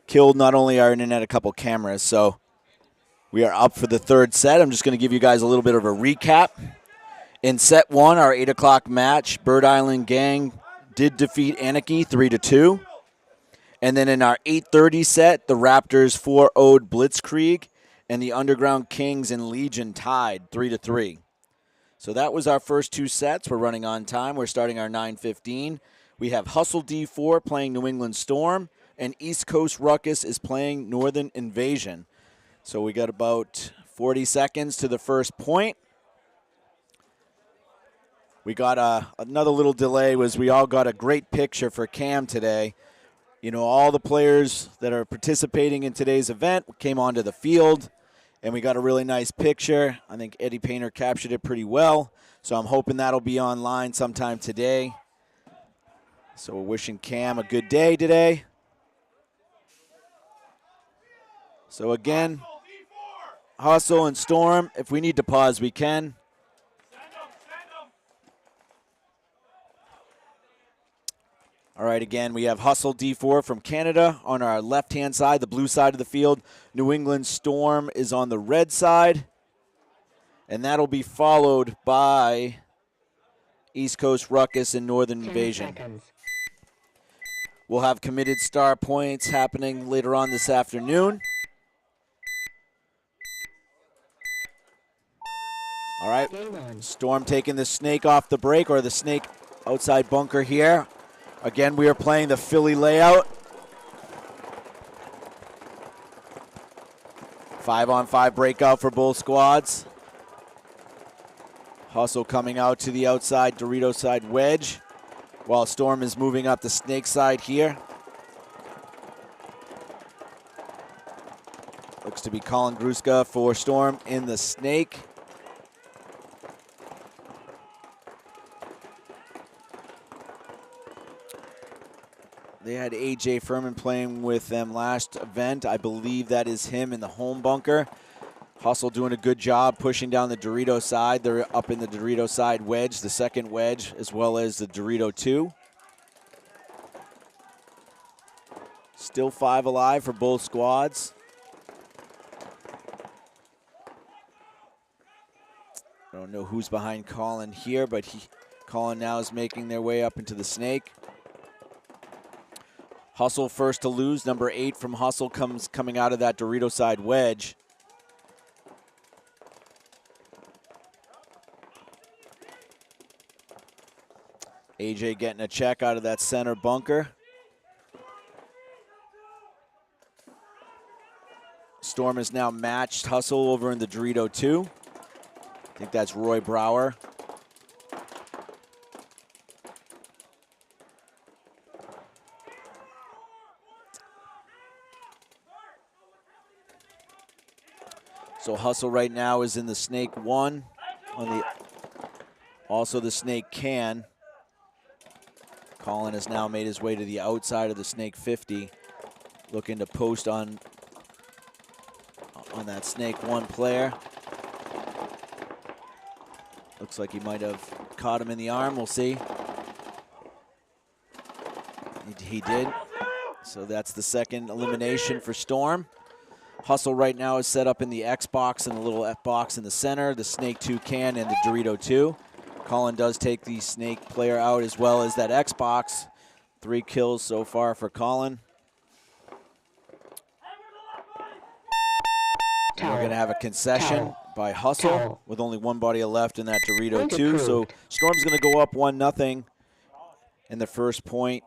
killed not only our internet, a couple cameras. So we are up for the third set. I'm just going to give you guys a little bit of a recap. In set one, our 8 o'clock match, Bird Island Gang did defeat Anarchy 3-2. And then in our 8:30 set, the Raptors 4-0'd Blitzkrieg, and the Underground Kings and Legion tied 3-3. So that was our first two sets. We're running on time. We're starting our 9:15. We have Hustle D4 playing New England Storm, and East Coast Ruckus is playing Northern Invasion. So we got about 40 seconds to the first point. We got another little delay was we all got a great picture for Cam today. You know, all the players that are participating in today's event came onto the field, and we got a really nice picture. I think Eddie Painter captured it pretty well, so I'm hoping that'll be online sometime today. So we're wishing Cam a good day today. So again, Hustle and Storm, if we need to pause, we can. All right, again, we have Hustle D4 from Canada on our left-hand side, the blue side of the field. New England Storm is on the red side. And that'll be followed by East Coast Ruckus and Northern Invasion. Seconds. We'll have committed star points happening later on this afternoon. All right, Storm taking the snake off the break, or the snake outside bunker here. Again, we are playing the Philly layout. 5-on-5 breakout for both squads. Hustle coming out to the outside Dorito side wedge, while Storm is moving up the snake side here. Looks to be Colin Gruska for Storm in the snake. They had A.J. Furman playing with them last event. I believe that is him in the home bunker. Hustle doing a good job pushing down the Dorito side. They're up in the Dorito side wedge, the second wedge, as well as the Dorito 2. Still 5 alive for both squads. I don't know who's behind Colin here, but Colin now is making their way up into the snake. Hustle first to lose. Number 8 from Hustle coming out of that Dorito side wedge. AJ getting a check out of that center bunker. Storm is now matched Hustle over in the Dorito 2. I think that's Roy Brower. So Hustle right now is in the snake 1, also the snake can. Colin has now made his way to the outside of the snake 50, looking to post on that snake 1 player. Looks like he might have caught him in the arm. We'll see. He did. So that's the second elimination for Storm. Hustle right now is set up in the X box and the little F box in the center, the snake 2 can and the Dorito 2. Colin does take the snake player out as well as that X box. 3 kills so far for Colin. And we're going to have a concession by Hustle with only 1 body left in that Dorito 2. So Storm's going to go up 1-0 in the first point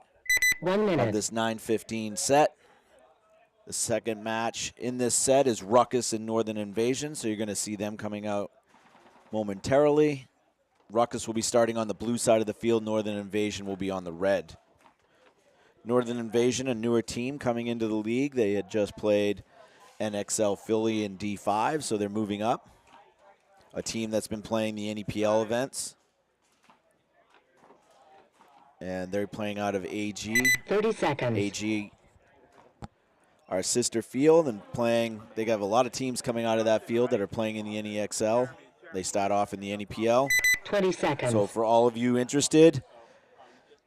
of this 9:15 set. The second match in this set is Ruckus and Northern Invasion, so you're going to see them coming out momentarily. Ruckus will be starting on the blue side of the field. Northern Invasion will be on the red. Northern Invasion, a newer team coming into the league. They had just played NEXL Philly in D5, so they're moving up. A team that's been playing the NEPL events. And they're playing out of AG. 30 seconds. AG, our sister field, and playing. They have a lot of teams coming out of that field that are playing in the NEXL. They start off in the NEPL. 20 seconds. So for all of you interested,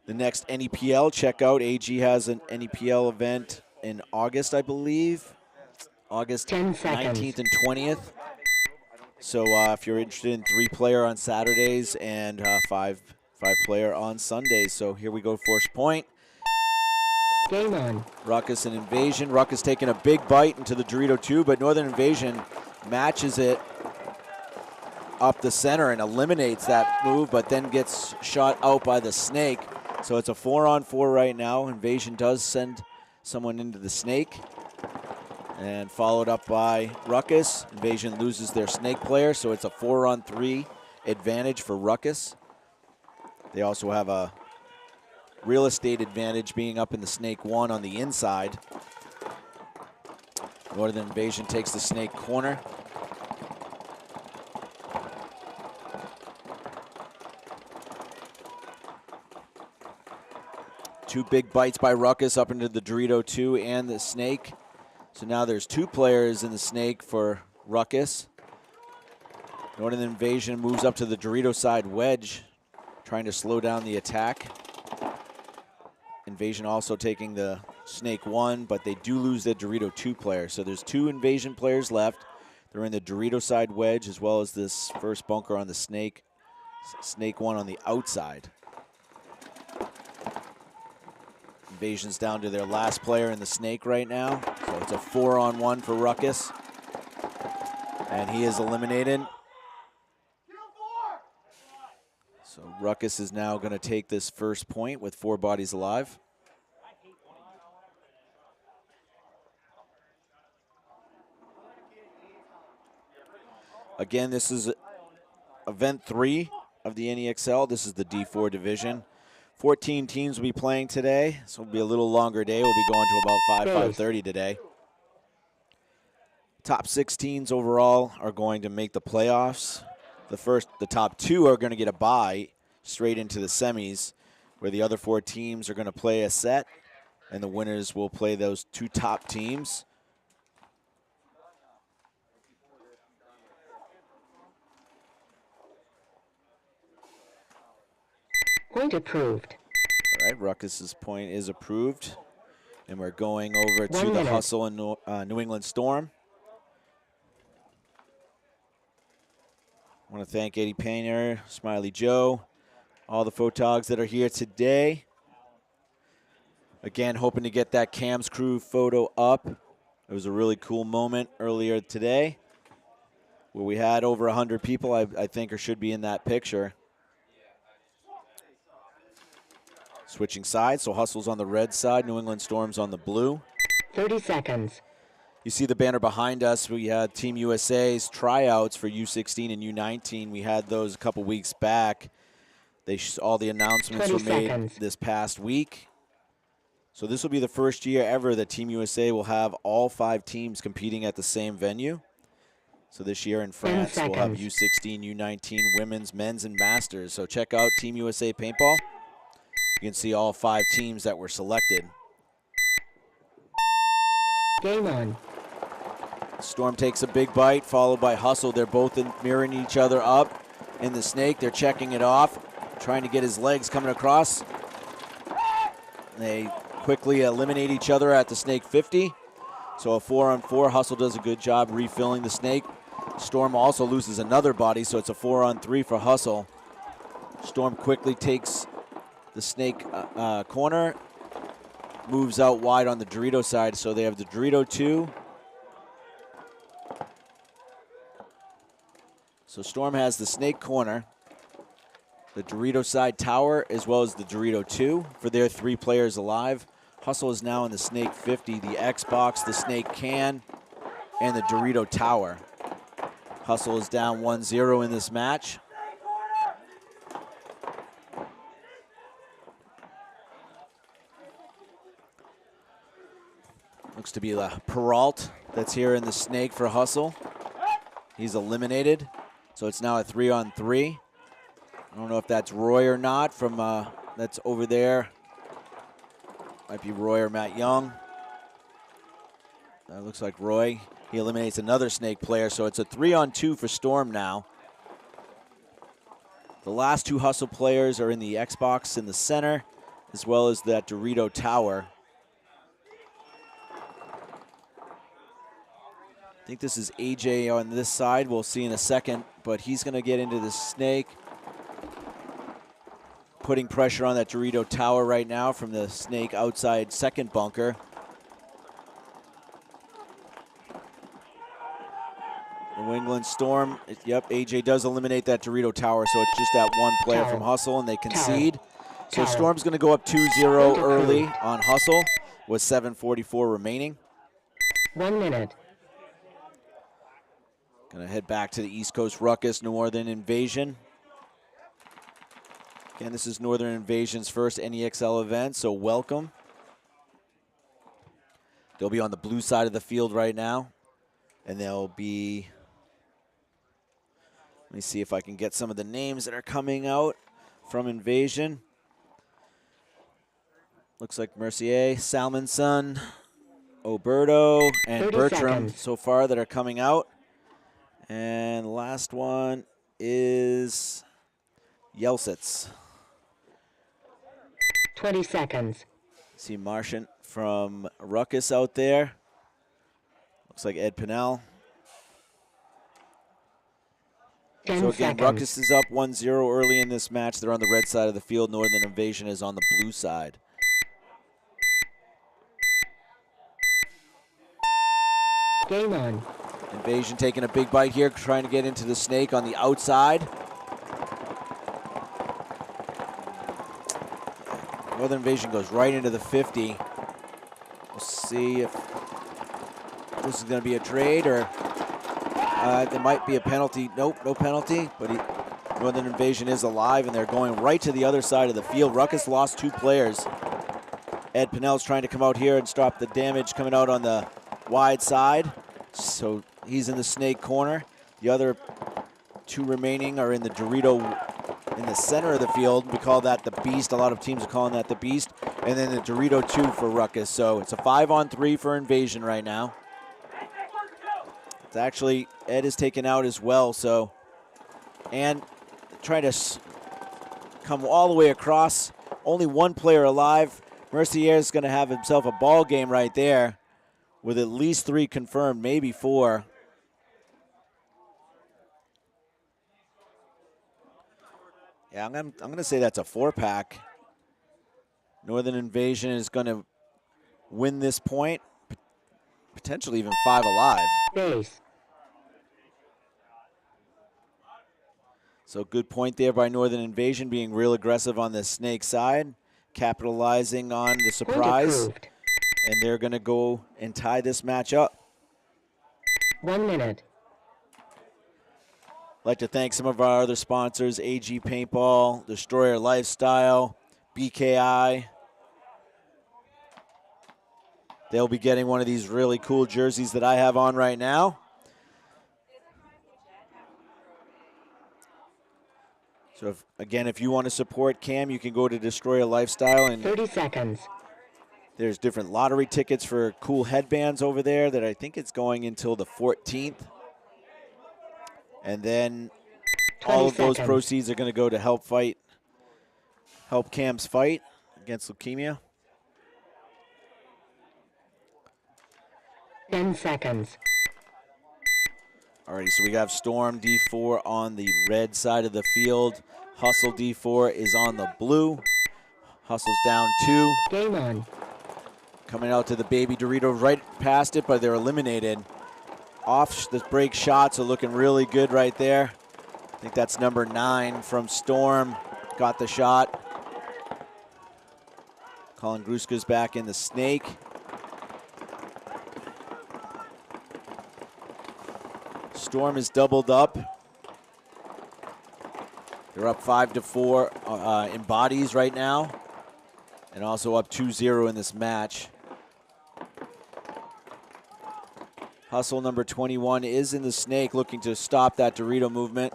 the next NEPL, check out AG has an NEPL event in August, I believe. August 10 seconds. 19th and 20th. So if you're interested in 3-player on Saturdays and 5-player on Sundays. So here we go, first point. Game on. Ruckus and Invasion. Ruckus taking a big bite into the Dorito 2, but Northern Invasion matches it up the center and eliminates that move, but then gets shot out by the Snake. So it's a 4-on-4 right now. Invasion does send someone into the Snake. And followed up by Ruckus. Invasion loses their Snake player, so it's a 4-on-3 advantage for Ruckus. They also have a real estate advantage being up in the Snake 1 on the inside. Northern Invasion takes the Snake corner. Two big bites by Ruckus up into the Dorito 2 and the Snake. So now there's 2 players in the Snake for Ruckus. Northern Invasion moves up to the Dorito side wedge, trying to slow down the attack. Invasion also taking the Snake 1, but they do lose their Dorito 2 player. So there's 2 Invasion players left. They're in the Dorito side wedge, as well as this first bunker on the Snake. Snake 1 on the outside. Invasion's down to their last player in the Snake right now. So it's a 4-on-1 for Ruckus. And he is eliminated. So Ruckus is now going to take this first point with 4 bodies alive. Again, this is event 3 of the NEXL. This is the D4 division. 14 teams will be playing today, so it'll be a little longer day. We'll be going to about 5:30 today. Top 6 teams overall are going to make the playoffs. The top 2 are going to get a bye straight into the semis, where the other 4 teams are going to play a set, and the winners will play those 2 top teams. Point approved. All right, Ruckus's point is approved. And we're going over to the Hustle and New England Storm. I want to thank Eddie Painter, Smiley Joe, all the photogs that are here today. Again, hoping to get that Cam's Crew photo up. It was a really cool moment earlier today where we had over 100 people, I think, or should be in that picture. Switching sides, so Hustle's on the red side, New England Storm's on the blue. 30 seconds. You see the banner behind us. We had Team USA's tryouts for U16 and U19. We had those a couple weeks back. All the announcements were made this past week. So this will be the first year ever that Team USA will have all 5 teams competing at the same venue. So this year in France, we'll have U16, U19, women's, men's, and masters. So check out Team USA Paintball. You can see all 5 teams that were selected. Game on. Storm takes a big bite, followed by Hustle. They're both mirroring each other up in the Snake. They're checking it off, trying to get his legs coming across. They quickly eliminate each other at the Snake 50. So a 4-on-4. Hustle does a good job refilling the Snake. Storm also loses another body, so it's a 4-on-3 for Hustle. Storm quickly takes the Snake corner, moves out wide on the Dorito side. So they have the Dorito 2. So Storm has the Snake corner, the Dorito side tower, as well as the Dorito 2 for their 3 players alive. Hustle is now in the Snake 50, the Xbox, the Snake can, and the Dorito tower. Hustle is down 1-0 in this match. Looks to be Peralt that's here in the Snake for Hustle. He's eliminated, so it's now a 3-on-3. I don't know if that's Roy or not from that's over there. Might be Roy or Matt Young. That looks like Roy. He eliminates another Snake player, so it's a 3-on-2 for Storm now. The last 2 Hustle players are in the Xbox in the center, as well as that Dorito tower. I think this is AJ on this side. We'll see in a second, but he's going to get into the snake. Putting pressure on that Dorito tower right now from the snake outside second bunker. New England Storm, yep, AJ does eliminate that Dorito tower, so it's just that one player from Hustle, and they concede. So Storm's going to go up 2-0 early on Hustle with 7:44 remaining. 1 minute. Going to head back to the East Coast Ruckus, Northern Invasion. Again, this is Northern Invasion's first NEXL event, so welcome. They'll be on the blue side of the field right now, and they'll be... Let me see if I can get some of the names that are coming out from Invasion. Looks like Mercier, Salmonson, Oberto, and Bertram so far that are coming out. And the last one is Yelsitz. 20 seconds. See Martian from Ruckus out there. Looks like Ed Pinnell. 10 So again, seconds. Ruckus is up 1-0 early in this match. They're on the red side of the field. Northern Invasion is on the blue side. Game on. Invasion taking a big bite here, trying to get into the snake on the outside. Northern Invasion goes right into the 50. We'll see if this is going to be a trade or there might be a penalty. Nope, no penalty, but Northern Invasion is alive, and they're going right to the other side of the field. Ruckus lost 2 players. Ed Pinnell's trying to come out here and stop the damage coming out on the wide side. So he's in the snake corner. The other 2 remaining are in the Dorito in the center of the field. We call that the Beast. A lot of teams are calling that the Beast. And then the Dorito 2 for Ruckus. So it's a 5-on-3 for Invasion right now. It's actually, Ed is taken out as well, so. And trying to come all the way across. Only 1 player alive. Mercier is going to have himself a ball game right there with at least 3 confirmed, maybe 4. Yeah, I'm going to say that's a 4-pack. Northern Invasion is going to win this point, potentially even 5 alive. Base. So good point there by Northern Invasion, being real aggressive on the snake side, capitalizing on the surprise. And they're going to go and tie this match up. 1 minute. I'd like to thank some of our other sponsors, AG Paintball, Destroyer Lifestyle, BKI. They'll be getting one of these really cool jerseys that I have on right now. So, if you want to support Cam, you can go to Destroyer Lifestyle. And 30 seconds. There's different lottery tickets for cool headbands over there that I think it's going until the 14th. And then all of those proceeds are going to go to help Cam's fight against leukemia. 10 seconds. Alrighty, so we got Storm D4 on the red side of the field. Hustle D4 is on the blue. Hustle's down 2. Game on. Coming out to the baby Dorito right past it, but they're eliminated. Off the break shots are looking really good right there. I think that's number 9 from Storm. Got the shot. Colin Gruska's back in the snake. Storm is doubled up. They're up 5-4 in bodies right now, and also up 2-0 in this match. Hustle number 21 is in the snake, looking to stop that Dorito movement.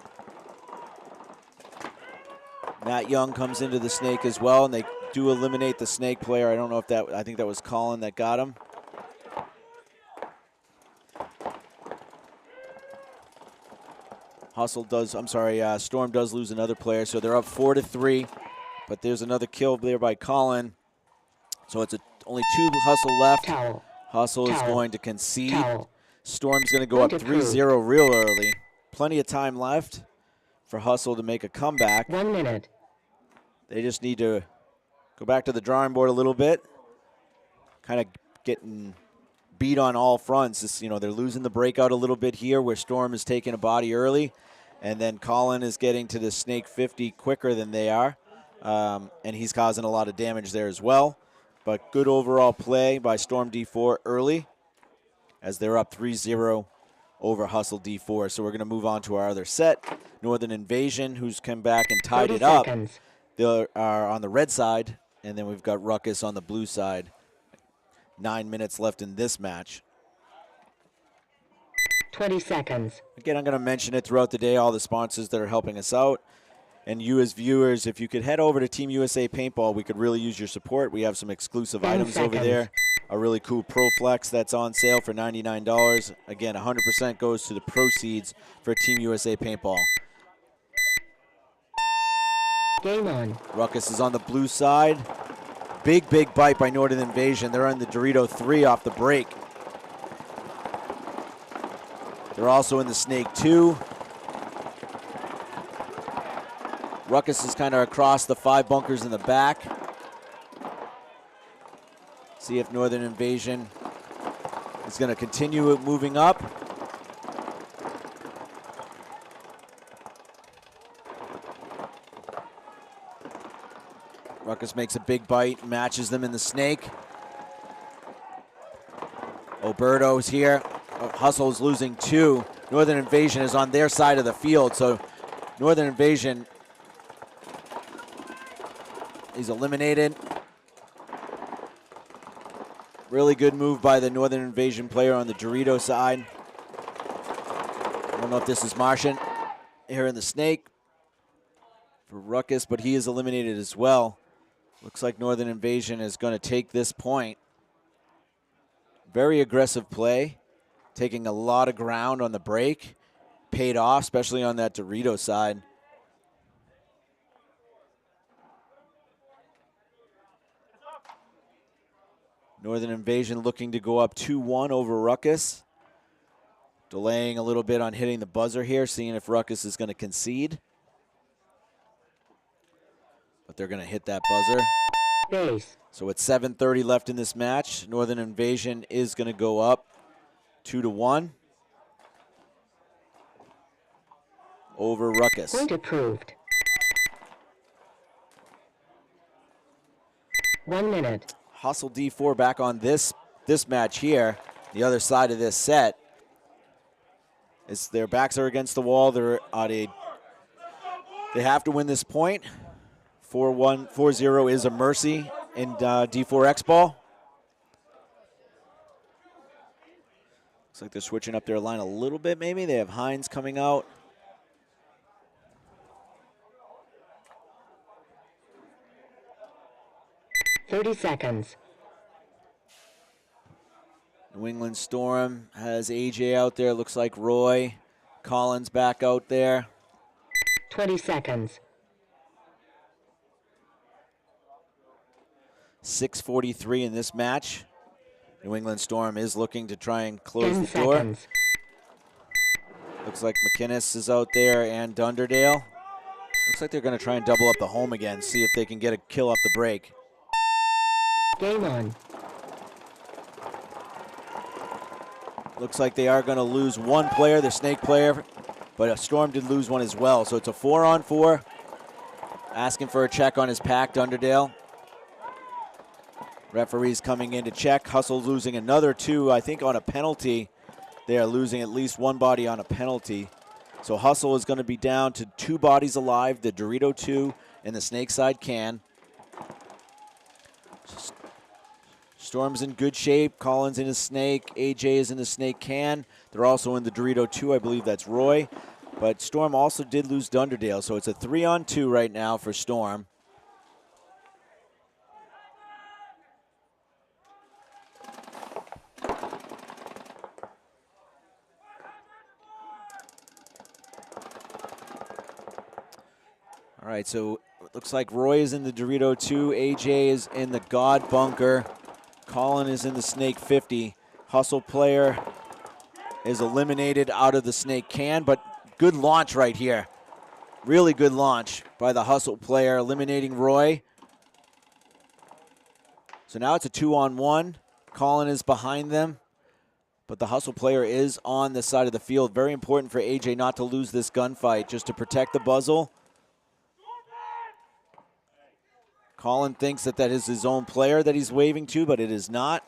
Matt Young comes into the snake as well, and they do eliminate the snake player. I don't know if that, I think that was Colin that got him. Storm does lose another player, so they're up 4-3, but there's another kill there by Colin. So it's only 2 Hustle left. Hustle is going to concede. Storm's going to go up 3-0 real early. Plenty of time left for Hustle to make a comeback. 1 minute. They just need to go back to the drawing board a little bit. Kind of getting beat on all fronts. It's, you know, they're losing the breakout a little bit here where Storm is taking a body early. And then Colin is getting to the Snake 50 quicker than they are. And he's causing a lot of damage there as well. But good overall play by Storm D4 early as they're up 3-0 over Hustle D4. So we're going to move on to our other set. Northern Invasion, who's come back and tied it up. They are on the red side. And then we've got Ruckus on the blue side. 9 minutes left in this match. 20 seconds. Again, I'm going to mention it throughout the day, all the sponsors that are helping us out. And you as viewers, if you could head over to Team USA Paintball, we could really use your support. We have some exclusive items over there. A really cool Pro Flex that's on sale for $99. Again, 100% goes to the proceeds for Team USA Paintball. Game on. Ruckus is on the blue side. Big bite by Northern Invasion. They're on the Dorito 3 off the break. They're also in the Snake 2. Ruckus is kind of across the 5 bunkers in the back. See if Northern Invasion is going to continue moving up. Ruckus makes a big bite, matches them in the Snake. Oberto's here. Hustle's losing 2. Northern Invasion is on their side of the field, so Northern Invasion is eliminated. Really good move by the Northern Invasion player on the Dorito side. I don't know if this is Martian here in the Snake for Ruckus, but he is eliminated as well. Looks like Northern Invasion is going to take this point. Very aggressive play, taking a lot of ground on the break. Paid off, especially on that Dorito side. Northern Invasion looking to go up 2-1 over Ruckus. Delaying a little bit on hitting the buzzer here, seeing if Ruckus is going to concede. But they're going to hit that buzzer. Base. So it's 7:30 left in this match. Northern Invasion is going to go up 2-1 over Ruckus. Point approved. 1 minute. Hustle D4 back on this match here. The other side of this set is their backs are against the wall. They're at they have to win this point. 4-0 is a mercy in D4X ball. Looks like they're switching up their line a little bit maybe. They have Hines coming out. $30 seconds. New England Storm has AJ out there. Looks like Roy. Collins back out there. 20 seconds. 6:43 in this match. New England Storm is looking to try and close 10 the door. seconds. Looks like McInnes is out there and Dunderdale. Looks like they're going to try and double up the home again, see if they can get a kill off the break. Game on. Looks like they are going to lose one player, the Snake player, but Storm did lose one as well. So it's a 4-on-4. Asking for a check on his pack, Dunderdale. Referees coming in to check. Hustle losing another 2, I think, on a penalty. They are losing at least one body on a penalty. So Hustle is going to be down to 2 bodies alive, the Dorito 2 and the Snake side can. Storm's in good shape. Collins in his Snake. AJ is in the Snake can. They're also in the Dorito 2. I believe that's Roy. But Storm also did lose Dunderdale, so it's a 3-on-2 right now for Storm. All right, so it looks like Roy is in the Dorito 2. AJ is in the God Bunker. Colin is in the Snake 50. Hustle player is eliminated out of the snake can, but good launch right here. Really good launch by the Hustle player, eliminating Roy. So now it's a 2-on-1. Colin is behind them, but the Hustle player is on the side of the field. Very important for AJ not to lose this gunfight, just to protect the muzzle. Colin thinks that that is his own player that he's waving to, but it is not.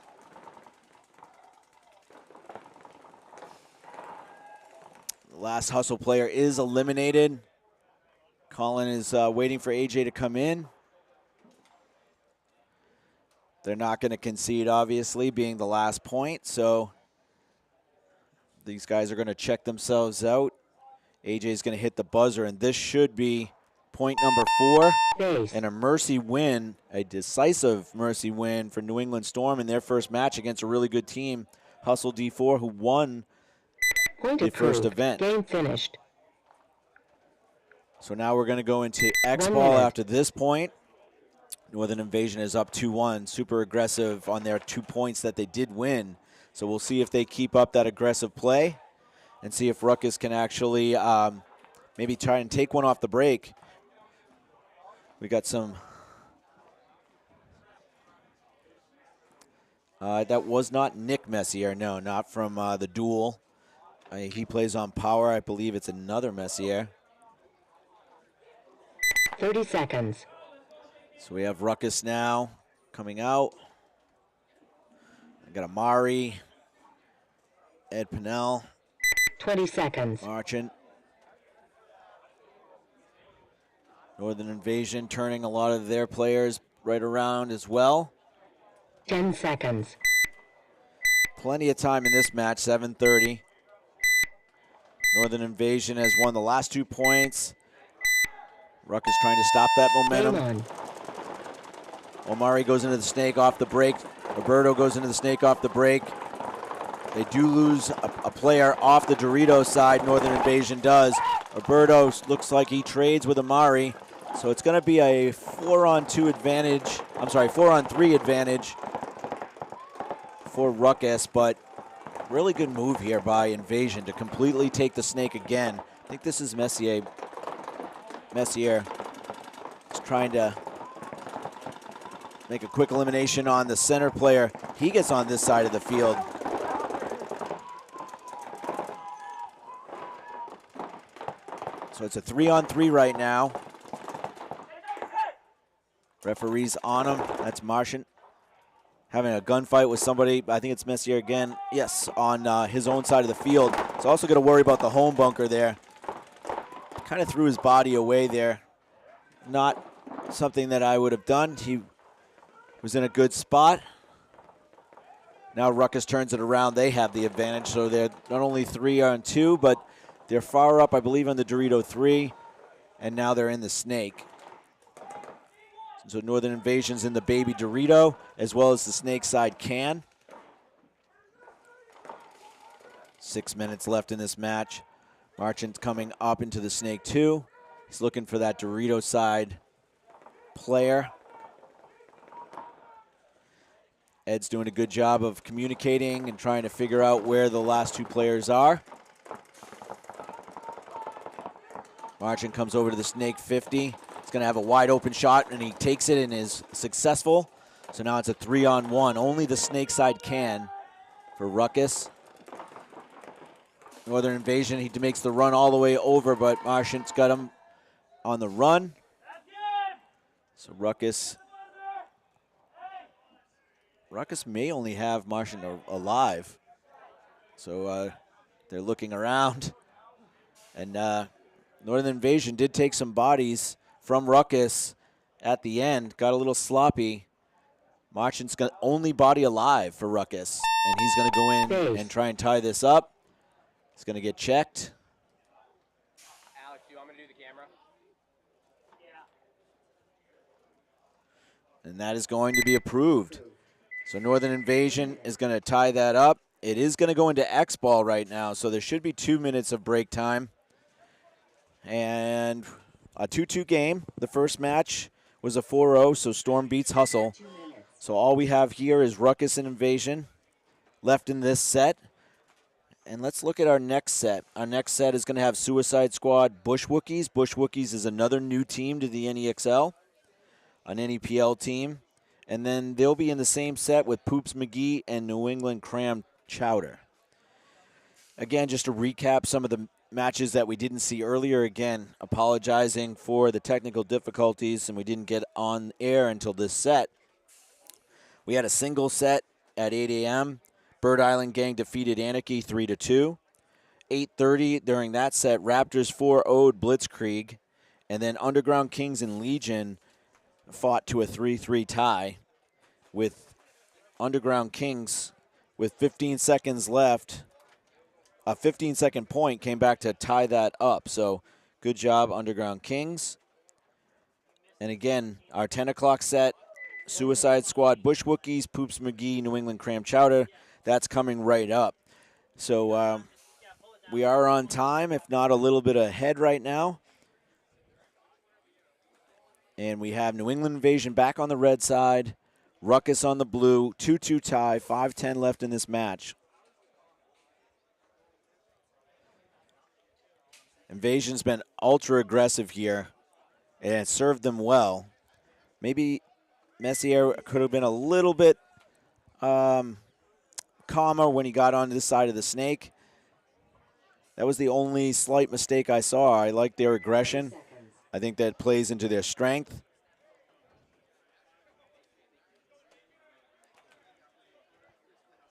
The last Hustle player is eliminated. Colin is waiting for AJ to come in. They're not going to concede, obviously, being the last point, so these guys are going to check themselves out. AJ is going to hit the buzzer, and this should be point number 4. Base. And a mercy win, a decisive mercy win for New England Storm in their first match against a really good team, Hustle D4, who won Point the approved. first event. Game finished. So now we're going to go into 1 X-Ball minute. after this point. Northern Invasion is up 2-1, super aggressive on their 2 points that they did win. So we'll see if they keep up that aggressive play and see if Ruckus can actually maybe try and take one off the break. We got some. That was not Nick Messier, no, not from the duel. He plays on power. I believe it's another Messier. 30 seconds. So we have Ruckus now coming out. I got Amari, Ed Pinnell, 20 seconds. Marchant. Northern Invasion turning a lot of their players right around as well. 10 seconds. Plenty of time in this match, 7:30. Northern Invasion has won the last 2 points. Ruckus trying to stop that Game momentum. on. Omari goes into the snake off the break. Roberto goes into the snake off the break. They do lose a player off the Dorito side, Northern Invasion does. Roberto looks like he trades with Amari. So it's going to be a 4-on-2 advantage. I'm sorry, 4-on-3 advantage for Ruckus, but really good move here by Invasion to completely take the snake again. I think this is Messier. Messier is trying to make a quick elimination on the center player. He gets on this side of the field. So it's a 3-on-3 right now. Referee's on him. That's Marchant. Having a gunfight with somebody, I think it's Messier again. Yes, on his own side of the field. He's also going to worry about the home bunker there. Kind of threw his body away there. Not something that I would have done. He was in a good spot. Now Ruckus turns it around. They have the advantage, so they're not only 3-on-2, but they're far up, I believe, on the Dorito 3, and now they're in the snake. So Northern Invasion's in the baby Dorito, as well as the snake side can. 6 minutes left in this match. Marchant's coming up into the snake 2. He's looking for that Dorito side player. Ed's doing a good job of communicating and trying to figure out where the last 2 players are. Marchant comes over to the snake 50. He's going to have a wide open shot, and he takes it and is successful. So now it's a 3-on-1. Only the snake side can for Ruckus. Northern Invasion, he makes the run all the way over, but Marchant's got him on the run. So Ruckus may only have Marchant alive. So they're looking around. And Northern Invasion did take some bodies from Ruckus at the end. Got a little sloppy. Marchant's got only body alive for Ruckus. And he's going to go in and try and tie this up. He's going to get checked. Alex, do you want me to do the camera? And that is going to be approved. So Northern Invasion is going to tie that up. It is going to go into X-Ball right now, so there should be 2 minutes of break time. And a 2-2 game. The first match was a 4-0, so Storm beats Hustle. So all we have here is Ruckus and Invasion left in this set. And let's look at our next set. Our next set is going to have Suicide Squad Bush Wookies. Bush Wookies is another new team to the NEXL, an NEPL team. And then they'll be in the same set with Poops McGee and New England Cram Chowder. Again, just to recap some of the matches that we didn't see earlier. Again, apologizing for the technical difficulties, and we didn't get on air until this set. We had a single set at 8 a.m. Bird Island Gang defeated Anarchy 3-2. 8:30 during that set, Raptors 4-0'd Blitzkrieg, and then Underground Kings and Legion fought to a 3-3 tie, with Underground Kings with 15 seconds left. A 15-second point came back to tie that up. So good job, Underground Kings. And again, our 10 o'clock set, Suicide Squad Bush Wookies, Poops McGee, New England Cram Chowder. That's coming right up. So we are on time, if not a little bit ahead right now. And we have New England Invasion back on the red side, Ruckus on the blue, 2-2 tie, 5:10 left in this match. Invasion's been ultra aggressive here, and it served them well. Maybe Messier could have been a little bit calmer when he got on this side of the snake. That was the only slight mistake I saw. I like their aggression. I think that plays into their strength.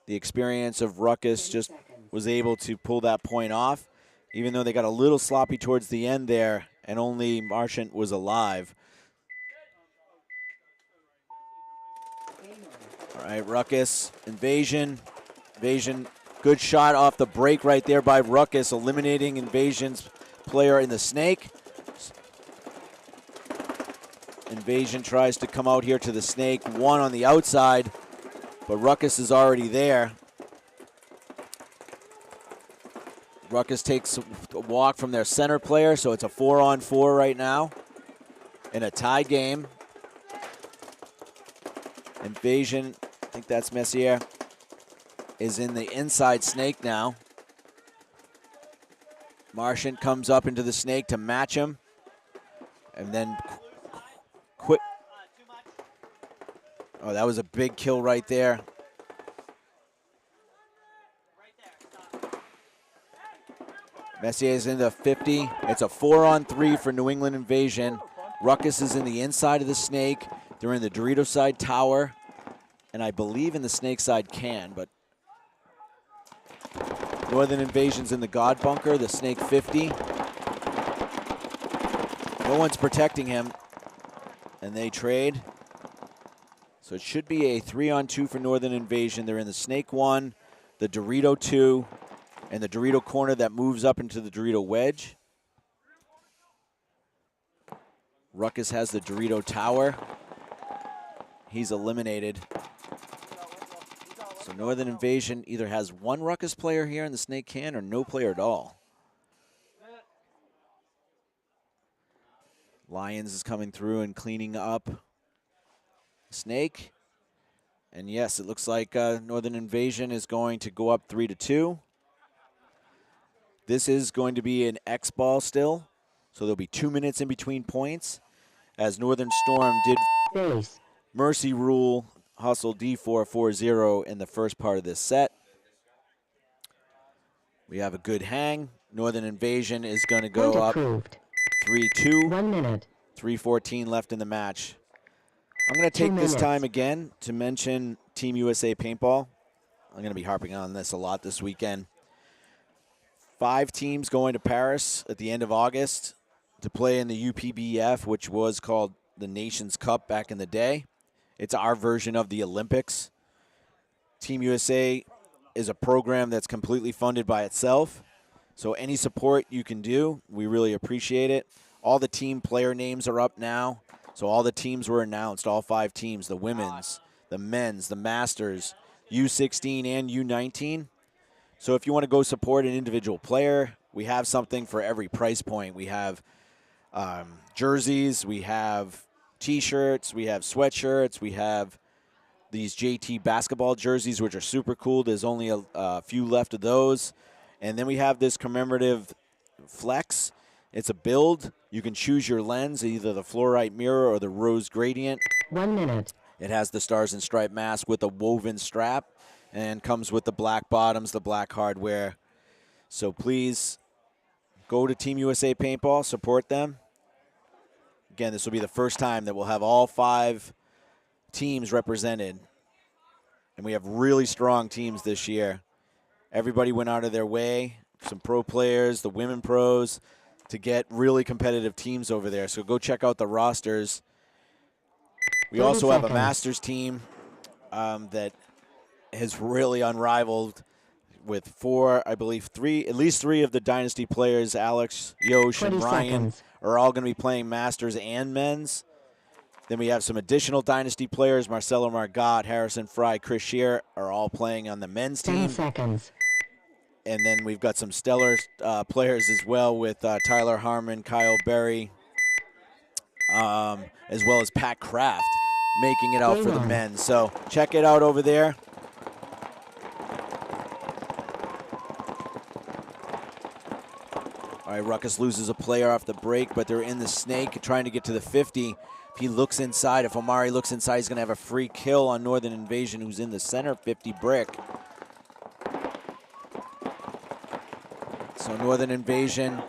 The experience of Ruckus just was able to pull that point off, even though they got a little sloppy towards the end there, and only Marchant was alive. All right, Ruckus, Invasion, good shot off the break right there by Ruckus, eliminating Invasion's player in the snake. Invasion tries to come out here to the snake, one on the outside, but Ruckus is already there. Ruckus takes a walk from their center player, so it's a 4-on-4 right now in a tie game. Invasion, I think that's Messier, is in the inside snake now. Marchant comes up into the snake to match him, and then quick. Oh, that was a big kill right there. Messier's in the 50. It's a 4-on-3 for New England Invasion. Ruckus is in the inside of the snake. They're in the Dorito side tower, and I believe in the snake side can, but Northern Invasion's in the God bunker, the snake 50. No one's protecting him, and they trade. So it should be a 3-on-2 for Northern Invasion. They're in the snake 1, the Dorito 2, and the Dorito corner that moves up into the Dorito wedge. Ruckus has the Dorito tower. He's eliminated. So Northern Invasion either has one Ruckus player here in the snake can or no player at all. Lions is coming through and cleaning up snake. And yes, it looks like Northern Invasion is going to go up 3-2. This is going to be an X ball still, so there'll be 2 minutes in between points, as Northern Storm did Mercy Rule Hustle D4 4-0 in the first part of this set. We have a good hang. Northern Invasion is going to go up 3-2. 1 minute. 3:14 left in the match. I'm going to take this time again to mention Team USA Paintball. I'm going to be harping on this a lot this weekend. 5 teams going to Paris at the end of August to play in the UPBF, which was called the Nations Cup back in the day. It's our version of the Olympics. Team USA is a program that's completely funded by itself. So any support you can do, we really appreciate it. All the team player names are up now. So all the teams were announced, all 5 teams, the women's, the men's, the masters, U16 and U19. So if you want to go support an individual player, we have something for every price point. We have jerseys, we have T-shirts, we have sweatshirts, we have these JT basketball jerseys, which are super cool. There's only a few left of those. And then we have this commemorative flex. It's a build. You can choose your lens, either the fluorite mirror or the rose gradient. 1 minute. It has the Stars and Stripe mask with a woven strap and comes with the black bottoms, the black hardware. So please go to Team USA Paintball, support them. Again, this will be the first time that we'll have all 5 teams represented. And we have really strong teams this year. Everybody went out of their way, some pro players, the women pros, to get really competitive teams over there. So go check out the rosters. We also have a Masters team that is really unrivaled with 4, I believe, at least 3 of the Dynasty players, Alex, Yosh, and Ryan, are all going to be playing Masters and men's. Then we have some additional Dynasty players. Marcelo Margot, Harrison Fry, Chris Shear are all playing on the men's team. 10 seconds. And then we've got some stellar players as well with Tyler Harmon, Kyle Berry, as well as Pat Kraft making it out for the men. So check it out over there. All right, Ruckus loses a player off the break, but they're in the snake trying to get to the 50. If he looks inside, if Omari looks inside, he's going to have a free kill on Northern Invasion, who's in the center 50 brick. So Northern Invasion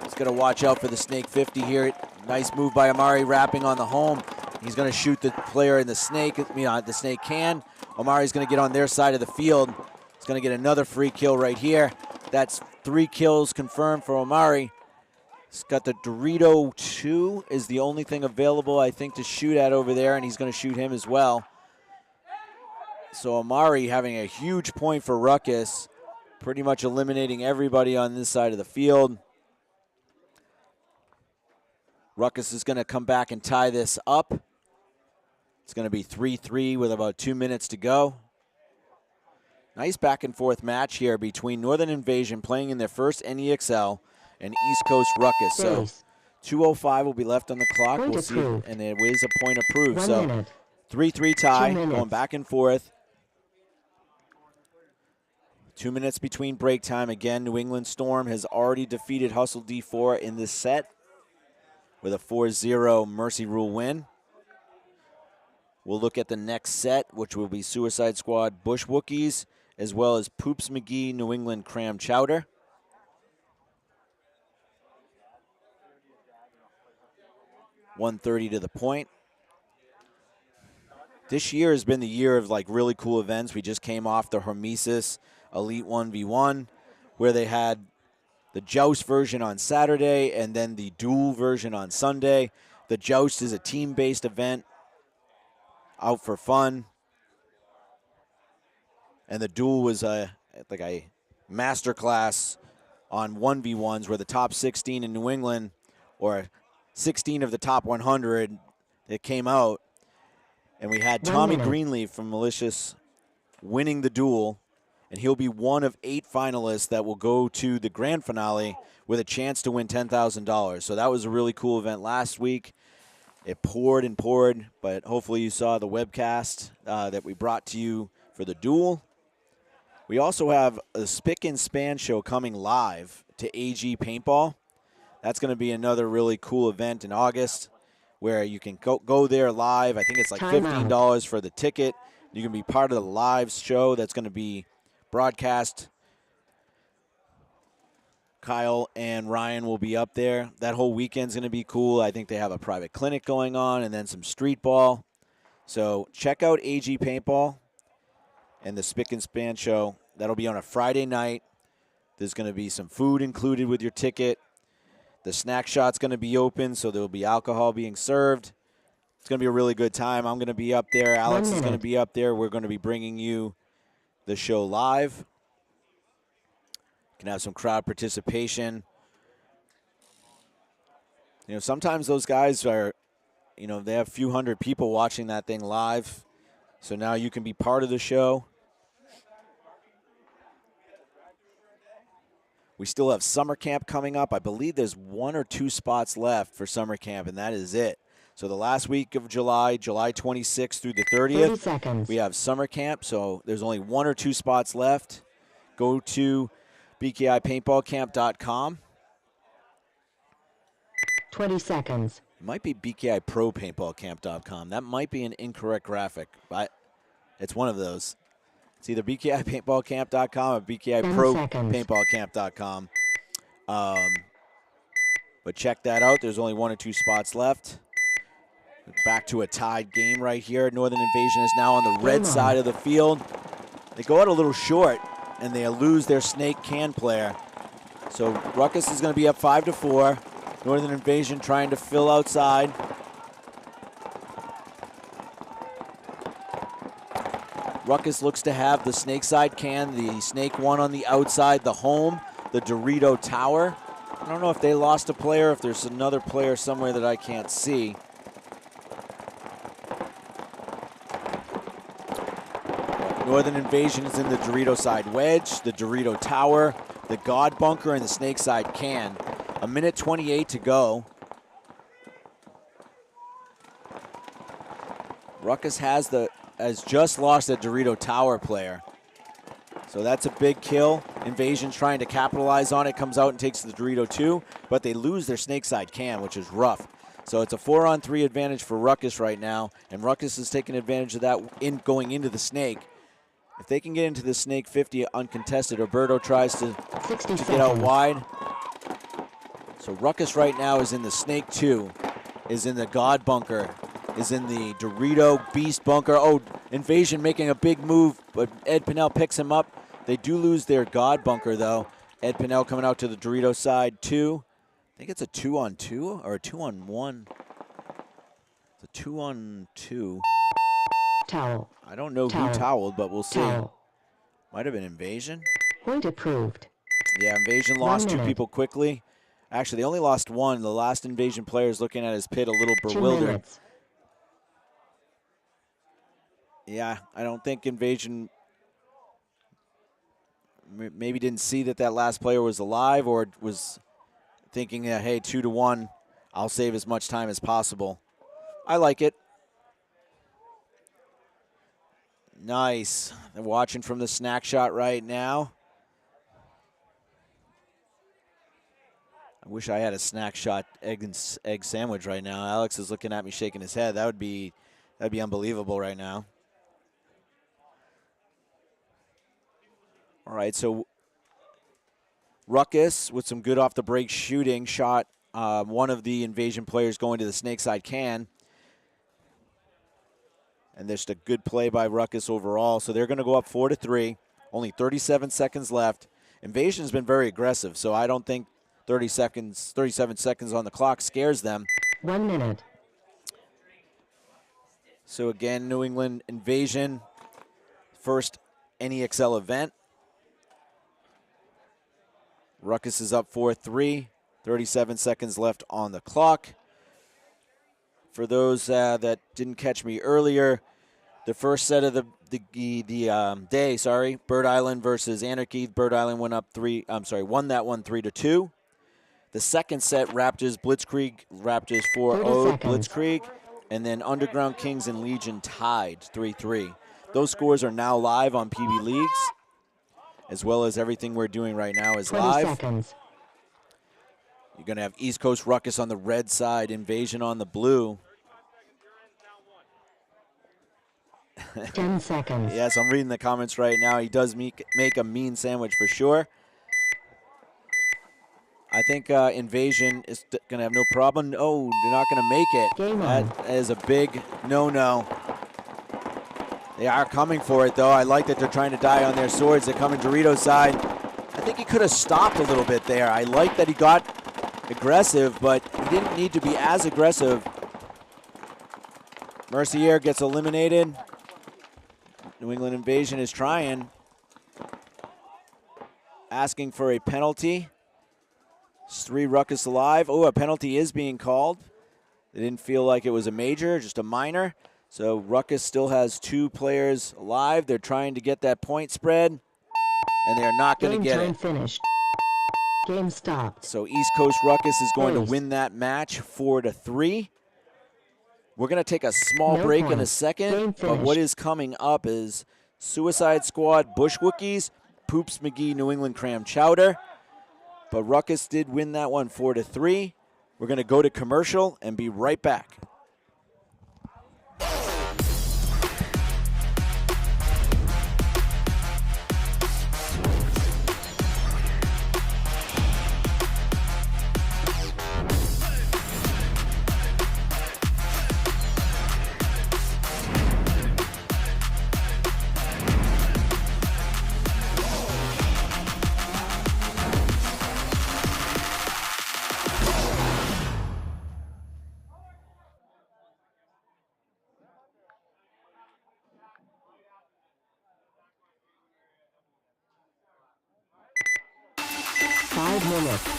is going to watch out for the snake 50 here. Nice move by Omari, wrapping on the home. He's going to shoot the player in the snake, the snake can. Omari's going to get on their side of the field. He's going to get another free kill right here. That's 3 kills confirmed for Omari. He's got the Dorito 2 is the only thing available, I think, to shoot at over there, and he's going to shoot him as well. So Omari having a huge point for Ruckus, pretty much eliminating everybody on this side of the field. Ruckus is going to come back and tie this up. It's going to be 3-3 with about 2 minutes to go. Nice back and forth match here between Northern Invasion playing in their first NEXL and East Coast Ruckus. So 2:05 will be left on the clock. We'll see, and there is a point approved. 1 so minute. 3-3 tie, going back and forth. 2 minutes between break time. Again, New England Storm has already defeated Hustle D4 in this set with a 4-0 Mercy Rule win. We'll look at the next set, which will be Suicide Squad Bush Wookies, as well as Poops McGee New England Cram Chowder. .130 to the point. This year has been the year of like really cool events. We just came off the Hormesis Elite 1v1, where they had the Joust version on Saturday and then the Duel version on Sunday. The Joust is a team-based event, out for fun. And the Duel was like a masterclass on 1v1s where the top 16 in New England, or 16 of the top 100 that came out. And we had Tommy Greenleaf from Malicious winning the Duel, and he'll be one of 8 finalists that will go to the grand finale with a chance to win $10,000. So that was a really cool event last week. It poured and poured, but hopefully you saw the webcast that we brought to you for the Duel. We also have a Spick and Span show coming live to AG Paintball. That's going to be another really cool event in August where you can go there live. I think it's like $15 for the ticket. You can be part of the live show that's going to be broadcast. Kyle and Ryan will be up there. That whole weekend's going to be cool. I think they have a private clinic going on and then some street ball. So check out AG Paintball and the Spick and Span show. That'll be on a Friday night. There's going to be some food included with your ticket. The snack shot's going to be open, so there'll be alcohol being served. It's going to be a really good time. I'm going to be up there. Alex is going to be up there. We're going to be bringing you the show live. You can have some crowd participation. You know, sometimes those guys are, you know, they have a few hundred people watching that thing live. So now you can be part of the show. We still have summer camp coming up. I believe there's 1 or 2 spots left for summer camp, and that is it. So the last week of July, July 26th through the 30th, we have summer camp. So there's only 1 or 2 spots left. go to bkipaintballcamp.com. 20 seconds. It might be bkipropaintballcamp.com. That might be an incorrect graphic, but it's one of those. It's either bkipaintballcamp.com or 10 bkipropaintballcamp.com. But check that out. There's only 1 or 2 spots left. Back to a tied game right here. Northern Invasion is now on the red side of the field. They go out a little short, and they lose their snake can player. So Ruckus is going to be up 5-4. Northern Invasion trying to fill outside. Ruckus looks to have the snake side can, the snake one on the outside, the home, the Dorito tower. I don't know if they lost a player, if there's another player somewhere that I can't see. Northern Invasion is in the Dorito side wedge, the Dorito tower, the God bunker, and the snake side can. 1:28 to go. Ruckus has just lost a Dorito tower player. So that's a big kill. Invasion's trying to capitalize on it, comes out and takes the Dorito 2, but they lose their snake side can, which is rough. So it's a 4-on-3 advantage for Ruckus right now, and Ruckus is taking advantage of that in going into the snake. If they can get into the snake 50 uncontested, Roberto tries to get out wide. So Ruckus right now is in the snake 2, is in the God bunker, is in the Dorito beast bunker. Oh, Invasion making a big move, but Ed Pinnell picks him up. They do lose their God bunker, though. Ed Pinnell coming out to the Dorito side 2. I think it's a 2-on-2 or a 2-on-1. It's a 2-on-2. Towel. I don't know who toweled, but we'll see. Towel. Might have been Invasion. Point approved. Yeah, Invasion lost 2 people quickly. Actually, they only lost 1. The last Invasion player is looking at his pit a little 2 bewildered. minutes. Yeah, I don't think Invasion maybe didn't see that last player was alive, or was thinking, hey, 2-1, I'll save as much time as possible. I like it. Nice. They're watching from the snack shot right now. I wish I had a snack shot egg sandwich right now. Alex is looking at me shaking his head. That'd be unbelievable right now. All right, so Ruckus with some good off the break shooting shot one of the Invasion players going to the snake side can. And there's a good play by Ruckus overall. So they're going to go up 4-3. Only 37 seconds left. Invasion's been very aggressive, so I don't think 37 seconds on the clock scares them. 1 minute. So again, New England Invasion, first NEXL event. Ruckus is up 4-3. 37 seconds left on the clock. For those that didn't catch me earlier, the first set of the day, Bird Island versus Anarchy. Bird Island won that one 3-2. The second set, Raptors Blitzkrieg, Raptors 4-0 Blitzkrieg, and then Underground Kings and Legion tied 3-3. Those scores are now live on PB Leagues, as well as everything we're doing right now is 20 live. seconds. You're going to have East Coast Ruckus on the red side, Invasion on the blue. 10 seconds. Yes, I'm reading the comments right now. He does make a mean sandwich for sure. I think Invasion is going to have no problem. Oh, they're not going to make it. Game on. That is a big no-no. They are coming for it, though. I like that they're trying to die on their swords. They're coming Dorito's side. I think he could have stopped a little bit there. I like that he got aggressive, but he didn't need to be as aggressive. Mercier gets eliminated. New England Invasion is trying. Asking for a penalty. It's 3 Ruckus alive. Oh, a penalty is being called. They didn't feel like it was a major, just a minor. So Ruckus still has 2 players alive. They're trying to get that point spread, and they're not going to get it. Game time finished. Game stopped. So East Coast Ruckus is going to win that match 4-3. We're going to take a small break in a second, but what is coming up is Suicide Squad Bush Wookies Poops McGee New England Cram Chowder. But Ruckus did win that one 4-3. We're going to go to commercial and be right back. Five minutes.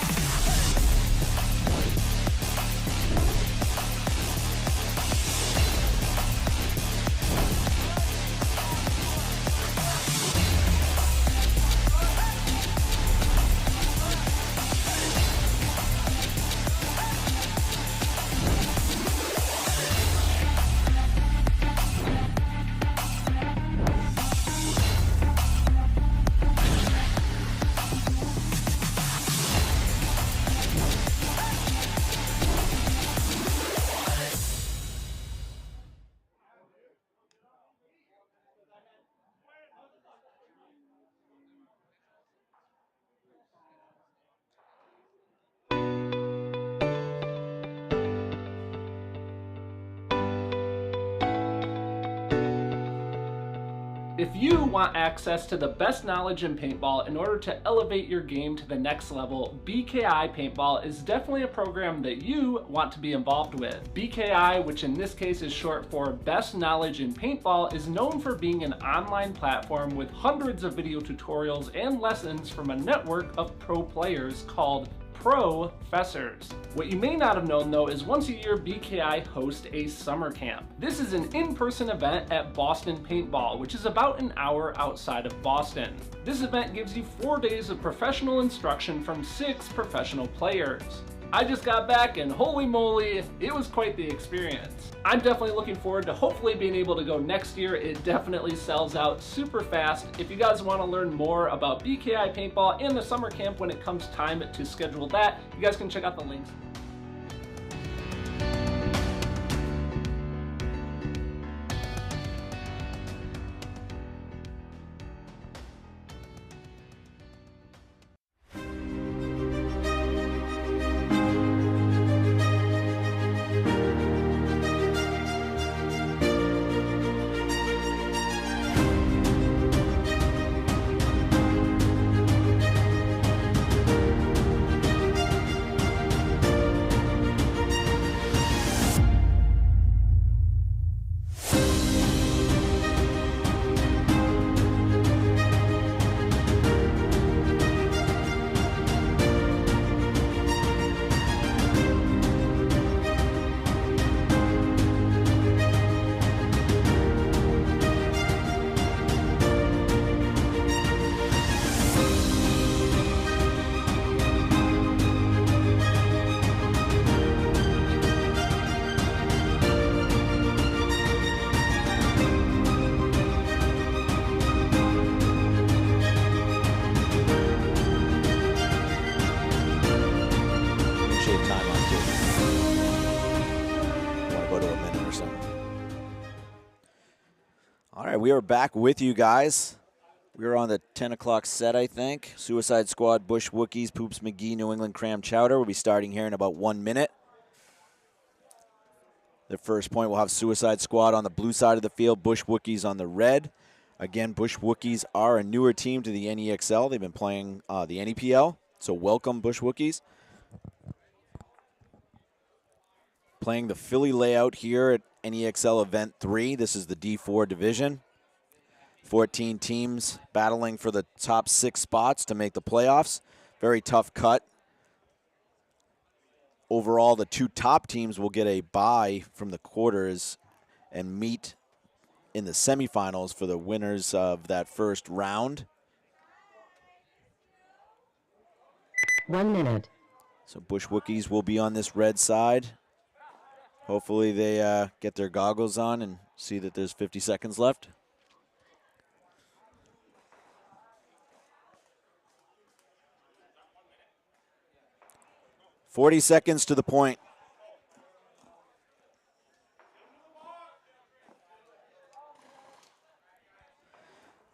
If you want access to the best knowledge in paintball in order to elevate your game to the next level, BKI Paintball is definitely a program that you want to be involved with. BKI, which in this case is short for Best Knowledge in Paintball, is known for being an online platform with hundreds of video tutorials and lessons from a network of pro players called Professors. What you may not have known though is once a year BKI hosts a summer camp. This is an in-person event at Boston Paintball, which is about an hour outside of Boston. This event gives you 4 days of professional instruction from 6 professional players. I just got back and holy moly, it was quite the experience. I'm definitely looking forward to hopefully being able to go next year. It definitely sells out super fast. If you guys want to learn more about BKI Paintball and the summer camp when it comes time to schedule that, you guys can check out the links. We are back with you guys. We are on the 10 o'clock set, I think. Suicide Squad, Bush Wookies, Poops McGee, New England Cram Chowder. We'll be starting here in about 1 minute. The first point, we'll have Suicide Squad on the blue side of the field, Bush Wookies on the red. Again, Bush Wookies are a newer team to the NEXL. They've been playing the NEPL, so welcome, Bush Wookies. Playing the Philly layout here at NEXL Event 3. This is the D4 division. 14 teams battling for the top 6 spots to make the playoffs. Very tough cut. Overall, the 2 top teams will get a bye from the quarters and meet in the semifinals for the winners of that first round. 1 minute. So Bush Wookies will be on this red side. Hopefully they get their goggles on and see that there's 50 seconds left. 40 seconds to the point.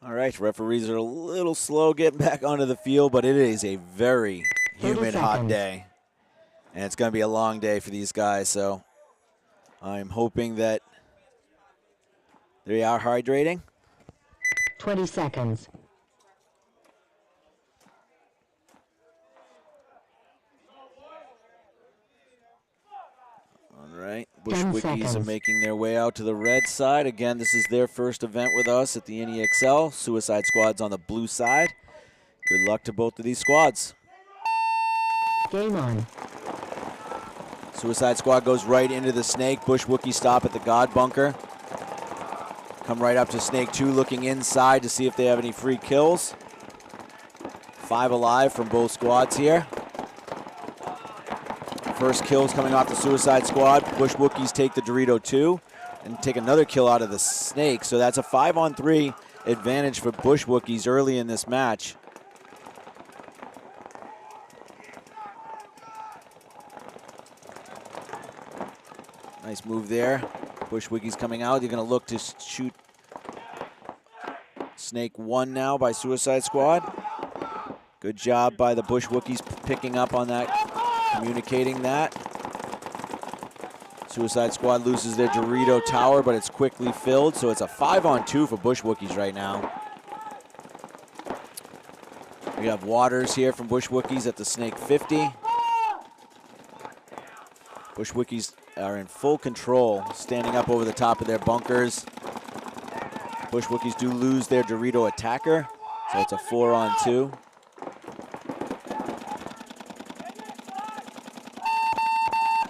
All right, referees are a little slow getting back onto the field, but it is a very humid, hot day. And it's going to be a long day for these guys, so I'm hoping that they are hydrating. 20 seconds. All right, Bush 10 Wookies are seconds. making their way out to the red side. Again, this is their first event with us at the NEXL. Suicide Squad's on the blue side. Good luck to both of these squads. Game on. Suicide Squad goes right into the snake. Bush Wookies stop at the God bunker. Come right up to Snake 2, looking inside to see if they have any free kills. 5 alive from both squads here. First kills coming off the Suicide Squad. Bush Wookies take the Dorito 2 and take another kill out of the Snake. So that's a 5-on-3 advantage for Bush Wookies early in this match. Nice move there. Bush Wookies coming out. They're going to look to shoot Snake 1 now by Suicide Squad. Good job by the Bush Wookies picking up on that, communicating that. Suicide Squad loses their Dorito tower, but it's quickly filled, so it's a 5-on-2 for Bush Wookies right now. We have Waters here from Bush Wookies at the Snake 50. Bush Wookies are in full control, standing up over the top of their bunkers. Bush Wookies do lose their Dorito attacker, so it's a 4-on-2.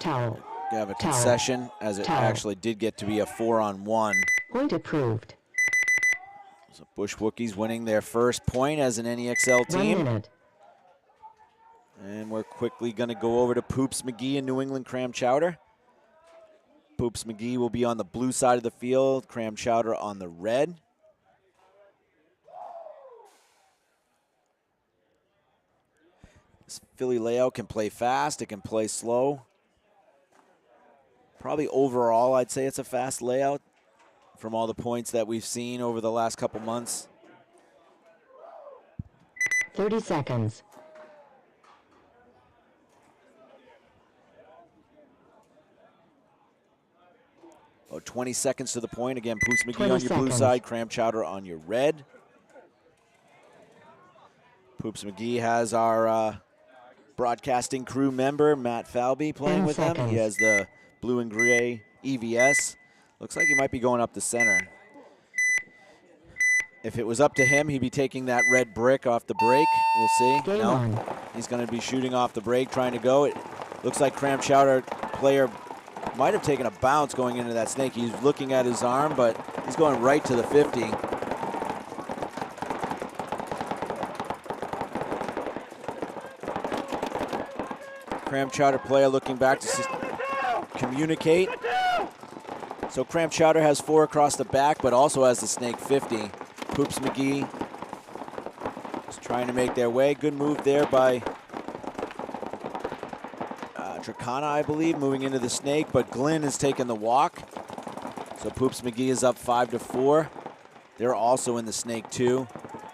Towel. We have a concession, as it actually did get to be a 4-on-1. Point approved. So Bush Wookies winning their first point as an NEXL team. 1 minute. And we're quickly going to go over to Poops McGee and New England Cram Chowder. Poops McGee will be on the blue side of the field, Cram Chowder on the red. This Philly layout can play fast, it can play slow. Probably overall, I'd say it's a fast layout from all the points that we've seen over the last couple months. 30 seconds. About 20 seconds to the point. Again, Poops McGee 20 on your blue seconds. side, Cram Chowder on your red. Poops McGee has our broadcasting crew member, Matt Falby, playing 10 with him. seconds. He has the blue and gray EVS. Looks like he might be going up the center. If it was up to him, he'd be taking that red brick off the break. We'll see. Game No, on. he's going to be shooting off the break, trying to go. It looks like Cram Chowder player might have taken a bounce going into that snake. He's looking at his arm, but he's going right to the 50. Cram Chowder player looking back to communicate. So Cram Chowder has 4 across the back, but also has the snake 50. Poops McGee is trying to make their way. Good move there by Tricana, I believe, moving into the snake, but Glenn has taken the walk. So Poops McGee is up 5-4. They're also in the snake too.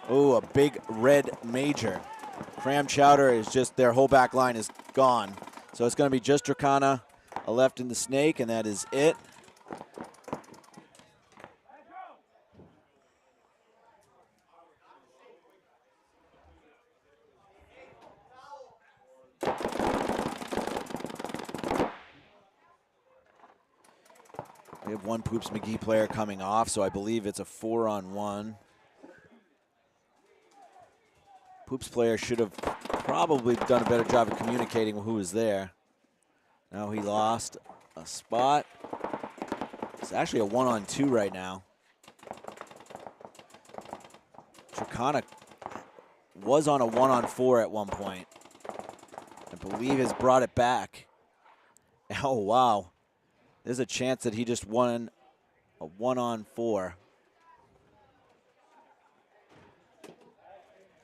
Oh, a big red major. Cram Chowder is just, their whole back line is gone. So it's going to be just Tricana left in the snake, and that is it. We have one Poops McGee player coming off, so I believe it's a 4-on-1. Poops player should have probably done a better job of communicating who was there. Now he lost a spot. It's actually a 1-on-2 right now. Tricana was on a 1-on-4 at one point. I believe has brought it back. Oh, wow. There's a chance that he just won a 1-on-4.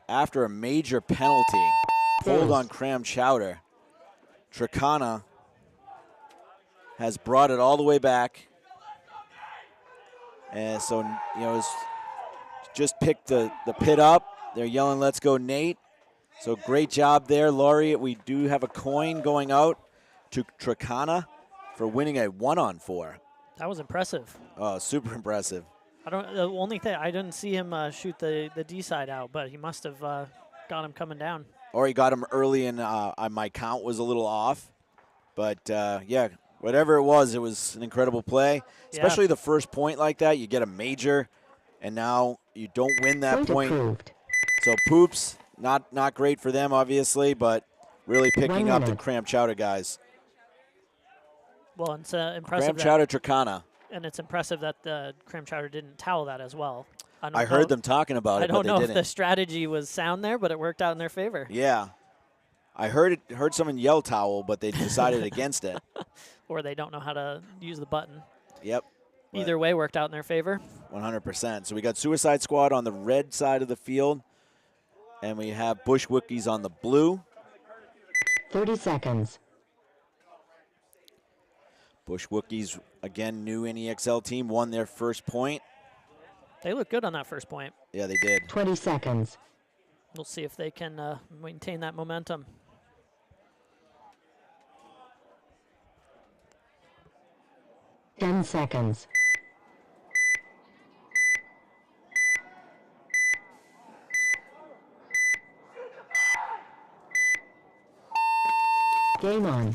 After a major penalty pulled on Cram Chowder. Tricana has brought it all the way back. And so, you know, it's just picked the pit up. They're yelling, let's go, Nate. So great job there, Laurie. We do have a coin going out to Tricana for winning a 1-on-4. That was impressive. Oh, super impressive. The only thing, I didn't see him shoot the D side out, but he must have got him coming down. Or he got him early, and my count was a little off. But, yeah, whatever it was an incredible play. Especially the first point like that. You get a major, and now you don't win that point. Approved. So Poops, not great for them, obviously, but really picking up the Cram Chowder guys. Well, it's impressive. Cram Chowder Tricana. And it's impressive that the Cram Chowder didn't towel that as well. I heard them talking about it, but they didn't. I don't know if the strategy was sound there, but it worked out in their favor. Yeah. I heard someone yell towel, but they decided against it. Or they don't know how to use the button. Yep. Either way worked out in their favor. 100%. So we got Suicide Squad on the red side of the field, and we have Bush Wookies on the blue. 30 seconds. Bush Wookies, again, new NEXL team, won their first point. They look good on that first point. Yeah, they did. 20 seconds. We'll see if they can maintain that momentum. Ten seconds. Game on.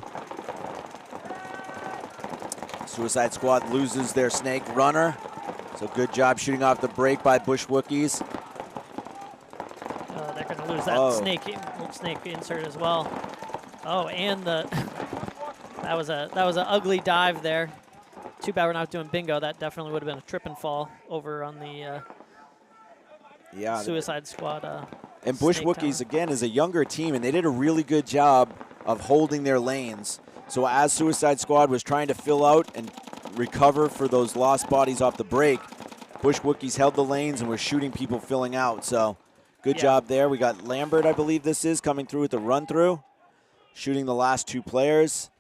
Suicide Squad loses their snake runner. So good job shooting off the break by Bush Wookies. They're going to lose that snake insert as well. Oh, and that was an ugly dive there. Too bad we're not doing bingo. That definitely would have been a trip and fall over on the Suicide Squad. And Bush Wookies, again, is a younger team, and they did a really good job of holding their lanes. So as Suicide Squad was trying to fill out and recover for those lost bodies off the break, Bush Wookies held the lanes and were shooting people filling out. So good job there. We got Lambert, I believe this is, coming through with the run-through, shooting the last two players.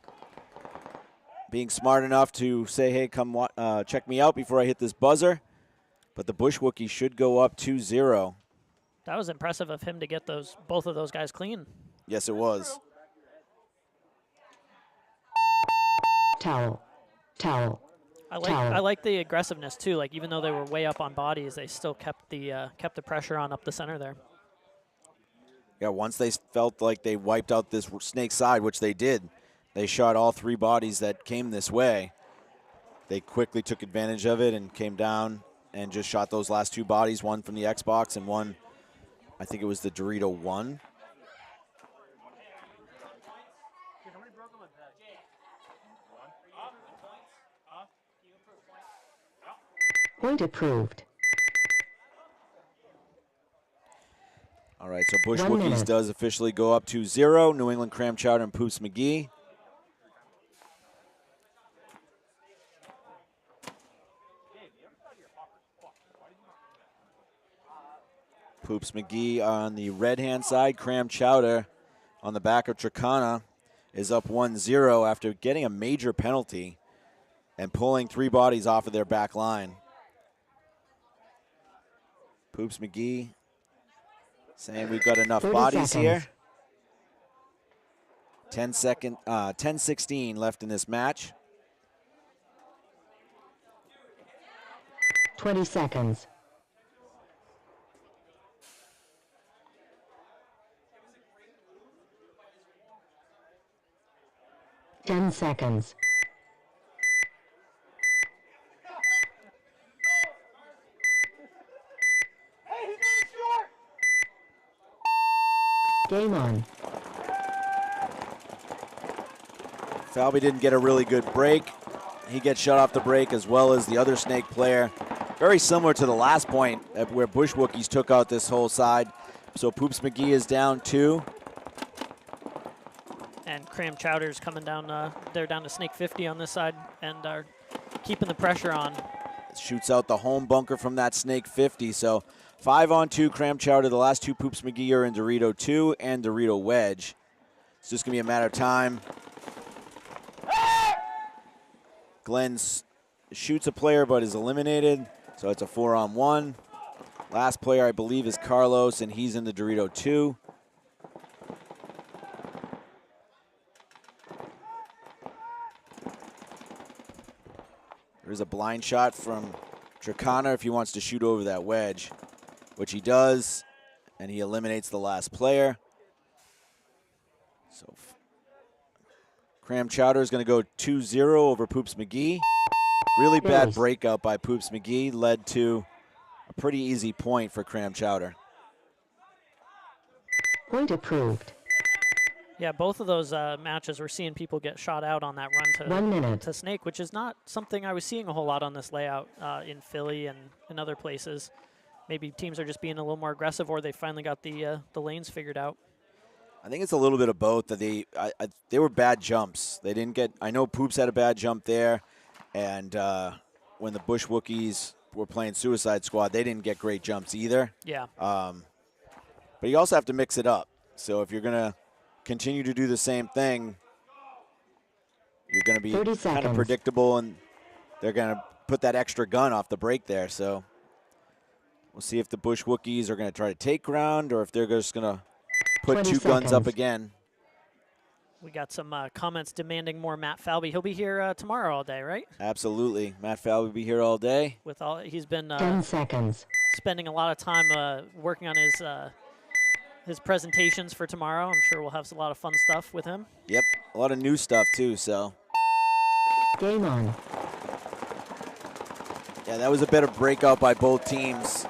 Being smart enough to say, hey, come check me out before I hit this buzzer. But the Bush Wookies should go up 2-0. That was impressive of him to get both of those guys clean. Yes, it was. Towel. I like the aggressiveness too. Like even though they were way up on bodies, they still kept the pressure on up the center there. Yeah, once they felt like they wiped out this snake side, which they did, they shot all three bodies that came this way. They quickly took advantage of it and came down and just shot those last two bodies, one from the Xbox and one, I think it was the Dorito 1. Point approved. All right, so Bush 1 Wookies minute. does officially go up 2-0. New England Cram Chowder and Poops McGee. Poops McGee on the red-hand side. Cram Chowder on the back of Tricana is up 1-0 after getting a major penalty and pulling three bodies off of their back line. Poops McGee saying we've got enough 30 bodies seconds. here. 10-16 left in this match. 20 seconds. Ten seconds. Game on. Falvey didn't get a really good break. He gets shut off the break as well as the other snake player. Very similar to the last point where Bush Wookies took out this whole side. So Poops McGee is down 2. And Cram Chowder's coming down. They're down to snake 50 on this side and are keeping the pressure on. Shoots out the home bunker from that snake 50. So 5-on-2 Cram Chowder. The last two Poops McGee are in Dorito 2 and Dorito Wedge. It's just going to be a matter of time Glenn shoots a player but is eliminated, so it's a 4-on-1. Last player, I believe, is Carlos, and he's in the Dorito 2. There's a blind shot from Tricana if he wants to shoot over that wedge, which he does, and he eliminates the last player. So Cram Chowder is going to go 2-0 over Poops McGee. Really bad breakout by Poops McGee led to a pretty easy point for Cram Chowder. Point approved. Yeah, both of those matches, we're seeing people get shot out on that run 1 minute. to Snake, which is not something I was seeing a whole lot on this layout in Philly and in other places. Maybe teams are just being a little more aggressive, or they finally got the lanes figured out. I think it's a little bit of both. That they were bad jumps. They didn't get. I know Poops had a bad jump there, and when the Bush Wookies were playing Suicide Squad, they didn't get great jumps either. Yeah. But you also have to mix it up. So if you're gonna continue to do the same thing, you're gonna be kind of predictable, and they're gonna put that extra gun off the break there. So we'll see if the Bush Wookies are gonna try to take ground, or if they're just gonna put 2 guns up again. We got some comments demanding more Matt Falvey. He'll be here tomorrow all day, right? Absolutely. Matt Falvey will be here all day. He's been 10 seconds. spending a lot of time working on his presentations for tomorrow. I'm sure we'll have a lot of fun stuff with him. Yep, a lot of new stuff too, so. Game on. Yeah, that was a better breakout by both teams.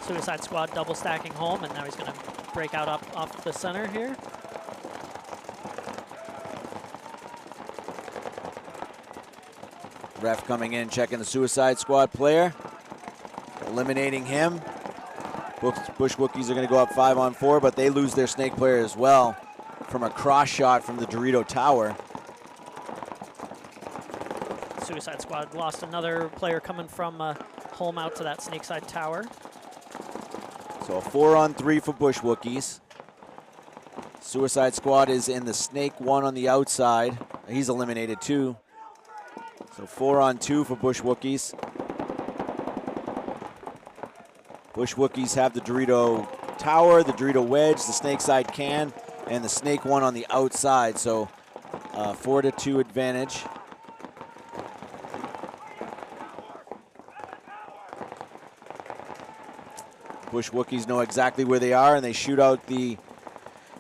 Suicide Squad double stacking home, and now he's going to break out up off the center here. Ref coming in, checking the Suicide Squad player, eliminating him. Bush Wookies are going to go up 5-on-4, but they lose their Snake player as well from a cross shot from the Dorito Tower. Suicide Squad lost another player coming from home out to that Snake side tower. So a 4-on-3 for Bush Wookies. Suicide Squad is in the Snake 1 on the outside. He's eliminated too. So 4-on-2 for Bush Wookies. Bush Wookies have the Dorito Tower, the Dorito Wedge, the Snake side can, and the Snake 1 on the outside. So 4-2 advantage. Bush Wookies know exactly where they are, and they shoot out the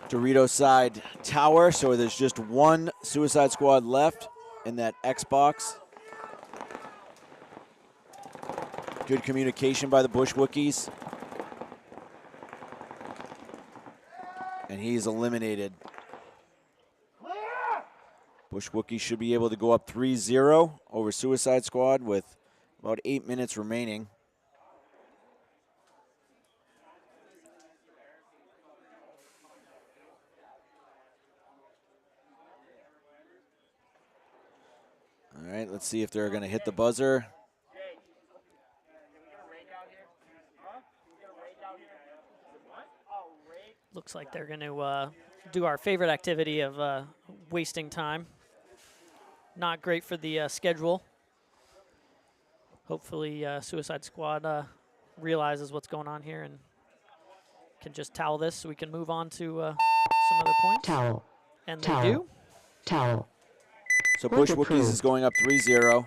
Dorito side tower. So there's just one Suicide Squad left in that Xbox. Good communication by the Bush Wookies. And he's eliminated. Bush Wookies should be able to go up 3-0 over Suicide Squad with about 8 minutes remaining. All right, let's see if they're going to hit the buzzer. Looks like they're going to do our favorite activity of wasting time. Not great for the schedule. Hopefully Suicide Squad realizes what's going on here and can just towel this so we can move on to some other points. Towel. And they do. Towel. So Bush Wookies is going up 3-0.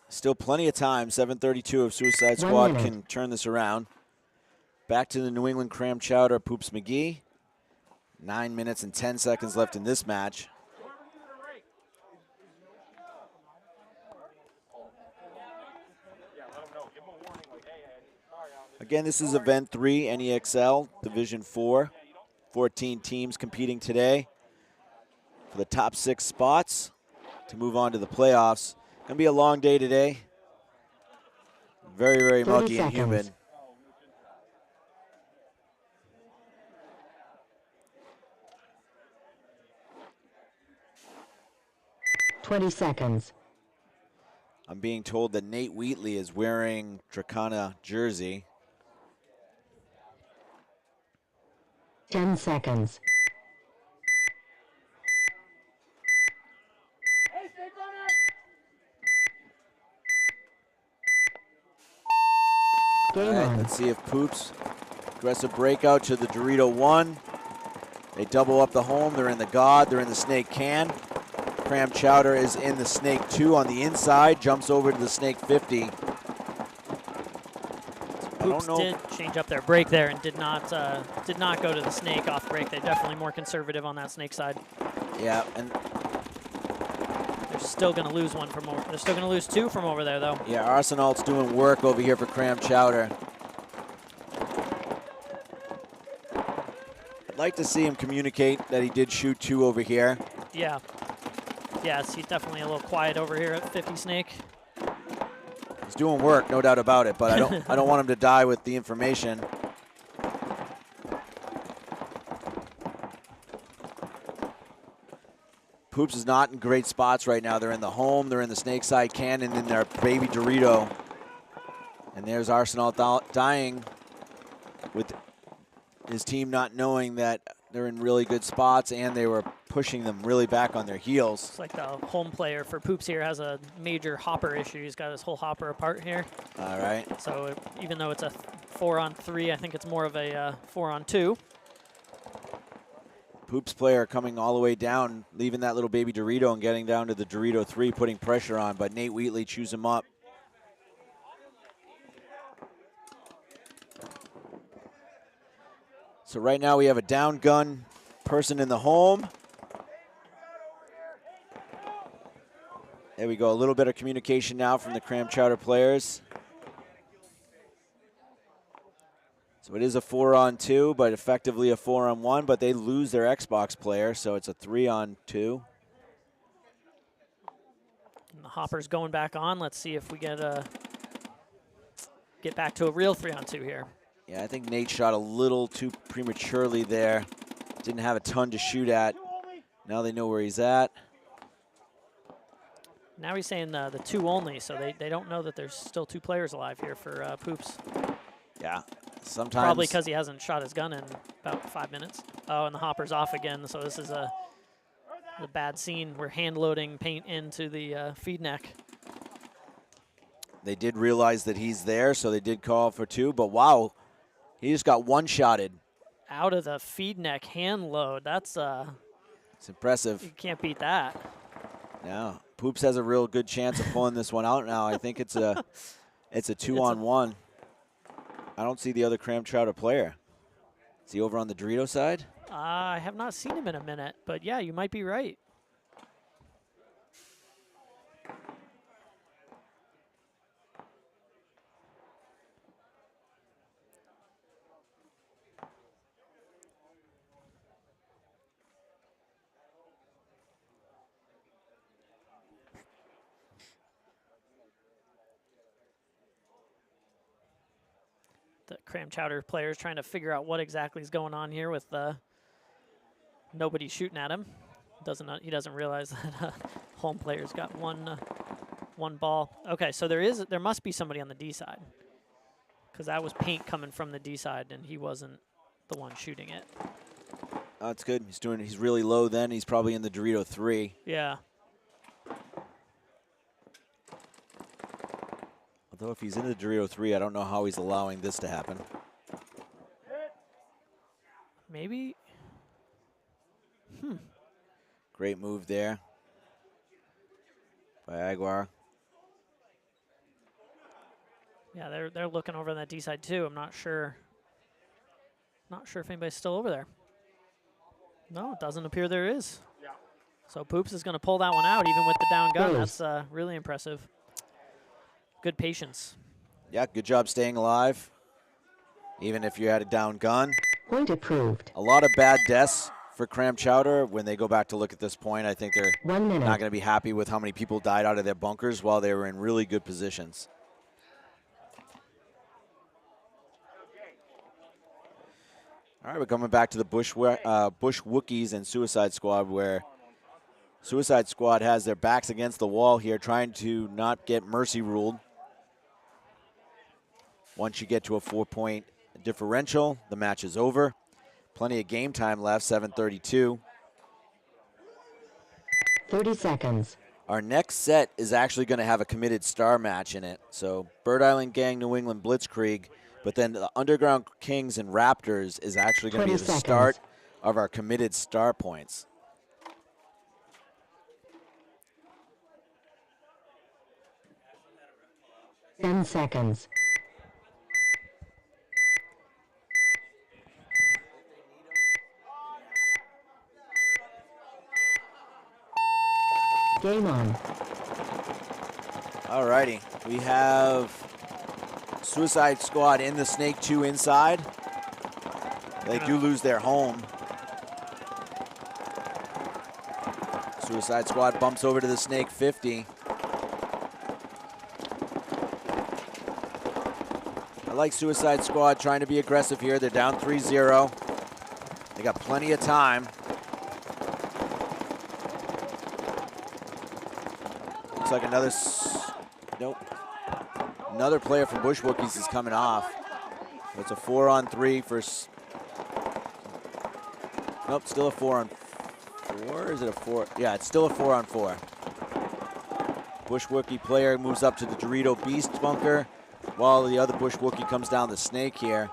Still plenty of time. 7:32 of Suicide Squad can turn this around. Back to the New England Cram Chowder, Poops McGee. 9 minutes and 10 seconds left in this match. Again, this is Event 3, NEXL, Division 4. 14 teams competing today for the top 6 spots to move on to the playoffs. Gonna be a long day today. Very, very muggy and humid. 20 seconds. I'm being told that Nate Wheatley is wearing Tricana jersey. 10 seconds. Let's see if Poops, aggressive breakout to the Dorito 1. They double up the home. They're in the God. They're in the Snake can. Cram Chowder is in the Snake 2 on the inside. Jumps over to the Snake 50. Poops did change up their break there and did not go to the Snake off break. They're definitely more conservative on that Snake side. Yeah, and they're still going to lose one from over. They're still going to lose 2 from over there, though. yeah, Arsenal's doing work over here for Cram Chowder. I'd like to see him communicate that he did shoot 2 over here. Yeah. Yes, he's definitely a little quiet over here at 50 Snake. He's doing work, no doubt about it, but I don't want him to die with the information. Poops is not in great spots right now. They're in the home, they're in the Snake side cannon, in their baby Dorito. And there's Arsenal dying with his team not knowing that they're in really good spots and they were pushing them really back on their heels. It's like the home player for Poops here has a major hopper issue. He's got his whole hopper apart here. All right. So even though it's a 4-on-3, I think it's more of a 4-on-2. Poops player coming all the way down, leaving that little baby Dorito and getting down to the Dorito 3, putting pressure on, but Nate Wheatley chews him up. So right now we have a down gun person in the home. There we go, a little bit of communication now from the Cram Chowder players. So it is a 4-on-2, but effectively a 4-on-1, but they lose their Xbox player, so it's a 3-on-2. And the hopper's going back on. Let's see if we get back to a real 3-on-2 here. Yeah, I think Nate shot a little too prematurely there. Didn't have a ton to shoot at. Now they know where he's at. Now he's saying the 2 only, so they don't know that there's still 2 players alive here for Poops. Yeah, sometimes. Probably because he hasn't shot his gun in about 5 minutes. Oh, and the hopper's off again, so this is a bad scene. We're hand-loading paint into the feed neck. They did realize that he's there, so they did call for 2, but wow, he just got one-shotted. Out of the feed neck hand load. That's it's impressive. You can't beat that. Yeah, Poops has a real good chance of pulling this one out now. I think it's a 2-on-1. I don't see the other Cram Chowder player. Is he over on the Dorito side? I have not seen him in a minute, but yeah, you might be right. The Cram Chowder players trying to figure out what exactly is going on here with nobody shooting at him. He doesn't realize that home player's got one ball. Okay, so there must be somebody on the D side, because that was paint coming from the D side and he wasn't the one shooting it. Oh, that's good. He's really low then. He's probably in the Dorito 3. Yeah. Although if he's in the Dorito 3, I don't know how he's allowing this to happen. Maybe. Great move there by Aguar. Yeah, they're looking over on that D side too. I'm not sure. Not sure if anybody's still over there. No, it doesn't appear there is. Yeah. So Poops is going to pull that one out even with the down gun. That's really impressive. Good patience. Yeah, good job staying alive, even if you had a down gun. Point approved. A lot of bad deaths for Cram Chowder. When they go back to look at this point, I think they're 1 minute. not going to be happy with how many people died out of their bunkers while they were in really good positions. All right, we're coming back to the Bush Wookies and Suicide Squad, where Suicide Squad has their backs against the wall here, trying to not get mercy ruled. Once you get to a 4-point differential, the match is over. Plenty of game time left, 7:32. 30 seconds. Our next set is actually going to have a committed star match in it. So Bird Island Gang New England Blitzkrieg But then the Underground Kings and Raptors is actually going to be 20 the start of our committed star points. Ten seconds. Game on. Alrighty, we have Suicide Squad in the Snake 2 inside. They do lose their home. Suicide Squad bumps over to the Snake 50. I like Suicide Squad trying to be aggressive here. They're down 3-0. They got plenty of time. Looks like nope. Another player from Bush Wookies is coming off. It's a 4-on-3 for. Nope, still a 4-on-4. Is it a 4? Yeah, it's still a 4-on-4. Bush Wookie player moves up to the Dorito Beast bunker, while the other Bush Wookie comes down the Snake here.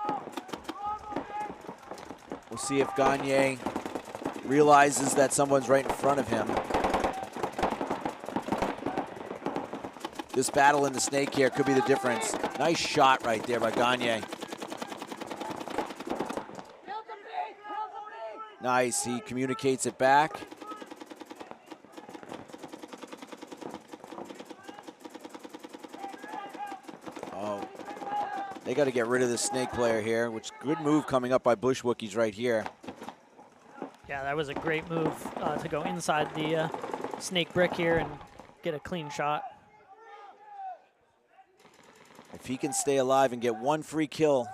We'll see if Gagne realizes that someone's right in front of him. This battle in the Snake here could be the difference. Nice shot right there by Gagne. Nice, he communicates it back. Oh, they got to get rid of the Snake player here, which good move coming up by Bush Wookies right here. Yeah, that was a great move to go inside the Snake brick here and get a clean shot. If he can stay alive and get one free kill.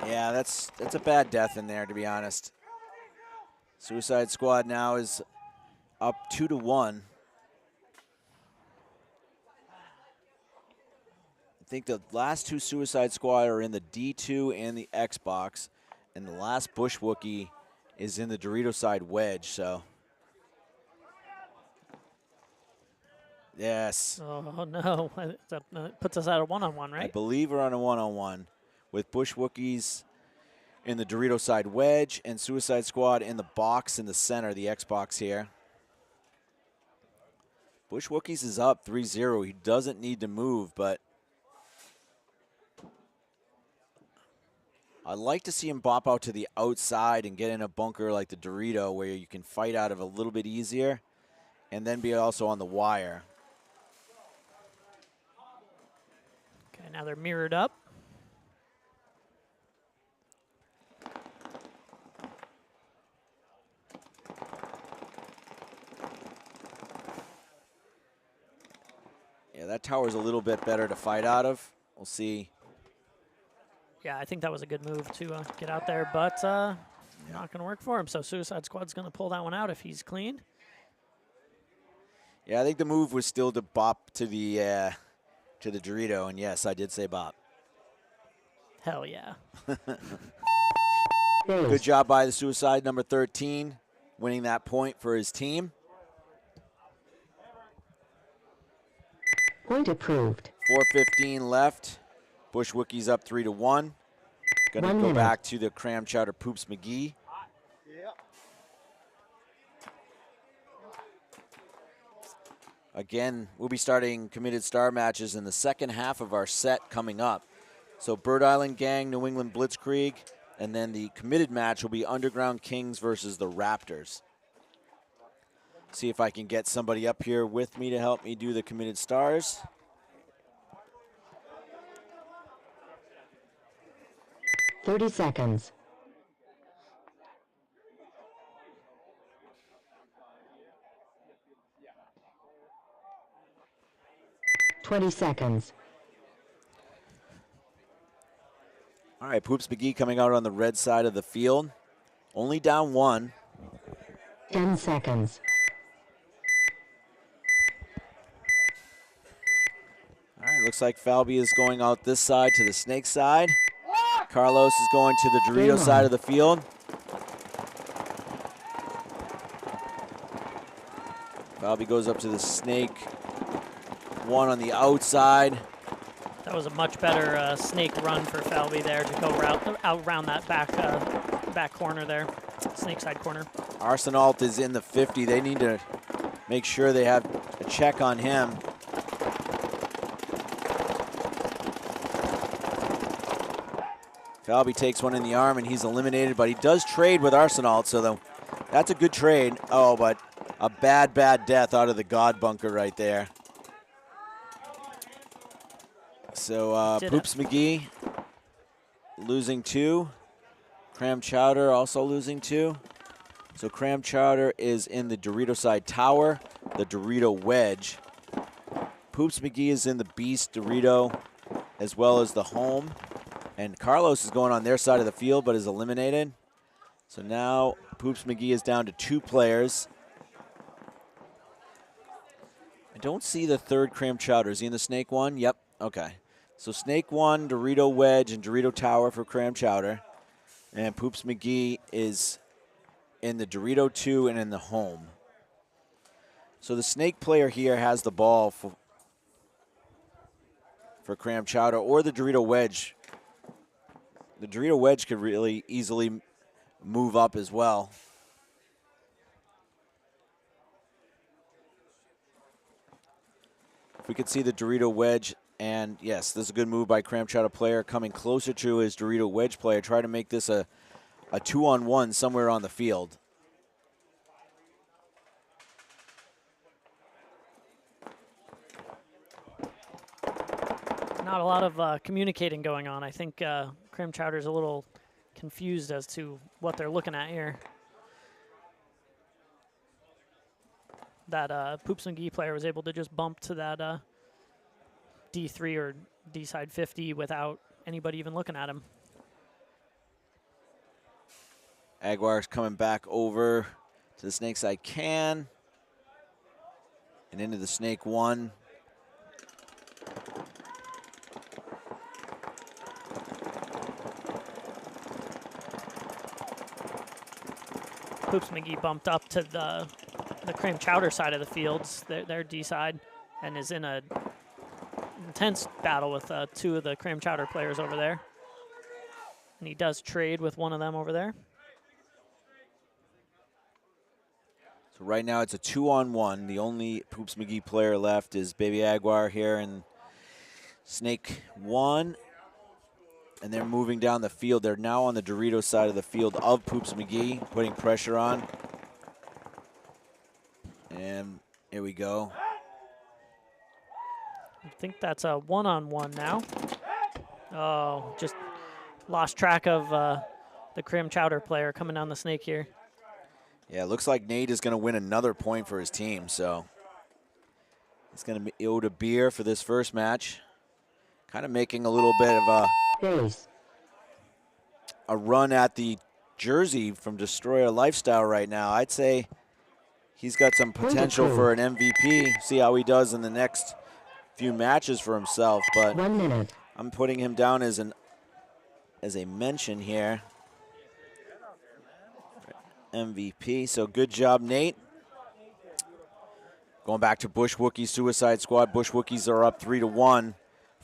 Yeah, that's a bad death in there, to be honest. Suicide Squad now is up 2-1. I think the last two Suicide Squad are in the D2 and the Xbox, and the last Bush Wookie is in the Dorito side wedge, so. Yes. Oh, no. That puts us at a one-on-one, right? I believe we're on a one-on-one with Bush Wookies in the Dorito side wedge and Suicide Squad in the box in the center, the Xbox here. Bush Wookies is up 3-0. He doesn't need to move, but I'd like to see him bop out to the outside and get in a bunker like the Dorito where you can fight out of a little bit easier and then be also on the wire. Okay, now they're mirrored up. Yeah, that tower's a little bit better to fight out of. We'll see. Yeah, I think that was a good move to get out there, but not going to work for him. So Suicide Squad's going to pull that one out if he's clean. Yeah, I think the move was still to bop to the Dorito, and yes, I did say bop. Hell yeah. Good job by the Suicide number 13, winning that point for his team. Point approved. 4:15 left. Bush Wookiees up 3-1. Gonna 1 go minute. back to the Cram Chowder Poops McGee. Again, we'll be starting committed star matches in the second half of our set coming up. So Bird Island Gang, New England Blitzkrieg, and then the committed match will be Underground Kings versus the Raptors. See if I can get somebody up here with me to help me do the committed stars. Thirty seconds. $20 seconds. All right, Poops McGee coming out on the red side of the field. Only down 1. 10 seconds. All right, looks like Falby is going out this side to the Snake side. Carlos is going to the Dorito side of the field. Falvey goes up to the snake. One on the outside. That was a much better snake run for Falvey there to go out around that back corner there, snake side corner. Arsenault is in the 50. They need to make sure they have a check on him. Falvey takes one in the arm and he's eliminated, but he does trade with Arsenault, so that's a good trade. Oh, but a bad death out of the God bunker right there. So Poops McGee losing 2. Cram Chowder also losing 2. So Cram Chowder is in the Dorito side tower, the Dorito wedge. Poops McGee is in the Beast Dorito as well as the home. And Carlos is going on their side of the field but is eliminated. So now Poops McGee is down to 2 players. I don't see the third Cram Chowder. Is he in the Snake 1? Yep, okay. So Snake 1, Dorito wedge, and Dorito tower for Cram Chowder. And Poops McGee is in the Dorito 2 and in the home. So the Snake player here has the ball for Cram Chowder or the Dorito wedge. The Dorito wedge could really easily move up as well. If we could see the Dorito wedge, and yes, this is a good move by Cram Chowder player coming closer to his Dorito wedge player. Try to make this a 2-on-1 somewhere on the field. Not a lot of communicating going on. I think Cram Chowder's a little confused as to what they're looking at here. That Poops McGee player was able to just bump to that D3 or D side 50 without anybody even looking at him. Aguirre's coming back over to the Snake side can. And into the Snake 1. Poops McGee bumped up to the Cram Chowder side of the fields, their D side, and is in a intense battle with 2 of the Cram Chowder players over there. And he does trade with one of them over there. So right now it's a 2-on-1. The only Poops McGee player left is Baby Aguirre here in Snake 1. And they're moving down the field. They're now on the Dorito side of the field of Poops McGee, putting pressure on. And here we go. I think that's a 1-on-1 now. Oh, just lost track of the Cram Chowder player coming down the Snake here. Yeah, it looks like Nate is going to win another point for his team. So it's going to be Oda Beer for this first match. Kind of making a little bit of a run at the jersey from Destroyer Lifestyle right now. I'd say he's got some potential for an MVP. See how he does in the next few matches for himself. But 1 minute. I'm putting him down as a mention here. MVP. So good job, Nate. Going back to Bush Wookies Suicide Squad. Bush Wookies are up 3-1.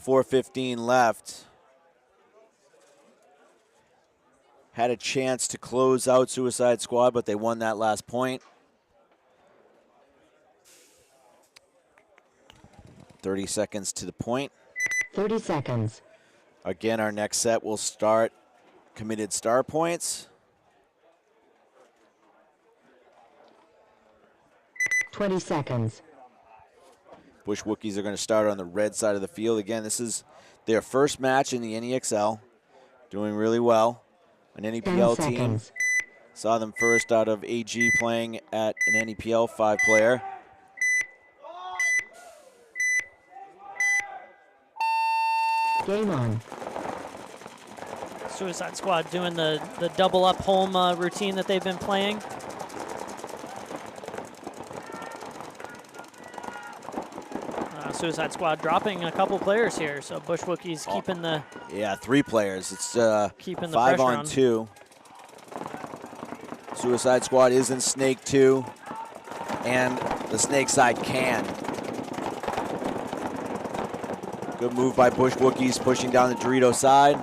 4:15 left. Had a chance to close out Suicide Squad, but they won that last point. 30 seconds to the point. 30 seconds. Again, our next set will start committed star points. 20 seconds. Bush Wookies are going to start on the red side of the field. Again, this is their first match in the NEXL. Doing really well. An NEPL team. Saw them first out of AG playing at an NEPL 5-player. Game on. Suicide Squad doing the double up home routine that they've been playing. Suicide Squad dropping a couple players here, so Bush Wookies keeping the 3 players. It's keeping the 5 pressure on 2. Suicide Squad is in Snake 2. and the snake side can. Good move by Bush Wookies, pushing down the Dorito side.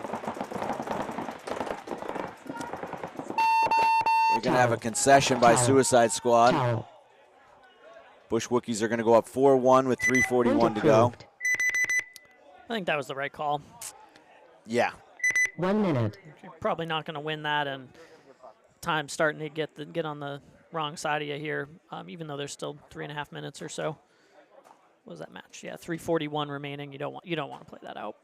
We're going to have a concession by Suicide Squad. Chowder. Bush Wookies are going to go up 4-1 with 3:41 to go. Approved. I think that was the right call. Yeah. 1 minute. You're probably not going to win that, and time's starting to get on the wrong side of you here, even though there's still 3.5 minutes or so. What was that match? Yeah, 3:41 remaining. You don't want to play that out.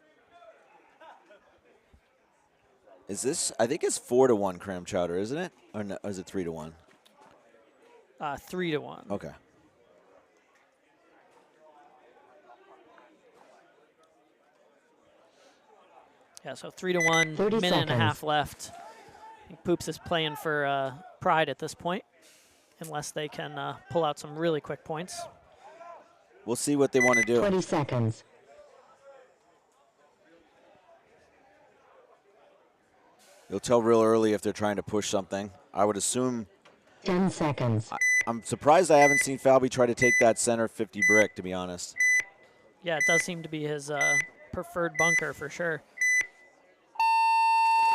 Is this? I think it's 4-1 Cram Chowder, isn't it? Or, no, or is it 3-1? 3-1. Okay. Yeah, so 3-1. 30 Minute and a half seconds. left. I think Poops is playing for pride at this point, unless they can pull out some really quick points. We'll see what they want to do. 20 seconds. You'll tell real early if they're trying to push something. I would assume. 10 seconds. I'm surprised I haven't seen Falby try to take that center 50 brick, to be honest. Yeah, it does seem to be his preferred bunker for sure.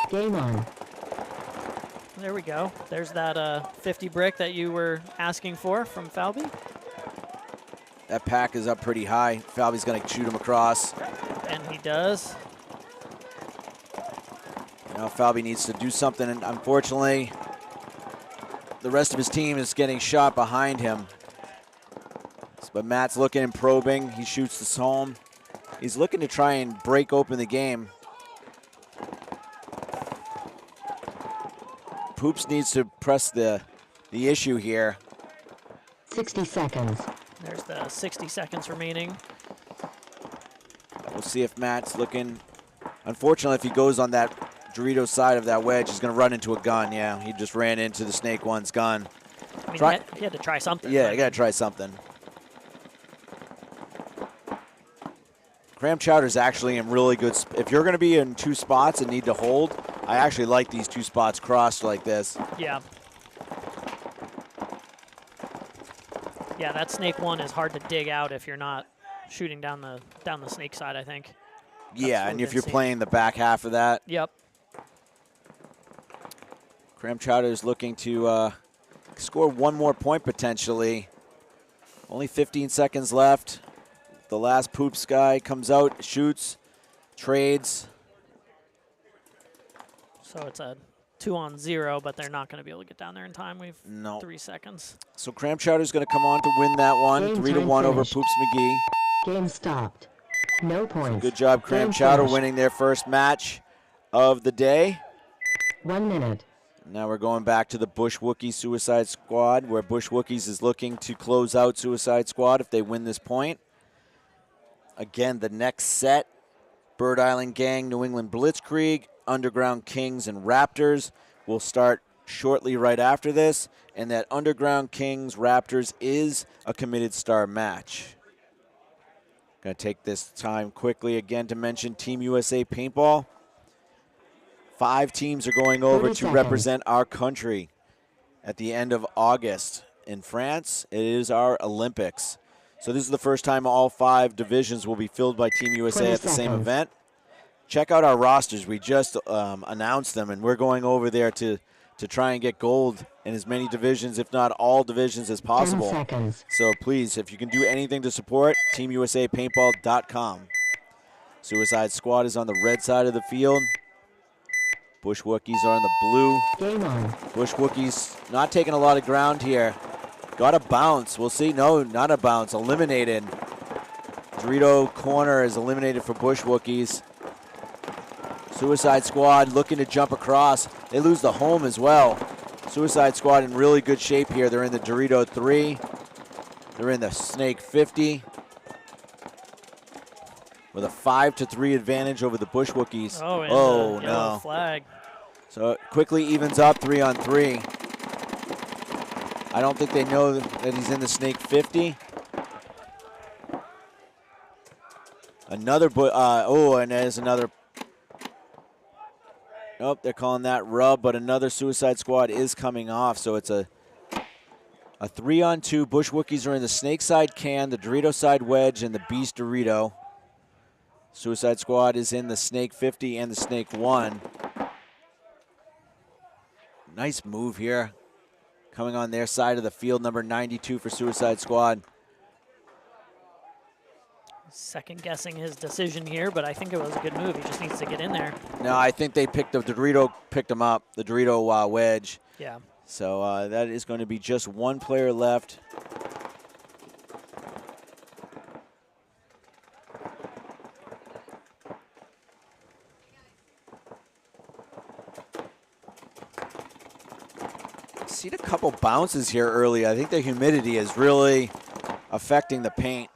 Game on. There we go. There's that 50 brick that you were asking for from Falby. That pack is up pretty high. Falby's going to shoot him across. And he does. Now Falby needs to do something, and unfortunately, the rest of his team is getting shot behind him. But Matt's looking and probing. He shoots this home. He's looking to try and break open the game. Poops needs to press the issue here. 60 seconds. There's the 60 seconds remaining. We'll see if Matt's looking. Unfortunately, if he goes on that Dorito side of that wedge, he's going to run into a gun. Yeah, he just ran into the Snake One's gun. I mean, he had to try something. Yeah, you got to try something. Cram Chowder's actually in really good. If you're going to be in two spots and need to hold, I actually like these two spots crossed like this. Yeah. Yeah, that snake one is hard to dig out if you're not shooting down the snake side, I think. Yeah, and what if we've you're been playing the back half of that. Yep. Cram Chowder is looking to score one more point potentially. Only 15 seconds left. The last Poops guy comes out, shoots, trades. So it's a 2-on-0, but they're not going to be able to get down there in time. We've No. 3 seconds. So Cram Chowder's going to come on to win that one, Game 3-1 time over finished. Poops McGee. Game stopped. No points. Good job, Cram Game Chowder, finished. winning their first match of the day. 1 minute. Now we're going back to the Bush Wookies Suicide Squad, where Bush Wookies is looking to close out Suicide Squad if they win this point. Again, the next set, Bird Island Gang, New England Blitzkrieg, Underground Kings, and Raptors will start shortly right after this, and that Underground Kings Raptors is a committed star match. Going to take this time quickly again to mention Team USA Paintball. 5 teams are going over 30 to seconds. represent our country at the end of August. In France, it is our Olympics. So this is the first time all 5 divisions will be filled by Team USA 20 at the same seconds. event. Check out our rosters. We just announced them, and we're going over there to try and get gold in as many divisions, if not all divisions, as 10 possible. seconds. So please, if you can do anything to support, TeamUSAPaintball.com. Suicide Squad is on the red side of the field. Bush Wookies are on the blue. Game on. Bush Wookies not taking a lot of ground here. Got a bounce. We'll see. No, not a bounce. Eliminated. Dorito corner is eliminated for Bush Wookies. Suicide Squad looking to jump across. They lose the home as well. Suicide Squad in really good shape here. They're in the Dorito 3. They're in the Snake 50. With a 5-3 advantage over the Bush Wookies. Oh, and Oh, the yellow no. flag. So it quickly evens up 3-on-3. I don't think they know that he's in the Snake 50. Another, and there's another. Nope, they're calling that rub, but another Suicide Squad is coming off, so it's a A 3-on-2. Bush Wookies are in the snake side can, the Dorito side wedge, and the Beast Dorito. Suicide Squad is in the snake 50 and the snake 1. Nice move here. Coming on their side of the field, number 92 for Suicide Squad. Second guessing his decision here, but I think it was a good move. He just needs to get in there. No, I think they picked up, the Dorito picked him up, the Dorito wedge. Yeah. So that is going to be just one player left. Seen a couple bounces here early. I think the humidity is really affecting the paint.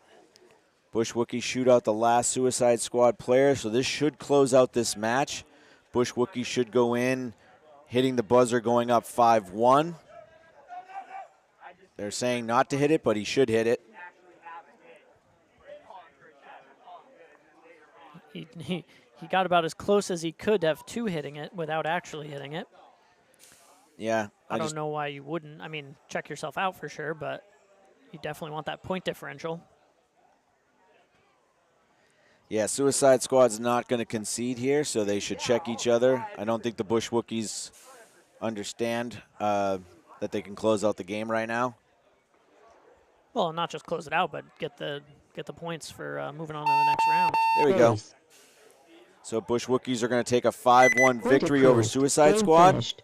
Bush Wookies shoot out the last Suicide Squad player, so this should close out this match. Bush Wookies should go in, hitting the buzzer, going up 5-1. They're saying not to hit it, but he should hit it. He got about as close as he could have to hitting it without actually hitting it. Yeah. I don't know why you wouldn't. I mean, check yourself out for sure, but you definitely want that point differential. Yeah, Suicide Squad's not going to concede here, so they should check each other. I don't think the Bush Wookies understand that they can close out the game right now. Well, not just close it out, but get the points for moving on to the next round. There we go. So Bush Wookies are going to take a 5-1 victory over Suicide Squad. Finished.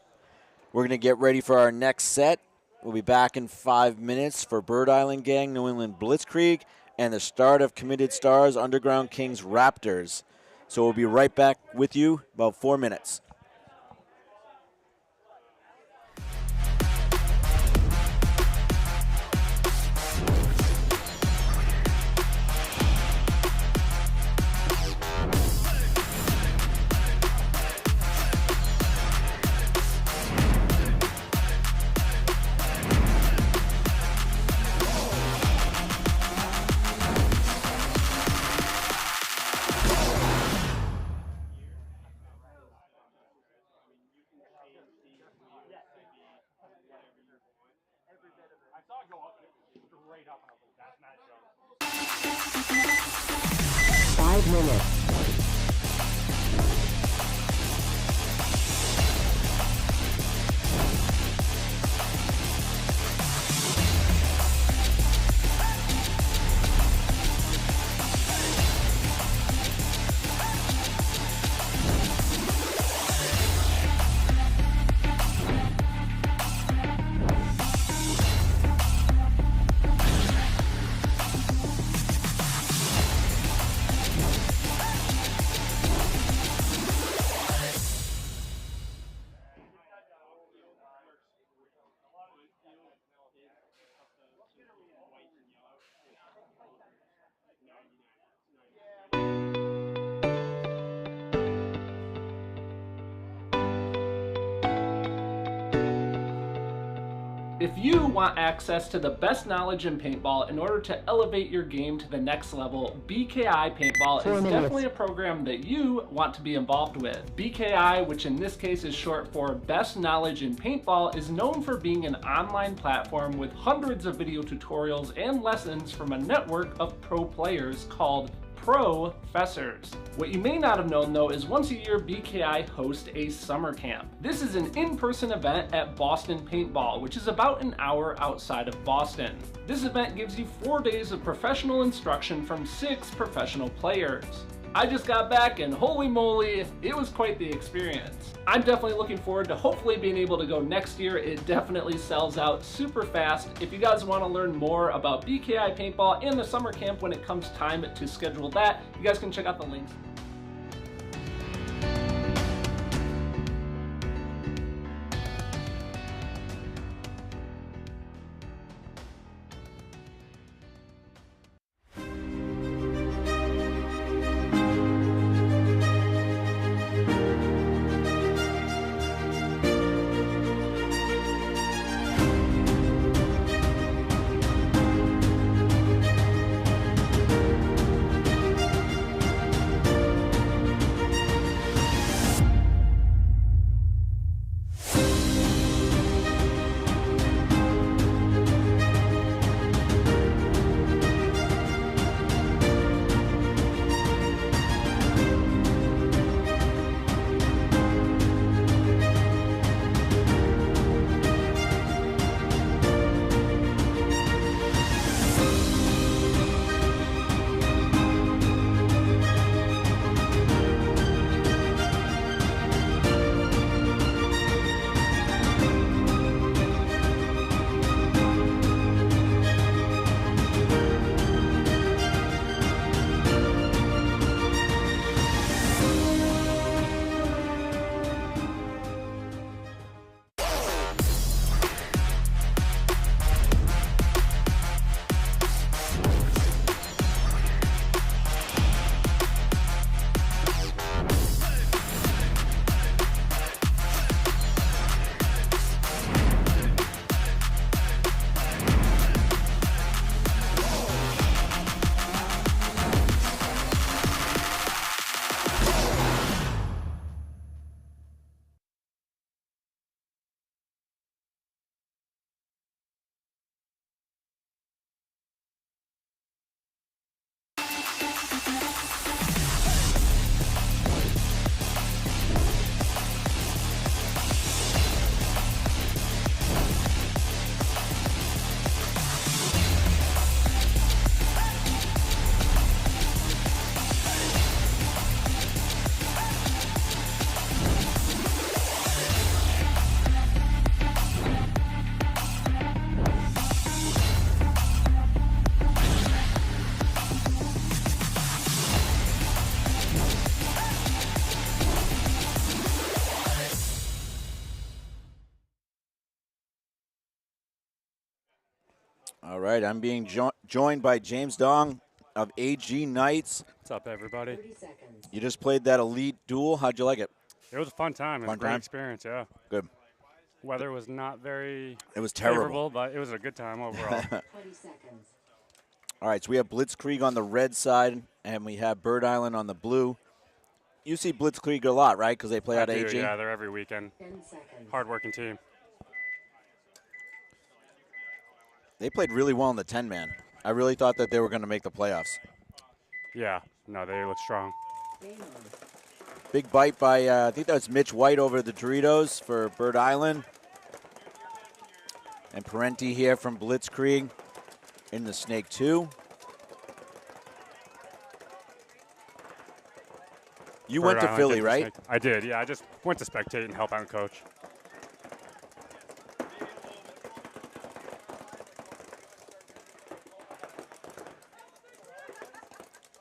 We're going to get ready for our next set. We'll be back in 5 minutes for Bird Island Gang, New England Blitzkrieg, and the start of Committed Stars, Underground Kings Raptors. So we'll be right back with you about 4 minutes. If you want access to the best knowledge in paintball in order to elevate your game to the next level, BKI Paintball is definitely a program that you want to be involved with. BKI, which in this case is short for Best Knowledge in Paintball, is known for being an online platform with hundreds of video tutorials and lessons from a network of pro players called Professors. What you may not have known though is once a year BKI hosts a summer camp. This is an in-person event at Boston Paintball, which is about an hour outside of Boston. This event gives you 4 days of professional instruction from 6 professional players. I just got back and holy moly, it was quite the experience. I'm definitely looking forward to hopefully being able to go next year. It definitely sells out super fast. If you guys want to learn more about BKI Paintball and the summer camp when it comes time to schedule that, you guys can check out the links. All right, I'm being joined by James Dong of AG Knights. What's up, everybody? You just played that elite duel. How'd you like it? It was a fun time. It was a great experience, yeah. Good. Weather was not very terrible, favorable, but it was a good time overall. 20 seconds. All right, so we have Blitzkrieg on the red side, and we have Bird Island on the blue. You see Blitzkrieg a lot, right? Because they play out AG? Yeah, they're every weekend. 10 seconds. Hard-working team. They played really well in the 10-man. I really thought that they were going to make the playoffs. Yeah, no, they look strong. Big bite by, I think that was Mitch White over the Doritos for Bird Island. And Parenti here from Blitzkrieg in the Snake 2. You went to Philly, right? I did, yeah. I just went to spectate and help out coach.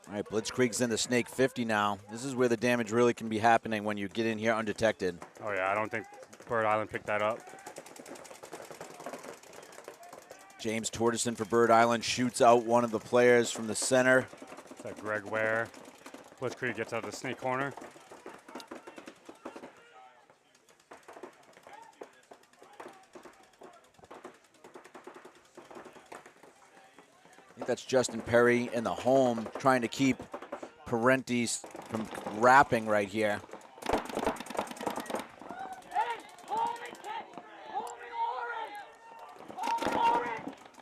All right, Blitzkrieg's in the Snake 50 now. This is where the damage really can be happening when you get in here undetected. Oh, yeah, I don't think Bird Island picked that up. James Tortison for Bird Island shoots out one of the players from the center. Is that Greg Ware? Blitzkrieg gets out of the Snake corner. I think that's Justin Perry in the home trying to keep Parenti from wrapping right here.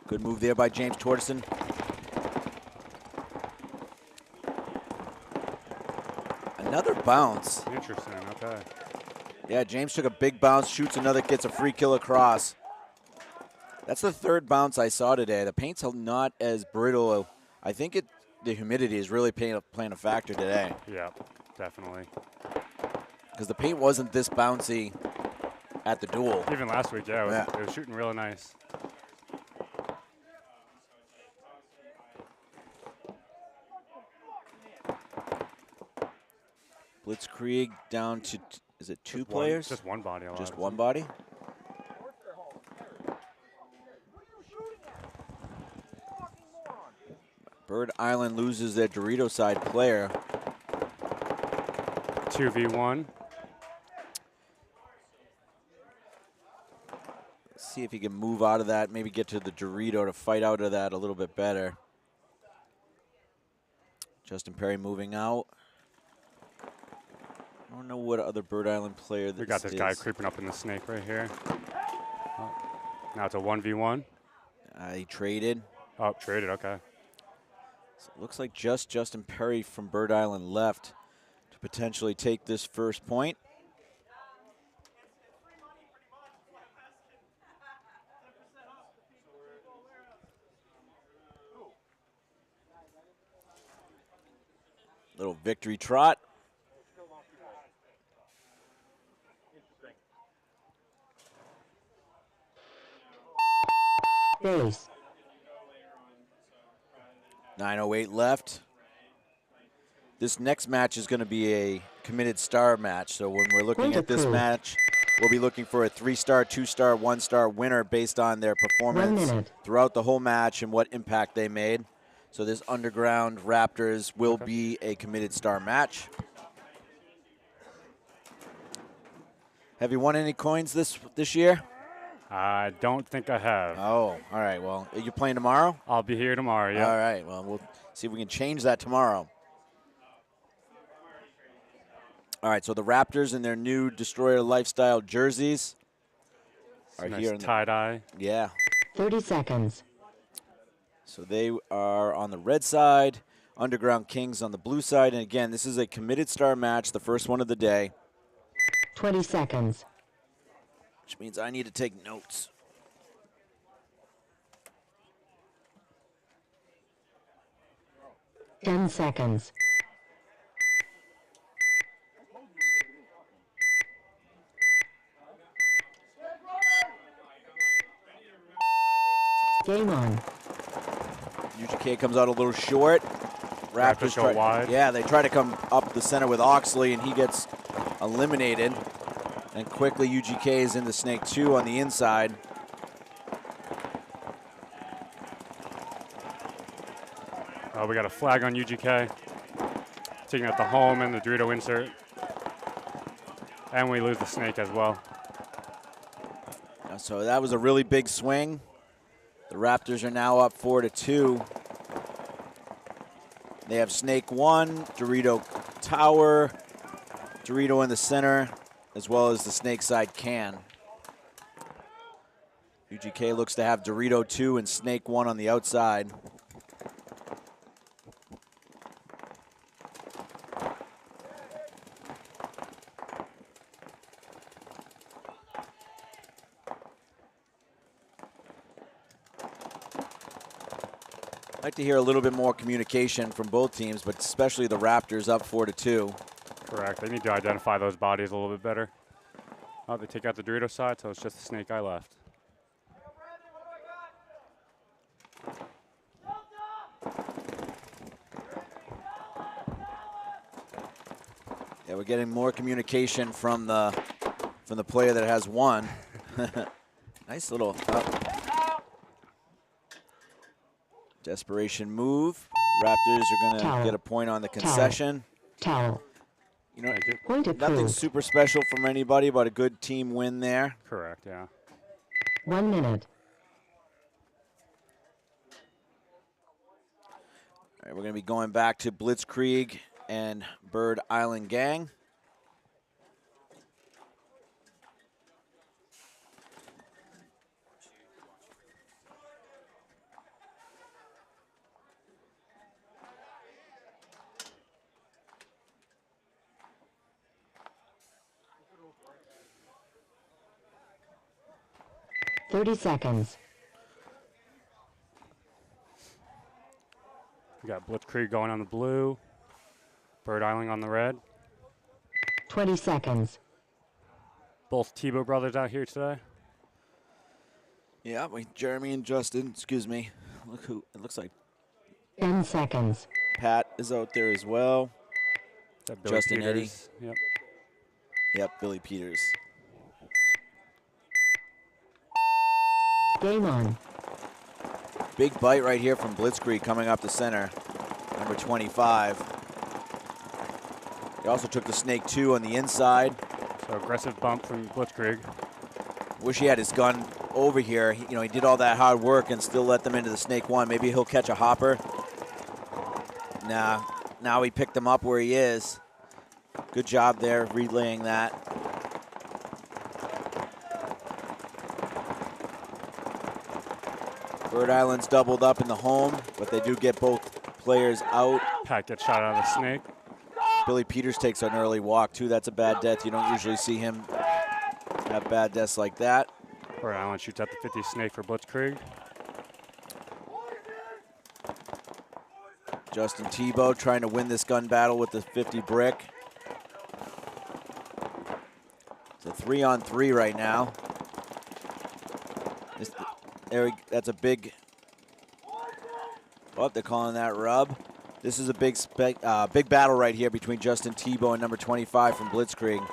Good move there by James Tortison. Another bounce. Interesting, okay. Yeah, James took a big bounce, shoots another, gets a free kill across. That's the third bounce I saw today. The paint's not as brittle. I think the humidity is really playing a factor today. Yeah, definitely. Because the paint wasn't this bouncy at the duel. Even last week, yeah, it was shooting really nice. Blitzkrieg down to, is it two players? Just one body. Just one body? Bird Island loses their Dorito side player. 2v1. Let's see if he can move out of that, maybe get to the Dorito to fight out of that a little bit better. Justin Perry moving out. I don't know what other Bird Island player this is. We got this guy creeping up in the Snake right here. Oh. Now it's a 1v1. He traded. Oh, traded, okay. So it looks like just Justin Perry from Bird Island left to potentially take this first point. Little victory trot. Base. 9:08 left. This next match is going to be a committed star match. So when we're looking at this match, we'll be looking for a 3-star, 2-star, 1-star winner based on their performance throughout the whole match and what impact they made. So this Underground Raptors will be a committed star match. Have you won any coins this year? I don't think I have. Oh, all right. Well, are you playing tomorrow? I'll be here tomorrow, yeah. All right. Well, we'll see if we can change that tomorrow. All right. So the Raptors in their new Destroyer Lifestyle jerseys are nice here. Tie-dye. Yeah. 30 seconds. So they are on the red side, Underground Kings on the blue side. And again, this is a committed star match, the first one of the day. 20 seconds. Which means I need to take notes. Ten seconds. Game on. UGK comes out a little short. Raptors go wide. Yeah, they try to come up the center with Oxley, and he gets eliminated. And quickly, UGK is in the Snake 2 on the inside. Oh, we got a flag on UGK. Taking out the home and the Dorito insert. And we lose the snake as well. So that was a really big swing. The Raptors are now up 4-2. They have snake 1, Dorito tower, Dorito in the center, as well as the snake side can. UGK looks to have Dorito 2 and snake 1 on the outside. I'd like to hear a little bit more communication from both teams, but especially the Raptors up 4-2. Correct. They need to identify those bodies a little bit better. Oh, they take out the Dorito side, so it's just the snake eye left. Yeah, we're getting more communication from the player that has 1. Nice little desperation move. Raptors are going to get a point on the concession. Towel. You know, Point nothing approved. super special from anybody, but a good team win there. Correct, yeah. 1 minute. All right, we're going to be going back to Blitzkrieg and Bird Island Gang. Thirty seconds. We got Blitzkrieg going on the blue. Bird Island on the red. 20 seconds. Both Tebow brothers out here today. Yeah, Jeremy and Justin, excuse me. Look who, it looks like 10 seconds. Pat is out there as well. That Billy Justin Eddy. Peters. Yep. Yep, Billy Peters. Game on. Big bite right here from Blitzkrieg coming up the center, number 25. He also took the snake 2 on the inside. So aggressive bump from Blitzkrieg. Wish he had his gun over here. He did all that hard work and still let them into the snake 1. Maybe he'll catch a hopper. Nah, now he picked him up where he is. Good job there relaying that. Bird Island's doubled up in the home, but they do get both players out. Pat gets shot out of the snake. Billy Peters takes an early walk, too. That's a bad death. You don't usually see him have bad deaths like that. Bird Island shoots at the 50 snake for Blitzkrieg. Justin Tebow trying to win this gun battle with the 50 brick. It's a 3-on-3 right now. That's a big, they're calling that rub. This is a big battle right here between Justin Tebow and number 25 from Blitzkrieg.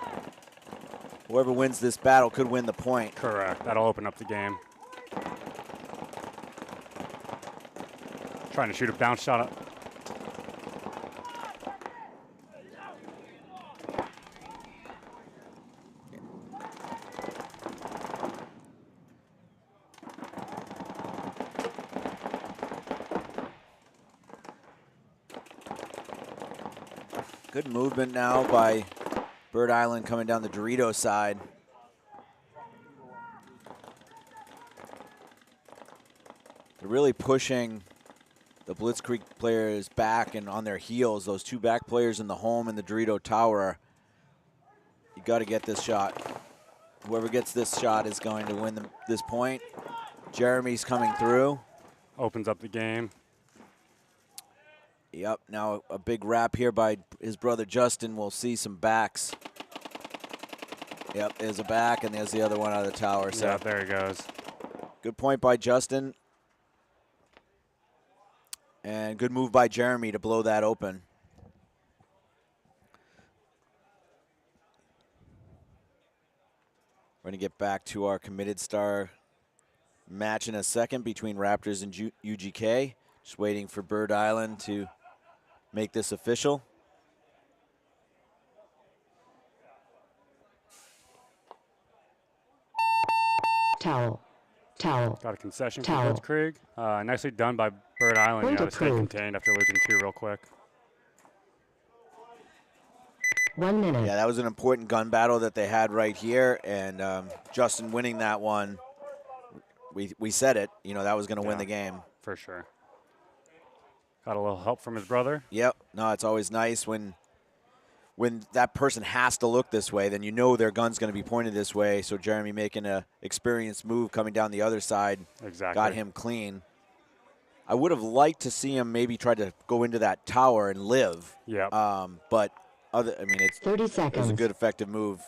Whoever wins this battle could win the point. Correct. That'll open up the game. Trying to shoot a bounce shot up. Good movement now by Bird Island coming down the Dorito side. They're really pushing the Blitzkrieg players back and on their heels. Those 2 back players in the home and the Dorito tower. You got to get this shot. Whoever gets this shot is going to win this point. Jeremy's coming through. Opens up the game. Yep, now a big wrap here by his brother Justin. We'll see some backs. Yep, there's a back, and there's the other one out of the tower. So Yeah, there he goes. good point by Justin. And good move by Jeremy to blow that open. We're going to get back to our committed star match in a second between Raptors and UGK. Just waiting for Bird Island to make this official. Towel. Towel. Got a concession Towel. from Blitzkrieg. Nicely done by Bird Island. Point You got to stay approved. contained after losing 2 real quick. 1 minute. Yeah, that was an important gun battle that they had right here, and Justin winning that one. We said it, you know, that was going to win the game. For sure. Got a little help from his brother. Yep. No, it's always nice when that person has to look this way, then you know their gun's going to be pointed this way. So Jeremy making a experienced move coming down the other side got him clean. I would have liked to see him maybe try to go into that tower and live. Yeah. But it's 30 it was seconds. a good effective move.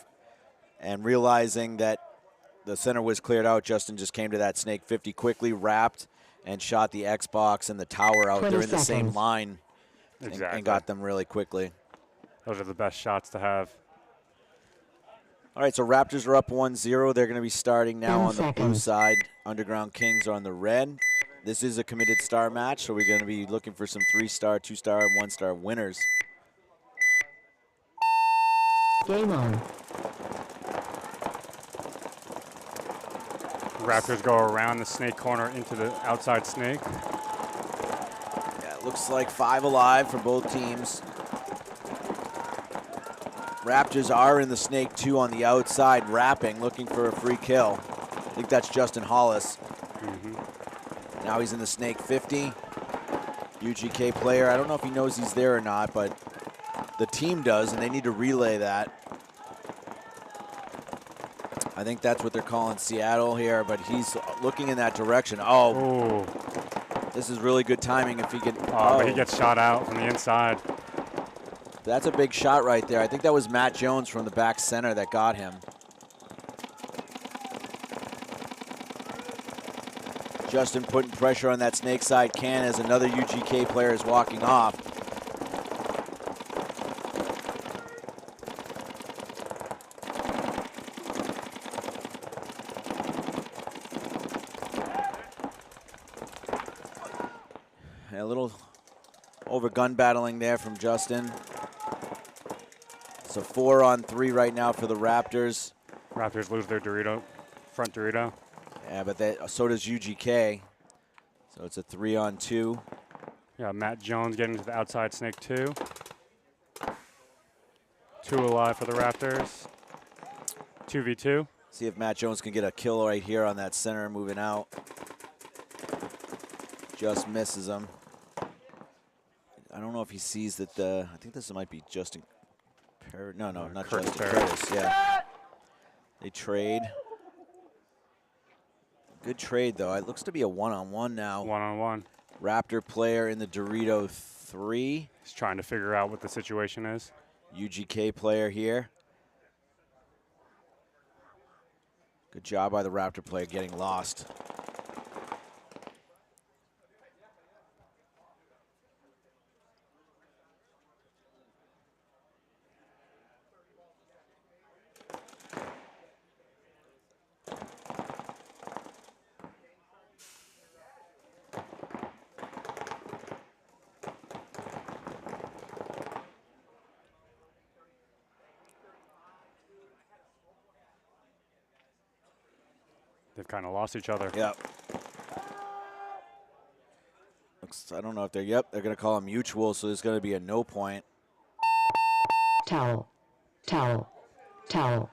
And realizing that the center was cleared out, Justin just came to that snake 50 quickly, wrapped, and shot the Xbox and the tower out. 20 They're in the same seconds. line and got them really quickly. Those are the best shots to have. All right, so Raptors are up 1-0. They're going to be starting now 10 on the blue seconds. side. Underground Kings are on the red. This is a committed star match, so we're going to be looking for some 3-star, 2-star, and 1-star winners. Game on. Raptors go around the snake corner into the outside snake. Yeah, it looks like 5 alive for both teams. Raptors are in the snake 2 on the outside, wrapping, looking for a free kill. I think that's Justin Hollis. Now he's in the snake 50. UGK player, I don't know if he knows he's there or not, but the team does, and they need to relay that. I think that's what they're calling Seattle here, but he's looking in that direction. Oh, this is really good timing if he can. But he gets shot out from the inside. That's a big shot right there. I think that was Matt Jones from the back center that got him. Justin putting pressure on that snake side can as another UGK player is walking off. A little over gun battling there from Justin. So 4-on-3 right now for the Raptors. Raptors lose their Dorito, front Dorito. Yeah, but so does UGK. So it's a 3-on-2. Yeah, Matt Jones getting to the outside snake 2. 2 alive for the Raptors. 2v2. See if Matt Jones can get a kill right here on that center moving out. Just misses him. I don't know if he sees that I think this might be Justin. No, not Curtis Justin. Paris. Curtis, yeah. They trade. Good trade, though. It looks to be a 1-on-1 now. 1-on-1. Raptor player in the Dorito 3. He's trying to figure out what the situation is. UGK player here. Good job by the Raptor player getting lost. They've kind of lost each other. Yep. I don't know if they're going to call him mutual, so there's going to be a no point. Towel. Towel. Towel.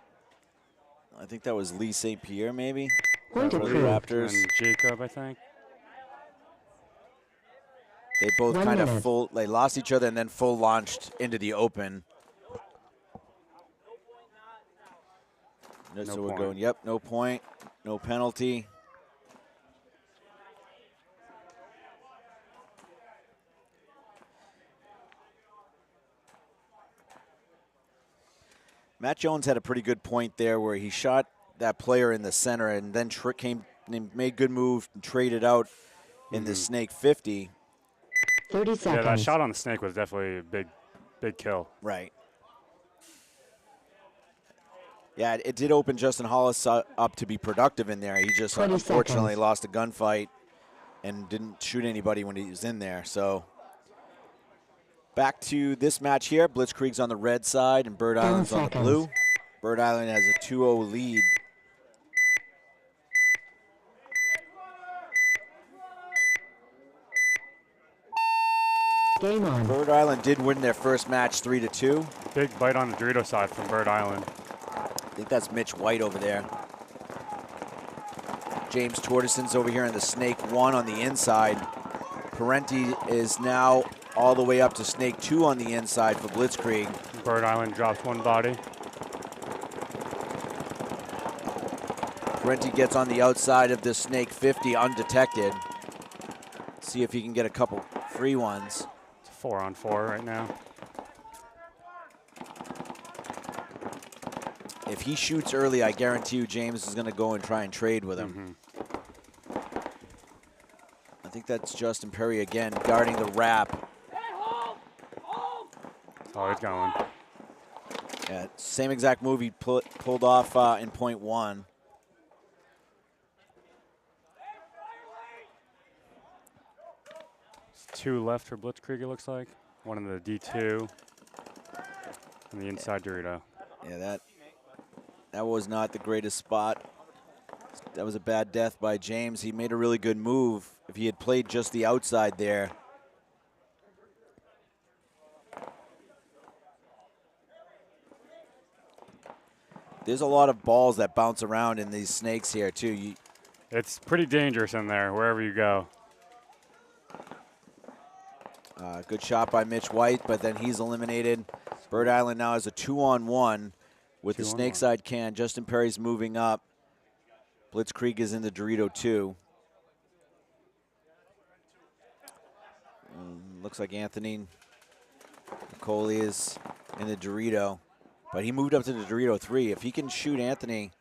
I think that was Lee St. Pierre, maybe, Point for the approved. Raptors. And Jacob, I think. They both 1 kind minute. of they lost each other and then full launched into the open. So we're point. going, yep, no point, no penalty. Matt Jones had a pretty good point there where he shot that player in the center and then made good move and traded out in the snake 50. 30 seconds. Yeah, that shot on the snake was definitely a big kill. Right. Yeah, it did open Justin Hollis up to be productive in there. He just 20 unfortunately seconds. lost a gunfight and didn't shoot anybody when he was in there. So back to this match here. Blitzkrieg's on the red side and Bird 10 Island's on the seconds. blue. Bird Island has a 2-0 lead. Game on. Bird Island did win their first match 3-2. Big bite on the Dorito side from Bird Island. I think that's Mitch White over there. James Tortison's over here in the Snake 1 on the inside. Parenti is now all the way up to Snake 2 on the inside for Blitzkrieg. Bird Island drops one body. Parenti gets on the outside of the Snake 50 undetected. See if he can get a couple free ones. It's 4-on-4 right now. If he shoots early, I guarantee you James is going to go and try and trade with him. I think that's Justin Perry again guarding the wrap. Oh, he's going. Yeah, same exact move he pulled off in point 1. There's 2 left for Blitzkrieg, it looks like. One in the D2 and the inside Dorito. Yeah, that was not the greatest spot. That was a bad death by James. He made a really good move if he had played just the outside there. There's a lot of balls that bounce around in these snakes here too. It's pretty dangerous in there, wherever you go. Good shot by Mitch White, but then he's eliminated. Bird Island now has a 2-on-1 with the snake side can. Justin Perry's moving up. Blitzkrieg is in the Dorito 2. Looks like Anthony Nicoli is in the Dorito, but he moved up to the Dorito 3. If he can shoot Anthony,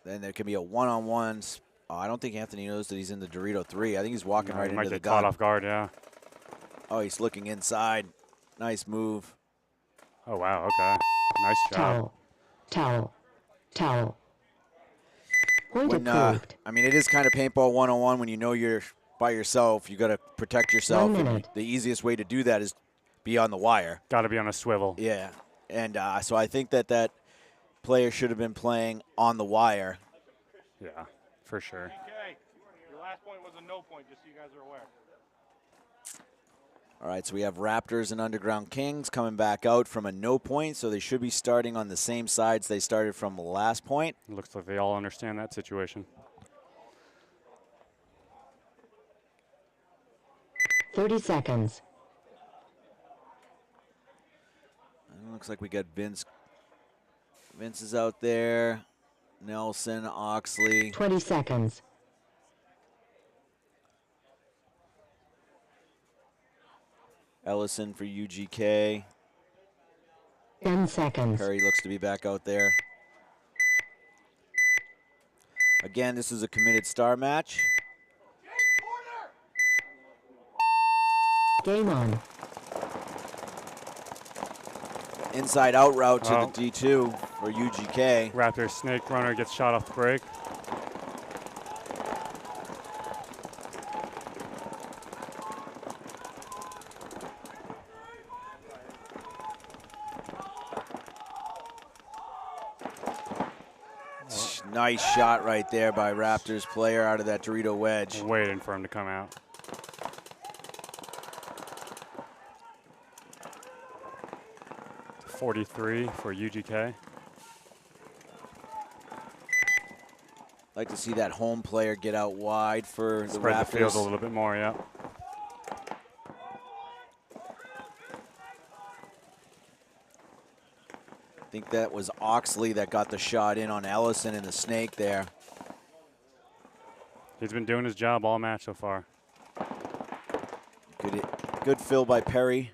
then there can be a one-on-one. Oh, I don't think Anthony knows that he's in the Dorito 3. I think he's walking right into the gun. Might get caught off guard, yeah. Oh, he's looking inside. Nice move. Oh, wow, okay. Nice job. Towel. Towel. Towel. Point approved. I mean, it is kind of paintball 101 when you know you're by yourself. You got to protect yourself. 1 minute. The easiest way to do that is be on the wire. Got to be on a swivel. Yeah, and so I think that player should have been playing on the wire. Yeah, for sure. Okay, your last point was a no point, just so you guys are aware. All right, so we have Raptors and Underground Kings coming back out from a no point, so they should be starting on the same sides they started from the last point. Looks like they all understand that situation. 30 seconds. It looks like we got Vince. Vince is out there. Nelson, Oxley. 20 seconds. Ellison for UGK. 10 seconds. Perry looks to be back out there. Again, this is a committed star match. Game on. Inside out route to the D2 for UGK. Raptors snake runner gets shot off the break. Nice shot right there by Raptors player out of that Dorito wedge. Waiting for him to come out. .43 for UGK. Like to see that home player get out wide for the Spread Raptors. the field a little bit more, yeah. I think that was Oxley that got the shot in on Ellison and the snake there. He's been doing his job all match so far. Good fill by Perry.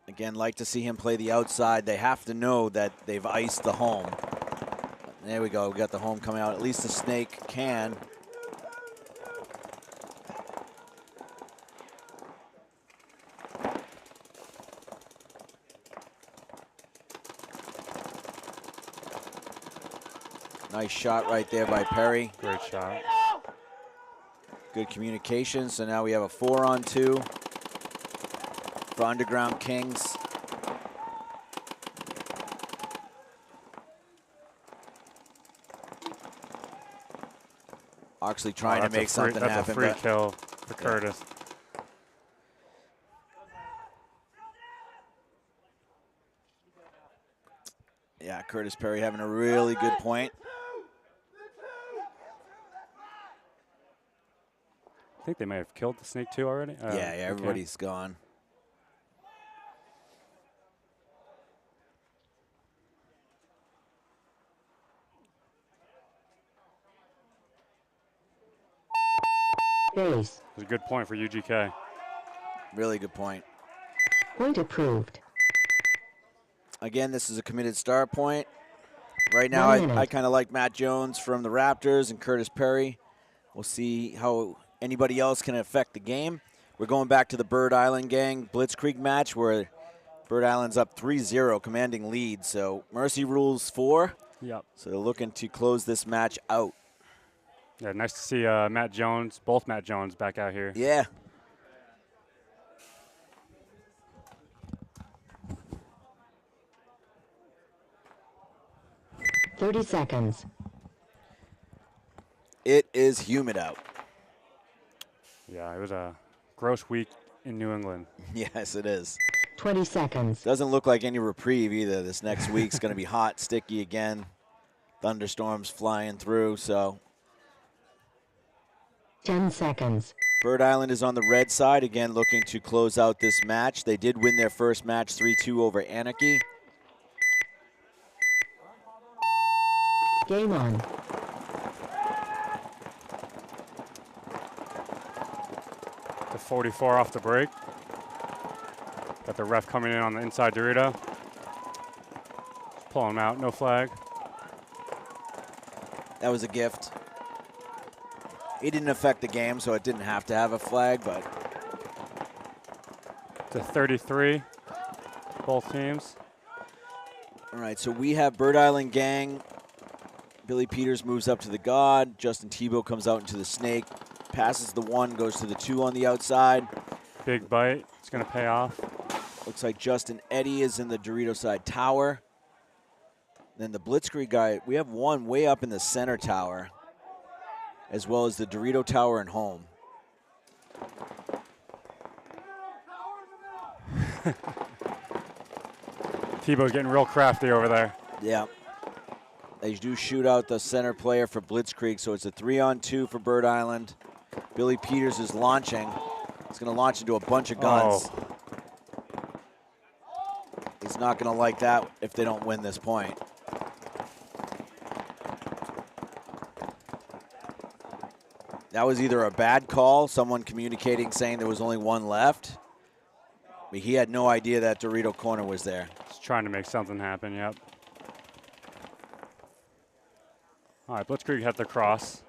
Again, like to see him play the outside. They have to know that they've iced the home. There we go. We got the home coming out. At least the snake can. Nice shot right there by Perry. Great shot. Good communication. So now we have a 4-on-2 for Underground Kings. Oxley trying to make something happen. That's a free kill for Curtis. Yeah, Curtis Perry having a really good point. I think they may have killed the snake too already. Yeah, everybody's gone. Base. It was a good point for UGK. Really good point. Point approved. Again, this is a committed start point. Right now, I kind of like Matt Jones from the Raptors and Curtis Perry. We'll see how anybody else can affect the game. We're going back to the Bird Island gang Blitzkrieg match where Bird Island's up 3-0, commanding lead. So Mercy rules 4. Yep. So they're looking to close this match out. Yeah, nice to see Matt Jones, both Matt Jones back out here. Yeah. "30 seconds. It is humid out. Yeah, it was a gross week in New England. Yes, it is. 20 seconds. Doesn't look like any reprieve either. This next week's going to be hot, sticky again. Thunderstorms flying through, so. 10 seconds. Bird Island is on the red side, again looking to close out this match. They did win their first match 3-2 over Anarchy. Game on. The 44 off the break. Got the ref coming in on the inside Dorito. Just pulling him out, no flag. That was a gift. It didn't affect the game, so it didn't have to have a flag, but. To 33, both teams. All right, so we have Bird Island gang. Billy Peters moves up to the God. Justin Tebow comes out into the snake. Passes the 1, goes to the 2 on the outside. Big bite, it's gonna pay off. Looks like Justin Eddy is in the Dorito side tower. Then the Blitzkrieg guy, we have one way up in the center tower, as well as the Dorito tower and home. Tebow's getting real crafty over there. Yeah. They do shoot out the center player for Blitzkrieg, so it's a 3-on-2 for Bird Island. Billy Peters is launching. He's going to launch into a bunch of guns. Oh. He's not going to like that if they don't win this point. That was either a bad call, someone communicating saying there was only 1 left, but he had no idea that Dorito corner was there. Just trying to make something happen, yep. All right, Blitzkrieg had the cross.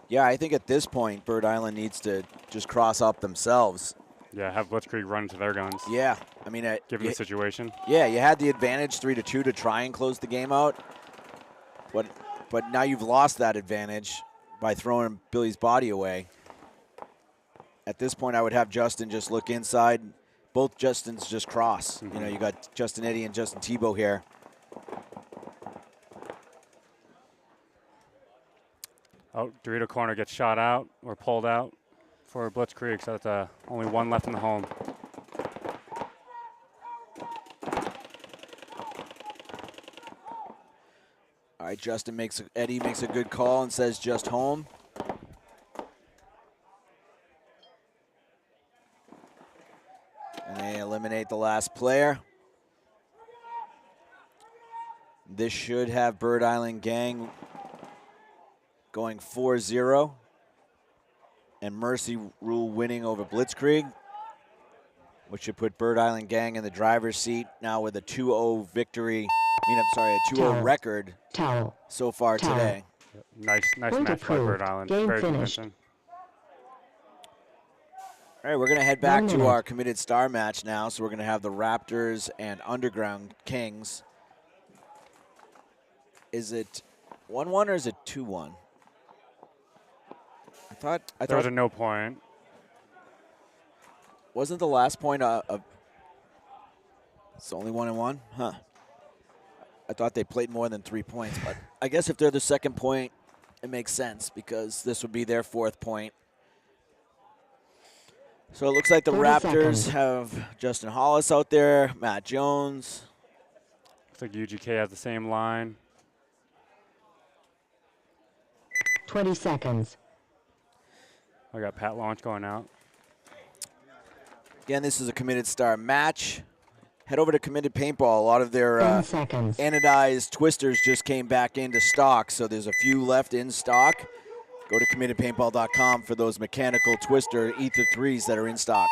Yeah, I think at this point, Bird Island needs to just cross up themselves. Yeah, have Blitzkrieg run to their guns. Yeah, I mean, Given the situation. Yeah, you had the advantage 3-2 to try and close the game out, but now you've lost that advantage by throwing Billy's body away. At this point, I would have Justin just look inside. Both Justins just cross. You know, you got Justin Eddy and Justin Tebow here. Oh, Dorito corner gets shot out or pulled out for Blitzkrieg, so that's only 1 left in the home. All right, Eddy makes a good call and says just home. And they eliminate the last player. This should have Bird Island gang going 4-0. And Mercy Rule winning over Blitzkrieg, which should put Bird Island gang in the driver's seat now with a 2-0 victory. A 2-0 record so far today. Nice match by Bird Island. Game Very finished. convincing. All right, we're going to head back to our committed star match now. So we're going to have the Raptors and Underground Kings. Is it 1-1 or is it 2-1? I thought There was a no point. Wasn't the last point it's only 1-1? Huh. I thought they played more than 3 points, but I guess if they're the second point, it makes sense because this would be their 4th point. So it looks like the 30 Raptors seconds. have Justin Hollis out there, Matt Jones. Looks like UGK has the same line. 20 seconds. I got Pat Launch going out. Again, this is a Committed Star match. Head over to Committed Paintball. A lot of their 10 seconds. anodized twisters just came back into stock, so there's a few left in stock. Go to committedpaintball.com for those mechanical twister Ether 3s that are in stock.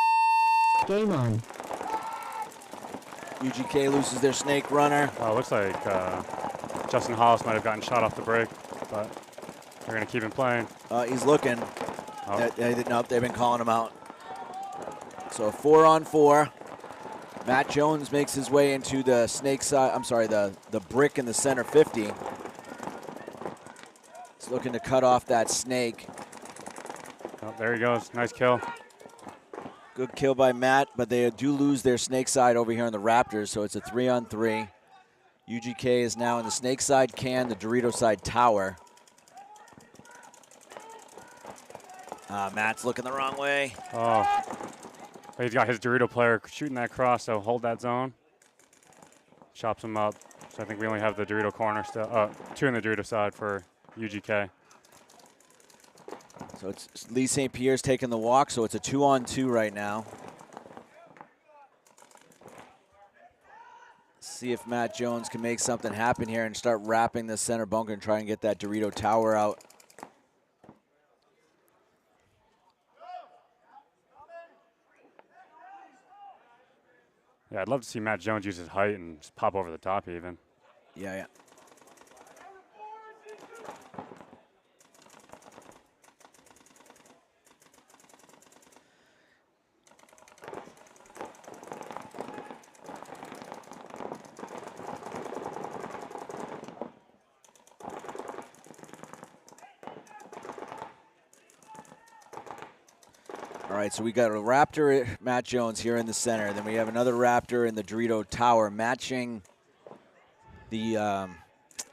Game on. UGK loses their snake runner. Oh, it looks like Justin Hollis might have gotten shot off the break, but they're going to keep him playing. He's looking. Oh. Nope, they've been calling him out. So 4-on-4. Matt Jones makes his way into the snake side. I'm sorry, the brick in the center 50. He's looking to cut off that snake. Oh, there he goes. Nice kill. Good kill by Matt, but they do lose their snake side over here on the Raptors, so it's a 3-on-3. UGK is now in the snake side can, the Dorito side tower. Matt's looking the wrong way. Oh. He's got his Dorito player shooting that cross, so hold that zone. Chops him up. So I think we only have the Dorito corner still. 2 in the Dorito side for UGK. So it's Lee St. Pierre's taking the walk, so it's a 2-on-2 right now. See if Matt Jones can make something happen here and start wrapping the center bunker and try and get that Dorito tower out. Yeah, I'd love to see Matt Jones use his height and just pop over the top even. Yeah. All right, so we got a Raptor, Matt Jones here in the center. Then we have another Raptor in the Dorito tower matching the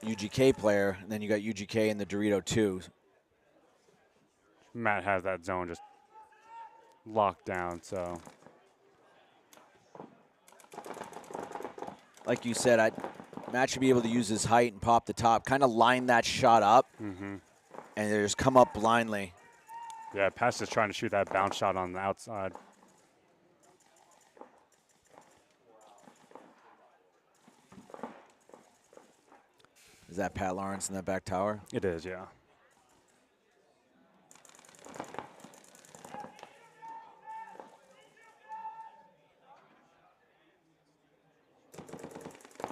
UGK player. And then you got UGK in the Dorito 2. Matt has that zone just locked down, so. Like you said, Matt should be able to use his height and pop the top, kind of line that shot up, and they just come up blindly. Yeah, Pat's just trying to shoot that bounce shot on the outside. Is that Pat Lawrence in that back tower? It is, yeah.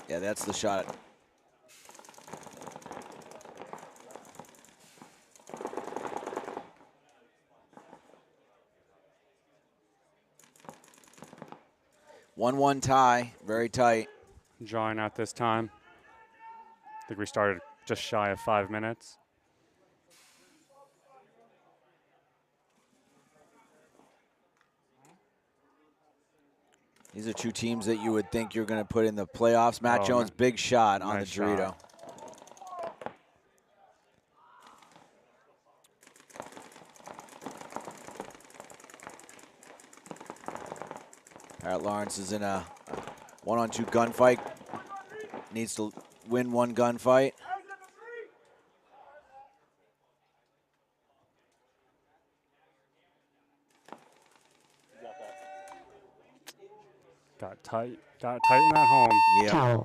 Yeah, that's the shot. One tie, very tight. Drawing out this time. I think we started just shy of 5 minutes. These are two teams that you would think you're going to put in the playoffs. Matt Jones, big shot on Nice the Dorito. shot. Pat Lawrence is in a one-on-two gunfight. Needs to win one gunfight. Got tight in that home. Yeah.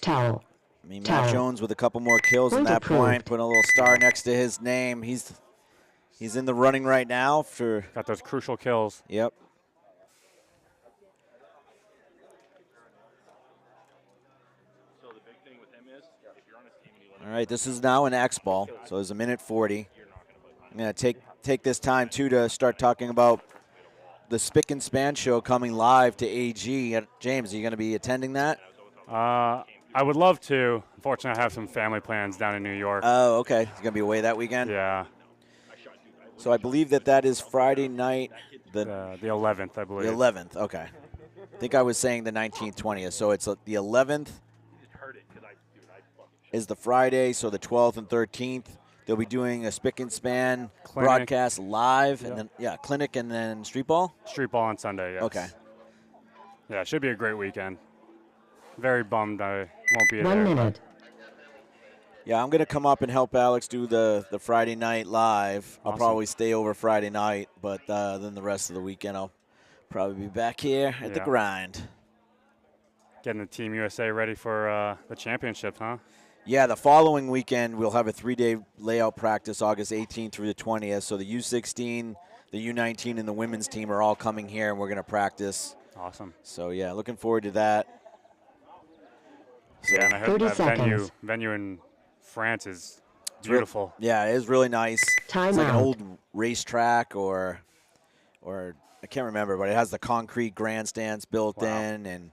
Towel. I mean, Tower. Matt Jones with a couple more kills in Point that approved. point, putting a little star next to his name. He's in the running right now for. Got those crucial kills. Yep. So the big thing with him is, if you're on his team and you All right, this is now an X ball, so there's a minute 40. I'm going to take this time, too, to start talking about the Spick and Span show coming live to AG. James, are you going to be attending that? I would love to. Unfortunately, I have some family plans down in New York. Oh, okay. You're going to be away that weekend? Yeah, So I believe that is Friday night, the the 11th, I believe. 11th. Okay. I think I was saying the 19th, 20th. So it's the 11th is the Friday, so the 12th and 13th. They'll be doing a spick and span Clinic. broadcast live, Yep. and then, clinic and then street ball? Street ball on Sunday, yes. Okay. Yeah, it should be a great weekend. Very bummed I won't be 1 there. minute. Yeah, I'm going to come up and help Alex do the Friday night live. I'll Awesome. probably stay over Friday night, but then the rest of the weekend I'll probably be back here at the Yeah. grind. Getting the Team USA ready for the championship, huh? Yeah, the following weekend we'll have a 3-day layout practice, August 18th through the 20th. So the U16, the U19, and the women's team are all coming here, and we're going to practice. Awesome. So, yeah, looking forward to that. So, Yeah, and I heard 30 that seconds. venue in France is it's real- beautiful. Yeah, it is really nice. It's like an Timeout. old racetrack or I can't remember, but it has the concrete grandstands built Wow. in, and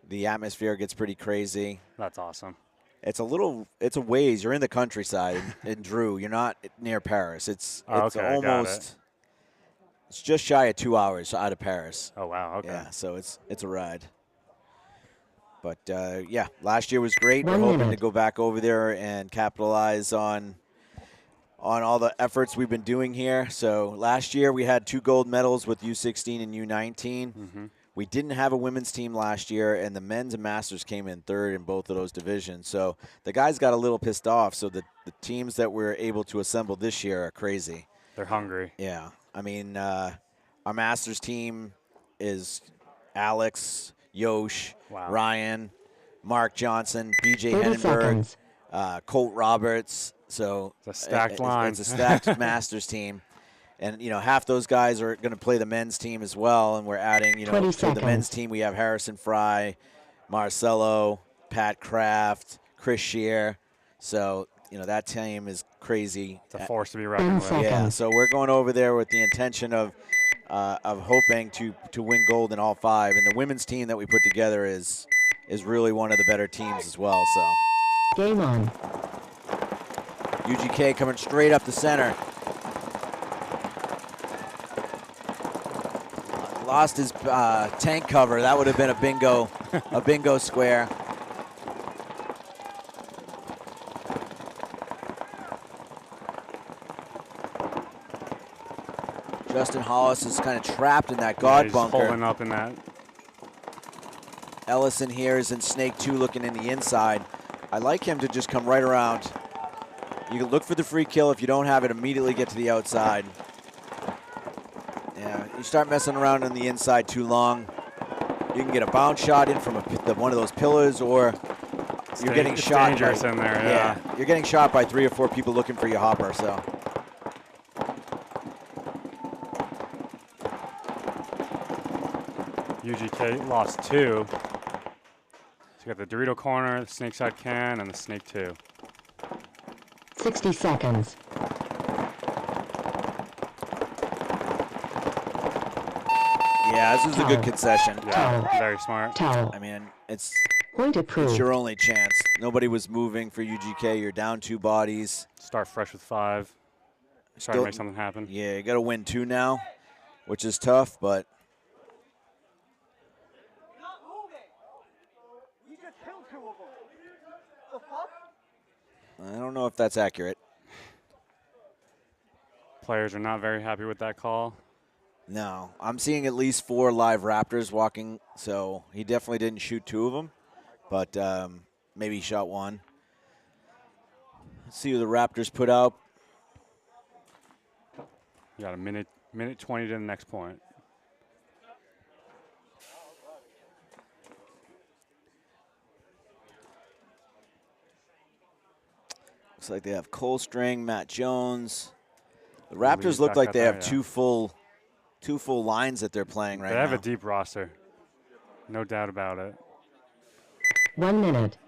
the atmosphere gets pretty crazy. That's awesome. It's a ways. You're in the countryside in Drew. You're not near Paris. It's Oh, okay, I got almost. It's just shy of 2 hours out of Paris. Oh, wow, okay. Yeah, so it's a ride. But yeah, last year was great. We're 1 hoping minute. to go back over there and capitalize on all the efforts we've been doing here. So last year we had 2 gold medals with U16 and U19. Mm-hmm. We didn't have a women's team last year, and the men's and masters came in third in both of those divisions. So the guys got a little pissed off. So the teams that we're able to assemble this year are crazy. They're hungry. Yeah. I mean, our masters team is Alex, Yosh, Wow. Ryan, Mark Johnson, BJ 30 Hennenberg, seconds. Colt Roberts. So It's a stacked line. It's a stacked masters team. And, half those guys are going to play the men's team as well. And we're adding, 20 to the men's seconds. team, we have Harrison Fry, Marcelo, Pat Kraft, Chris Shear. So, that team is crazy. It's a force to be reckoned with. seconds. Yeah, so we're going over there with the intention of hoping to win gold in all 5. And the women's team that we put together is really one of the better teams as well. So Game on. UGK coming straight up the center. Lost his tank cover. That would have been a bingo square. Justin Hollis is kind of trapped in that God He's bunker. holding up in that. Ellison here is in Snake 2 looking in the inside. I like him to just come right around. You can look for the free kill. If you don't have it, immediately get to the outside. Yeah, you start messing around on the inside too long, you can get a bounce shot in from one of those pillars, or you're getting It's shot. dangerous in there, yeah. You're getting shot by 3 or 4 people looking for your hopper, so. UGK lost 2. So you got the Dorito corner, the snake side can, and the snake 2. 60 seconds. Yeah, this is a good Towel. concession. Yeah, Towel. very smart. Towel. I mean, it's Point approved. your only chance. Nobody was moving for UGK. You're down 2 bodies. Start fresh with 5. Try Still- to make something happen. Yeah, you got to win 2 now, which is tough, but I don't know if that's accurate. Players are not very happy with that call. No, I'm seeing at least 4 live Raptors walking, so he definitely didn't shoot 2 of them, but maybe he shot 1. Let's see who the Raptors put out. You got a minute 20 to the next point. Looks like they have Cole String, Matt Jones. The Louise Raptors look like they Beckett, have yeah. two full lines that they're playing right They have now. a deep roster. No doubt about it. 1 minute.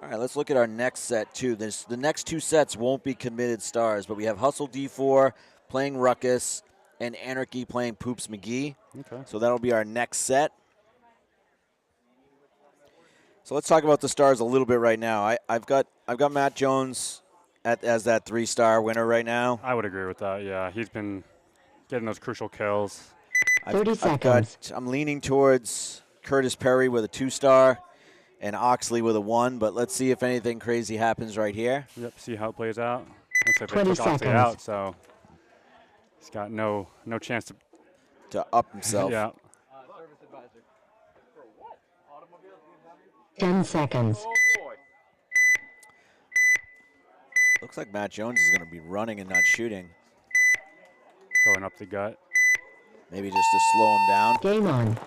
All right, let's look at our next set, too. The next 2 sets won't be committed stars, but we have Hustle D4 playing Ruckus and Anarchy playing Poops McGee. Okay. So that'll be our next set. So let's talk about the stars a little bit right now. I've got Matt Jones as that 3-star winner right now. I would agree with that. Yeah, he's been getting those crucial kills. 30 seconds. I'm leaning towards Curtis Perry with a 2-star and Oxley with a 1, but let's see if anything crazy happens right here. Yep, see how it plays out. Looks like they 20 took Oxley seconds. out, so he's got no chance to. To up himself. Yeah. Service advisor. For what? Automobiles BMW? 10 seconds. Oh boy. Looks like Matt Jones is going to be running and not shooting. Going up the gut. Maybe just to slow him down. Game on.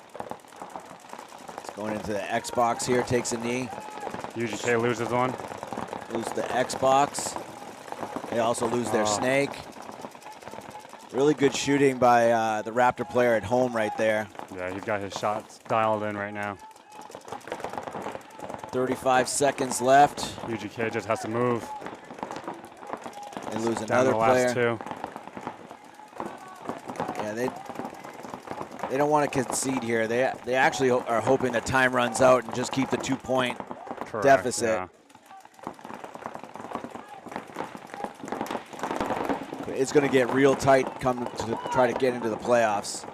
He's going into the Xbox here, takes a knee. UGK loses one. Lose the Xbox. They also lose their snake. Really good shooting by the Raptor player at home right there. Yeah, he's got his shots dialed in right now. 35 seconds left. UGK just has to move. They lose Down another to the player. last two. Yeah, they don't want to concede here. They actually are hoping that time runs out and just keep the 2-point Correct, deficit. yeah. It's going to get real tight come to try to get into the playoffs.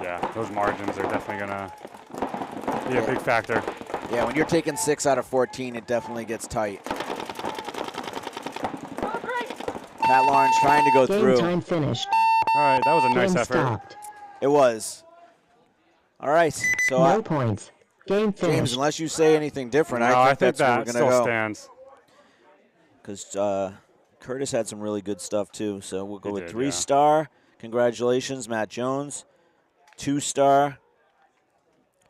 Yeah, those margins are definitely going to be a big factor. Yeah, when you're taking 6 out of 14, it definitely gets tight. Pat Lawrence trying to go Game through. time finished. All right, that was a nice Game effort. stopped. It was. All right, so No points. Game James, finished. unless you say anything different, No, I think that's where that we're still going to go. stands. Because Curtis had some really good stuff too. So we'll go He with did, 3-star. Congratulations, Matt Jones. 2-star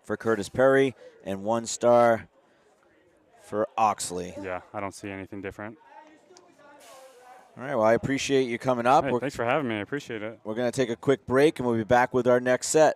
for Curtis Perry and 1-star for Oxley. Yeah, I don't see anything different. All right, well, I appreciate you coming up. Hey, thanks for having me. I appreciate it. We're going to take a quick break, and we'll be back with our next set.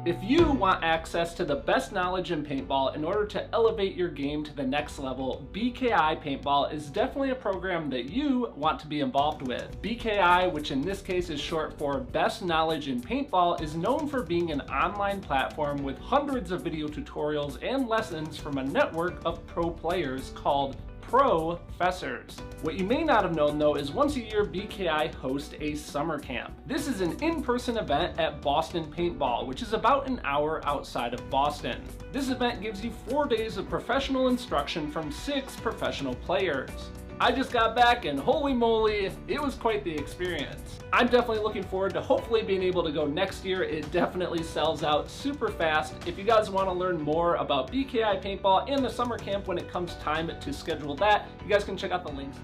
If you want access to the best knowledge in paintball in order to elevate your game to the next level, BKI Paintball is definitely a program that you want to be involved with. BKI, which in this case is short for Best Knowledge in Paintball, is known for being an online platform with hundreds of video tutorials and lessons from a network of pro players called Professors. What you may not have known though is once a year BKI hosts a summer camp. This is an in-person event at Boston Paintball, which is about an hour outside of Boston. This event gives you 4 days of professional instruction from 6 professional players. I just got back and holy moly, it was quite the experience. I'm definitely looking forward to hopefully being able to go next year. It definitely sells out super fast. If you guys want to learn more about BKI Paintball and the summer camp when it comes time to schedule that, you guys can check out the links.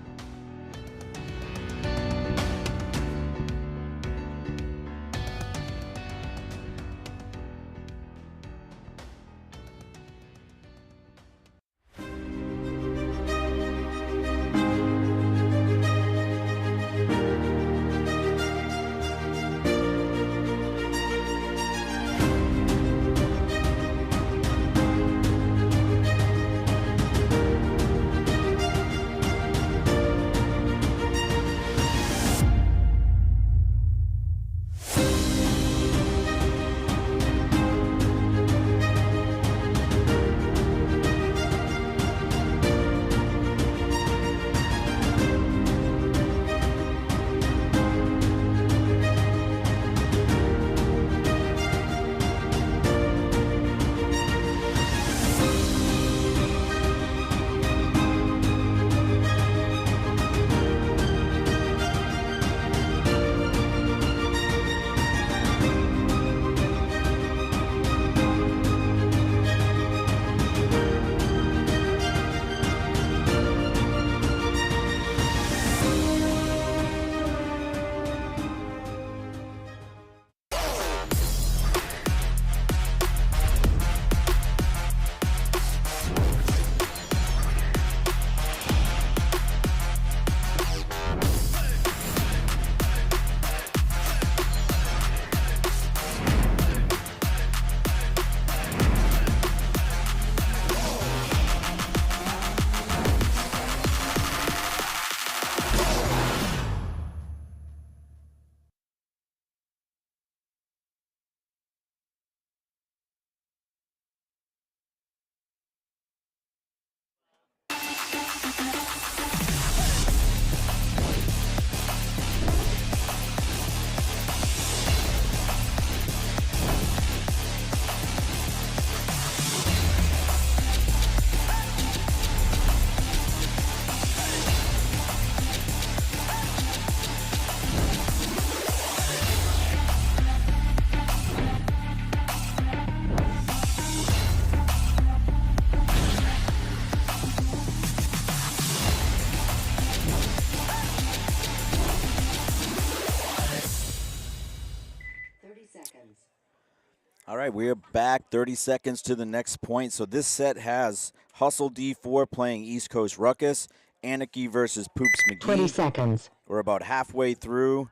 All right, we're back 30 seconds to the next point. So this set has Hustle D4 playing East Coast Ruckus, Anarchy versus Poops McGee. 20 seconds. We're about halfway through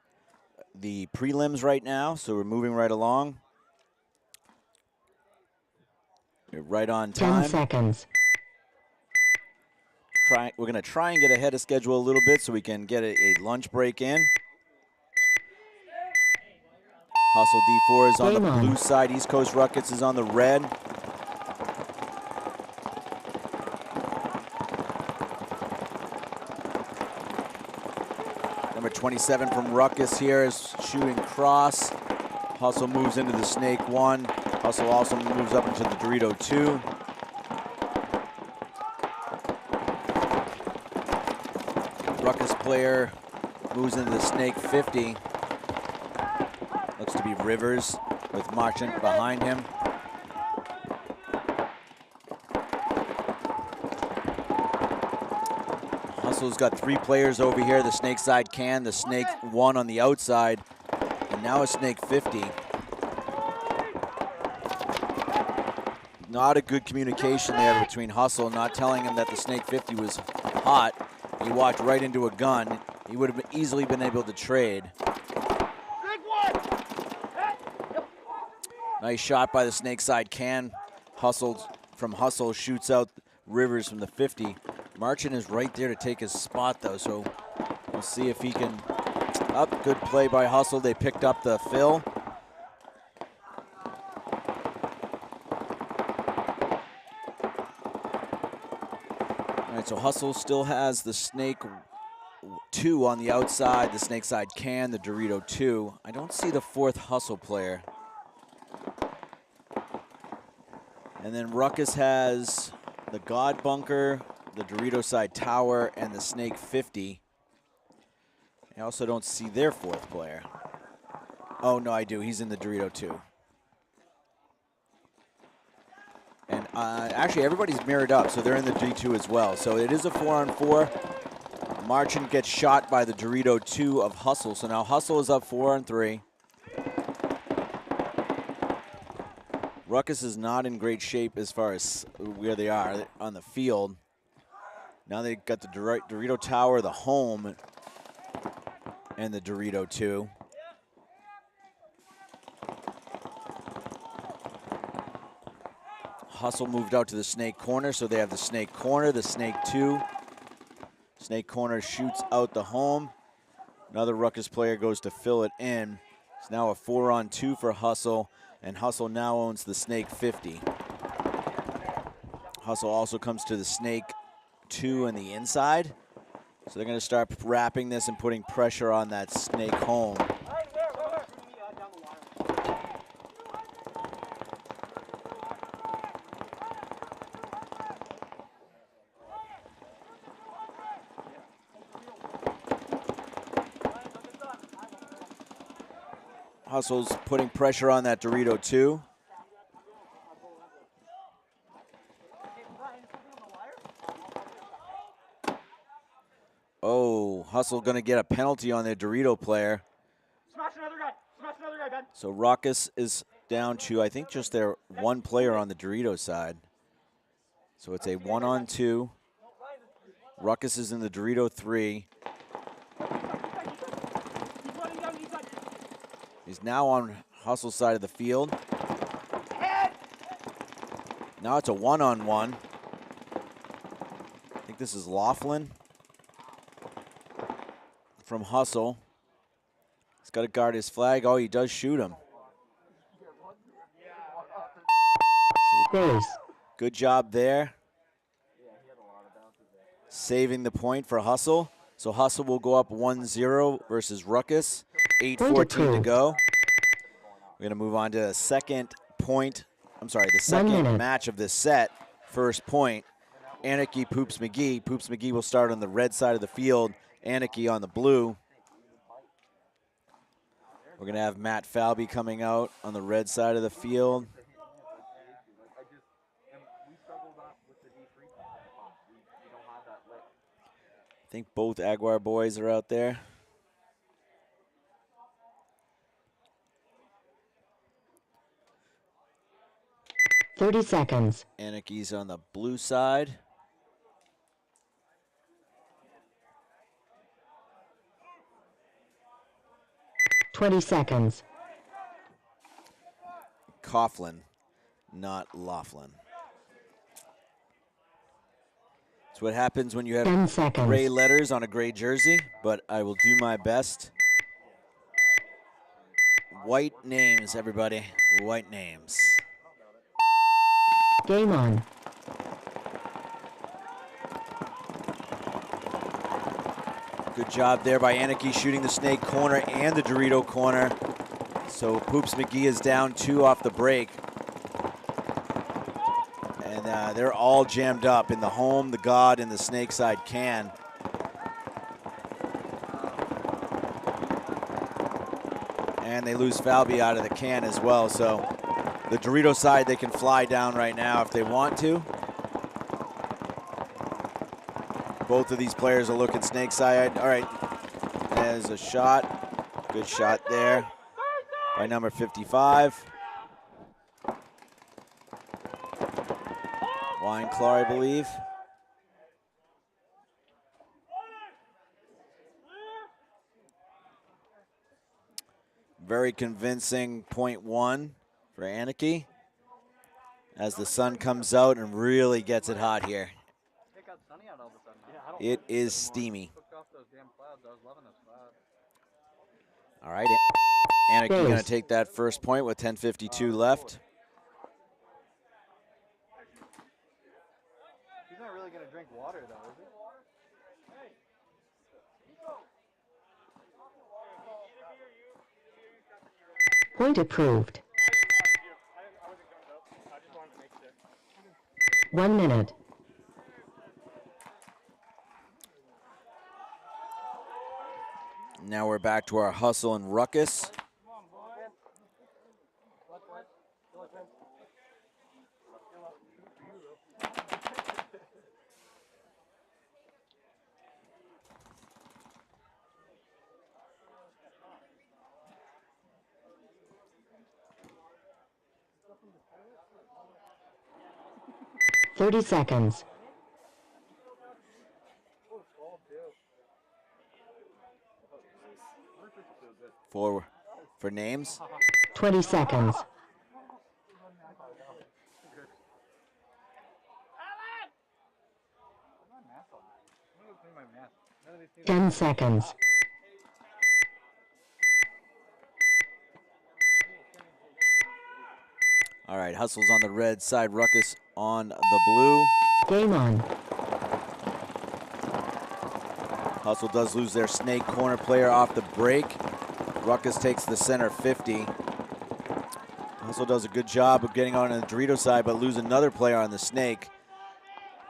the prelims right now, so we're moving right along. We're right on 10 time. seconds. We're going to try and get ahead of schedule a little bit so we can get a lunch break in. Hustle D4 is on the blue side. East Coast Ruckus is on the red. Number 27 from Ruckus here is shooting cross. Hustle moves into the Snake 1. Hustle also moves up into the Dorito 2. Ruckus player moves into the Snake 50. Looks to be Rivers with Marchant behind him. Hustle's got 3 players over here. The Snake side can, the Snake 1 on the outside, and now a Snake 50. Not a good communication there between Hustle, not telling him that the Snake 50 was hot. He walked right into a gun. He would have easily been able to trade. Nice shot by the Snake side can. Hustle shoots out Rivers from the 50. Marchant is right there to take his spot though, so we'll see if he can. Good play by Hustle. They picked up the fill. All right, so Hustle still has the Snake 2 on the outside, the Snake side can, the Dorito 2. I don't see the 4th Hustle player. And then Ruckus has the God Bunker, the Dorito side tower, and the Snake 50. I also don't see their 4th player. Oh, no, I do. He's in the Dorito 2. And actually, everybody's mirrored up, so they're in the D2 as well. So it is a 4-on-4. Marchant gets shot by the Dorito 2 of Hustle. So now Hustle is up 4-on-3. Ruckus is not in great shape as far as where they are on the field. Now they've got the Dorito Tower, the home, and the Dorito 2. Hustle moved out to the Snake corner, so they have the Snake corner, the Snake 2. Snake corner shoots out the home. Another Ruckus player goes to fill it in. It's now a 4-on-2 for Hustle, and Hustle now owns the Snake 50. Hustle also comes to the Snake 2 on the inside. So they're going to start wrapping this and putting pressure on that Snake home. Hustle's putting pressure on that Dorito 2. Oh, Hustle gonna get a penalty on their Dorito player. Smash another guy. Smash another guy, Ben. So Ruckus is down to, I think, just their 1 player on the Dorito side. So it's a 1-on-2. Ruckus is in the Dorito 3. He's now on Hustle's side of the field. Now it's a 1-on-1. I think this is Laughlin from Hustle. He's got to guard his flag. Oh, he does shoot him. Good job there. Saving the point for Hustle. So Hustle will go up 1-0 versus Ruckus. 8:14 to go. We're going to move on to the second point. I'm sorry, the second match of this set. First point, Anarchy, Poops McGee. Poops McGee will start on the red side of the field. Anarchy on the blue. We're going to have Matt Falby coming out on the red side of the field. I think both Aguar boys are out there. 30 seconds. Anarchy's on the blue side. Twenty seconds. Coughlin, not Laughlin. It's what happens when you 10 have seconds. gray letters on a gray jersey, but I will do my best. White names, everybody. White names. Game on. Good job there by Anarchy shooting the snake corner and the Dorito corner. So Poops McGee is down 2 off the break. And they're all jammed up in the home, the God, and the snake side can. And they lose Falby out of the can as well. So the Dorito side, they can fly down right now if they want to. Both of these players are looking snake side. All right, there's a shot. Good shot there by number 55. Wine Claw, I believe. Very convincing .1 for Anarchy as the sun comes out and really gets it hot here. It is steamy. All right, Anarchy going to take that first point with 10:52 left. He's not really going to drink water, though, is he? Point approved. 1 minute. Now we're back to our hustle and ruckus. Thirty seconds. For names. 20 seconds. Mask. 10 seconds. All right, Hustle's on the red side, Ruckus on the blue. Game on. Hustle does lose their snake corner player off the break. Ruckus takes the center 50. Hustle does a good job of getting on the Dorito side, but lose another player on the snake.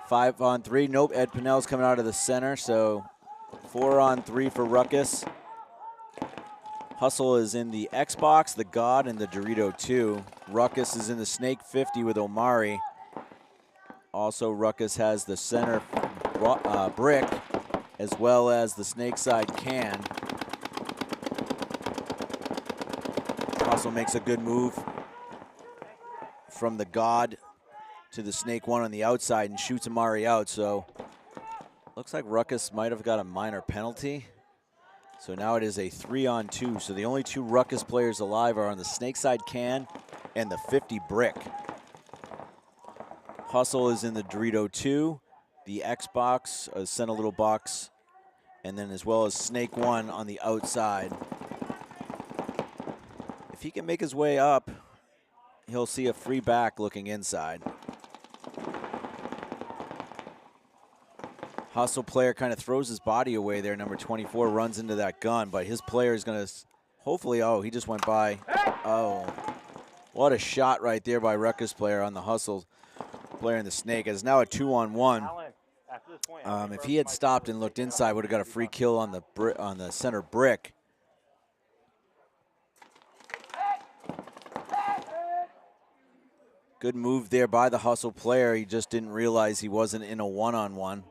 5-on-3. Nope, Ed Pinnell's coming out of the center, so 4-on-3 for Ruckus. Hustle is in the Xbox, the God, and the Dorito 2. Ruckus is in the Snake 50 with Omari. Also, Ruckus has the center brick, as well as the Snake side can. Hustle makes a good move from the God to the Snake 1 on the outside and shoots Omari out. So, looks like Ruckus might have got a minor penalty. So now it is a 3-on-2. So the only 2 Ruckus players alive are on the Snake side can and the 50 brick. Hustle is in the Dorito 2, the Xbox, sent a little box, and then as well as Snake 1 on the outside. If he can make his way up, he'll see a free back looking inside. Hustle player kind of throws his body away there. Number 24 runs into that gun, but his player is going to hopefully, oh, he just went by. Oh, what a shot right there by Ruckus player on the Hustle player in the Snake. It's now a 2-on-1. If he had stopped and looked inside, would have got a free kill on the center brick. Good move there by the Hustle player. He just didn't realize he wasn't in a 1-on-1.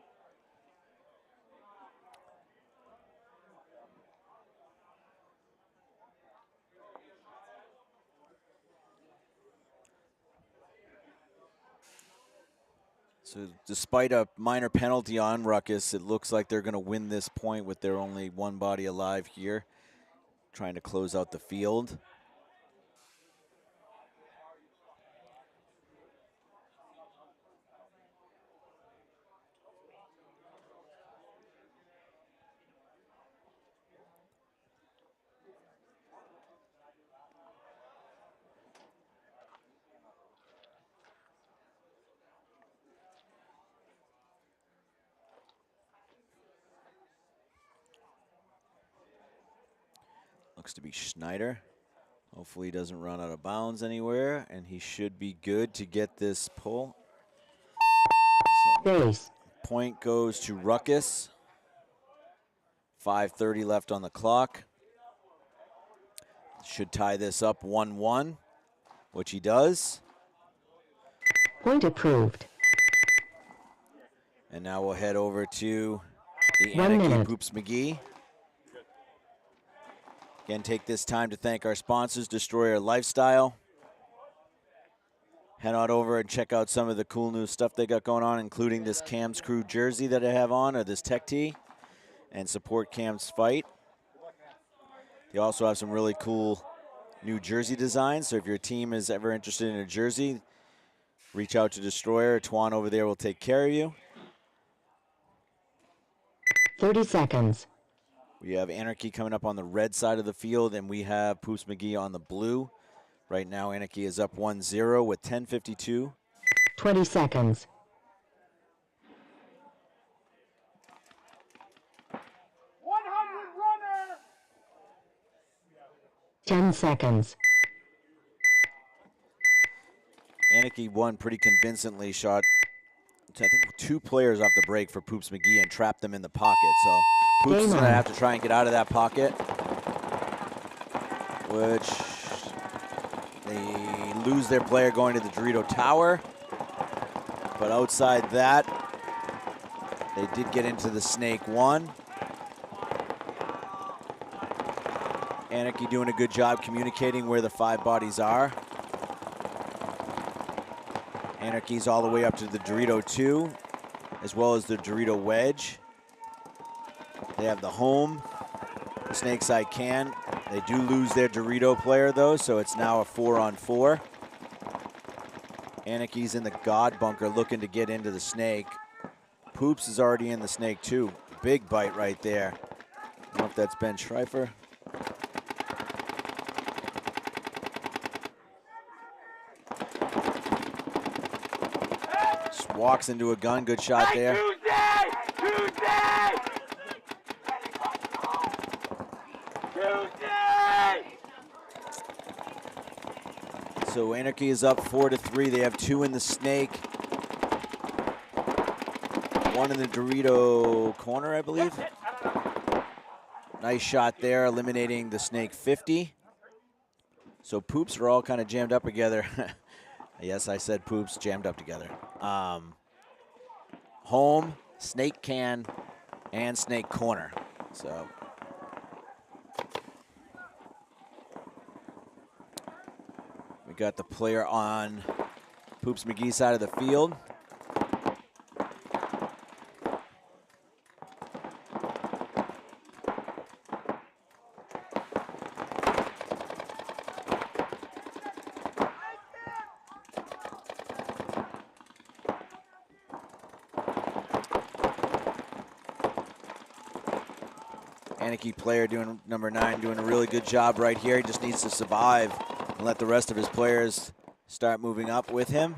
So despite a minor penalty on Ruckus, it looks like they're going to win this point with their only one body alive here, trying to close out the field. Looks to be Schneider. Hopefully he doesn't run out of bounds anywhere, and he should be good to get this pull. So Base. point goes to Ruckus. 5:30 left on the clock. Should tie this up 1-1, which he does. Point approved. And now we'll head over to the 1 Anarchy minute. Poops McGee. Again, take this time to thank our sponsors, Destroyer Lifestyle. Head on over and check out some of the cool new stuff they got going on, including this Cam's Crew jersey that I have on, or this tech tee, and support Cam's fight. They also have some really cool new jersey designs, so if your team is ever interested in a jersey, reach out to Destroyer. Twan over there will take care of you. 30 seconds. We have Anarchy coming up on the red side of the field, and we have Poops McGee on the blue. Right now, Anarchy is up 1-0 with 10:52. 20 seconds. 100 runner! 10 seconds. Anarchy won pretty convincingly, shot, I think, 2 players off the break for Poops McGee and trapped them in the pocket. So Poops Game is going to on. have to try and get out of that pocket, which they lose their player going to the Dorito Tower. But outside that, they did get into the Snake 1. Anarchy doing a good job communicating where the 5 bodies are. Anarchy's all the way up to the Dorito 2, as well as the Dorito Wedge. They have the home, the Snake Side can. They do lose their Dorito player though, so it's now a 4-on-4. Anarchy's in the God bunker looking to get into the Snake. Poops is already in the Snake too. Big bite right there. I don't know if that's Ben Schreifer. Just walks into a gun, good shot there. So Anarchy is up 4-3. They have 2 in the Snake. 1 in the Dorito corner, I believe. Nice shot there, eliminating the Snake 50. So Poops are all kind of jammed up together. Yes, I said Poops jammed up together. Home, Snake can, and Snake corner. So we got the player on Poops McGee's side of the field. Anarchy player doing number 9, doing a really good job right here. He just needs to survive and let the rest of his players start moving up with him.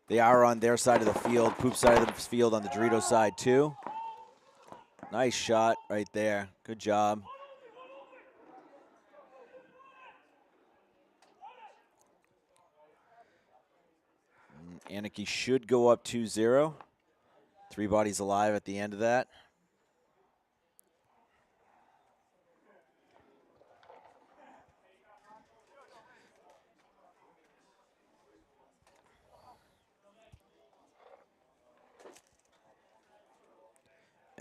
They are on their side of the field, Poop's side of the field on the Dorito side too. Nice shot right there. Good job. Anarchy should go up 2-0. 3 bodies alive at the end of that.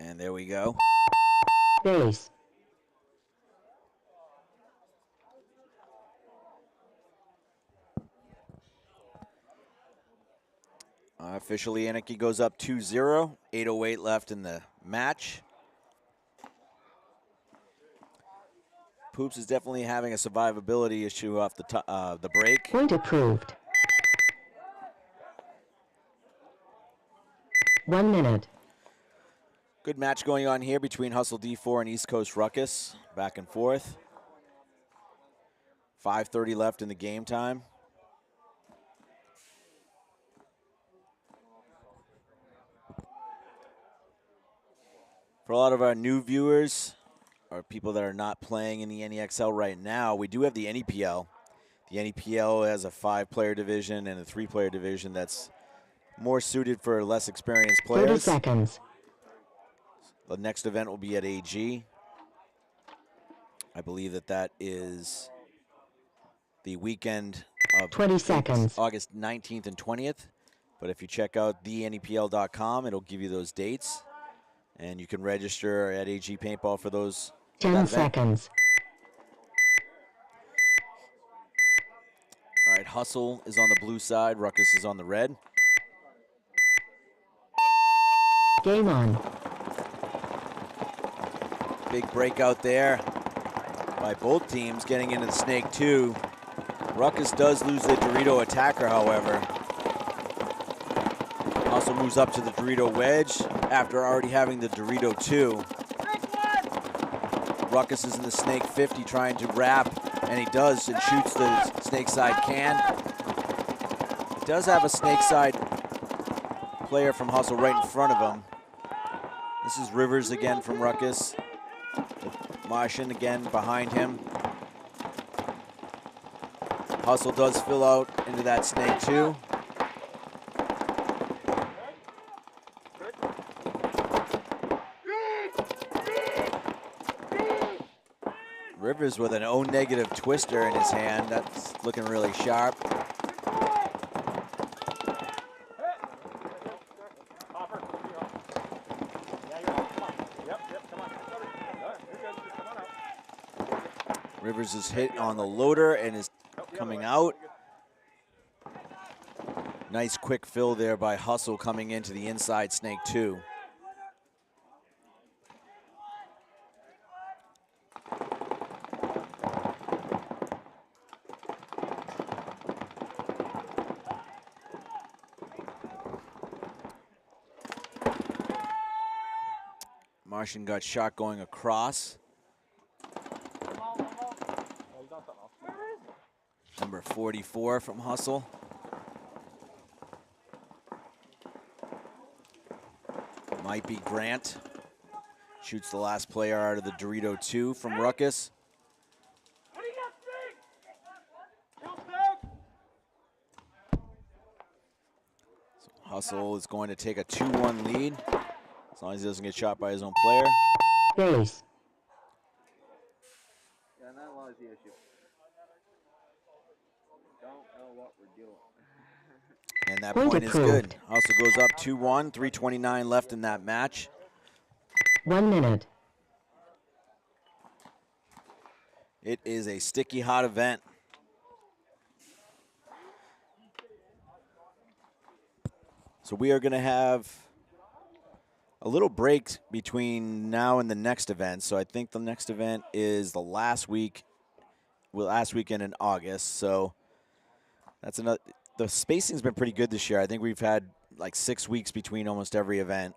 And there we go. Base. Officially, Anarchy goes up 2-0. 8:08 left in the match. Poops is definitely having a survivability issue off the break. Point approved. 1 minute. Good match going on here between Hustle D4 and East Coast Ruckus. Back and forth. 5:30 left in the game time. For a lot of our new viewers, or people that are not playing in the NEXL right now, we do have the NEPL. The NEPL has a 5-player division and a 3-player division that's more suited for less experienced 30 players. seconds. The next event will be at AG. I believe that is the weekend of 20 seconds. August 19th and 20th. But if you check out thenepl.com, it'll give you those dates. And you can register at AG Paintball for those. 10 seconds. All right, Hustle is on the blue side. Ruckus is on the red. Game on. Big breakout there by both teams getting into the Snake 2. Ruckus does lose the Dorito attacker, however. Hustle moves up to the Dorito wedge after already having the Dorito 2. Ruckus is in the Snake 50 trying to wrap, and he does, and shoots the Snake side can. He does have a Snake side player from Hustle right in front of him. This is Rivers again from Ruckus. Martian again behind him. Hustle does fill out into that Snake 2. Rivers with an O-negative twister in his hand. That's looking really sharp. Rivers is hit on the loader and is coming out. Nice quick fill there by Hustle coming into the inside Snake 2. Martian got shot going across. Number 44 from Hustle. Might be Grant. Shoots the last player out of the Dorito 2 from Ruckus. So Hustle is going to take a 2-1 lead. As long as he doesn't get shot by his own player. Base. Yeah, that was the issue. Don't know what we're doing. And that Point point is approved. good. Hustle goes up 2-1, 3:29 left in that match. 1 minute. It is a sticky hot event. So we are going to have a little break between now and the next event. So I think the next event is the last weekend in August. So that's another. The spacing's been pretty good this year. I think we've had like 6 weeks between almost every event.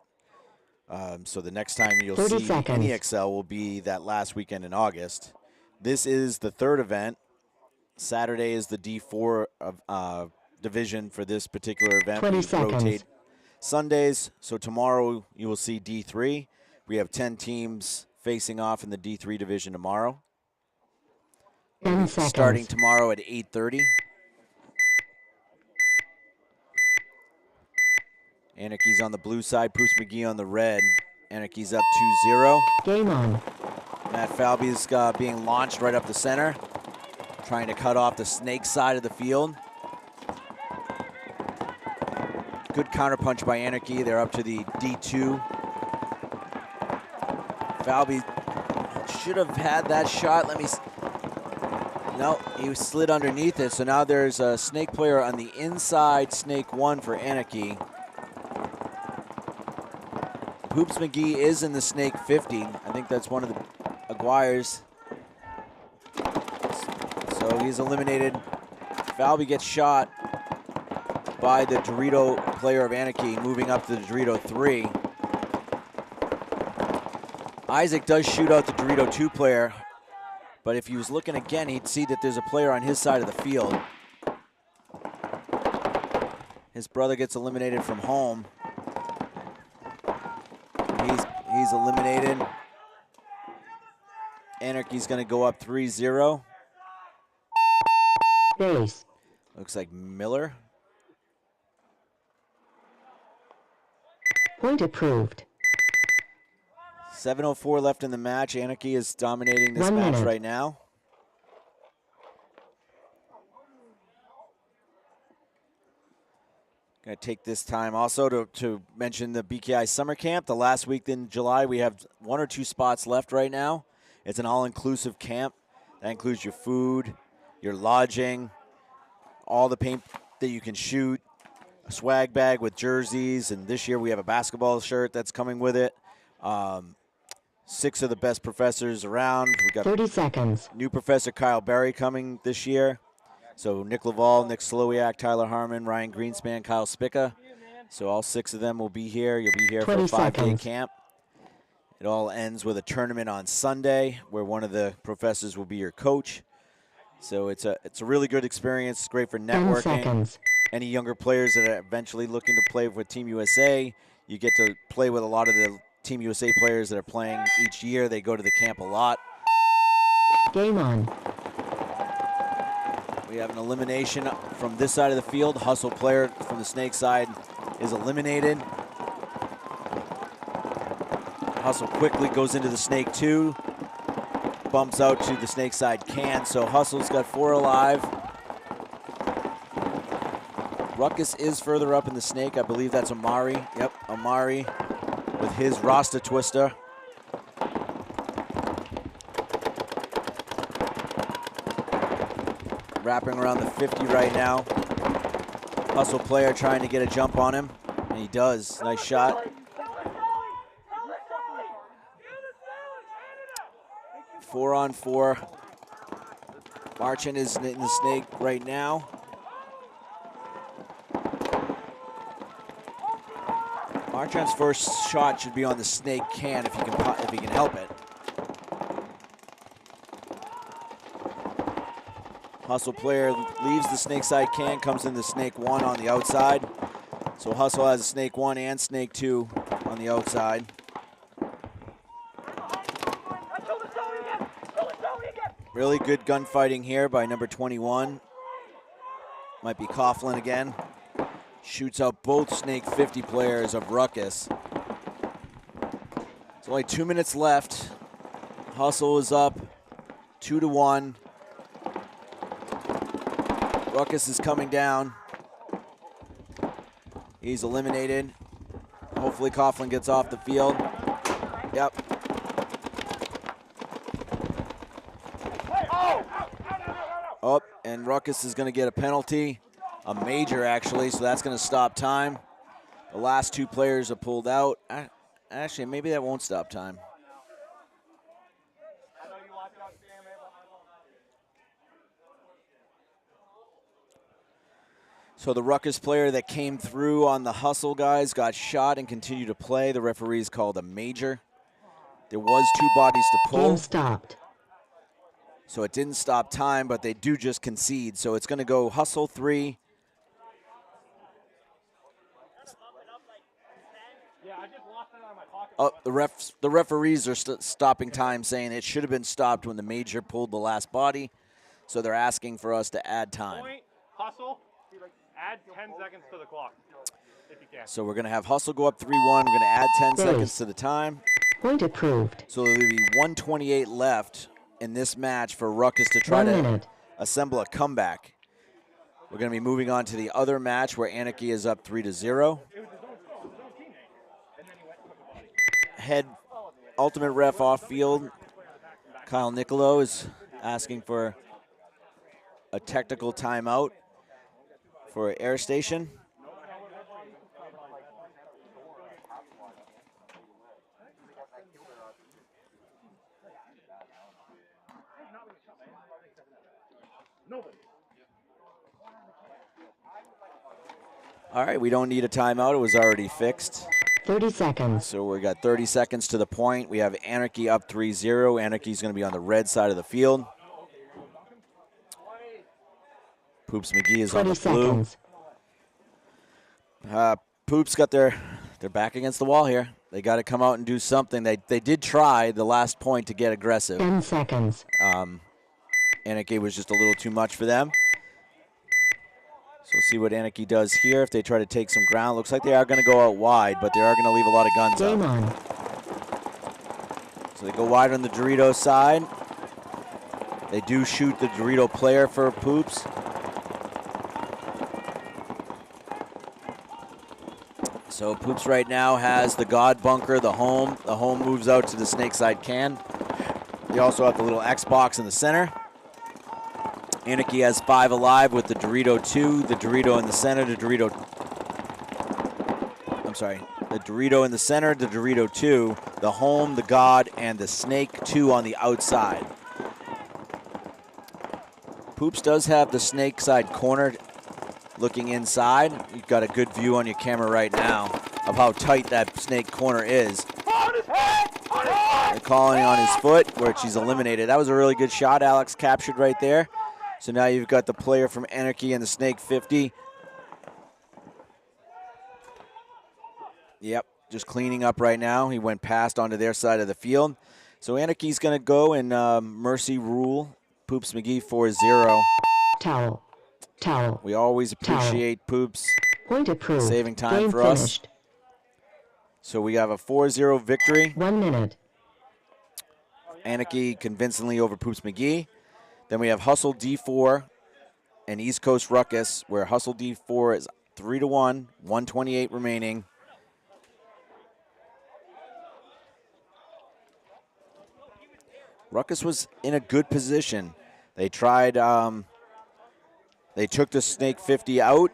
So the next time you'll 30 see seconds. NEXL will be that last weekend in August. This is the third event. Saturday is the D4 of, division for this particular event. 20 We seconds. rotate Sundays. So tomorrow you will see D3. We have 10 teams facing off in the D3 division tomorrow. 10 seconds. Starting tomorrow at 8:30. Anarchy's on the blue side, Poops McGee on the red. Anarchy's up 2-0. Game on. Matt Falby's being launched right up the center, trying to cut off the Snake side of the field. Good counterpunch by Anarchy. They're up to the D2. Falby should have had that shot. No, he slid underneath it, so now there's a snake player on the inside, snake 1 for Anarchy. Hoops McGee is in the snake 50. I think that's one of the Aguirre's. So he's eliminated. Falvey gets shot by the Dorito player of Anarchy, moving up to the Dorito 3. Isaac does shoot out the Dorito 2 player, but if he was looking again, he'd see that there's a player on his side of the field. His brother gets eliminated from home. He's eliminated. Anarchy's gonna go up 3-0. Base. Looks like Miller. Point approved. 7:04 left in the match. Anarchy is dominating this 1 match minute. right now. Going to take this time also to mention the BKI Summer Camp. The last week in July, we have 1 or 2 spots left right now. It's an all-inclusive camp. That includes your food, your lodging, all the paint that you can shoot, a swag bag with jerseys, and this year we have a basketball shirt that's coming with it. 6 of the best professors around. We got 30 seconds. new professor Kyle Berry coming this year. So Nick Laval, Nick Slowiak, Tyler Harmon, Ryan Greenspan, Kyle Spica. So all 6 of them will be here. You'll be here for a 20 5-day seconds. camp. It all ends with a tournament on Sunday where one of the professors will be your coach. So it's a really good experience. It's great for 10 networking. seconds. Any younger players that are eventually looking to play with Team USA, you get to play with a lot of the Team USA players that are playing each year. They go to the camp a lot. Game on. We have an elimination from this side of the field. Hustle player from the snake side is eliminated. Hustle quickly goes into the snake 2. Bumps out to the snake side can. So Hustle's got 4 alive. Ruckus is further up in the snake. I believe that's Amari. Yep, Amari with his Rasta Twister. Wrapping around the 50 right now. Hustle player trying to get a jump on him, and he does. Nice shot. 4-on-4. Marchand is in the snake right now. Marchand's first shot should be on the snake can if he can help it. Hustle player leaves the snake side can, comes in the snake 1 on the outside. So Hustle has a snake 1 and snake 2 on the outside. Really good gunfighting here by number 21. Might be Coughlin again. Shoots out both snake 50 players of Ruckus. There's only 2 minutes left. Hustle is up 2-1. Ruckus is coming down. He's eliminated. Hopefully Coughlin gets off the field. Yep. Oh, and Ruckus is going to get a penalty. A major, actually, so that's going to stop time. The last 2 players are pulled out. Actually, maybe that won't stop time. So the Ruckus player that came through on the Hustle guys got shot and continued to play. The referees called a major. There was 2 bodies to pull. Game stopped. So it didn't stop time, but they do just concede. So it's going to go Hustle 3. Oh, the referees are stopping time, saying it should have been stopped when the major pulled the last body. So they're asking for us to add time. Point, hustle, add 10 seconds to the clock, if you can. So we're going to have Hustle go up 3-1. We're going to add 10 seconds to the time. Point approved. So there'll be 1:28 left in this match for Ruckus to try 1 to minute. assemble a comeback. We're going to be moving on to the other match where Anarchy is up 3-0. Head ultimate ref off field. Kyle Nicolo is asking for a technical timeout for air station. All right, we don't need a timeout. It was already fixed. 30 seconds. So we got 30 seconds to the point. We have Anarchy up 3-0. Anarchy's going to be on the red side of the field. Poops McGee is on 20 the blue. seconds. Poops got they're back against the wall here. They got to come out and do something. They did try the last point to get aggressive. 10 seconds. Anarchy was just a little too much for them. So we'll see what Anarchy does here if they try to take some ground. Looks like they are going to go out wide, but they are going to leave a lot of guns Game up. on. So they go wide on the Dorito side. They do shoot the Dorito player for Poops. So Poops right now has the God bunker, the home. The home moves out to the snake side can. They also have the little Xbox in the center. Anarchy has 5 alive with the Dorito 2, the Dorito in the center, the Dorito in the center, the Dorito 2, the home, the God, and the snake 2 on the outside. Poops does have the snake side cornered looking inside. You've got a good view on your camera right now of how tight that snake corner is. They're calling on his foot, where she's eliminated. That was a really good shot Alex captured right there. So now you've got the player from Anarchy and the Snake 50. Yep, just cleaning up right now. He went past onto their side of the field. So Anarchy's going to go and mercy rule Poops McGee 4-0. Towel. Towel. We always appreciate Poops Point approved. saving time Game for us. finished. So we have a 4-0 victory. 1 minute. Anarchy convincingly over Poops McGee. Then we have Hustle D4 and East Coast Ruckus, where Hustle D4 is 3-1, 128 remaining. Ruckus was in a good position. They tried, they took the Snake 50 out,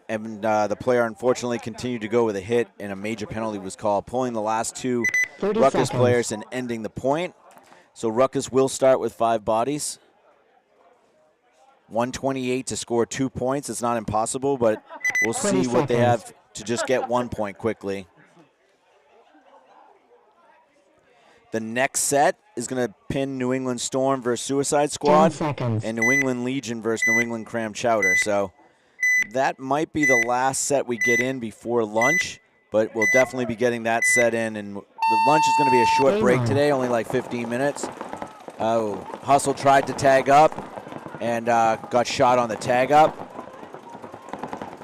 and the player unfortunately continued to go with a hit, and a major penalty was called, pulling the last 2 30 Ruckus seconds. players and ending the point. So Ruckus will start with 5 bodies. 128 to score 2 points. It's not impossible, but we'll 20 see what they seconds. have to just get 1 point quickly. The next set is going to pin New England Storm versus Suicide 10 Squad seconds. and New England Legion versus New England Cram Chowder. So that might be the last set we get in before lunch, but we'll definitely be getting that set in. And the lunch is going to be a short Game break on. today, only like 15 minutes. Hustle tried to tag up and got shot on the tag up.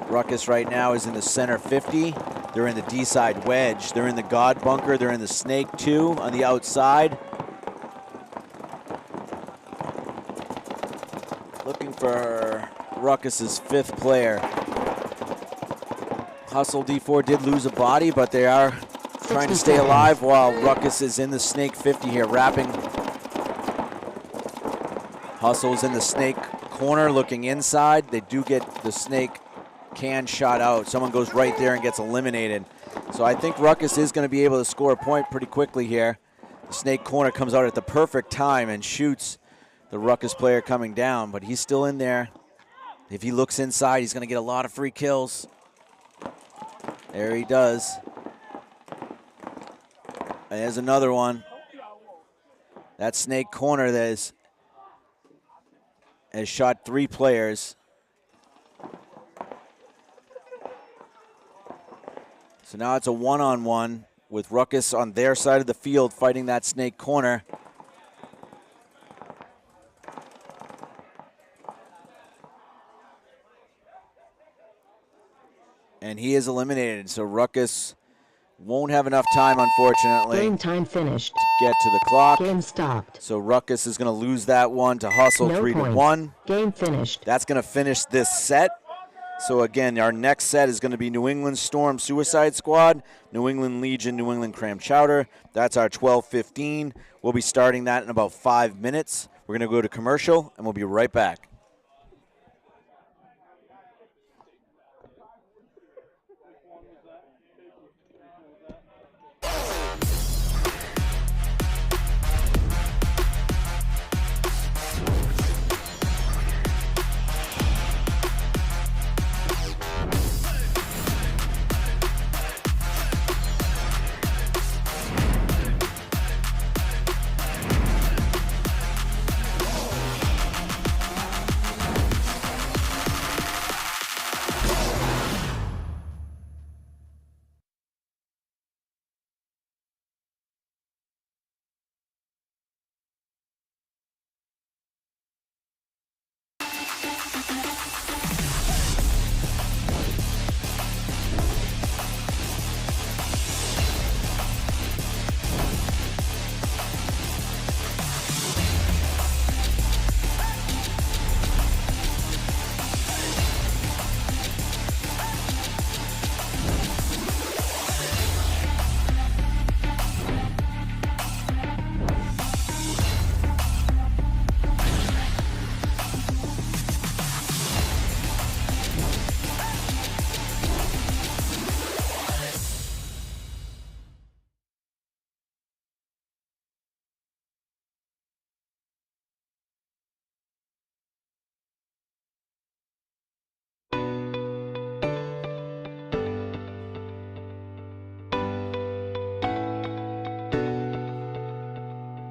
Ruckus right now is in the center 50. They're in the D side wedge. They're in the God bunker. They're in the Snake 2 on the outside. Looking for Ruckus's 5th player. Hustle D4 did lose a body, but they are trying to 60 stay seconds. alive while Ruckus is in the Snake 50 here, wrapping. Hustle's in the Snake corner looking inside. They do get the Snake can shot out. Someone goes right there and gets eliminated. So I think Ruckus is going to be able to score a point pretty quickly here. The Snake corner comes out at the perfect time and shoots the Ruckus player coming down, but he's still in there. If he looks inside, he's going to get a lot of free kills. There he does. And there's another one. That Snake corner that has shot 3 players. So now it's a one-on-one with Ruckus on their side of the field fighting that Snake corner. And he is eliminated, so Ruckus won't have enough time, unfortunately, Game time finished. to get to the clock. Game stopped. So Ruckus is going to lose that one to Hustle No 3-1. points. Game finished. That's going to finish this set. So again, our next set is going to be New England Storm Suicide Squad, New England Legion, New England Cram Chowder. That's our 12:15. We'll be starting that in about 5 minutes. We're going to go to commercial, and we'll be right back.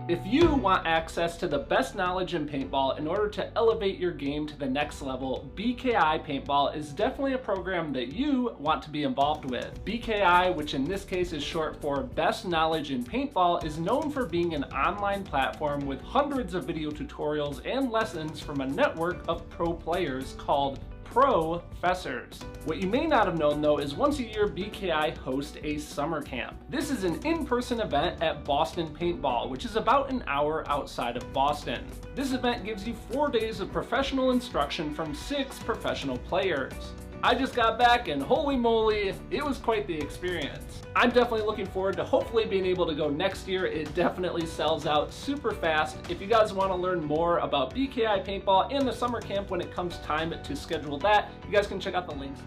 If you want access to the best knowledge in paintball in order to elevate your game to the next level, BKI Paintball is definitely a program that you want to be involved with. BKI, which in this case is short for Best Knowledge in Paintball, is known for being an online platform with hundreds of video tutorials and lessons from a network of pro players called Professors. What you may not have known though is once a year BKI hosts a summer camp. This is an in-person event at Boston Paintball, which is about an hour outside of Boston. This event gives you 4 days of professional instruction from 6 professional players. I just got back and holy moly, it was quite the experience. I'm definitely looking forward to hopefully being able to go next year. It definitely sells out super fast. If you guys want to learn more about BKI Paintball and the summer camp when it comes time to schedule that, you guys can check out the links.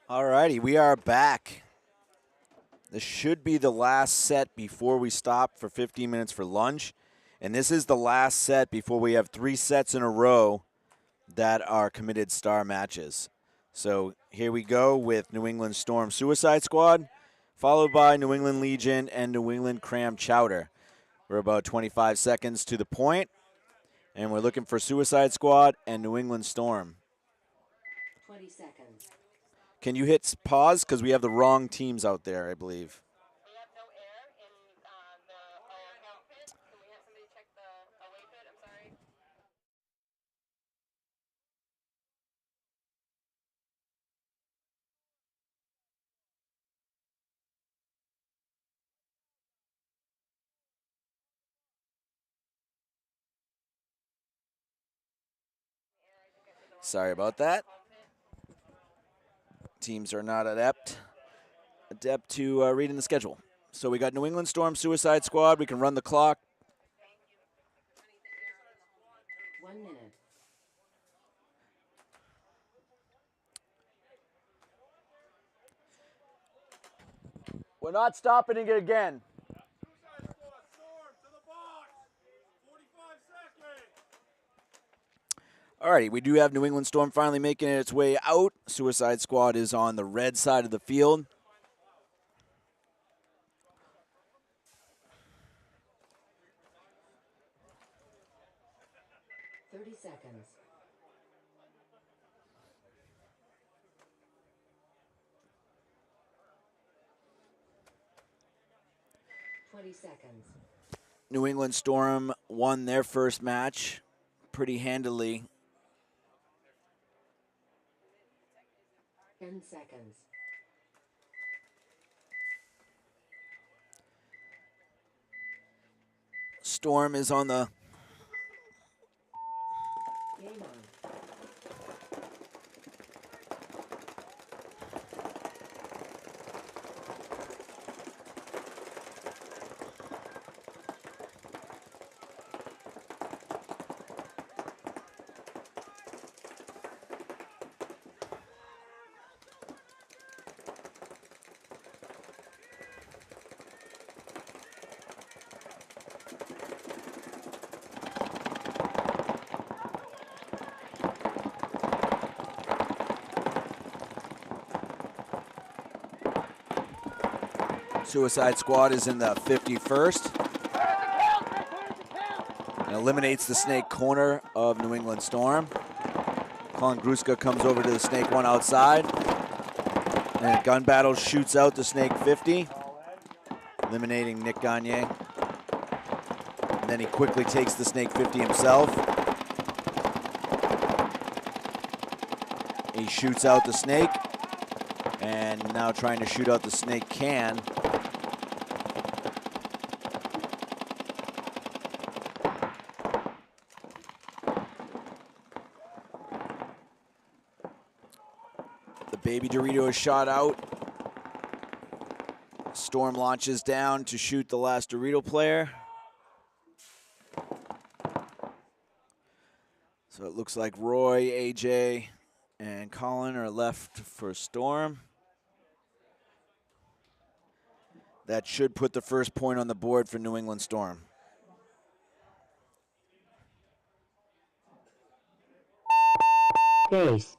Alrighty, we are back. This should be the last set before we stop for 15 minutes for lunch. And this is the last set before we have 3 sets in a row that are committed star matches. So here we go with New England Storm Suicide Squad, followed by New England Legion and New England Cram Chowder. We're about 25 seconds to the point, and we're looking for Suicide Squad and New England Storm. 20 seconds. Can you hit pause? Because we have the wrong teams out there, I believe. We have no air in the air help pit. Can we have somebody check the away pit? I'm sorry. Sorry about that. Teams are not adept to reading the schedule. So we got New England Storm Suicide Squad. We can run the clock. 1 minute. We're not stopping it again. Alrighty, we do have New England Storm finally making its way out. Suicide Squad is on the red side of the field. Seconds. Seconds. New England Storm won their first match pretty handily. 10 seconds. Storm is on the Game on. Suicide Squad is in the 51st. And eliminates the snake corner of New England Storm. Colin Gruska comes over to the snake one outside. And gun battle shoots out the snake 50, eliminating Nick Gagne. And then he quickly takes the snake 50 himself. He shoots out the snake. And now trying to shoot out the snake can. Baby Dorito is shot out. Storm launches down to shoot the last Dorito player. So it looks like Roy, AJ, and Colin are left for Storm. That should put the first point on the board for New England Storm. Base.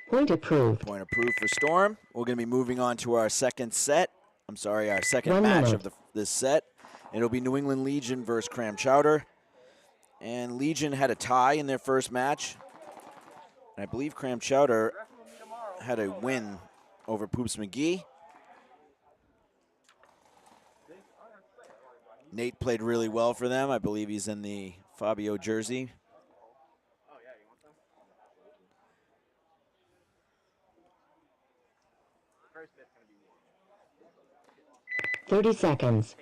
Point approved. Point approved for Storm. We're going to be moving on to our second set. I'm sorry, our second 1 match minute. of this set. It'll be New England Legion versus Cram Chowder. And Legion had a tie in their first match. And I believe Cram Chowder had a win over Poops McGee. Nate played really well for them. I believe he's in the Fabio jersey. 30 seconds.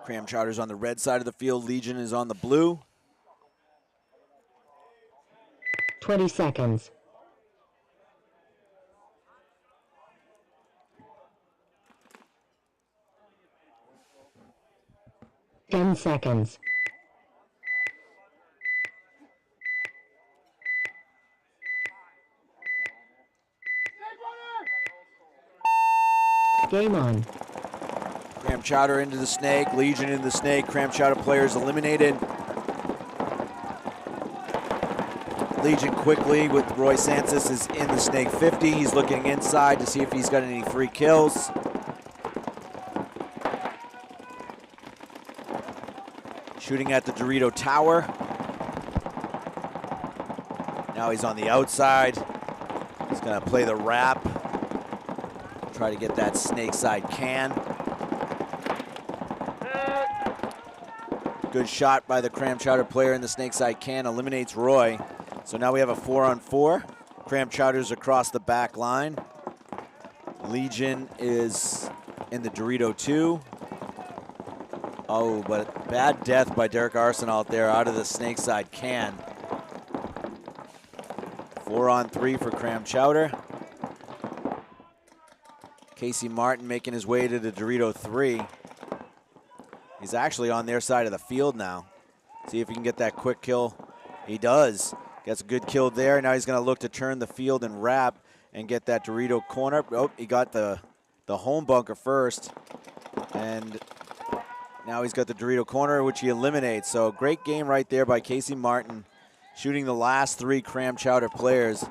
Cram Chowder's on the red side of the field. Legion is on the blue. 20 seconds. Ten seconds. Game on. Cram Chowder into the snake, Legion into the snake. Cram Chowder players eliminated. Legion quickly with Roy Santos is in the snake 50. He's looking inside to see if he's got any free kills. Shooting at the Dorito Tower. Now he's on the outside. He's gonna play the wrap. Try to get that snake side can. Good shot by the Cram Chowder player in the snake side can, eliminates Roy. So now we have a 4-on-4. Cram Chowder's across the back line. Legion is in the Dorito 2. Oh, but bad death by Derek Arson out there out of the snake side can. 4-on-3 for Cram Chowder. Casey Martin making his way to the Dorito 3. He's actually on their side of the field now. See if he can get that quick kill. He does. Gets a good kill there. Now he's going to look to turn the field and wrap and get that Dorito corner. Oh, he got the home bunker first. And now he's got the Dorito corner, which he eliminates. So great game right there by Casey Martin, shooting the last 3 Cram Chowder players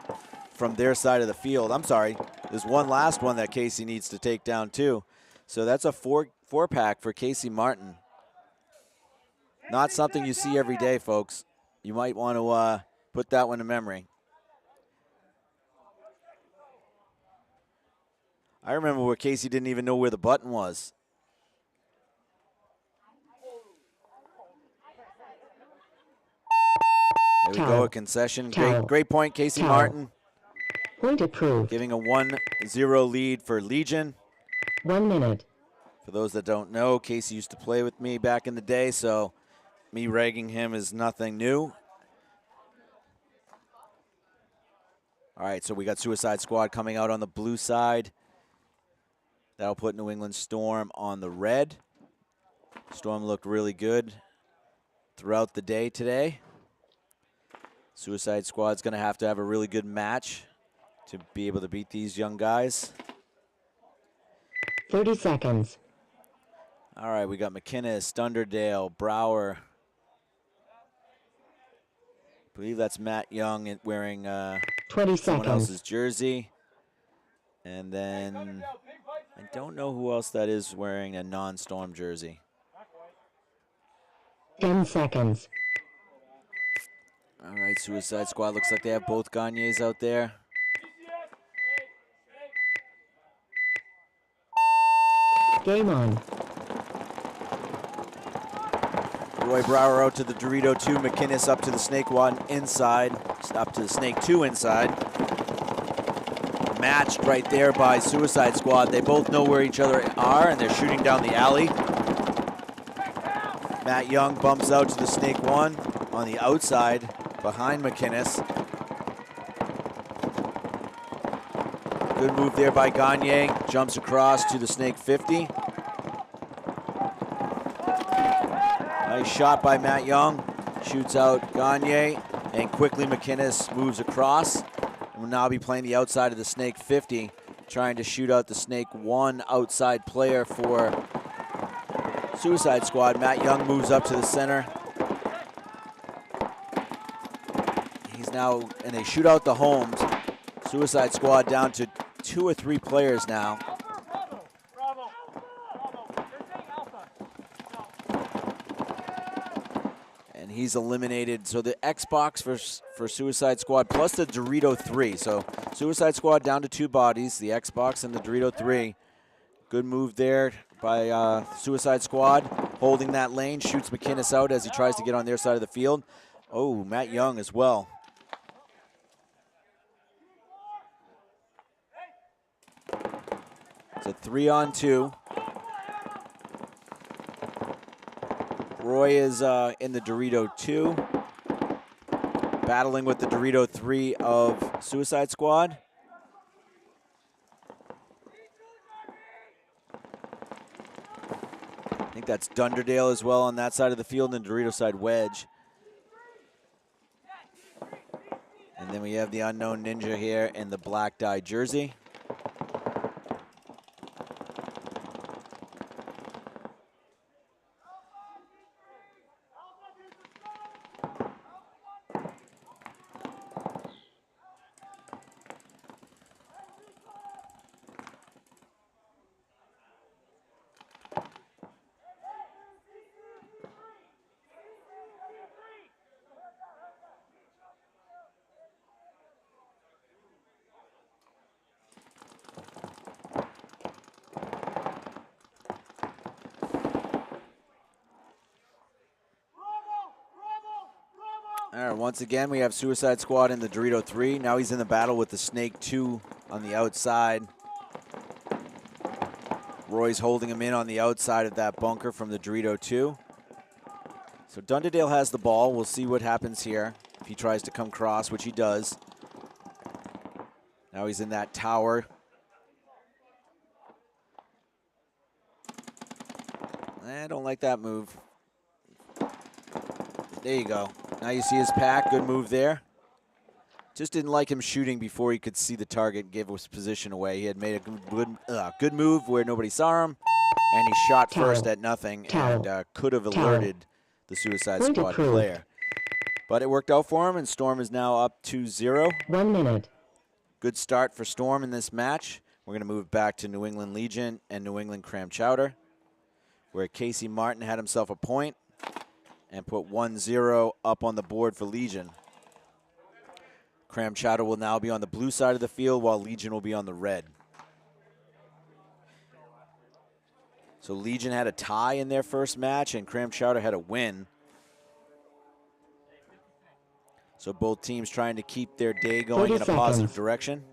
from their side of the field. I'm sorry, there's one last one that Casey needs to take down too. So that's a four-pack for Casey Martin. Not something you see every day, folks. You might want to put that one to memory. I remember where Casey didn't even know where the button was. There we go, a concession. Great point, Casey Martin. Point approved. Giving a 1-0 lead for Legion. 1 minute. For those that don't know, Casey used to play with me back in the day, so me ragging him is nothing new. All right, so we got Suicide Squad coming out on the blue side. That'll put New England Storm on the red. Storm looked really good throughout the day today. Suicide Squad's going to have a really good match to be able to beat these young guys. 30 seconds. All right, we got McInnes, Dunderdale, Brower. I believe that's Matt Young wearing 20 someone seconds. else's jersey. And then I don't know who else that is wearing a non-Storm jersey. 10 seconds. All right, Suicide Squad looks like they have both Gagnes out there. Game on. Roy Brower out to the Dorito 2, McInnes up to the Snake 1 inside, up to the Snake 2 inside. Matched right there by Suicide Squad. They both know where each other are, and they're shooting down the alley. Matt Young bumps out to the Snake 1 on the outside behind McInnes. Good move there by Gagne. Jumps across to the Snake 50. Nice shot by Matt Young. Shoots out Gagne, and quickly McInnes moves across. And will now be playing the outside of the Snake 50, trying to shoot out the Snake 1 outside player for Suicide Squad. Matt Young moves up to the center. He's now, and they shoot out the homes. Suicide Squad down to 2 or 3 players now. And he's eliminated. So the Xbox for Suicide Squad plus the Dorito 3. So Suicide Squad down to 2 bodies, the Xbox and the Dorito 3. Good move there by Suicide Squad. Holding that lane, shoots McInnes out as he tries to get on their side of the field. Oh, Matt Young as well. It's a 3-on-2. Roy is in the Dorito 2, battling with the Dorito 3 of Suicide Squad. I think that's Dunderdale as well on that side of the field, and Dorito side Wedge. And then we have the Unknown Ninja here in the black dye jersey. All right, once again, we have Suicide Squad in the Dorito 3. Now he's in the battle with the Snake 2 on the outside. Roy's holding him in on the outside of that bunker from the Dorito 2. So Dunderdale has the ball. We'll see what happens here if he tries to come cross, which he does. Now he's in that tower. I don't like that move. There you go. Now you see his pack. Good move there. Just didn't like him shooting before he could see the target and give his position away. He had made a good move where nobody saw him, and he shot first at nothing and could have alerted the Suicide Squad player. But it worked out for him, and Storm is now up 2-0. 1 minute. Good start for Storm in this match. We're going to move back to New England Legion and New England Cram Chowder, where Casey Martin had himself a point and put 1-0 up on the board for Legion. Cram Chowder will now be on the blue side of the field while Legion will be on the red. So Legion had a tie in their first match and Cram Chowder had a win. So both teams trying to keep their day going in a positive direction.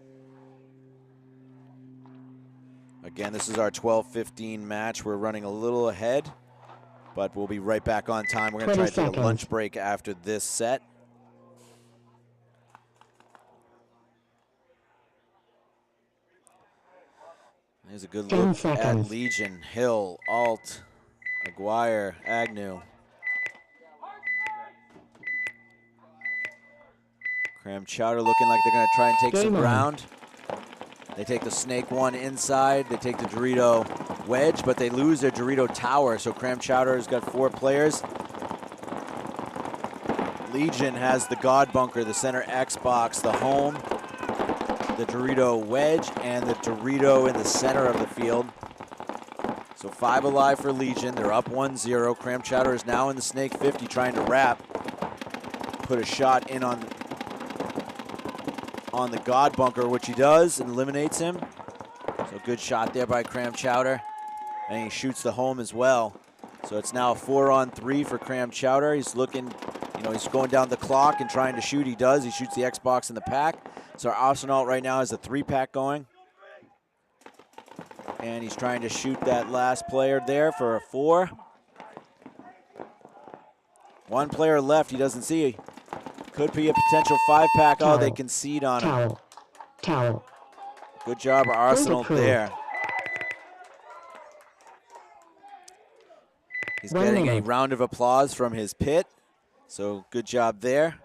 Again, this is our 12:15 match. We're running a little ahead, but we'll be right back on time. We're going to try to take a lunch break after this set. Here's a good look at Legion. Hill, Alt, Aguirre, Agnew. Cram Chowder looking like they're going to try and take some ground. They take the Snake one inside. They take the Dorito wedge, but they lose their Dorito tower. So Cram Chowder has got 4 players. Legion has the God Bunker, the center Xbox, the home, the Dorito wedge, and the Dorito in the center of the field. So 5 alive for Legion. They're up 1-0. Cram Chowder is now in the Snake 50 trying to wrap. Put a shot in on the God Bunker, which he does, and eliminates him. So good shot there by Cram Chowder. And he shoots the home as well. So it's now a 4-on-3 for Cram Chowder. He's looking, he's going down the clock and trying to shoot. He does. He shoots the Xbox in the pack. So our Arsenal right now has a 3-pack going. And he's trying to shoot that last player there for a 4. 1 player left. He doesn't see. Could be a potential 5-pack. Oh, they concede on him. Towel. Good job, Arsenal there. He's getting a round of applause from his pit. So good job there.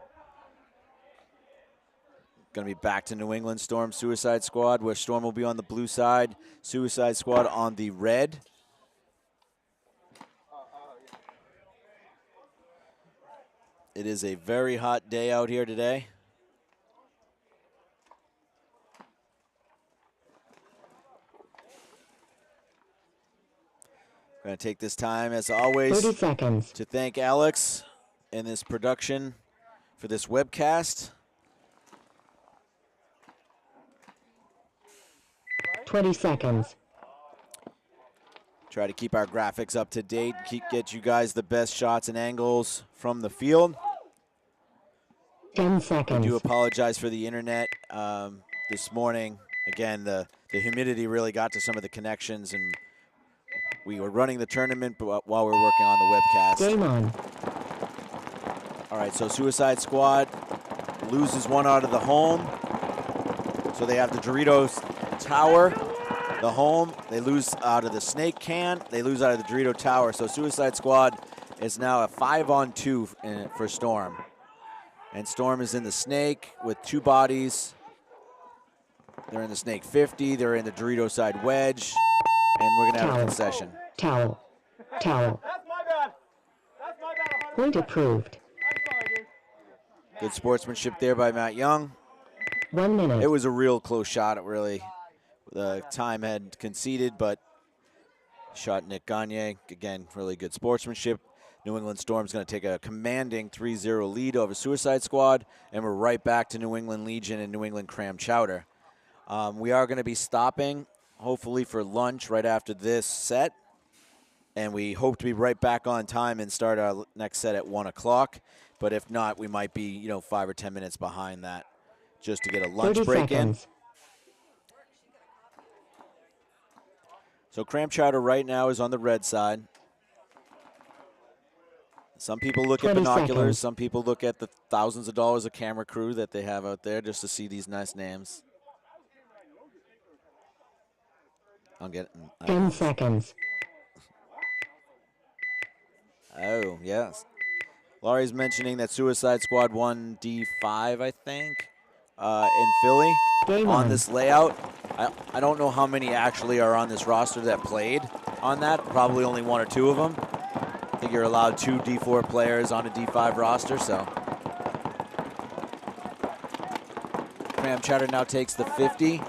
Going to be back to New England Storm Suicide Squad, where Storm will be on the blue side, Suicide Squad on the red. It is a very hot day out here today. I'm going to take this time, as always, 30 seconds. to thank Alex in this production for this webcast. 20 seconds. Try to keep our graphics up to date, get you guys the best shots and angles from the field. 10 I seconds. do apologize for the internet this morning. Again, the humidity really got to some of the connections, and we were running the tournament while we were working on the webcast. Game on. All right, so Suicide Squad loses 1 out of the home. So they have the Doritos tower, the home. They lose out of the Snake can. They lose out of the Dorito tower. So Suicide Squad is now a 5-on-2 for Storm. And Storm is in the Snake with 2 bodies. They're in the Snake 50. They're in the Dorito side wedge. And we're going to have a concession. Towel. That's my bad. That's my bad. Point approved. I'm sorry, dude. Good sportsmanship there by Matt Young. 1 minute. It was a real close shot, really. The time had conceded, but shot Nick Gagne. Again, really good sportsmanship. New England Storm's going to take a commanding 3-0 lead over Suicide Squad, and we're right back to New England Legion and New England Cram Chowder. We are going to be stopping, hopefully, for lunch right after this set, and we hope to be right back on time and start our next set at 1 o'clock. But if not, we might be, 5 or 10 minutes behind that just to get a lunch 30 break seconds. in. So Chowder right now is on the red side. Some people look at 20 binoculars. seconds. Some people look at the thousands of dollars of camera crew that they have out there just to see these nice names. I'll get 10 seconds. Oh, yes. Laurie's mentioning that Suicide Squad won D5, I think, in Philly Game on on. this layout. I don't know how many actually are on this roster that played on that. Probably only 1 or 2 of them. I think you're allowed 2 D4 players on a D5 roster, so. Chowder now takes the 50.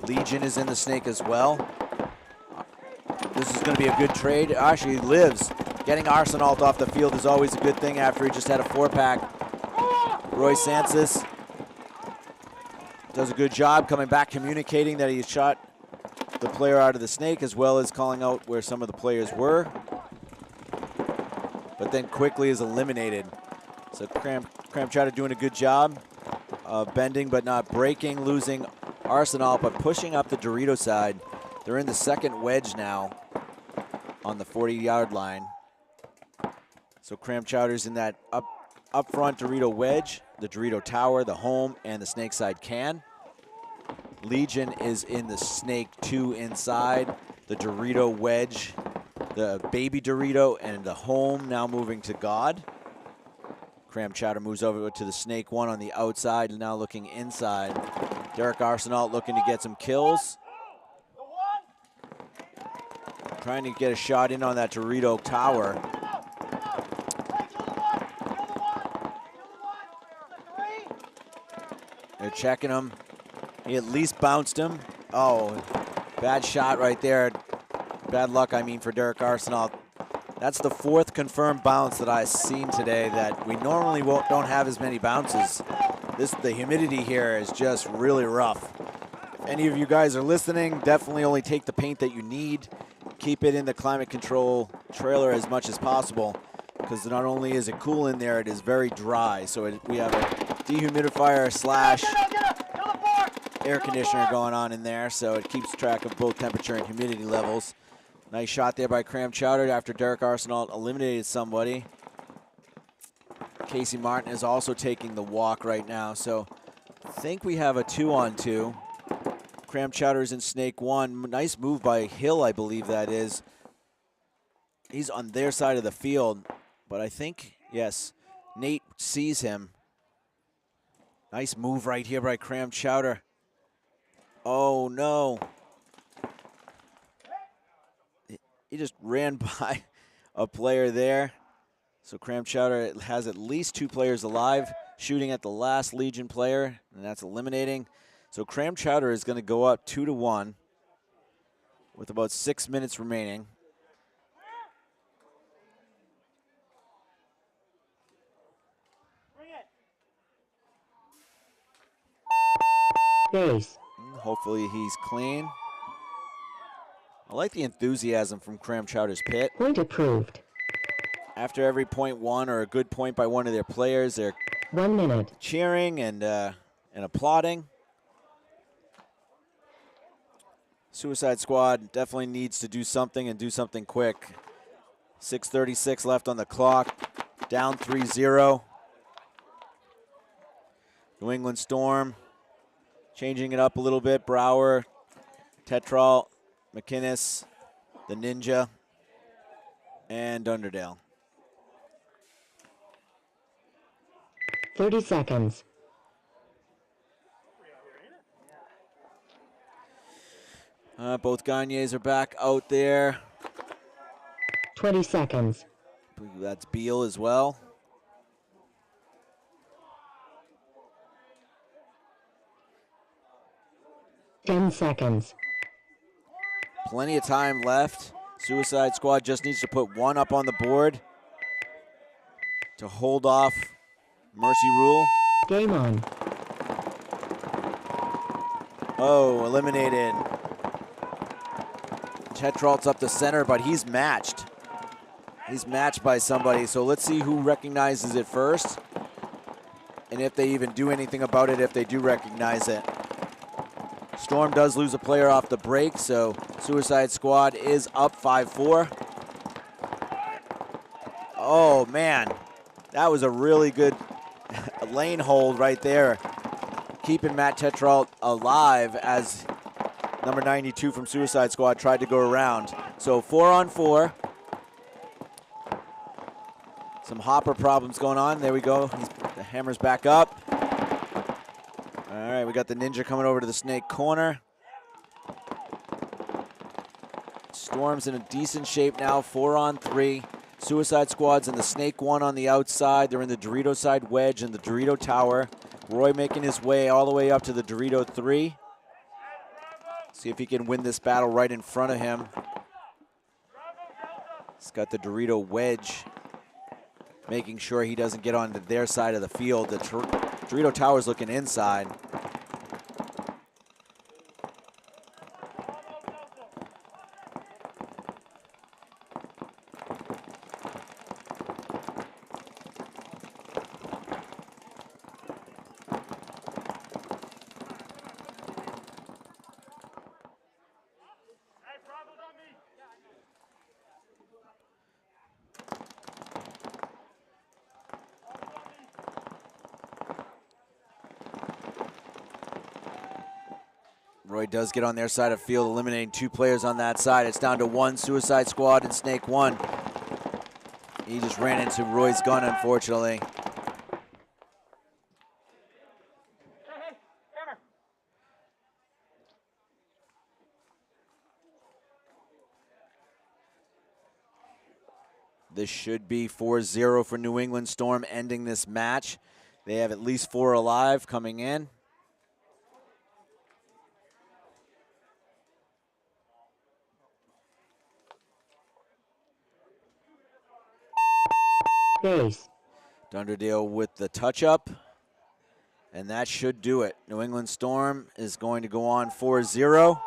Legion is in the snake as well. This is going to be a good trade. Actually, he lives. Getting Arsenal off the field is always a good thing after he just had a 4-pack. Roy Sansis does a good job coming back, communicating that he shot the player out of the snake, as well as calling out where some of the players were. But then quickly is eliminated. So Chowder doing a good job of bending but not breaking, losing Arsenal, but pushing up the Dorito side. They're in the second wedge now on the 40-yard line. So Chowder's in that up front Dorito wedge, the Dorito tower, the home, and the snake side can. Legion is in the snake 2 inside, the Dorito wedge, the baby Dorito, and the home now moving to God. Chowder moves over to the snake 1 on the outside, and now looking inside. Derek Arsenault looking to get some kills. Trying to get a shot in on that Dorito tower. They're checking him. He at least bounced him. Oh, bad shot right there. Bad luck, I mean, for Derek Arsenault. That's the 4th confirmed bounce that I've seen today that we normally don't have as many bounces. The humidity here is just really rough. If any of you guys are listening, definitely only take the paint that you need. Keep it in the climate control trailer as much as possible, because not only is it cool in there, it is very dry. So we have a dehumidifier / air conditioner going on in there, so it keeps track of both temperature and humidity levels. Nice shot there by Chowder after Derek Arsenault eliminated somebody. Casey Martin is also taking the walk right now, so I think we have a 2-on-2. Chowder is in snake 1. Nice move by Hill, I believe that is. He's on their side of the field, but I think, yes, Nate sees him. Nice move right here by Chowder. Oh, no. He just ran by a player there. So Chowder has at least 2 players alive, shooting at the last Legion player, and that's eliminating. So Chowder is going to go up 2-1 with about 6 minutes remaining. Base. Hopefully he's clean. I like the enthusiasm from Chowder's pit. Point approved. After every point won or a good point by one of their players, they're 1 minute. cheering and applauding. Suicide Squad definitely needs to do something and do something quick. 6:36 left on the clock. Down 3-0. New England Storm changing it up a little bit. Brower, Tetrol, McInnes, the Ninja, and Underdale. 30 seconds. Both Gagnes are back out there. 20 seconds. I believe that's Beal as well. Ten seconds. Plenty of time left. Suicide Squad just needs to put 1 up on the board to hold off Mercy Rule. Game on. Oh, eliminated. Tetrol's up the center, but he's matched. He's matched by somebody, so let's see who recognizes it first, and if they even do anything about it if they do recognize it. Storm does lose a player off the break, so Suicide Squad is up 5-4. Oh, man. That was a really good lane hold right there, keeping Matt Tetrault alive as number 92 from Suicide Squad tried to go around. So 4-on-4. Some hopper problems going on. There we go. The hammer's back up. All right, we got the Ninja coming over to the Snake corner. Storm's in a decent shape now, 4-on-3. Suicide Squad's in the Snake 1 on the outside. They're in the Dorito side wedge and the Dorito tower. Roy making his way all the way up to the Dorito 3. See if he can win this battle right in front of him. He's got the Dorito wedge, making sure he doesn't get onto their side of the field. The Dorito tower's looking inside. Roy does get on their side of field, eliminating 2 players on that side. It's down to 1, Suicide Squad and Snake 1. He just ran into Roy's gun, unfortunately. This should be 4-0 for New England Storm, ending this match. They have at least 4 alive coming in. Base. Dunderdale with the touch-up, and that should do it. New England Storm is going to go on 4-0.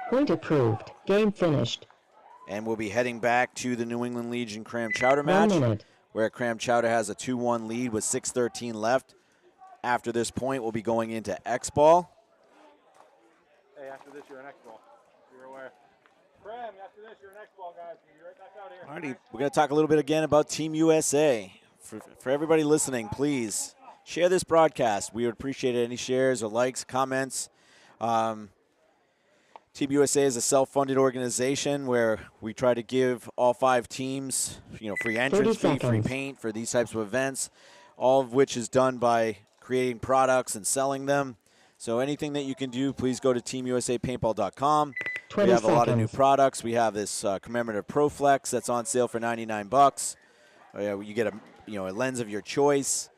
Point approved. Game finished. And we'll be heading back to the New England Legion Cram Chowder 1 match, minute. where Cram Chowder has a 2-1 lead with 6:13 left. After this point, we'll be going into X-Ball. Hey, after this, you're an X-Ball. You're aware. Cram, after this, you're an X-Ball, guys. You're right back out here. Alrighty, we're going to talk a little bit again about Team USA. For everybody listening, please share this broadcast. We would appreciate any shares or likes, comments. Team USA is a self-funded organization where we try to give all 5 teams, free entrance fee, free paint for these types of events, all of which is done by creating products and selling them. So anything that you can do, please go to teamusapaintball.com. We have a lot of new products. We have this commemorative ProFlex that's on sale for $99. You get a lens of your choice,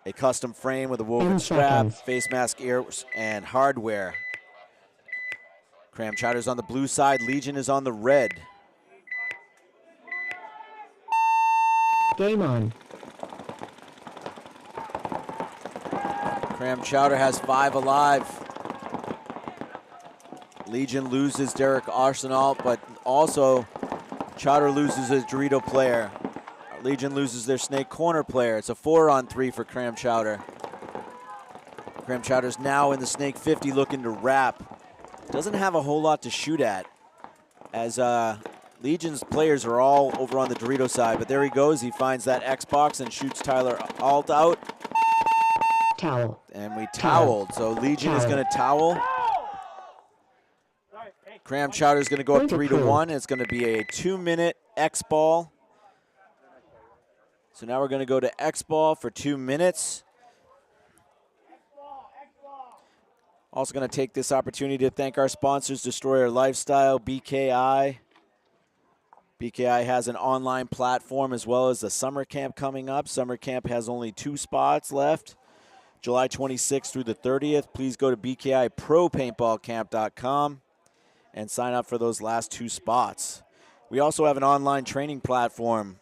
a custom frame with a woven strap, face mask, ears, and hardware. Cram Chowder's on the blue side. Legion is on the red. Game on. Cram Chowder has 5 alive. Legion loses Derek Arsenal, but also Chowder loses his Dorito player. Legion loses their Snake Corner player. It's a 4-on-3 for Cram Chowder. Cram Chowder's now in the Snake 50 looking to wrap. Doesn't have a whole lot to shoot at, as Legion's players are all over on the Dorito side, but there he goes. He finds that Xbox and shoots Tyler Alt out. Towel. And we toweled, so Legion is going to towel. Cram Chowder is going to go up 3-1. It's going to be a 2-minute X-Ball. So now we're going to go to X-Ball for 2 minutes. Also going to take this opportunity to thank our sponsors, Destroyer Lifestyle, BKI. BKI has an online platform as well as the summer camp coming up. Summer camp has only 2 spots left, July 26th through the 30th. Please go to bkipropaintballcamp.com and sign up for those last 2 spots. We also have an online training platform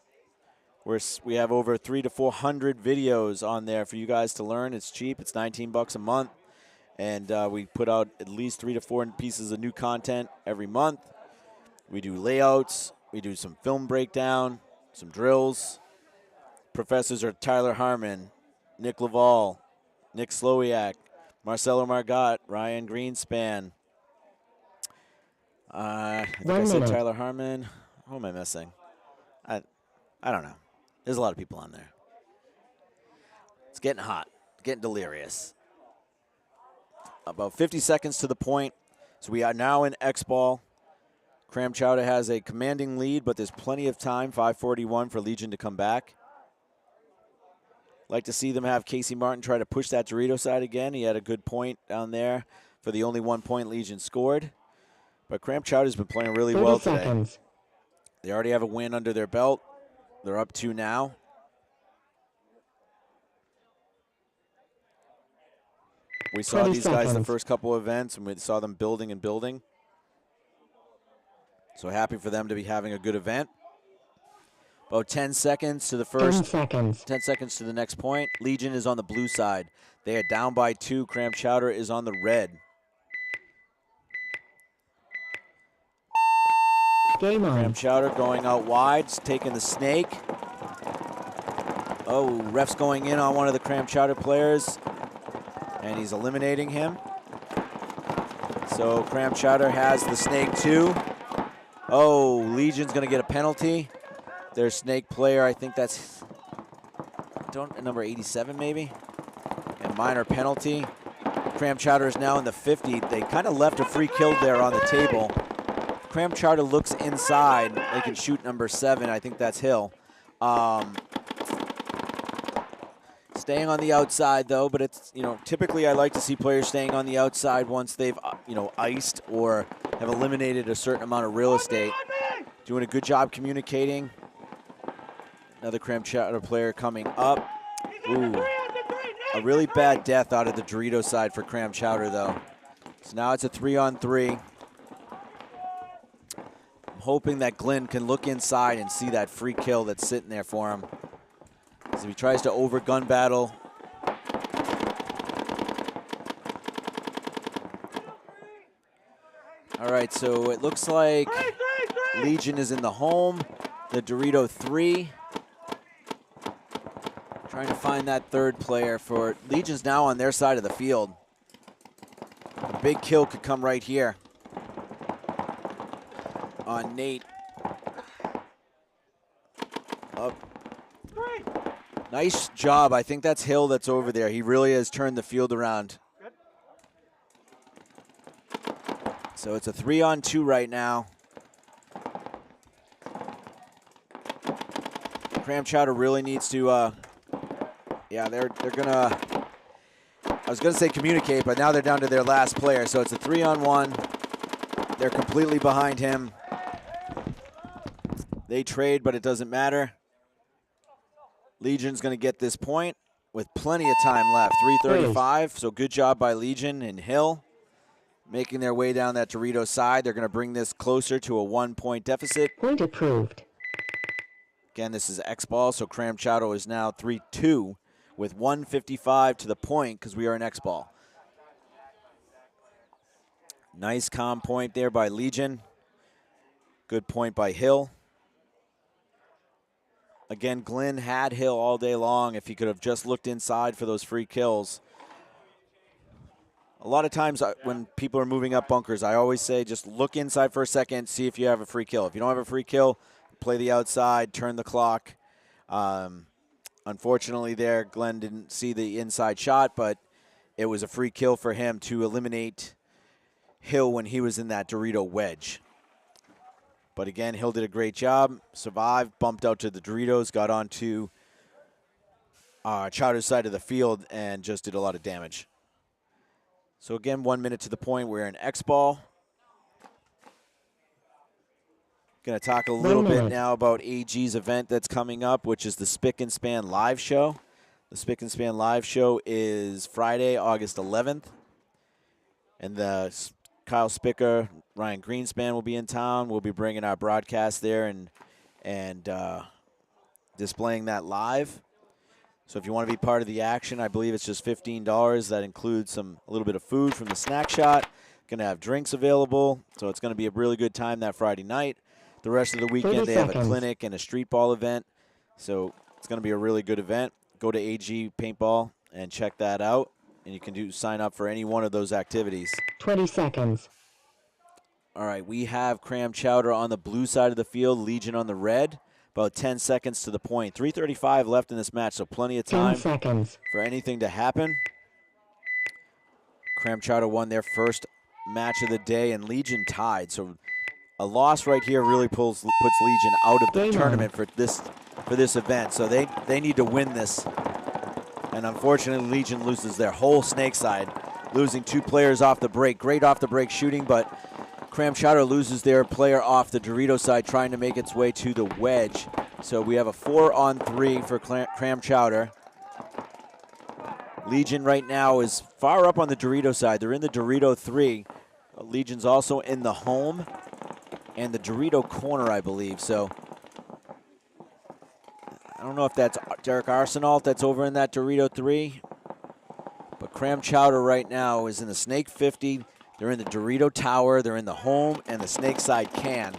where we have over 300 to 400 videos on there for you guys to learn. It's cheap. It's $19 a month. And we put out at least 3 to 4 pieces of new content every month. We do layouts. We do some film breakdown, some drills. Professors are Tyler Harmon, Nick Laval, Nick Slowiak, Marcelo Margot, Ryan Greenspan. I think 1 I said minute. Tyler Harmon. Who am I missing? I don't know. There's a lot of people on there. It's getting hot, getting delirious. About 50 seconds to the point. So we are now in X ball. Cram Chowder has a commanding lead, but there's plenty of time, 5:41 for Legion to come back. Like to see them have Casey Martin try to push that Dorito side again. He had a good point down there for the only 1 point Legion scored. But Cram Chowder's been playing really 30 well today. seconds. They already have a win under their belt. They're up 2 now. We saw 20 these guys the seconds. first couple of events, and we saw them building and building. So happy for them to be having a good event. About 10 seconds to the 10 first, seconds. 10 seconds to the next point. Legion is on the blue side. They are down by 2. Cram Chowder is on the red. Game Cram on. Chowder going out wide, taking the snake. Oh, ref's going in on one of the Cram Chowder players, and he's eliminating him. So Cram Chowder has the snake too. Oh, Legion's gonna get a penalty. Their snake player, I think that's number 87 maybe. And minor penalty. Cram Chowder is now in the 50. They kind of left a free kill there on the table. Cram Chowder looks inside. They can shoot number 7. I think that's Hill. Staying on the outside though, but it's, typically I like to see players staying on the outside once they've, iced or have eliminated a certain amount of real estate. Doing a good job communicating. Another Cram Chowder player coming up. Ooh, a really bad death out of the Dorito side for Cram Chowder though. So now it's a 3-on-3. I'm hoping that Glenn can look inside and see that free kill that's sitting there for him. As he tries to over gun battle. All right, so it looks like Legion is in the home. The Dorito 3. Trying to find that third player for Legion's now on their side of the field. A big kill could come right here on Nate. Up. Nice job. I think that's Hill that's over there. He really has turned the field around. So it's a 3-on-2 right now. Cram Chowder really needs to, they're gonna, I was gonna say communicate, but now they're down to their last player. So it's a 3-on-1. They're completely behind him. They trade, but it doesn't matter. Legion's going to get this point with plenty of time left. 3:35, so good job by Legion and Hill. Making their way down that Dorito side. They're going to bring this closer to a 1-point deficit. Point approved. Again, this is X ball, so Cram Chowder is now 3-2 with 1:55 to the point because we are in X ball. Nice calm point there by Legion. Good point by Hill. Again, Glenn had Hill all day long if he could have just looked inside for those free kills. A lot of times when people are moving up bunkers, I always say just look inside for a second, see if you have a free kill. If you don't have a free kill, play the outside, turn the clock. Unfortunately there, Glenn didn't see the inside shot, but it was a free kill for him to eliminate Hill when he was in that Dorito wedge. But again, Hill did a great job, survived, bumped out to the Doritos, got onto Chowder's side of the field, and just did a lot of damage. So again, 1 minute to the point. We're in X ball. Going to talk a little bit now about AG's event that's coming up, which is the Spick and Span live show. The Spick and Span live show is Friday, August 11th. And the Kyle Spicker, Ryan Greenspan will be in town. We'll be bringing our broadcast there and displaying that live. So if you want to be part of the action, I believe it's just $15. That includes a little bit of food from the snack shot. Going to have drinks available. So it's going to be a really good time that Friday night. The rest of the weekend, they have a clinic and a street ball event. So it's going to be a really good event. Go to AG Paintball and check that out. and you can sign up for any one of those activities. 20 seconds. All right, we have Cram Chowder on the blue side of the field, Legion on the red. About 10 seconds to the point. 3:35 left in this match, so plenty of 10 time seconds. for anything to happen. Cram Chowder won their first match of the day, and Legion tied. So a loss right here really puts Legion out of the Game tournament for this event. So they need to win this. And unfortunately, Legion loses their whole snake side, losing 2 players off the break. Great off the break shooting, but Cram Chowder loses their player off the Dorito side, trying to make its way to the wedge. So we have a 4-on-3 for Cram Chowder. Legion right now is far up on the Dorito side. They're in the Dorito 3. Legion's also in the home and the Dorito corner, I believe. So I don't know if that's Derek Arsenault that's over in that Dorito 3. But Cram Chowder right now is in the Snake 50. They're in the Dorito Tower, they're in the home, and the Snake Side can.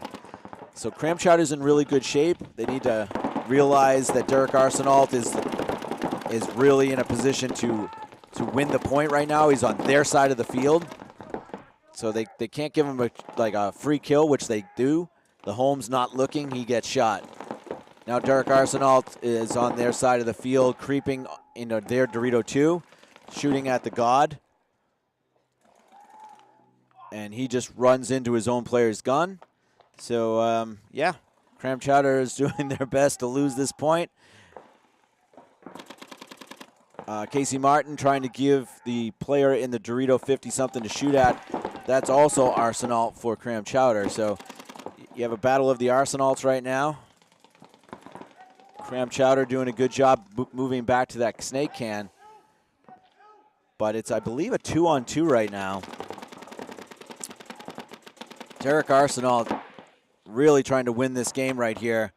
So Cram Chowder's in really good shape. They need to realize that Derek Arsenault is really in a position to win the point right now. He's on their side of the field. So they can't give him a free kill, which they do. The home's not looking, he gets shot. Now Derek Arsenault is on their side of the field, creeping into their Dorito 2, shooting at the God. And he just runs into his own player's gun. So, yeah, Cram Chowder is doing their best to lose this point. Casey Martin trying to give the player in the Dorito 50 something to shoot at. That's also Arsenault for Cram Chowder. So you have a battle of the Arsenaults right now. Cram Chowder doing a good job moving back to that snake can. But it's, I believe, a 2-on-2 right now. Derek Arsenault really trying to win this game right here.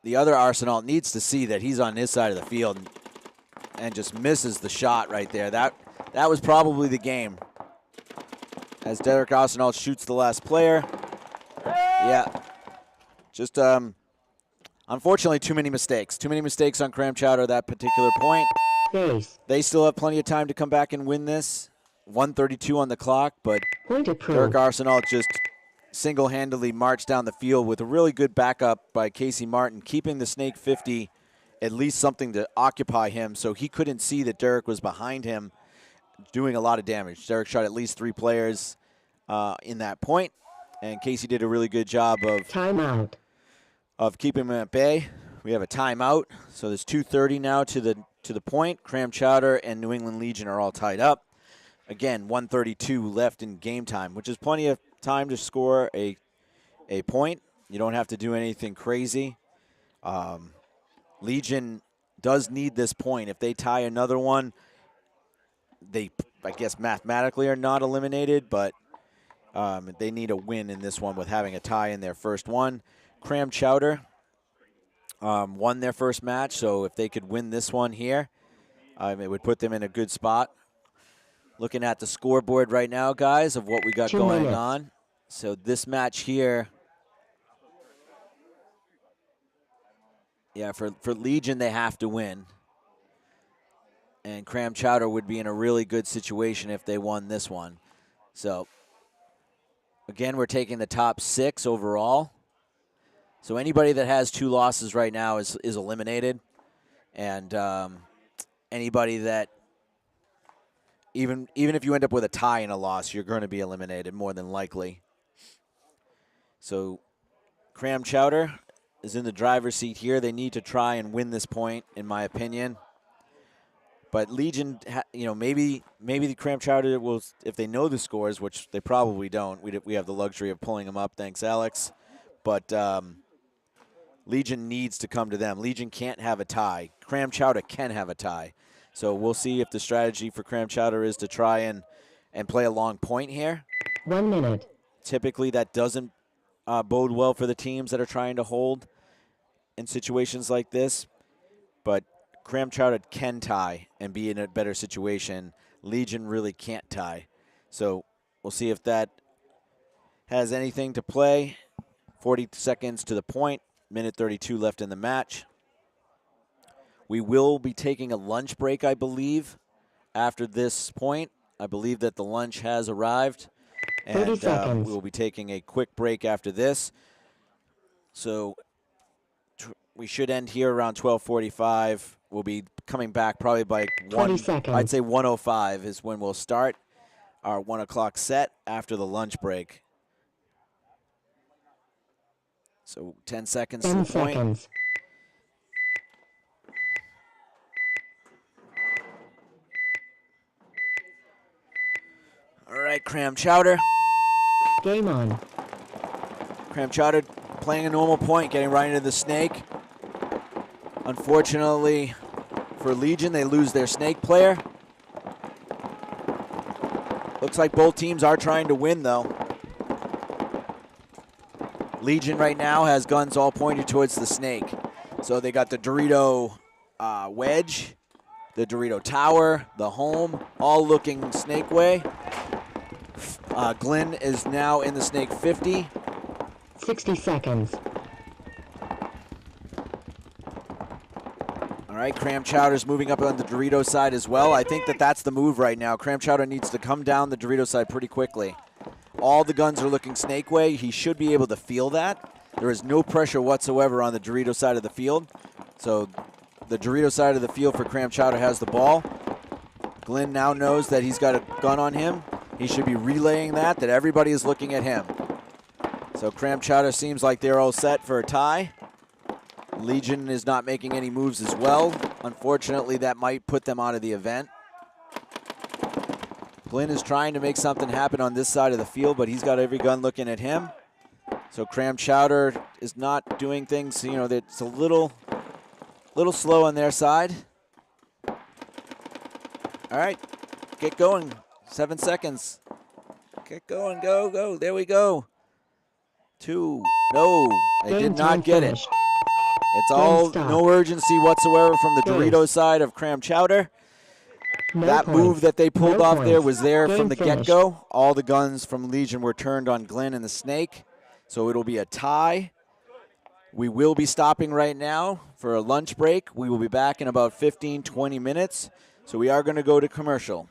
The other Arsenault needs to see that he's on his side of the field and just misses the shot right there. That was probably the game. As Derek Arsenault shoots the last player. Yeah. Just, unfortunately, too many mistakes. Too many mistakes on Cram Chowder at that particular point. Base. They still have plenty of time to come back and win this. 1:32 on the clock, but Point Derek approved. Arsenault just single-handedly marched down the field with a really good backup by Casey Martin, keeping the Snake 50 at least something to occupy him, so he couldn't see that Derek was behind him doing a lot of damage. Derek shot at least 3 players in that point, and Casey did a really good job Timeout. of keeping him at bay. We have a timeout, so there's 2:30 now to the point. Cram Chowder and New England Legion are all tied up. Again, 1:32 left in game time, which is plenty of time to score a point. You don't have to do anything crazy. Legion does need this point. If they tie another one, they, I guess, mathematically are not eliminated, but they need a win in this one with having a tie in their first one. Cram Chowder won their first match, so if they could win this one here, it would put them in a good spot. Looking at the scoreboard right now, guys, of what we got 2 going minutes. on. So this match here, yeah, for Legion, they have to win. And Cram Chowder would be in a really good situation if they won this one. So, again, we're taking the top 6 overall. So anybody that has 2 losses right now is eliminated. And anybody that, even if you end up with a tie and a loss, you're going to be eliminated more than likely. So Cram Chowder is in the driver's seat here. They need to try and win this point, in my opinion. But Legion, maybe the Cram Chowder will, if they know the scores, which they probably don't. We have the luxury of pulling them up, thanks, Alex. But Legion needs to come to them. Legion can't have a tie. Cram Chowder can have a tie. So we'll see if the strategy for Cram Chowder is to try and play a long point here. 1 minute. Typically, that doesn't bode well for the teams that are trying to hold in situations like this. But Cram Chowder can tie and be in a better situation. Legion really can't tie. So we'll see if that has anything to play. 40 seconds to the point. Minute 32 left in the match. We will be taking a lunch break, I believe, after this point. I believe that the lunch has arrived. 30 And seconds. we will be taking a quick break after this. So we should end here around 12:45. We'll be coming back probably by 20 seconds. I'd say 1:05 is when we'll start our 1 o'clock set after the lunch break. So 10 seconds 10 to the point. seconds. All right, Cram Chowder. Game on. Cram Chowder playing a normal point, getting right into the snake. Unfortunately for Legion, they lose their snake player. Looks like both teams are trying to win, though. Legion right now has guns all pointed towards the snake. So they got the Dorito wedge, the Dorito tower, the home, all looking snake way. Glenn is now in the snake 50. 60 seconds. All right, Cram Chowder's moving up on the Dorito side as well. I think that that's the move right now. Cram Chowder needs to come down the Dorito side pretty quickly. All the guns are looking snake way. He should be able to feel that. There is no pressure whatsoever on the Dorito side of the field. So the Dorito side of the field for Cram Chowder has the ball. Glenn now knows that he's got a gun on him. He should be relaying that everybody is looking at him. So Cram Chowder seems like they're all set for a tie. Legion is not making any moves as well. Unfortunately, that might put them out of the event. Glenn is trying to make something happen on this side of the field, but he's got every gun looking at him. So Cram Chowder is not doing things, you know, it's a little slow on their side. All right, get going. 7 seconds. Get going, go, go. There we go. 2. No, they Game did not time get finished. it. It's all stop. no urgency whatsoever from the Game. Dorito side of Cram Chowder. No That points. move that they pulled No off there points. was there Game from the finished. get-go. All the guns from Legion were turned on Glenn and the Snake, so it'll be a tie. We will be stopping right now for a lunch break. We will be back in about 15, 20 minutes, so we are going to go to commercial.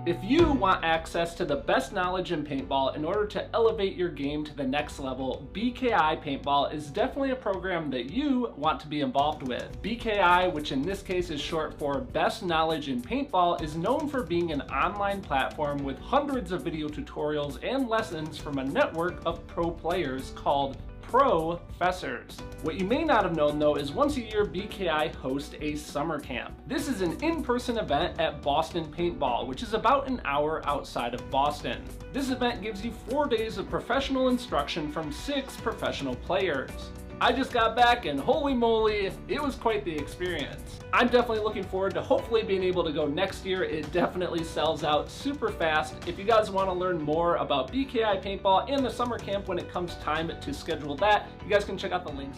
If you want access to the best knowledge in paintball in order to elevate your game to the next level, BKI Paintball is definitely a program that you want to be involved with. BKI, which in this case is short for Best Knowledge in Paintball, is known for being an online platform with hundreds of video tutorials and lessons from a network of pro players called Professors. What you may not have known though is once a year BKI hosts a summer camp. This is an in-person event at Boston Paintball, which is about an hour outside of Boston. This event gives you 4 days of professional instruction from 6 professional players. I just got back and holy moly, it was quite the experience. I'm definitely looking forward to hopefully being able to go next year. It definitely sells out super fast. If you guys want to learn more about BKI Paintball and the summer camp when it comes time to schedule that, you guys can check out the links.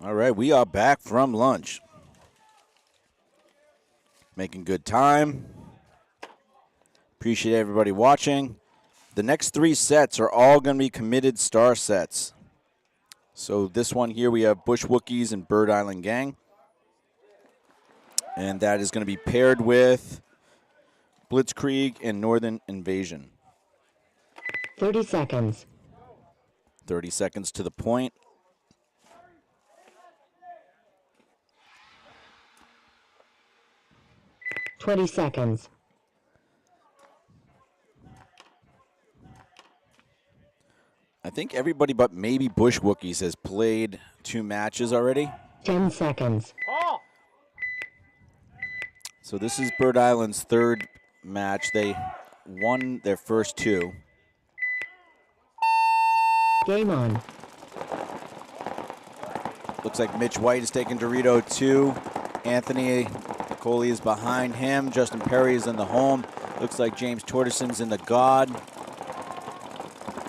All right, we are back from lunch. Making good time. Appreciate everybody watching. The next 3 sets are all going to be committed star sets. So this one here, we have Bush Wookies and Bird Island Gang. And that is going to be paired with Blitzkrieg and Northern Invasion. 30 seconds. 30 seconds to the point. Twenty seconds. I think everybody but maybe Bush Wookies has played 2 matches already. 10 seconds. Oh! So this is Bird Island's 3rd match. They won their first 2. Game on. Looks like Mitch White is taking Dorito 2. Anthony Coley is behind him. Justin Perry is in the home. Looks like James Torterson's in the God.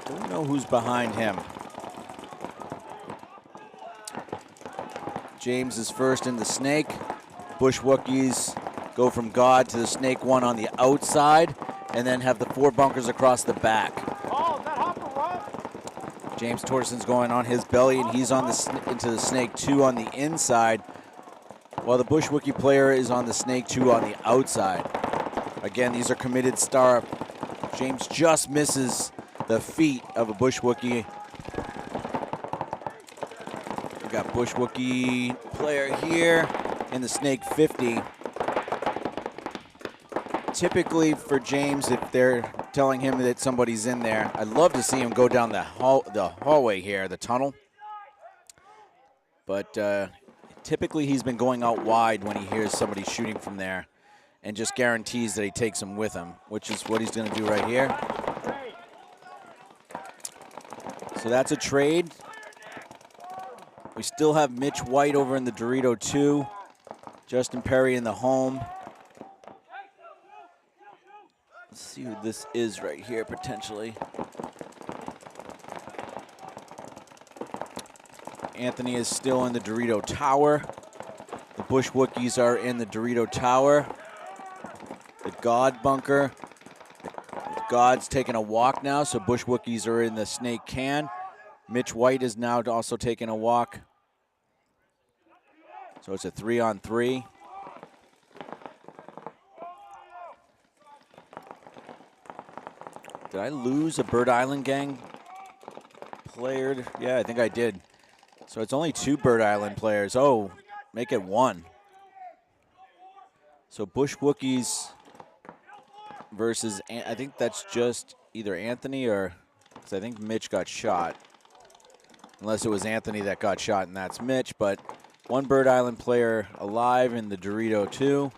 Don't know who's behind him. James is first in the Snake. Bush Wookies go from God to the Snake 1 on the outside, and then have the 4 bunkers across the back. Oh, is that Hopper run? James Torreson's going on his belly, and he's on into the Snake 2 on the inside, while the Bush Wookie player is on the Snake 2 on the outside. Again, these are committed star. James just misses the feet of a Bush Wookie. We got Bush Wookie player here in the Snake 50. Typically for James, if they're telling him that somebody's in there, I'd love to see him go down the hallway here, the tunnel. But typically he's been going out wide when he hears somebody shooting from there, and just guarantees that he takes them with him, which is what he's going to do right here. So that's a trade. We still have Mitch White over in the Dorito 2. Justin Perry in the home. Let's see who this is right here, potentially. Anthony is still in the Dorito Tower. The Bush Wookies are in the Dorito Tower. The God bunker. The God's taking a walk now, so Bush Wookies are in the Snake can. Mitch White is now also taking a walk. So it's a 3-on-3. Did I lose a Bird Island Gang player? Yeah, I think I did. So it's only 2 Bird Island players. Oh, make it 1. So Bush Wookies versus, I think that's just either Anthony or, because I think Mitch got shot. Unless it was Anthony that got shot and that's Mitch, but 1 Bird Island player alive in the Dorito 2.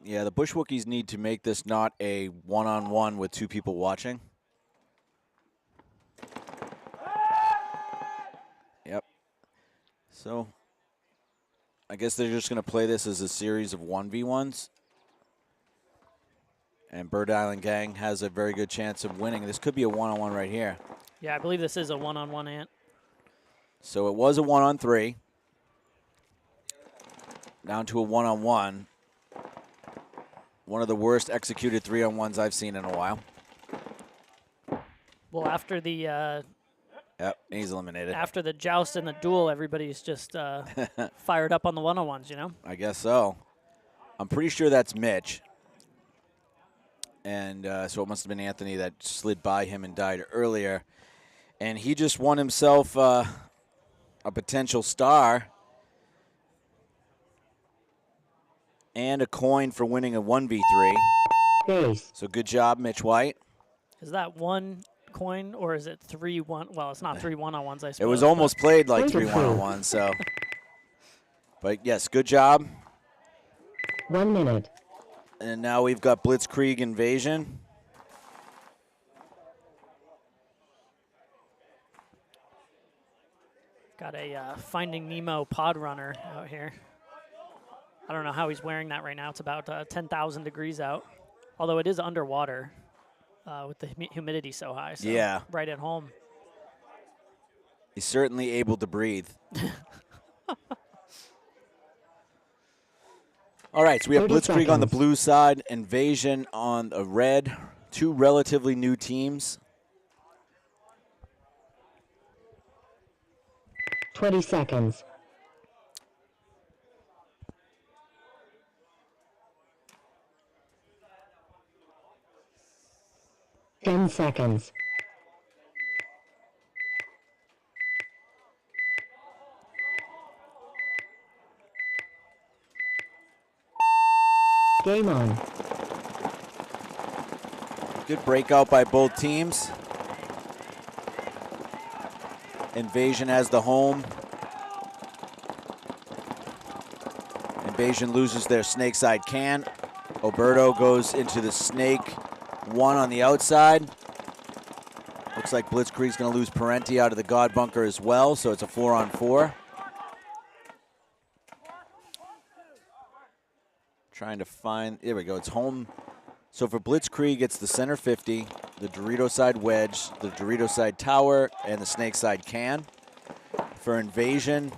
Yeah, the Bush Wookies need to make this not a 1-on-1 with 2 people watching. Yep. So, I guess they're just going to play this as a series of 1v1s. And Bird Island Gang has a very good chance of winning. This could be a 1-on-1 right here. Yeah, I believe this is a 1-on-1, Ant. So it was a 1-on-3. Down to a 1-on-1. One of the worst executed 3-on-1s I've seen in a while. Well, after the Yep, he's eliminated. after the joust and the duel, everybody's just fired up on the 1-on-1s, you know? I guess so. I'm pretty sure that's Mitch. And so it must have been Anthony that slid by him and died earlier. And he just won himself a potential star and a coin for winning a 1v3. Base. So good job, Mitch White. Is that 1 coin or is it 3 1? Well, it's not 3 1-on-1s, I suppose. It was almost played like 3 Wonderful. 1-on-1, so. But yes, good job. 1 minute. And now we've got Blitzkrieg Invasion. Got a Finding Nemo pod runner out here. I don't know how he's wearing that right now. It's about 10,000 degrees out, although it is underwater. with the humidity so high. So Yeah. right at home. He's certainly able to breathe. All right, so we have 30 Blitzkrieg on the seconds. blue side, Invasion on the red. Two relatively new teams. 20 seconds. Ten seconds. Game on. Good breakout by both teams. Invasion has the home. Invasion loses their snake side can. Oberto goes into the snake one on the outside. Looks like Blitzkrieg's going to lose Parenti out of the God bunker as well, so it's a 4-on-4. Trying to find, there we go, it's home. So for Blitzkrieg, it's the center 50, the Dorito side wedge, the Dorito side tower, and the snake side can. For Invasion,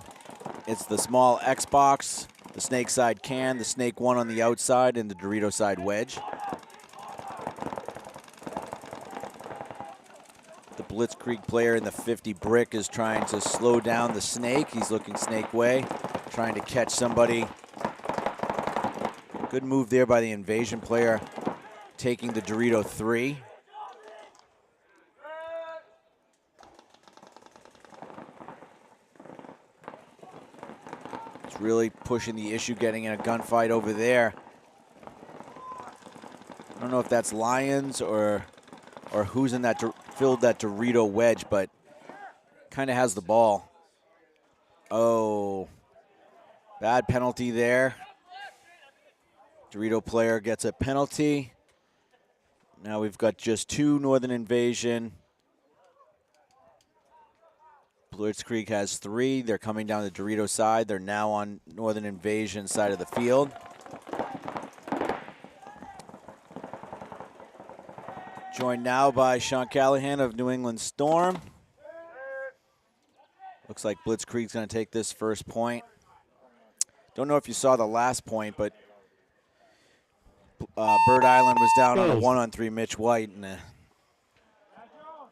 it's the small Xbox, the snake side can, the snake one on the outside, and the Dorito side wedge. The Blitzkrieg player in the 50 brick is trying to slow down the snake. He's looking snake way, trying to catch somebody. Good move there by the Invasion player, taking the Dorito 3. It's really pushing the issue, getting in a gunfight over there. I don't know if that's Lions or who's in that filled that Dorito wedge, but kind of has the ball. Oh, bad penalty there. Dorito player gets a penalty. Now we've got just two Northern Invasion. Blitzkrieg has 3. They're coming down the Dorito side. They're now on Northern Invasion side of the field. Joined now by Sean Callahan of New England Storm. Looks like Blitzkrieg's going to take this first point. Don't know if you saw the last point, but Bird Island was down on a 1-on-3 Mitch White, and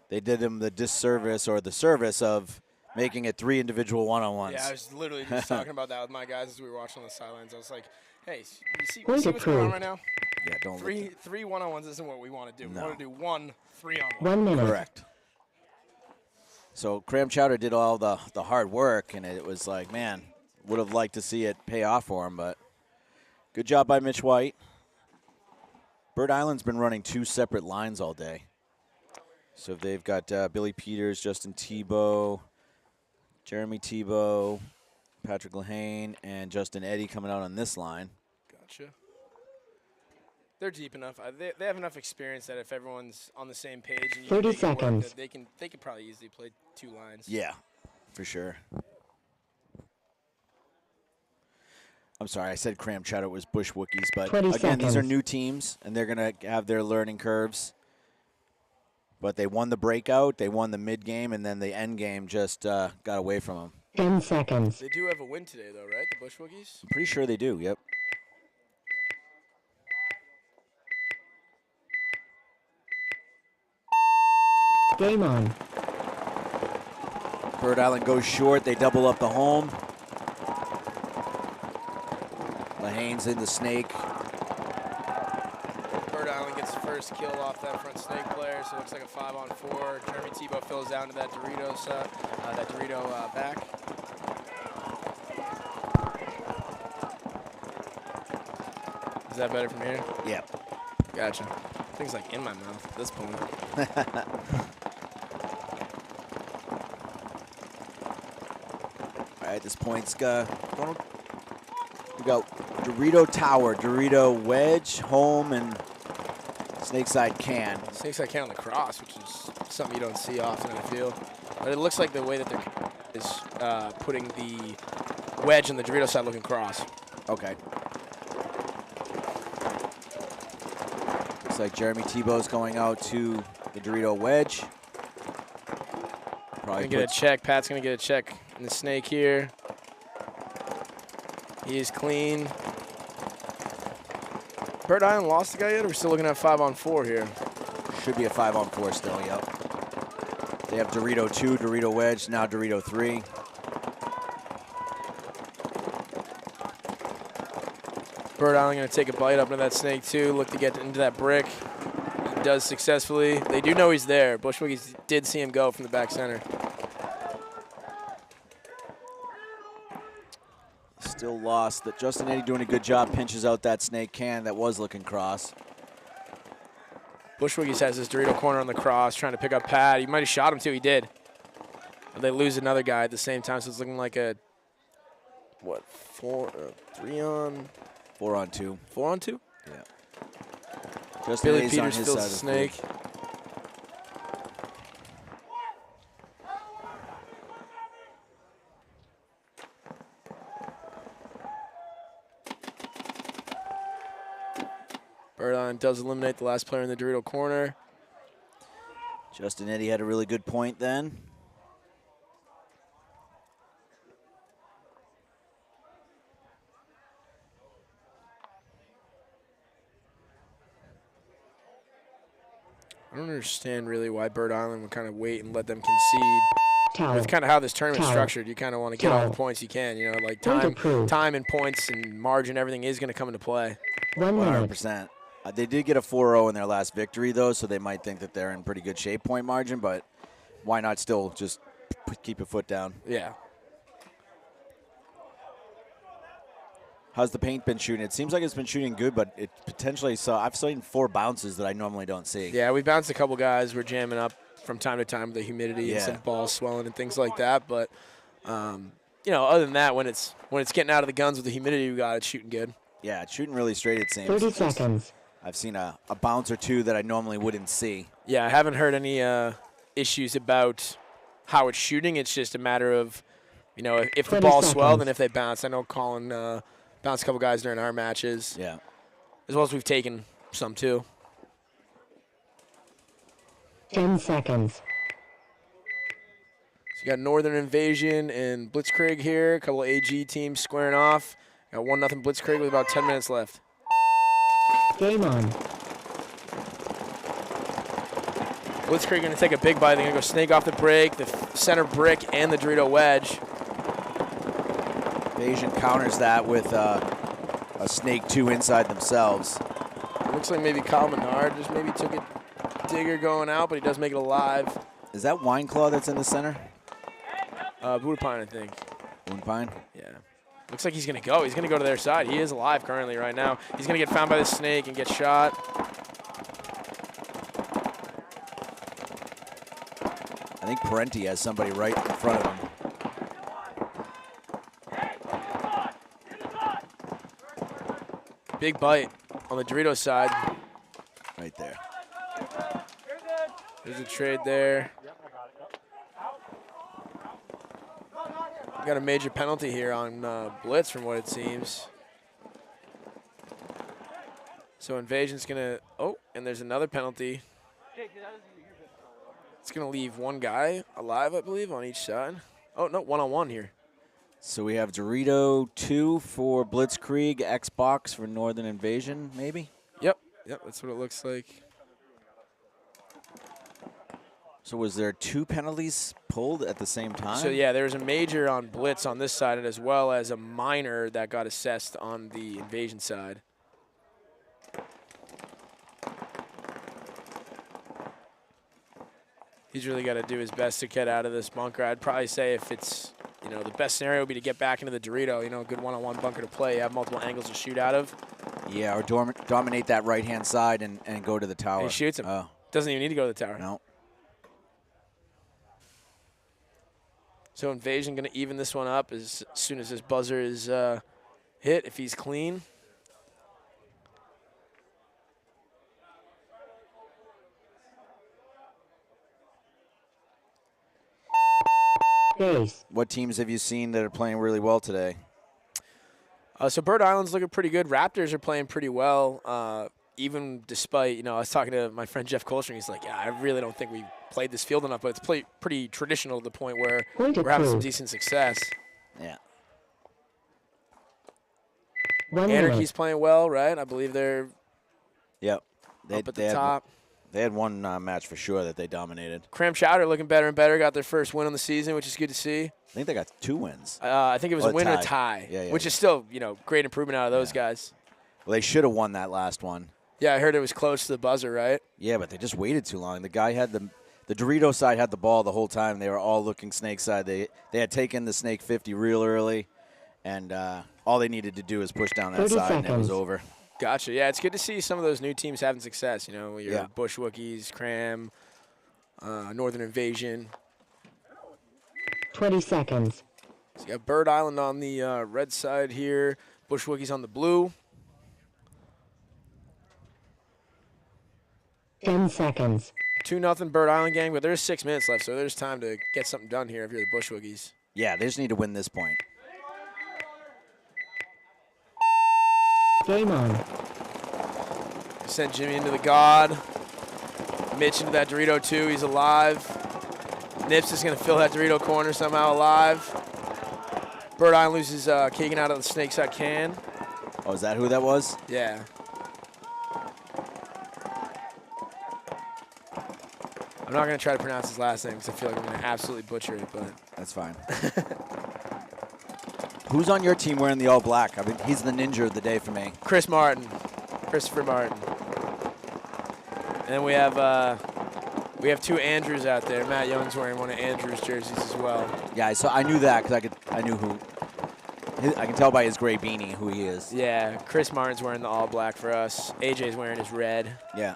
they did him the disservice or the service of making it 3 individual one-on-ones. Yeah, I was literally just talking about that with my guys as we were watching on the sidelines. I was like, hey, you see Point what's going on approved. right now? Yeah, don't Three one-on-ones isn't what we want to do. No. We want to do 1 3-on-1. 1 minute. Correct. So Chowder did all the hard work, and it was like, man, would have liked to see it pay off for him, but good job by Mitch White. Bird Island's been running 2 separate lines all day. So they've got Billy Peters, Justin Tebow, Jeremy Tebow, Patrick Lehane, and Justin Eddy coming out on this line. Gotcha. They're deep enough. They have enough experience that if everyone's on the same page and you 30 make it work, seconds. that they could probably easily play 2 lines. Yeah, for sure. I'm sorry, I said Chowder was Bush Wookies, but 20 again, these are seconds. new teams, and they're going to have their learning curves. But they won the breakout, they won the mid-game, and then the end game just got away from them. 10 seconds. They do have a win today, though, right? The Bush Wookies? I'm pretty sure they do, yep. Game on. Bird Island goes short, they double up the home. Lehane's in the snake. Bird Island gets the first kill off that front snake player, so it looks like a 5-on-4. Jeremy Tebow fills down to that Dorito back. Is that better from here? Yeah. Gotcha. Things like in my mouth at this point. All right, this point's got, we got Dorito Tower, Dorito Wedge, home, and Snakeside Can. Snakeside can on the cross, which is something you don't see often in the field. But it looks like the way that they're is putting the wedge on the Dorito side looking cross. Okay. Looks Looks like Jeremy Tebow's going out to the Dorito wedge. Probably Gonna get a check. Pat's gonna get a check in the snake here. He is clean. Bird Island lost the guy yet, or we're still looking at 5-on-4 here? Should be a 5-on-4 still, yep. They have Dorito 2, Dorito wedge, now Dorito 3. Bird Island gonna take a bite up into that snake too, look to get into that brick. He does successfully. They do know he's there. Bush Wookies did see him go from the back center. Still lost. That Justin Eddy doing a good job, pinches out that snake can that was looking cross. Bush Wookies has his Dorito corner on the cross, trying to pick up Pat. He might have shot him too, he did. But they lose another guy at the same time, so it's looking like a, what, 3-on? 4-on-2. 4-on-2? Yeah. Justin Billy Eddy's on Peters his steals side the of the snake. field. Bird Island does eliminate the last player in the Dorito corner. Justin Eddy had a really good point then. I don't understand really why Bird Island would kind of wait and let them concede. Tower. That's kind of how this tournament's Tower. structured. You kind of want to get all the Tower. points you can. You know, like Point time, approved. time and points and margin, everything is going to come into play. 1 minute. 100%. They did get a 4-0 in their last victory, though, so they might think that they're in pretty good shape point margin, but why not still just keep your foot down? Yeah. How's the paint been shooting? It seems like it's been shooting good, but it potentially I've seen 4 bounces that I normally don't see. Yeah, we bounced a couple guys. We're jamming up from time to time with the humidity and some balls swelling and things like that. But, you know, other than that, when it's getting out of the guns with the humidity we got, it's shooting good. Yeah, it's shooting really straight, it seems. 30 seconds. I've seen a bounce or two that I normally wouldn't see. Yeah, I haven't heard any issues about how it's shooting. It's just a matter of, you know, if the 20 ball's seconds. swelled and if they bounce. I know Colin bounced a couple guys during our matches. Yeah. As well as we've taken some too. 10 seconds. So you got Northern Invasion and Blitzkrieg here. A couple of AG teams squaring off. Got 1-0 Blitzkrieg with about 10 minutes left. Game on. Blitzkrieg going to take a big bite. They're going to go snake off the break, the center brick, and the Dorito wedge. Invasion counters that with a snake 2 inside themselves. Looks like maybe Kyle Menard just maybe took a digger going out, but he does make it alive. Is that Wine Claw that's in the center? Buddha Pine, I think. Moon Pine? Yeah. Looks like he's going to go. He's going to go to their side. He is alive currently right now. He's going to get found by the snake and get shot. I think Parenti has somebody right in front of him. Big bite on the Dorito side. Right there. There's a trade there. Got a major penalty here on Blitz from what it seems. So Invasion's gonna, oh, and there's another penalty. It's gonna leave one guy alive, I believe, on each side. Oh, no, 1-on-1 here. So we have Dorito 2 for Blitzkrieg, Xbox for Northern Invasion, maybe? Yep, that's what it looks like. So was there 2 penalties pulled at the same time? So yeah, there was a major on Blitz on this side, as well as a minor that got assessed on the Invasion side. He's really got to do his best to get out of this bunker. I'd probably say if it's, you know, the best scenario would be to get back into the Dorito, you know, a good one-on-one bunker to play. You have multiple angles to shoot out of. Yeah, or dominate that right-hand side and go to the tower. And he shoots him. Oh. Doesn't even need to go to the tower. No. So Invasion going to even this one up as soon as this buzzer is hit, if he's clean. Base. What teams have you seen that are playing really well today? So Bird Island's looking pretty good. Raptors are playing pretty well. even despite, you know, I was talking to my friend Jeff Colstring. He's like, yeah, I really don't think we played this field enough, but it's pretty traditional to the point where Point we're having some approved. decent success. Yeah. 1 Anarchy's minute. playing well, right? I believe they're Yep. up at the top. They had one match for sure that they dominated. Chowder looking better and better. Got their first win on the season, which is good to see. I think they got 2 wins. I think it was Oh, a win and a tie. tie, Yeah, which is still, you know, great improvement out of those Yeah. guys. Well, they should have won that last one. Yeah, I heard it was close to the buzzer, right? Yeah, but they just waited too long. The guy had the Dorito side had the ball the whole time. They were all looking snake side. They had taken the snake 50 real early, and all they needed to do is push down that 30 side, and it was seconds. over. Gotcha. Yeah, it's good to see some of those new teams having success. You know, your Yeah. Bush Wookies, Cram, Northern Invasion. 20 seconds. So you got Bird Island on the red side here. Bush Wookies on the blue. 10 seconds. 2-0 Bird Island gang, but there's 6 minutes left, so there's time to get something done here if you're the Bush Wookies. Yeah, they just need to win this point. Game on. Sent Jimmy into the God. Mitch into that Dorito too. He's alive. Nips is going to fill that Dorito corner somehow alive. Bird Island loses Keegan out of the snake side can. Oh, is that who that was? Yeah. I'm not going to try to pronounce his last name because I feel like I'm going to absolutely butcher it, but That's fine. Who's on your team wearing the all black? I mean, he's the ninja of the day for me. Christopher Martin. And then we have 2 Andrews out there. Matt Young's wearing one of Andrew's jerseys as well. Yeah, so I knew that because I knew who. I can tell by his gray beanie who he is. Yeah, Chris Martin's wearing the all black for us. AJ's wearing his red. Yeah.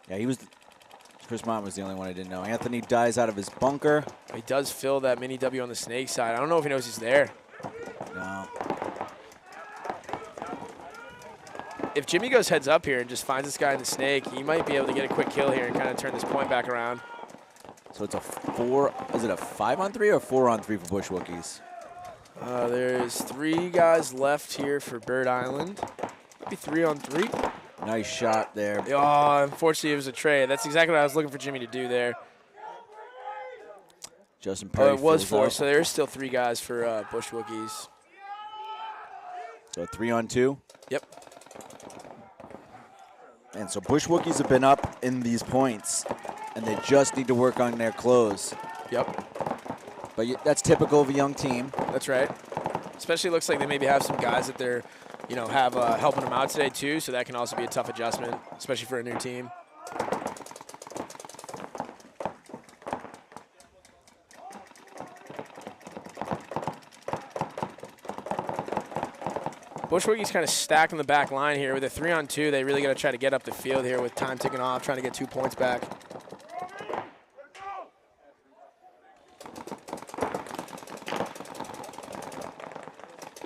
Yeah, he was. Chris Martin was the only one I didn't know. Anthony dies out of his bunker. He does fill that mini W on the snake side. I don't know if he knows he's there. No. If Jimmy goes heads up here and just finds this guy in the snake, he might be able to get a quick kill here and kind of turn this point back around. So it's a 4. Is it a 5-on-3 or 4-on-3 for Bush Wookies? There's 3 guys left here for Bird Island. Maybe 3-on-3. Nice shot there. Oh, unfortunately, it was a trade. That's exactly what I was looking for Jimmy to do there. Justin Perry. Oh, it was fills 4, out. so there's still 3 guys for Bush Wookies. So 3-on-2. Yep. And so Bush Wookies have been up in these points, and they just need to work on their close. Yep. But that's typical of a young team. That's right. Especially looks like they maybe have some guys that they're, you know, have helping them out today too, so that can also be a tough adjustment, especially for a new team. Bush Wookies kind of stacked on the back line here. With a 3-on-2, they really got to try to get up the field here with time ticking off, trying to get 2 points back.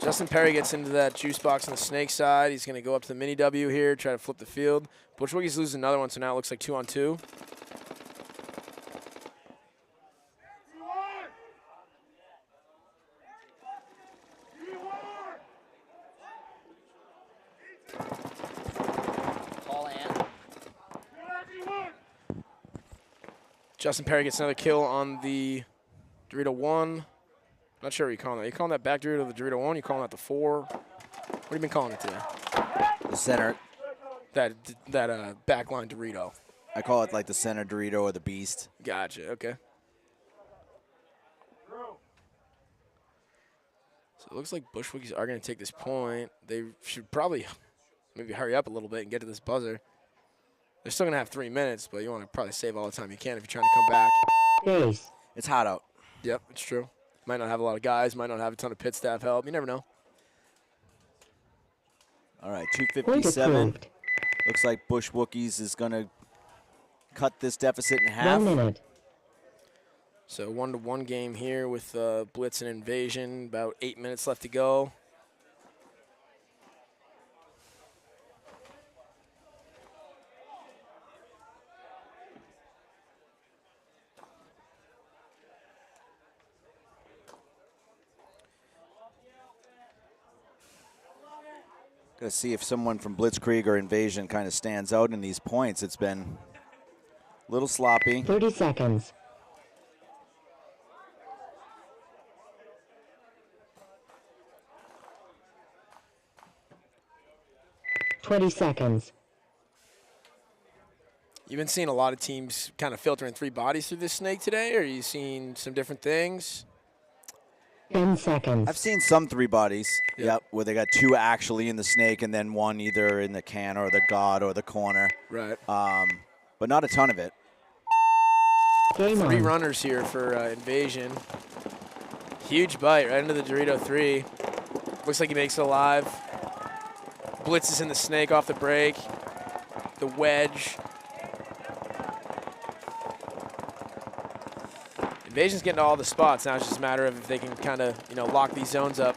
Justin Perry gets into that juice box on the snake side. He's going to go up to the mini W here, try to flip the field. Bush Wookies lose another one, so now it looks like 2-on-2. Justin Perry gets another kill on the Dorito 1. Not sure what you're calling that. You calling that back Dorito the Dorito 1? You calling that the 4? What have you been calling it today? The center. That backline Dorito. I call it like the center Dorito or the Beast. Gotcha. Okay. So it looks like Bush Wookies are going to take this point. They should probably maybe hurry up a little bit and get to this buzzer. They're still going to have 3 minutes, but you want to probably save all the time you can if you're trying to come back. Base. It's hot out. Yep, it's true. Might not have a lot of guys. Might not have a ton of pit staff help. You never know. All right, Point 2:57. approved. Looks like Bush Wookies is going to cut this deficit in half. 1 minute. So 1-1 game here with Blitz and Invasion. About 8 minutes left to go. Gotta see if someone from Blitzkrieg or Invasion kind of stands out in these points. It's been a little sloppy. 30 seconds. 20 seconds. You've been seeing a lot of teams kind of filtering 3 bodies through this snake today, or are you seeing some different things? 10 seconds. I've seen some 3 bodies, Yep. yep, where they got 2 actually in the snake and then 1 either in the can or the god or the corner. Right. But not a ton of it. Game 3 on. runners here for Invasion. Huge bite right into the Dorito 3. Looks like he makes it alive. Blitz is in the snake off the break. The wedge. Invasion's getting to all the spots. Now it's just a matter of if they can kind of, you know, lock these zones up.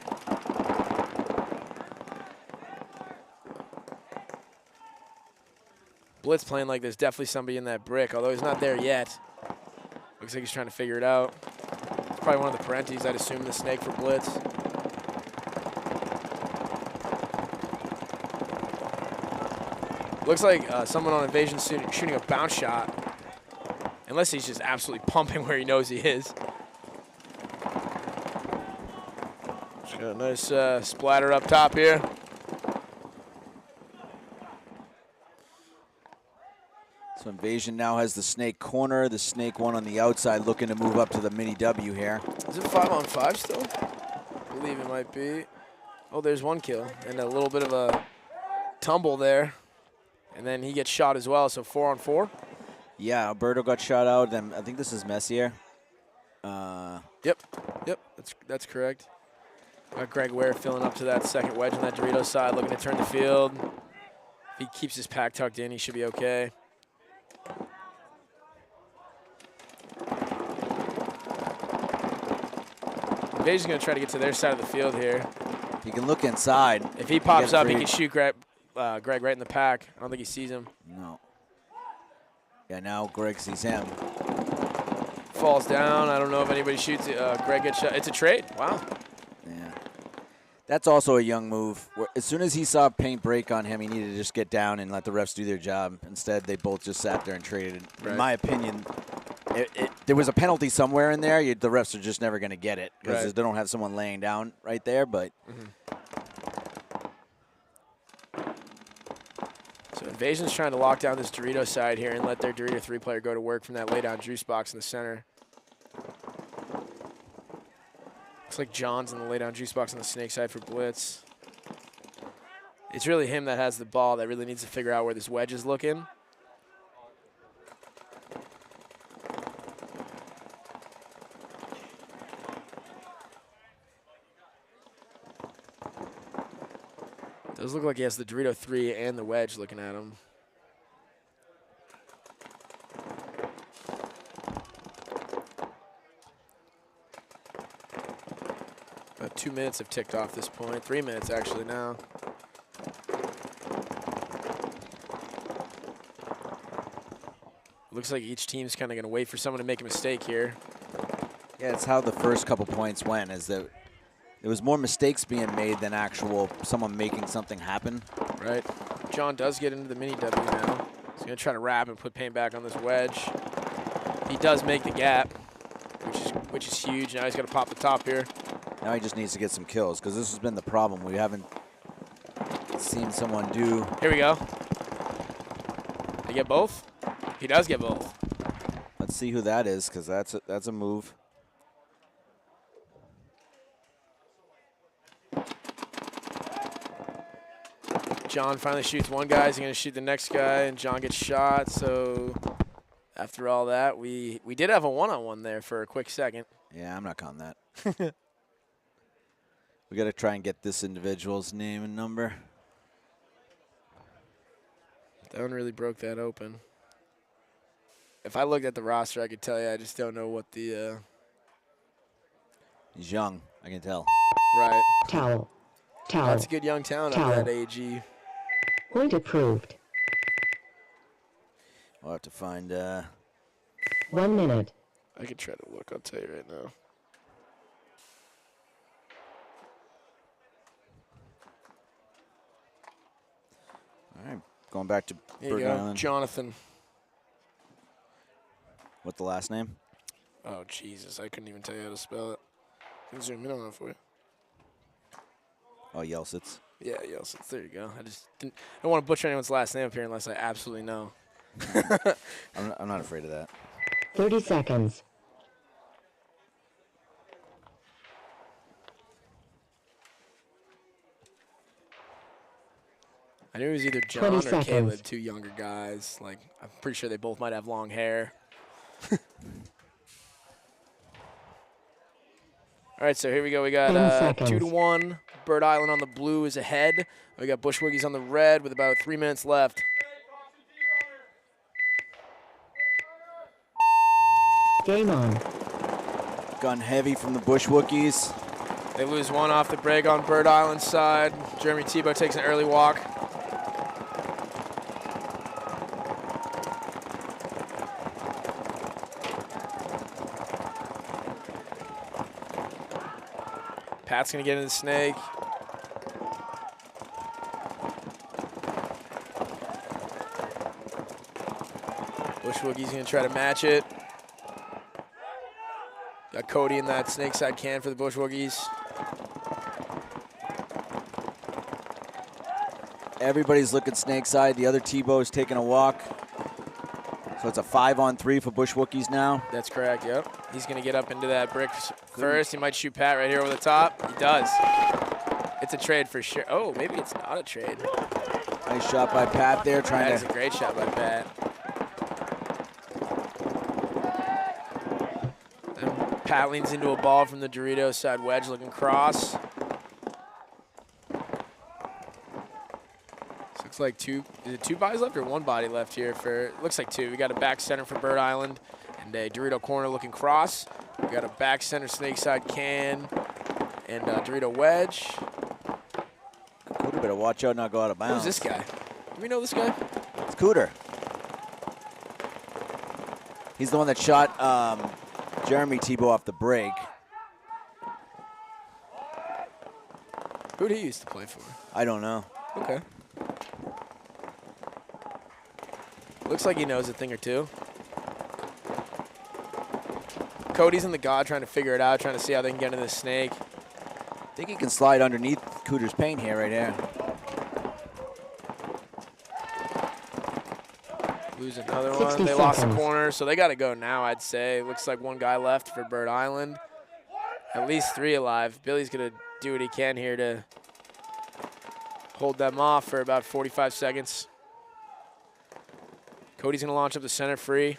Blitz playing like there's definitely somebody in that brick, although he's not there yet. Looks like he's trying to figure it out. It's probably one of the Parentes, I'd assume, in the snake for Blitz. Looks like someone on Invasion shooting a bounce shot. Unless he's just absolutely pumping where he knows he is. Got a nice splatter up top here. So Invasion now has the snake corner, the snake 1 on the outside looking to move up to the mini W here. Is it 5-on-5 still? I believe it might be. Oh, there's 1 kill and a little bit of a tumble there. And then he gets shot as well, so 4-on-4. Yeah, Alberto got shot out, and I think this is Messier. Yep, that's correct. Got Greg Ware filling up to that second wedge on that Dorito side, looking to turn the field. If he keeps his pack tucked in, he should be okay. Invasion's going to try to get to their side of the field here. He can look inside. If he pops up, he free. can shoot Greg right in the pack. I don't think he sees him. No. Yeah, now Greg sees him. Falls down. I don't know if anybody shoots it. Greg gets shot. It's a trade. Wow. Yeah. That's also a young move. As soon as he saw paint break on him, he needed to just get down and let the refs do their job. Instead, they both just sat there and traded. Right. In my opinion, there was a penalty somewhere in there. The refs are just never going to get it because Right. they don't have someone laying down right there. But So Invasion's trying to lock down this Dorito side here and let their Dorito 3 player go to work from that laydown juice box in the center. Looks like John's in the laydown juice box on the snake side for Blitz. It's really him that has the ball that really needs to figure out where this wedge is looking. Does look like he has the Dorito 3 and the wedge looking at him. About 2 minutes have ticked off this point. 3 minutes actually now. Looks like each team's kind of going to wait for someone to make a mistake here. yeah, it's how the first couple points went. Is that there was more mistakes being made than actual someone making something happen. Right. John does get into the mini W now. He's going to try to wrap and put paint back on this wedge. He does make the gap, which is huge. Now he's got to pop the top here. Now he just needs to get some kills because this has been the problem. We haven't seen someone do. Here we go. Did he get both? He does get both. Let's see who that is because that's a move. John finally shoots one guy. He's going to shoot the next guy, and John gets shot. So after all that, we did have a one-on-one there for a quick second. Yeah, I'm not counting that. We got to try and get this individual's name and number. That one really broke that open. If I looked at the roster, I could tell you. I just don't know what the He's young, I can tell. right. Towel. Towel. That's a good young talent Towel. on that AG. Point approved. We'll have to find. 1 minute. I could try to look. I'll tell you right now. All right, going back to Here you Bird go, Island. Jonathan. What's the last name? Oh, Jesus. I couldn't even tell you how to spell it. I can zoom in on it for you. Oh, Yelsitz. Yeah, Yelsitz. There you go. I don't want to butcher anyone's last name up here unless I absolutely know. I'm not afraid of that. 30 seconds. I knew it was either 20 John or seconds. Caleb, two younger guys. Like, I'm pretty sure they both might have long hair. All right, so here we go. We 10 got seconds. 2-1. Bird Island on the blue is ahead. We got Bush Wookies on the red with about 3 minutes left. Game on. Gun heavy from the Bush Wookies. They lose one off the break on Bird Island's side. Jeremy Tebow takes an early walk. Pat's going to get in the snake. Bush Wookie's going to try to match it. Got Cody in that snake side can for the Bush Wookies. Everybody's looking snake side. The other Tebow's taking a walk. So it's a 5-on-3 for Bush Wookies now. That's correct, yep. He's going to get up into that brick first. He might shoot Pat right here over the top. He does. It's a trade for sure. Oh, maybe it's not a trade. Nice shot by Pat there, trying That is to. a great shot by Pat. And Pat leans into a ball from the Doritos side wedge, looking cross. Looks like is it two bodies left or one body left here for, looks like two. We got a back center for Bird Island and a Dorito corner looking cross. We got a back center snake side can and a Dorito wedge. Cooter better watch out, not go out of bounds. Who's this guy? Do we know this guy? It's Cooter. He's the one that shot Jeremy Tebow off the break. Who'd he used to play for? I don't know. Okay. Looks like he knows a thing or two. Cody's in the God trying to figure it out, trying to see how they can get into the snake. I think he can slide underneath Cooter's paint here, right here. Lose another 60 one. They lost the seconds. corner, so they got to go now, I'd say. Looks like one guy left for Bird Island. At least three alive. Billy's going to do what he can here to hold them off for about 45 seconds. Cody's going to launch up the center free.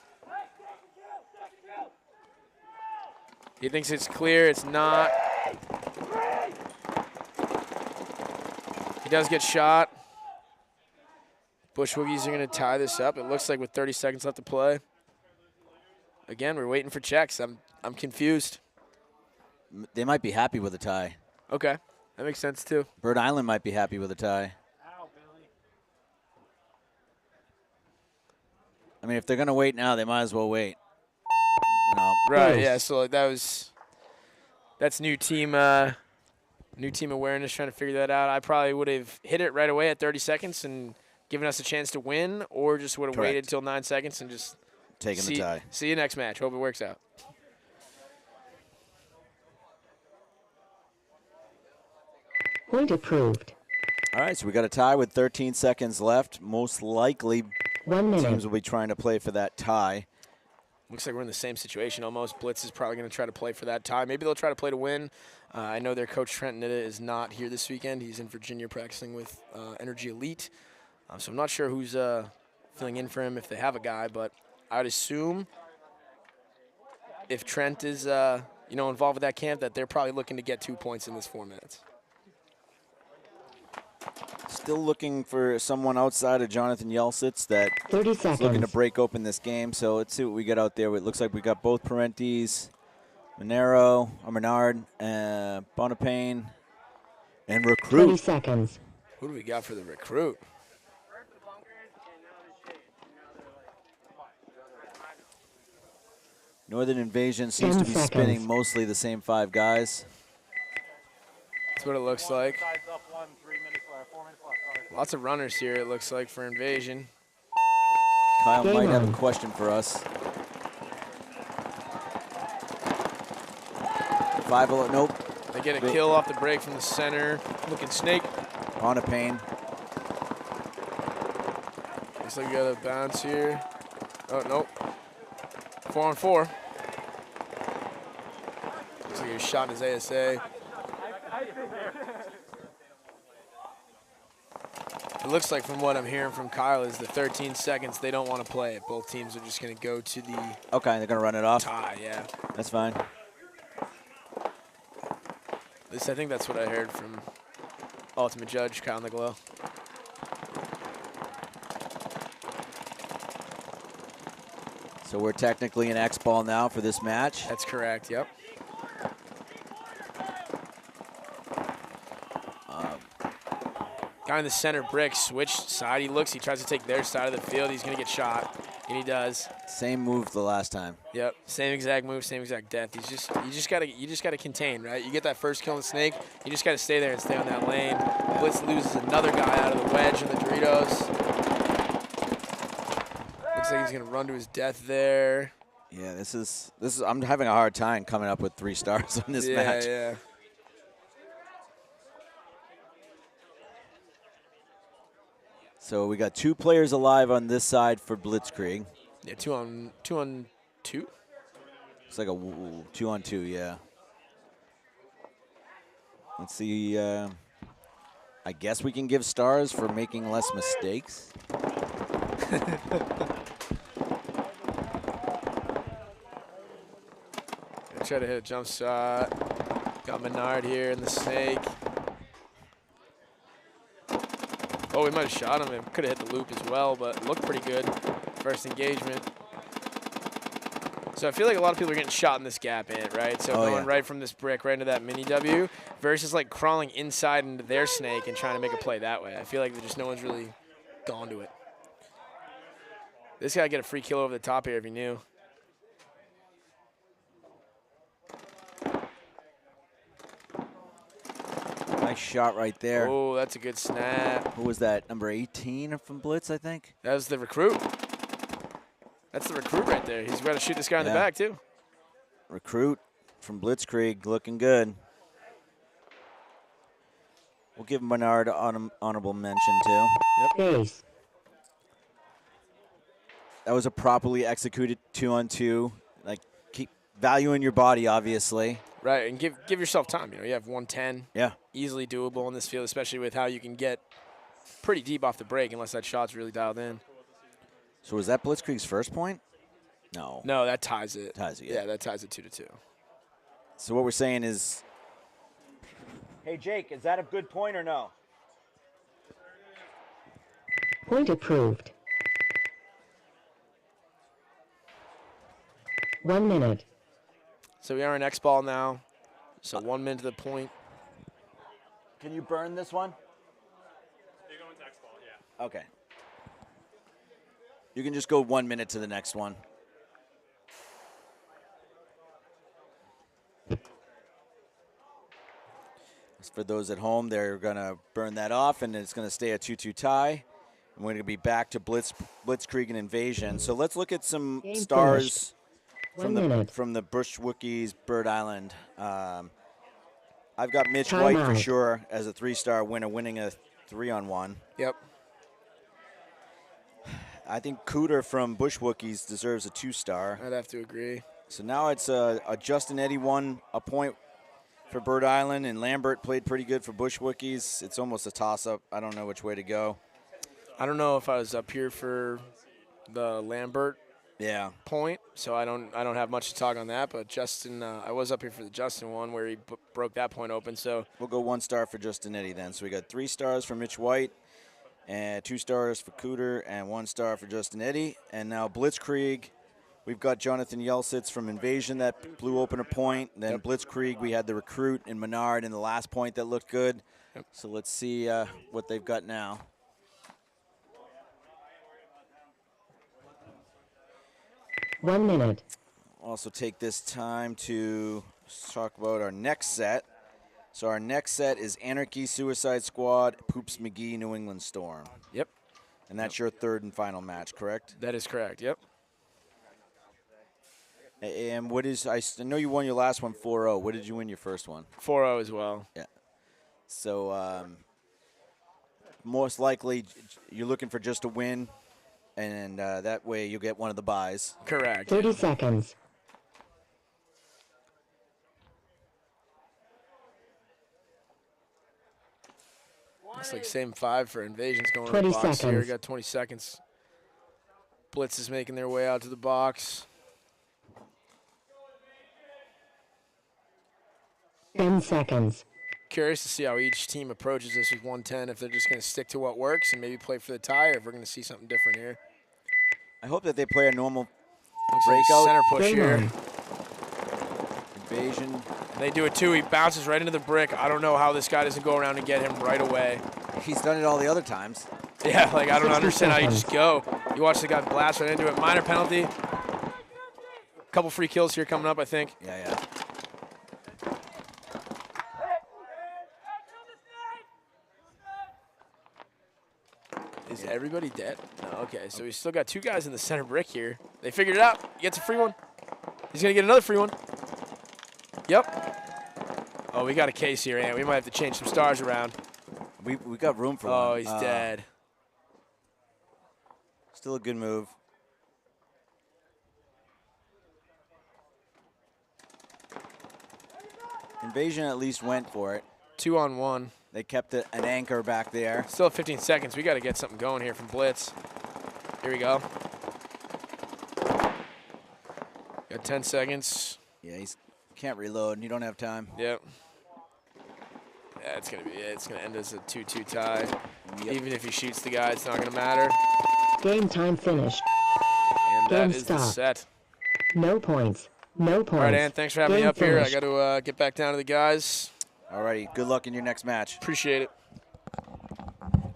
He thinks it's clear. It's not. He does get shot. Bush Wookies are going to tie this up. It looks like with 30 seconds left to play. Again, we're waiting for checks. I'm confused. They might be happy with a tie. Okay, that makes sense too. Bird Island might be happy with a tie. I mean, if they're going to wait now, they might as well wait. No. Right, yeah, so that's new team awareness, trying to figure that out. I probably would have hit it right away at 30 seconds and given us a chance to win, or just would have Correct. waited till 9 seconds and just Taking the tie. See you next match. Hope it works out. Point approved. All right, so we got a tie with 13 seconds left. Most likely 1 minute. teams will be trying to play for that tie. Looks like we're in the same situation almost. Blitz is probably going to try to play for that tie. Maybe they'll try to play to win. I know their coach, Trent Nitta, is not here this weekend. He's in Virginia practicing with Energy Elite. So I'm not sure who's filling in for him if they have a guy, but I would assume if Trent is involved with that camp, that they're probably looking to get 2 points in this 4 minutes. Still looking for someone outside of Jonathan Yelsitz that 30 is looking to seconds. break open this game. So let's see what we get out there. It looks like we got both Parentes, Monero, Menard, Bonapane, and 20 Recruit. seconds. Who do we got for the recruit? Northern Invasion seems 10 to be spinning seconds. mostly the same 5 guys. That's what it looks like. Sides up 1, 3 minutes left, 4 minutes left. Sorry. Lots of runners here, it looks like, for Invasion. Kyle Game might have on. a question for us. 5-0, nope. They get a kill off the break from the center. Looking snake. On a pane. Looks like we got a bounce here. Oh, nope. 4-on-4. Looks like he was shot in his ASA. It looks like from what I'm hearing from Kyle is the 13 seconds they don't want to play it. Both teams are just going to go to the Okay, they're going to run it off. tie, yeah. That's fine. At least I think that's what I heard from Ultimate Judge, Kyle Nicolau. So we're technically in X ball now for this match. That's correct, yep. Guy in the center brick, switch side. He looks, he tries to take their side of the field. He's going to get shot, and he does. Same move the last time. Yep, same exact move, same exact death. You just gotta contain, right? You get that first kill on the snake, you just gotta stay there and stay on that lane. Blitz loses another guy out of the wedge on the Doritos. Looks like he's gonna run to his death there. Yeah, this is I'm having a hard time coming up with 3 stars on this match. Yeah. So we got 2 players alive on this side for Blitzkrieg. Yeah, two on two. It's like a 2-on-2, yeah. Let's see. I guess we can give stars for making less mistakes. Try to hit a jump shot. Got Menard here in the snake. Oh, we might have shot him. It could have hit the loop as well, but looked pretty good. First engagement. So I feel like a lot of people are getting shot in this gap in, right? So going right from this brick right into that mini W versus like crawling inside into their snake and trying to make a play that way. I feel like just no one's really gone to it. This guy get a free kill over the top here if he knew. Nice shot right there. Oh, that's a good snap. Who was that? Number 18 from Blitz, I think? That was the recruit. That's the recruit right there. He's got to shoot this guy in the back, too. Recruit from Blitzkrieg, looking good. We'll give Menard an honorable mention, too. Base. That was a properly executed 2-on-2. Like, keep valuing your body, obviously. Right, and give yourself time. You know, you have 110. Yeah. Easily doable in this field, especially with how you can get pretty deep off the break unless that shot's really dialed in. So was that Blitzkrieg's first point? No. No, that ties it. Ties it, yeah. That ties it 2-2. So what we're saying is, hey, Jake, is that a good point or no? Point approved. 1 minute. So we are in X ball now. So 1 minute to the point. Can you burn this one? You're going to X ball, yeah. Okay. You can just go 1 minute to the next one. For those at home, they're going to burn that off, and it's going to stay a 2-2 tie. And we're going to be back to Blitzkrieg and Invasion. So let's look at some Game stars finished. from the Bush Wookies Bird Island. I've got Mitch Time White out. for sure as a 3-star winner, winning a 3-on-1. Yep. I think Cooter from Bush Wookies deserves a 2-star. I'd have to agree. So now it's a Justin Eddy won a point for Bird Island, and Lambert played pretty good for Bush Wookies. It's almost a toss-up. I don't know which way to go. I don't know if I was up here for the Lambert point, so I don't have much to talk on that. But Justin, I was up here for the Justin one where he broke that point open. So we'll go 1 star for Justin Eddy then. So we got 3 stars for Mitch White, and 2 stars for Cooter, and 1 star for Justin Eddy. And now Blitzkrieg, we've got Jonathan Yelsitz from Invasion that blew open a point. Then Blitzkrieg, we had the recruit in Menard in the last point that looked good. So let's see what they've got now. One minute. Also take this time to talk about our next set. So our next set is Anarchy, Suicide Squad, Poops McGee, New England Storm. Yep. And that's your third and final match, correct? That is correct, yep. And what is, I know you won your last one 4-0. What did you win your first one? 4-0 as well. Yeah. So most likely you're looking for just a win, and that way you'll get one of the buys. Correct. 30 seconds. Looks like same 5 for Invasion's going to 20 the box here. seconds. Got 20 seconds. Blitz is making their way out to the box. 10 seconds. Curious to see how each team approaches this with 110, if they're just going to stick to what works and maybe play for the tie, or if we're going to see something different here. I hope that they play a normal Looks like breakout. center push Game here. on. Invasion. They do it too. He bounces right into the brick. I don't know how this guy doesn't go around and get him right away. He's done it all the other times. Yeah, like I don't 60 understand how you just seconds. go. You watch the guy blast right into it. Minor penalty. Couple free kills here coming up, I think. Yeah. Is everybody dead? No, okay. So we still got 2 guys in the center brick here. They figured it out. He gets a free one. He's going to get another free one. Yep. Oh, we got a case here, and we might have to change some stars around. We got room for one. Oh, he's dead. Still a good move. Invasion at least went for it. 2-on-1. They kept an anchor back there. Still 15 seconds. We got to get something going here from Blitz. Here we go. Got 10 seconds. Yeah, he's can't reload. You don't have time. Yep. Yeah, it's gonna be it. It's gonna end as a 2-2 tie. Yep. Even if he shoots the guy, it's not gonna matter. Game time finished. And that Game is the stopped. set. No points. No points. All right, Ann. Thanks for having me Game up here. I finished. got to get back down to the guys. Alrighty, good luck in your next match. Appreciate it.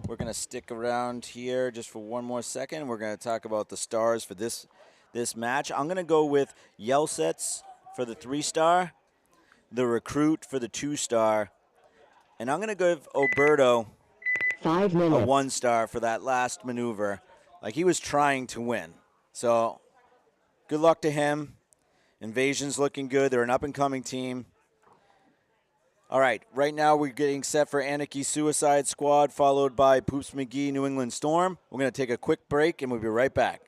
We're gonna stick around here just for one more second. We're gonna talk about the stars for this match. I'm gonna go with Yelsets for the 3-star, the Recruit for the 2-star, and I'm gonna give Oberto 5 a minutes. 1-star for that last maneuver. Like, he was trying to win. So good luck to him. Invasion's looking good. They're an up-and-coming team. All right, right now we're getting set for Anarchy Suicide Squad, followed by Poops McGee, New England Storm. We're going to take a quick break, and we'll be right back.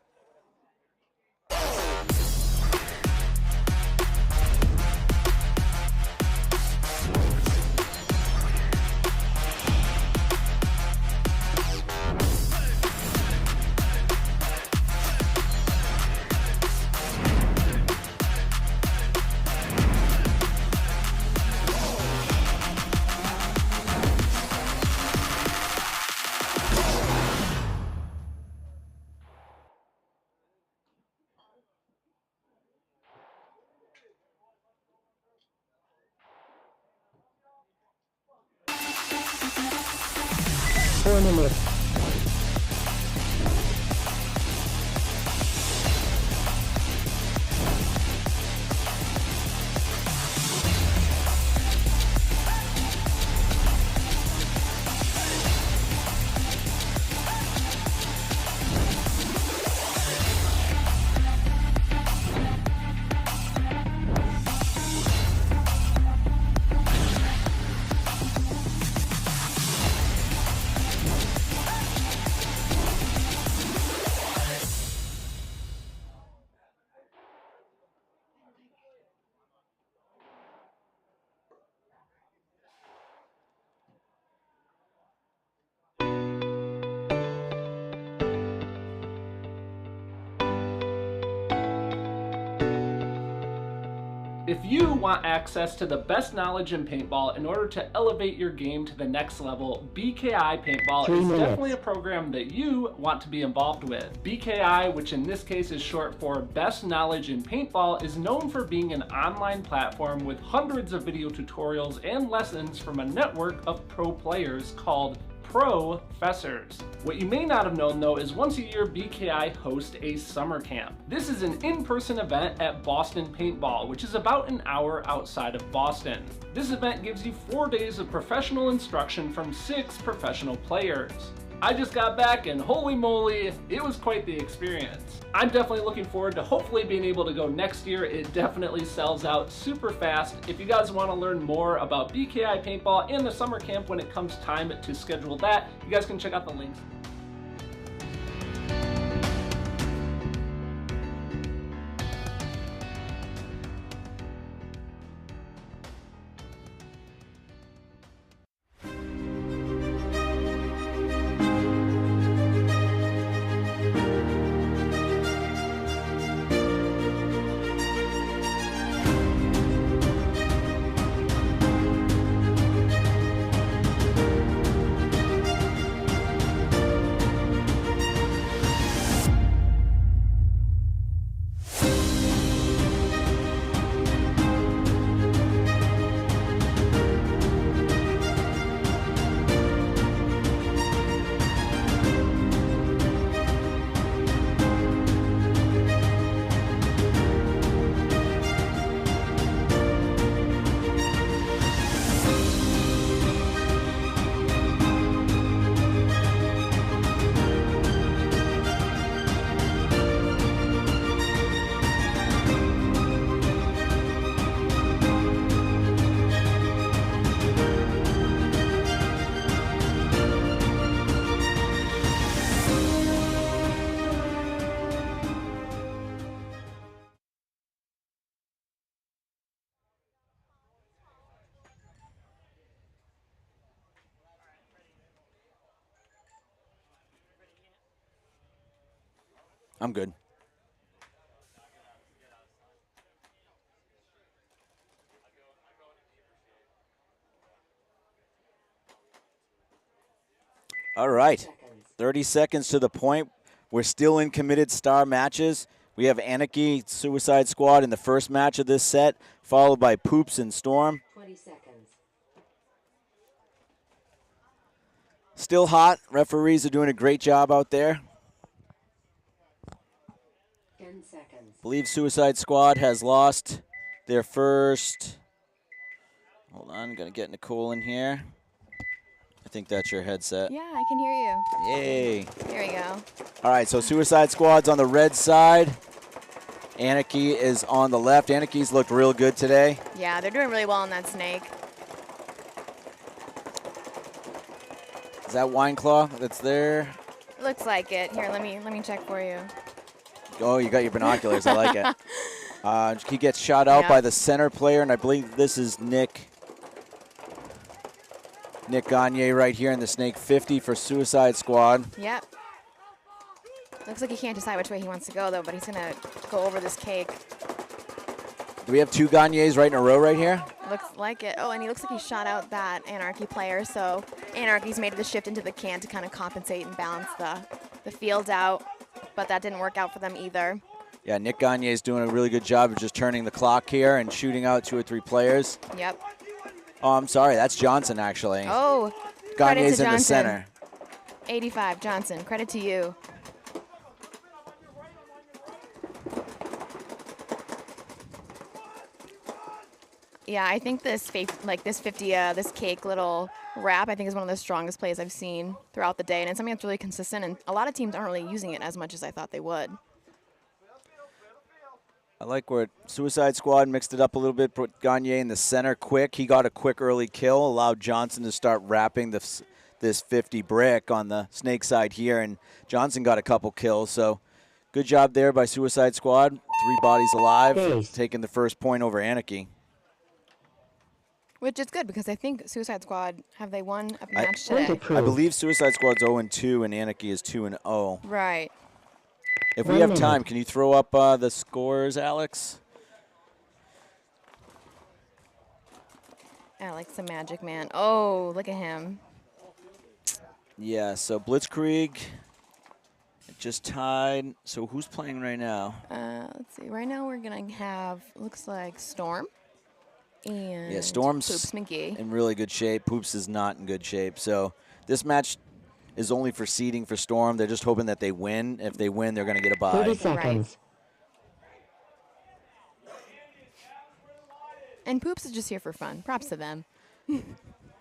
Four minutes. If you want access to the best knowledge in paintball in order to elevate your game to the next level, BKI Paintball 3 is minutes. definitely a program that you want to be involved with. BKI, which in this case is short for Best Knowledge in Paintball, is known for being an online platform with hundreds of video tutorials and lessons from a network of pro players called professors. What you may not have known though is once a year BKI hosts a summer camp. This is an in-person event at Boston Paintball, which is about an hour outside of Boston. This event gives you 4 days of professional instruction from 6 professional players. I just got back and holy moly, it was quite the experience. I'm definitely looking forward to hopefully being able to go next year. It definitely sells out super fast. If you guys want to learn more about BKI Paintball and the summer camp when it comes time to schedule that, you guys can check out the links. I'm good. All right, 30 seconds to the point. We're still in committed star matches. We have Anarchy, Suicide Squad in the first match of this set, followed by Poops and Storm. 20 seconds. Still hot. Referees are doing a great job out there. 10 seconds. Believe Suicide Squad has lost their first. Hold on, gonna get Nicole in here. I think that's your headset. Yeah, I can hear you. Yay. There we go. All right, so Suicide Squad's on the red side. Anarchy is on the left. Anarchy's looked real good today. Yeah, they're doing really well on that snake. Is that Wine Claw that's there? Looks like it. Here, let me check for you. Oh, you got your binoculars. I like it. He gets shot out by the center player, and I believe this is Nick Gagne right here in the Snake 50 for Suicide Squad. Yep. Looks like he can't decide which way he wants to go, though, but he's going to go over this cake. Do we have 2 Gagnes right in a row right here? Looks like it. Oh, and he looks like he shot out that Anarchy player, so Anarchy's made the shift into the can to kind of compensate and balance the field out, but that didn't work out for them either. Yeah, Nick Gagne is doing a really good job of just turning the clock here and shooting out 2 or 3 players. Yep. Oh, I'm sorry. That's Johnson, actually. Oh, Gagne's in Johnson. the center. 85, Johnson. Credit to you. Yeah, I think this this cake little wrap, I think is one of the strongest plays I've seen throughout the day, and it's something that's really consistent, and a lot of teams aren't really using it as much as I thought they would. I like where Suicide Squad mixed it up a little bit, put Gagne in the center quick. He got a quick early kill, allowed Johnson to start wrapping this 50 brick on the Snake side here, and Johnson got a couple kills, so good job there by Suicide Squad. 3 bodies alive, taking the first point over Anarchy. Which is good, because I think Suicide Squad, have they won a match today? I believe Suicide Squad's 0-2 and Anarchy is 2-0. Right. If we have time, can you throw up the scores, Alex? Alex the Magic Man. Oh, look at him. Yeah, so Blitzkrieg just tied. So who's playing right now? Let's see. Right now we're going to have, looks like Storm. And yeah, Storm's Poops McGee. in really good shape. Poops is not in good shape. So This match is only for seeding for Storm. They're just hoping that they win. If they win, they're going to get a bye. 30 seconds. And Poops is just here for fun. Props to them.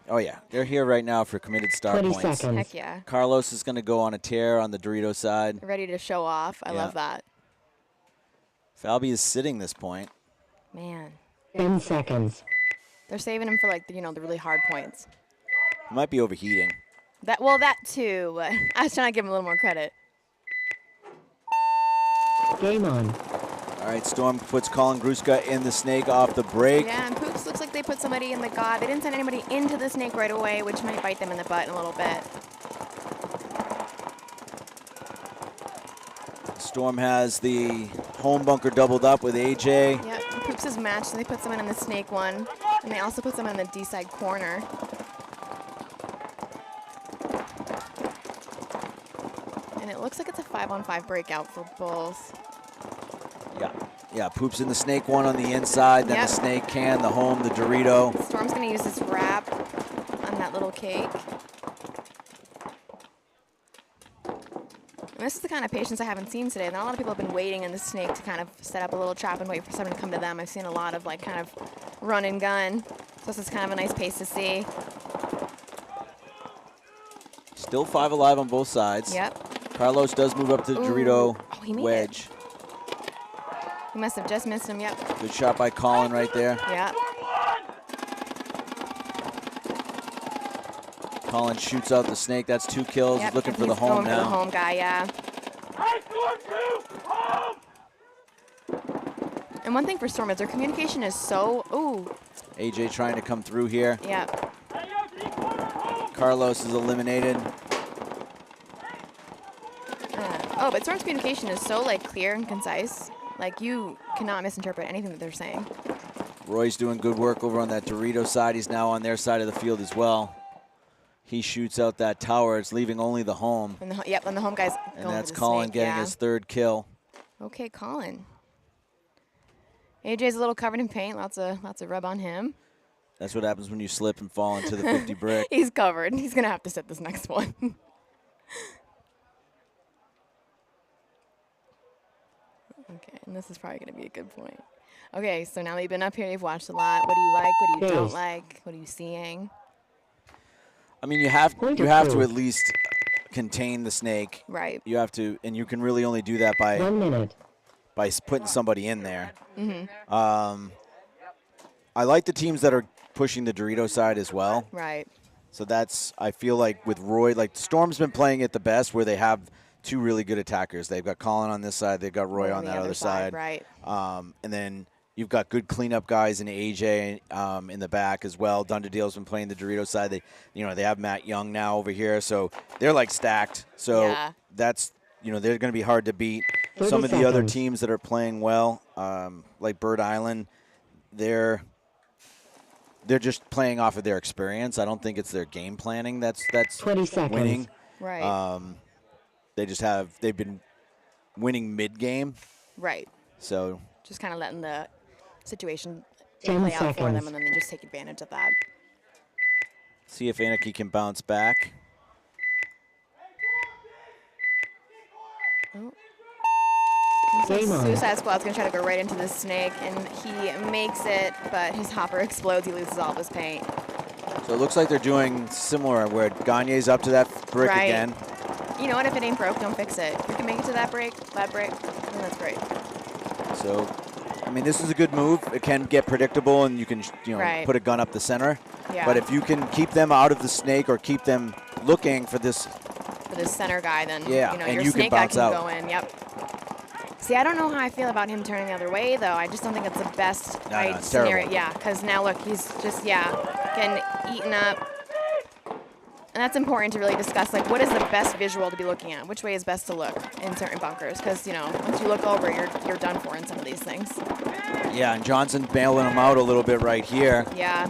Oh, yeah. They're here right now for committed star 20 points. seconds. Heck yeah. Carlos is going to go on a tear on the Dorito side. Ready to show off. I Yeah. love that. Falby is sitting this point. Man. 10 seconds. They're saving him for, like, the really hard points. He might be overheating. Well, that too, but I was trying to give him a little more credit. Game on. All right, Storm puts Colin Gruska in the snake off the break. Yeah, and Poops looks like they put somebody in the god. They didn't send anybody into the snake right away, which might bite them in the butt in a little bit. Storm has the home bunker doubled up with AJ. Yep, and Poops is matched, so they put someone in the snake one. And they also put someone in the D-side corner. And it looks like it's a 5-on-5 breakout for both. Yeah, Poops in the snake one on the inside, then Yep. the snake can, the home, the Dorito. Storm's going to use this wrap on that little cake. And this is the kind of patience I haven't seen today. Not a lot of people have been waiting in the snake to kind of set up a little trap and wait for someone to come to them. I've seen a lot of like kind of run and gun. So this is kind of a nice pace to see. Still 5 alive on both sides. Yep. Carlos does move up to the Ooh. Dorito Oh, he made wedge. He must have just missed him. Yep. Good shot by Colin right there. Yep. Colin shoots out the snake. That's 2 kills. Yep. He's looking and for the he's home going for the now. home guy, yeah. And one thing for Storm is their communication is so, ooh, AJ trying to come through here. yeah. Carlos is eliminated. But Storm's communication is so like clear and concise. Like you cannot misinterpret anything that they're saying. Roy's doing good work over on that Dorito side. He's now on their side of the field as well. He shoots out that tower. It's leaving only the home. And and the home guy's And going that's for the Colin snake, getting yeah. his 3rd kill. Okay, Colin. AJ's a little covered in paint. Lots of rub on him. That's what happens when you slip and fall into the 50 brick. He's covered. He's gonna have to sit this next one. Okay, and this is probably gonna be a good point. Okay, so now that you've been up here, you've watched a lot. What do you like? What do you don't Yes. like? What are you seeing? I mean, you have Point to of view. at least contain the snake. Right. You have to, and you can really only do that by 1 minute. putting somebody in there. Mm-hmm. I like the teams that are pushing the Dorito side as well. Right. So that's, I feel like with Roy, like Storm's been playing it the best where they have 2 really good attackers. They've got Colin on this side, they've got Roy on the that other side. Right. And then you've got good cleanup guys in AJ in the back as well. Dunderdale's been playing the Dorito side. They have Matt Young now over here, so they're like stacked. So Yeah. that's, they're going to be hard to beat. 30 Some of the other seconds. teams that are playing well, like Bird Island, they're just playing off of their experience. I don't think it's their game planning that's 20 seconds. winning. Right. They've been winning mid-game. Right. So Just kind of letting the situation 10 play out for them, seconds. and then they just take advantage of that. see if Anarchy can bounce back. Oh. Game on. Suicide Squad's gonna try to go right into the snake, and he makes it, but his hopper explodes. He loses all of his paint. So it looks like they're doing similar where Gagne's up to that brick Right. again. You know what? If it ain't broke, don't fix it. If you can make it to that break, then that's great. So, I mean, this is a good move. It can get predictable, and you can, Right. put a gun up the center. Yeah. But if you can keep them out of the snake or keep them looking for this, For this center guy, then Yeah, and and your you can snake guy bounce can out. go in. Yep. See, I don't know how I feel about him turning the other way, though. I just don't think it's the best No, it's scenario. terrible. Yeah, because now look, he's just getting eaten up. And that's important to really discuss, like, what is the best visual to be looking at? Which way is best to look in certain bunkers? Because, once you look over, you're done for in some of these things. yeah, and Johnson bailing them out a little bit right here. Yeah.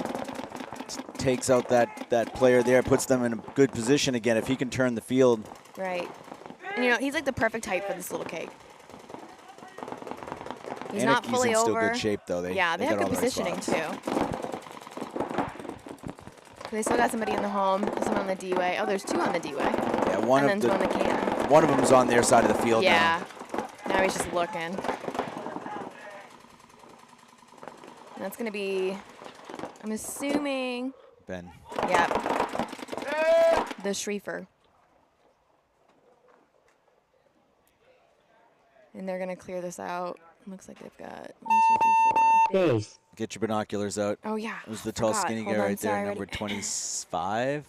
Takes out that player there, puts them in a good position again. If he can turn the field, Right. And, he's like the perfect height for this little cake. He's not Anarchy's fully in over. still good shape though. They have got good all the right positioning, spots. too. They still got somebody in the home, someone on the D-way. Oh, there's 2 on the D-way. Yeah, And one then of 2 on the can. one of them's on their side of the field now. Yeah. Now he's just looking. And that's going to be, I'm assuming, Ben. yep, the Shriefer. And they're going to clear this out. Looks like they've got 1, 2, 3, 4. Base. Get your binoculars out. Oh, yeah. Who's the tall, Forgot. skinny Hold guy on, right there, sorry, number ready? 25?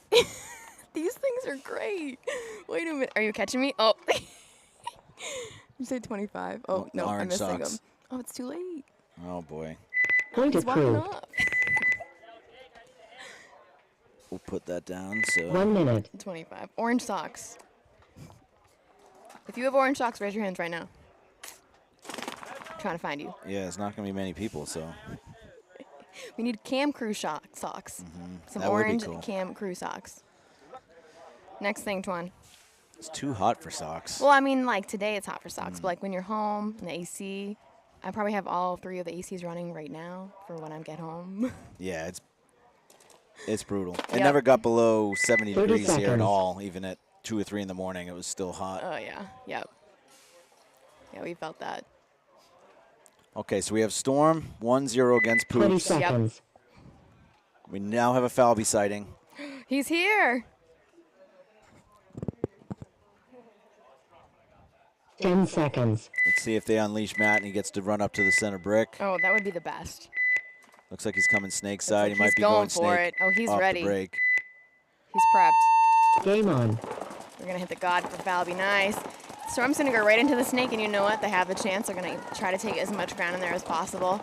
These things are great. Wait a minute. Are you catching me? Oh. You said 25. Oh, no, I'm orange missing socks. them. Oh, it's too late. Oh, boy. Point He's walking approved. off. We'll put that down. So 1 minute. 25. Orange socks. If you have orange socks, raise your hands right now. I'm trying to find you. yeah, it's not going to be many people, so. We need Cam Crew socks. Some Mm-hmm. That would be orange cool. Cam Crew socks. Next thing, Twan. It's too hot for socks. Well, I mean, like today it's hot for socks, but like when you're home in the AC, I probably have all 3 of the ACs running right now for when I get home. Yeah, it's brutal. It Yep. never got below 70 30 degrees here at seconds. all, even at 2 or 3 in the morning. It was still hot. Oh yeah, yep. Yeah, we felt that. Okay, so we have Storm 1-0 against 20 Poops. seconds. We now have a Falvey sighting. He's here. 10 seconds. Let's see if they unleash Matt and he gets to run up to the center brick. Oh, that would be the best. Looks like he's coming snake Looks side. like He might he's be going going for snake it. Oh, he's off ready. the break. He's prepped. Game on. We're gonna hit the God for Falvey. Nice. Storm's gonna go right into the snake, and you know what? They have the chance. They're gonna try to take as much ground in there as possible.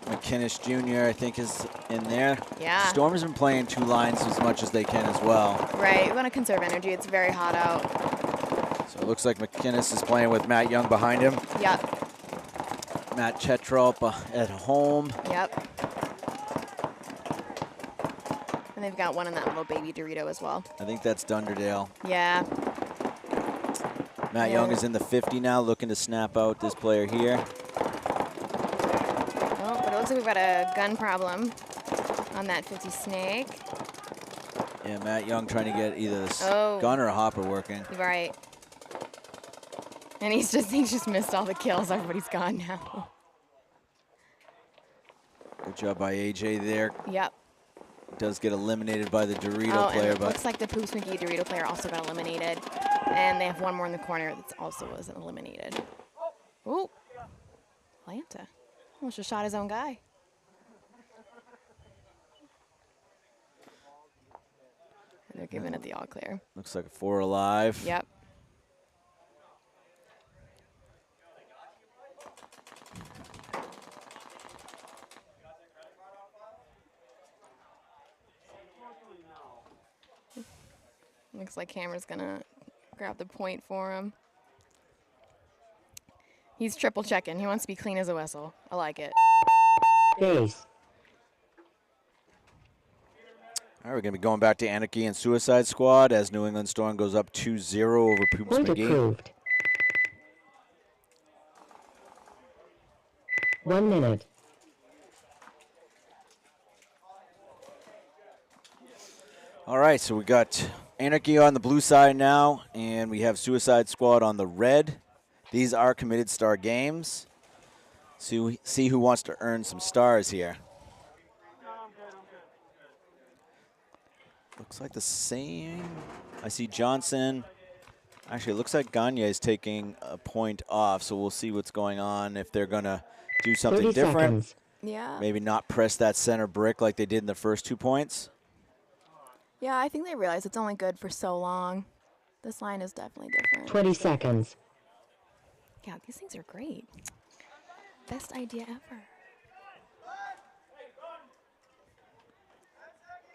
McKinnis Jr., I think, is in there. Yeah. Storm has been playing 2 lines as much as they can as well. Right. We want to conserve energy. It's very hot out. So it looks like McKinnis is playing with Matt Young behind him. Yep. Matt Chetrop at home. Yep. And they've got one in that little baby Dorito as well. I think that's Dunderdale. Yeah. Matt Young is in the 50 now, looking to snap out this player here. Oh, but it looks like we've got a gun problem on that 50 snake. Yeah, Matt Young trying to get either the Oh. gun or a hopper working. Right. And he's just missed all the kills. Everybody's gone now. Good job by AJ there. Yep. Does get eliminated by the Dorito Oh, and player, it but looks like the Poops McGee Dorito player also got eliminated. And they have one more in the corner that also was eliminated. Ooh. Atlanta. Almost just shot his own guy. And they're giving it the all clear. looks like a 4 alive. Yep. Looks like Cameron's gonna grab the point for him. He's triple checking. He wants to be clean as a whistle. I like it. Base. All right, we're going to be going back to Anarchy and Suicide Squad as New England Storm goes up 2-0 over Poops Point McGee. approved. 1 minute. All right, so we got Anarchy on the blue side now, and we have Suicide Squad on the red. These are committed star games. So see who wants to earn some stars here. Looks like the same. I see Johnson. Actually, it looks like Gagne is taking a point off, so we'll see what's going on if they're going to do something 30 different. seconds. Yeah. Maybe not press that center brick like they did in the first 2 points. Yeah, I think they realize it's only good for so long. This line is definitely different. 20 seconds. Yeah, these things are great. Best idea ever.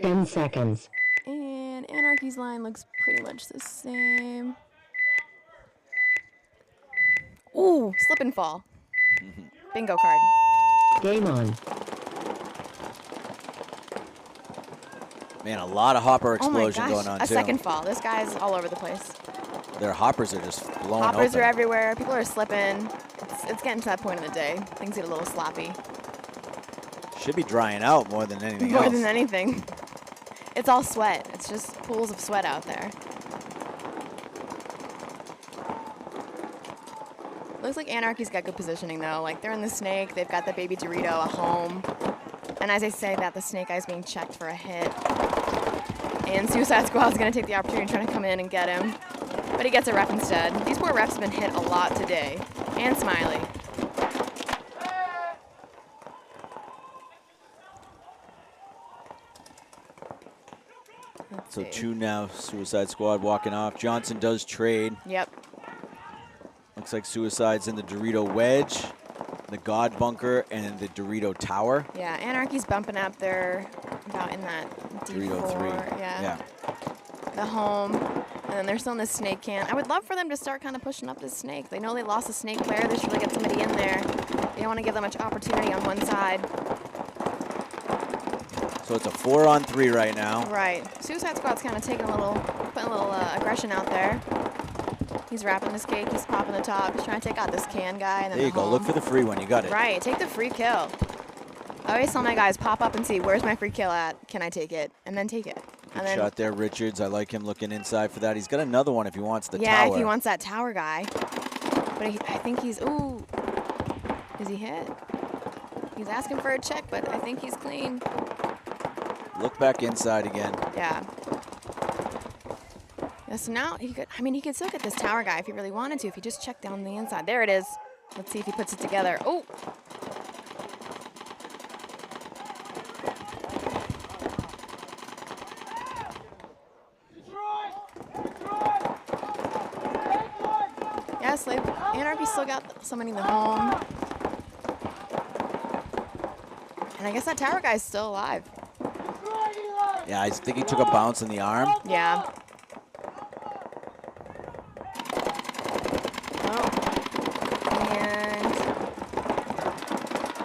10 seconds. And Anarchy's line looks pretty much the same. Ooh, slip and fall. Bingo card. Game on. Man, a lot of hopper Oh my explosion gosh, going on, a too. second fall. This guy's all over the place. Their hoppers are just blowing Hoppers open. are everywhere. People are slipping. It's getting to that point of the day. Things get a little sloppy. Should be drying out more than anything More else. than anything. it's all sweat. It's just pools of sweat out there. Looks like Anarchy's got good positioning though. Like they're in the snake, they've got the baby Dorito at home. And as I say that, the snake eye's being checked for a hit. And Suicide Squad's gonna take the opportunity to try to come in and get him. But he gets a ref instead. These poor refs have been hit a lot today. And Smiley. So 2 now, Suicide Squad walking off. Johnson does trade. Yep. Looks like Suicide's in the Dorito wedge, the God bunker, and the Dorito tower. Yeah, Anarchy's bumping up there about in that D4. Dorito 3. Yeah. The home. And then they're still in the snake can. I would love for them to start kind of pushing up this snake. They know they lost a snake player. They should really get somebody in there. They don't want to give them much opportunity on one side. So it's a 4-on-3 right now. Right. Suicide Squad's kind of taking a little, putting a little aggression out there. He's wrapping his cake. He's popping the top. He's trying to take out this can guy. And then There you go. Look for the free one. You got it. Right. Take the free kill. I always tell my guys, pop up and see, where's my free kill at? Can I take it? And then take it. Good shot there, Richards. I like him looking inside for that. He's got another one if he wants the tower. Yeah, if he wants that tower guy. But I think he's, ooh. Is he hit? He's asking for a check, but I think he's clean. Look back inside again. Yeah. Yeah, so now he could, I mean, he could still get this tower guy if he really wanted to, if he just checked down the inside. There it is. Let's see if he puts it together. Oh. Yes, like Anarchy still got somebody in the home. And I guess that tower guy's still alive. Yeah, I think he took a bounce in the arm. Yeah. Oh. And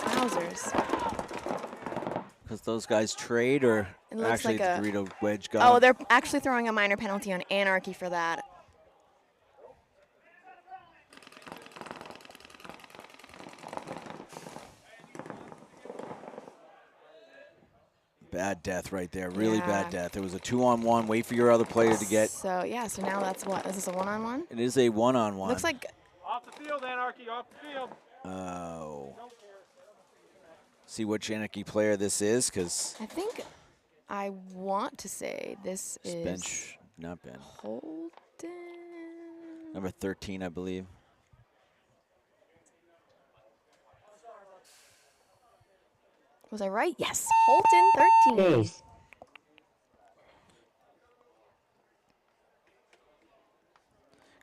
wowzers. Because those guys trade, or It looks actually like the a- Dorito wedge got Oh, him? they're actually throwing a minor penalty on Anarchy for that. Bad death right there. Really Yeah. bad death. It was a 2-on-1. Wait for your other player to get. So, yeah, so now that's what? Is this a one-on-one? It is a 1-on-1. Looks like, Off the field, Anarchy, off the field. Oh. See which Anarchy player this is, because I think I want to say this is bench, not Ben. Holden. Number 13, I believe. Was I right? Yes, Holden 13. Ace.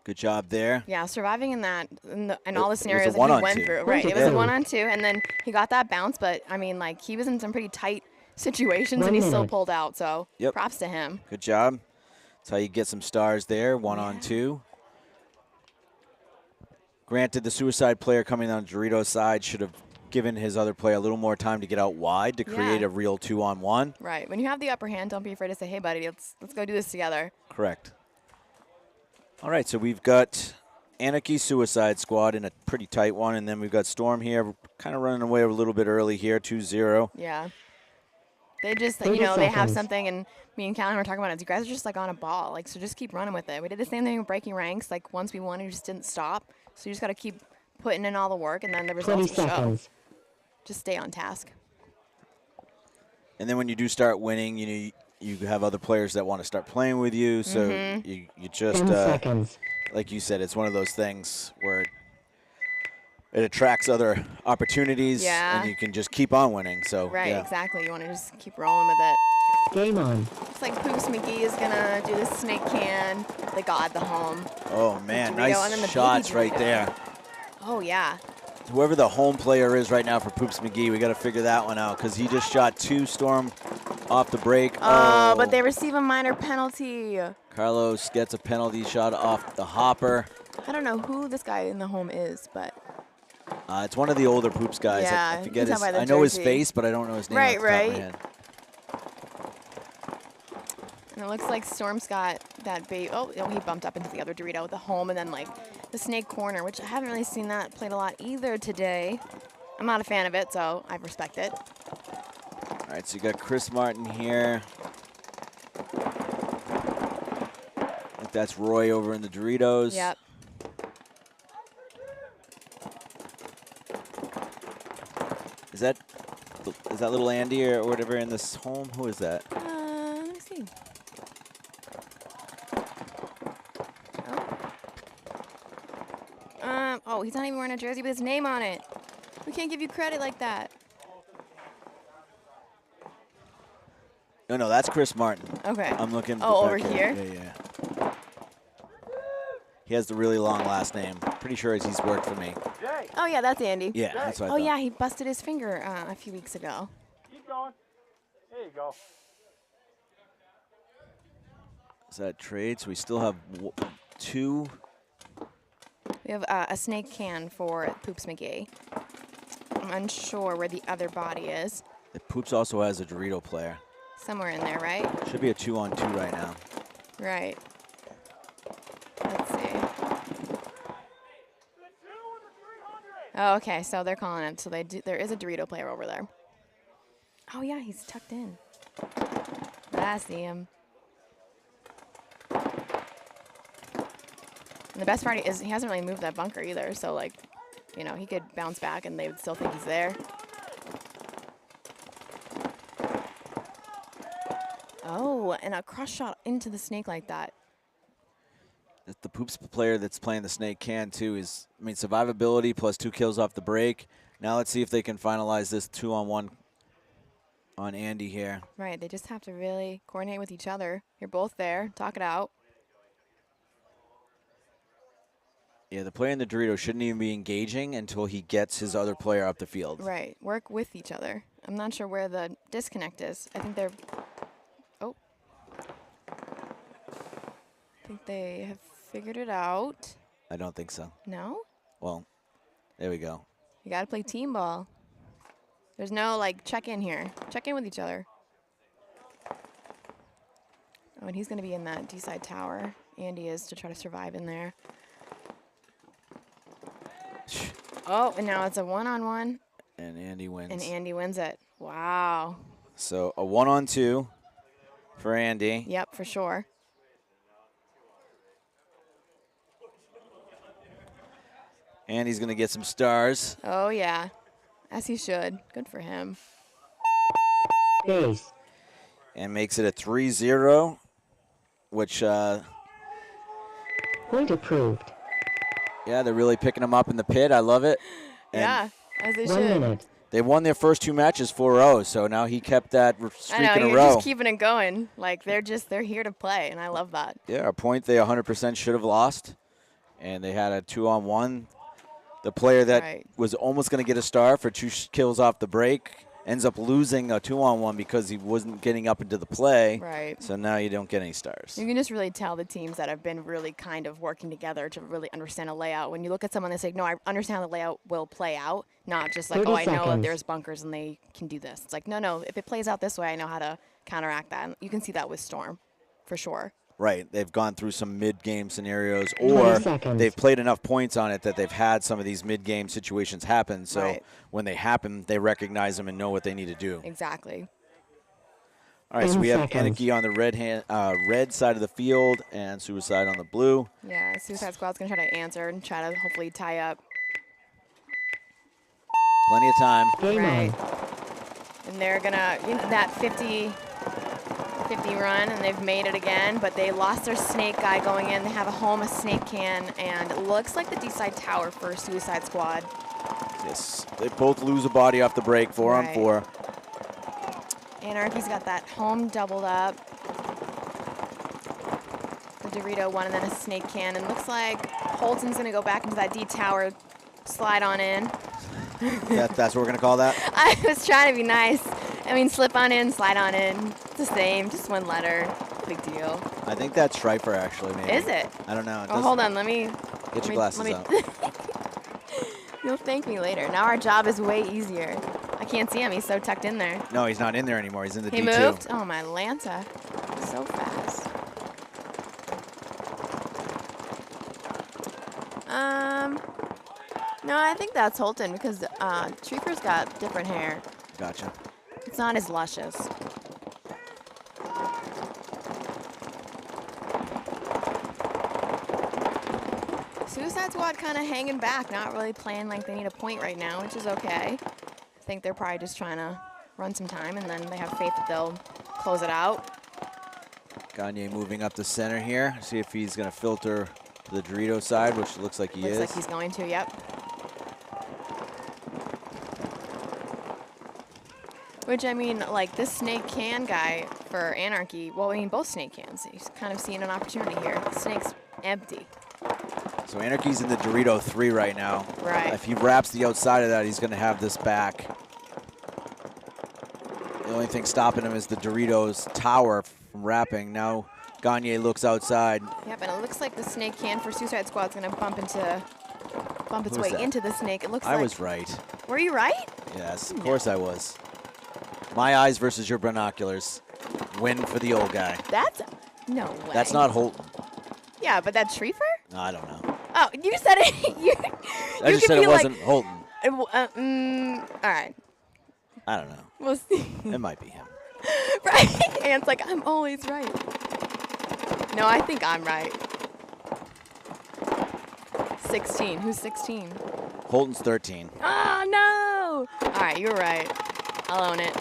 Good job there. Yeah, surviving in that, in all the was a scenarios that he 1-on-2. went through. Right, it was a Yeah. 1-on-2, and then he got that bounce, but I mean, like, he was in some pretty tight situations, and he still pulled out, so Yep. props to him. Good job. That's how you get some stars there, 1-on-2. Granted, the Suicide player coming on Dorito's side should have given his other player a little more time to get out wide to create Yeah. a real 2-on-1. Right, when you have the upper hand, don't be afraid to say, hey, buddy, let's go do this together. Correct. All right, so we've got Anarchy Suicide Squad in a pretty tight one, and then we've got Storm here kind of running away a little bit early here, 2-0. Yeah. They just, 30 you know, they have seconds. something, and me and Callan were talking about it. You guys are just like on a ball, like, so just keep running with it. We did the same thing with breaking ranks. Like, once we won, you just didn't stop. So you just got to keep putting in all the work, and then the 20 results will show. seconds. Just stay on task. And then when you do start winning, you know, you have other players that want to start playing with you, so you just, 10 seconds. like you said, it's one of those things where it attracts other opportunities, Yeah. and you can just keep on winning. So Right, yeah. exactly. You want to just keep rolling with it. Game on. Looks like Poops McGee is going to do the snake can. They got the home. Oh man, Dorito, and then the nice shots baby right Dorito. there. Oh, yeah. Whoever the home player is right now for Poops McGee, we got to figure that one out because he just shot 2 Storm off the break. Oh, but they receive a minor penalty. Carlos gets a penalty shot off the hopper. I don't know who this guy in the home is, but It's one of the older Poops guys. Yeah, I you forget can his. tell by the I know his jersey. face, but I don't know his name. Right, off the top of my right. head. and it looks like Storm's got that bait. Oh, he bumped up into the other Dorito with the home, and then like the snake corner, which I haven't really seen that played a lot either today. I'm not a fan of it, so I respect it. All right, so you got Chris Martin here. I think that's Roy over in the Doritos. Yep. Is that little Andy or whatever in this home? Who is that? Let me see. Oh, he's not even wearing a jersey with his name on it. We can't give you credit like that. No, that's Chris Martin. Okay. I'm looking. Oh, over back here? Yeah. He has the really long last name. Pretty sure he's worked for me. Oh, yeah, that's Andy. Yeah, that's what I Oh, thought. yeah, he busted his finger a few weeks ago. Keep going. There you go. Is that trade? So we still have 2. We have a snake can for Poops McGee. I'm unsure where the other body is. The Poops also has a Dorito player. Somewhere in there, right? Should be a 2-on-2 right now. Right. Let's see. Oh, okay, so they're calling it. So there is a Dorito player over there. Oh, yeah, he's tucked in. I see him. And the best part is he hasn't really moved that bunker either. So, like, you know, he could bounce back and they would still think he's there. Oh, and a cross shot into the snake like that. The Poops player that's playing the snake can too is, I mean, survivability plus 2 kills off the break. Now let's see if they can finalize this 2-on-1 on Andy here. Right, they just have to really coordinate with each other. You're both there, talk it out. Yeah, the player in the Dorito shouldn't even be engaging until he gets his other player up the field. Right, work with each other. I'm not sure where the disconnect is. I think they're, oh. I think they have figured it out. I don't think so. No? Well, there we go. You gotta play team ball. There's no, like, check in here. Check in with each other. Oh, and he's gonna be in that D-side tower. Andy is to try to survive in there. Oh, and now it's a one-on-one. And Andy wins. And Andy wins it. Wow. So a 1-on-2 for Andy. Yep, for sure. Andy's going to get some stars. Oh, yeah. As he should. Good for him. Base. And makes it a 3-0, which, Point approved. yeah, they're really picking him up in the pit. I love it. And Yeah, as they 1 should. minute. they won their first 2 matches 4-0, so now he kept that streak I know, in a you're row. just keeping it going. Like, they're here to play, and I love that. Yeah, a point they 100% should have lost. And they had a 2-on-1. The player that Right. was almost going to get a star for 2 kills off the break ends up losing a 2-on-1 because he wasn't getting up into the play. Right. So now you don't get any stars. You can just really tell the teams that have been really kind of working together to really understand a layout. When you look at someone and say, no, I understand how the layout will play out, not just like, 30 oh, I know that seconds. there's bunkers and they can do this. It's like, no, if it plays out this way, I know how to counteract that. And you can see that with Storm, for sure. Right. They've gone through some mid-game scenarios, 20 or seconds. they've played enough points on it that they've had some of these mid-game situations happen. So Right. when they happen, they recognize them and know what they need to do. Exactly. All right, so 10 we have seconds. Anarchy on the red side of the field and Suicide on the blue. Yeah, Suicide Squad's going to try to answer and try to hopefully tie up. Plenty of time. Game Right. on. And they're going to, that 50 run, and they've made it again, but they lost their snake guy going in. They have a snake can, and it looks like the D-side tower for Suicide Squad. Yes, they both lose a body off the break, 4-on-4. Anarchy's got that home doubled up. The Dorito one, and then a snake can. And looks like Holton's going to go back into that D tower, slide on in. That's what we're going to call that? I was trying to be nice. I mean, slip on in, slide on in. It's the same, just one letter. Big deal. I think that's Strifer, actually, maybe. Is it? I don't know. It Oh, hold on. Let me. Get your glasses out. You'll thank me later. Now our job is way easier. I can't see him. He's so tucked in there. No, he's not in there anymore. He's in the He D2. moved? Oh, my Lanta. So fast. No, I think that's Holton because Treeper's got different hair. Gotcha. It's not as luscious. Suicide Squad kind of hanging back, not really playing like they need a point right now, which is okay. I think they're probably just trying to run some time, and then they have faith that they'll close it out. Gagne moving up the center here. See if he's going to filter to the Dorito side, which looks like he is. Looks like he's going to, yep. Which, I mean, like, this snake can guy for Anarchy, well, I mean, both snake cans. He's kind of seeing an opportunity here. The snake's empty. So Anarchy's in the Dorito 3 right now. Right. If he wraps the outside of that, he's going to have this back. The only thing stopping him is the Doritos tower from wrapping. Now Gagne looks outside. Yep, and it looks like the snake can for Suicide Squad's going to bump its way into the snake. It looks like. I was right. Were you right? Yes, of course I was. My eyes versus your binoculars. Win for the old guy. That's no way. That's not Holton. Yeah, but that's Schrieffer? No, I don't know. Oh, you said it. I just said it wasn't Holton. All right. I don't know. We'll see. It might be him. Right? Ant's like, I'm always right. No, I think I'm right. 16. Who's 16? Holton's 13. Oh, no. All right, you're right. I'll own it.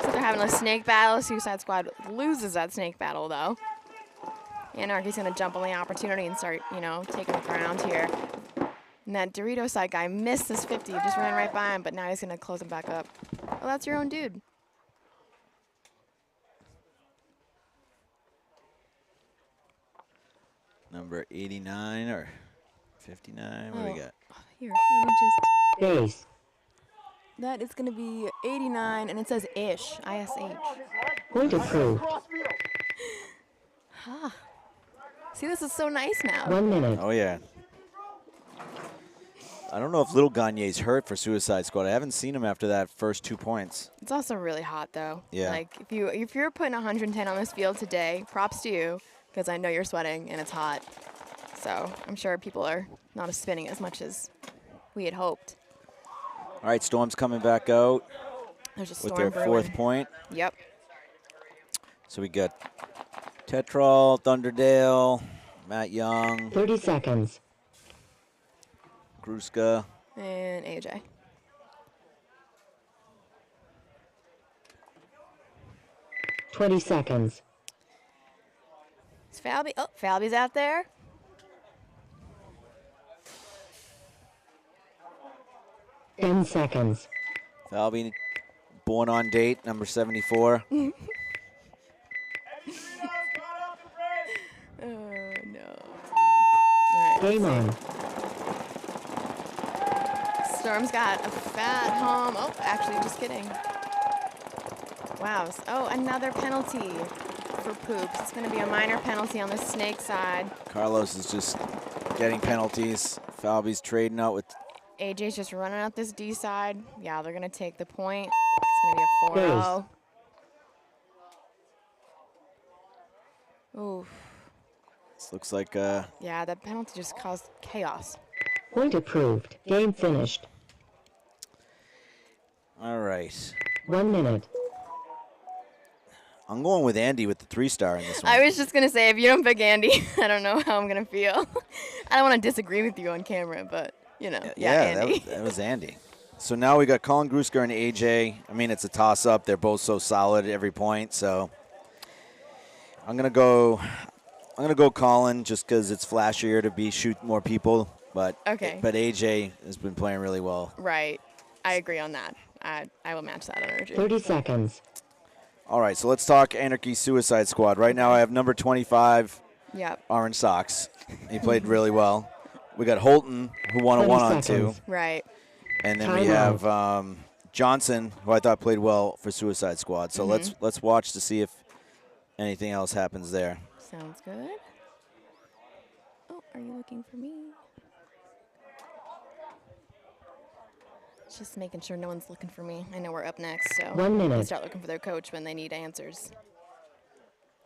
So they're having a snake battle. Suicide Squad loses that snake battle, though. Anarchy's going to jump on the opportunity and start, you know, taking the ground here. And that Dorito side guy missed this 50. Just ran right by him, but now he's going to close him back up. Well, that's your own dude. Number 89 or 59. What do we got? Here, let me just. Base. That is going to be 89, and it says ish. ISH. Point approved. Ah. See, this is so nice now. 1 minute. Oh, yeah. I don't know if Little Gagne's hurt for Suicide Squad. I haven't seen him after that first 2 points. It's also really hot, though. Yeah. Like, if you're putting 110 on this field today, props to you, because I know you're sweating and it's hot. So I'm sure people are not as spinning as much as we had hoped. All right, Storm's coming back out There's a storm with their brewing. 4th point. Yep. So we got Tetral, Thunderdale, Matt Young, 30 seconds. Gruska. And AJ. Twenty seconds. It's Falby. Oh, Falby's out there. Ten seconds. Falby, born on date, number 74. Oh, no. All right, Game on. Storm's got a fat home. Oh, actually, just kidding. Wow. Oh, another penalty for poops. It's going to be a minor penalty on the snake side. Carlos is just getting penalties. Falby's trading out with. AJ's just running out this D side. Yeah, they're going to take the point. It's going to be a 4-0. Oof. This looks like Yeah, that penalty just caused chaos. Point approved. Game finished. all right. 1 minute. I'm going with Andy with the 3-star in this one. I was just going to say, if you don't pick Andy, I don't know how I'm going to feel. I don't want to disagree with you on camera, but, you know, yeah, Andy. That was Andy. So now we got Colin Grusker and AJ. I mean, it's a toss-up. They're both so solid at every point. So I'm gonna go Colin just because it's flashier to shoot more people. But Okay. But AJ has been playing really well. Right. I agree on that. I will match that energy. 30 seconds. All right, so let's talk Anarchy Suicide Squad. Right now I have number 25, Yep. Orange Socks. He played really well. We got Holton, who won a 20 1-on-2. seconds. Right. And then we Timeout. have Johnson, who I thought played well for Suicide Squad. So let's watch to see if anything else happens there. Sounds good. Oh, are you looking for me? Just making sure no one's looking for me. I know we're up next, so 1 minute. they start looking for their coach when they need answers.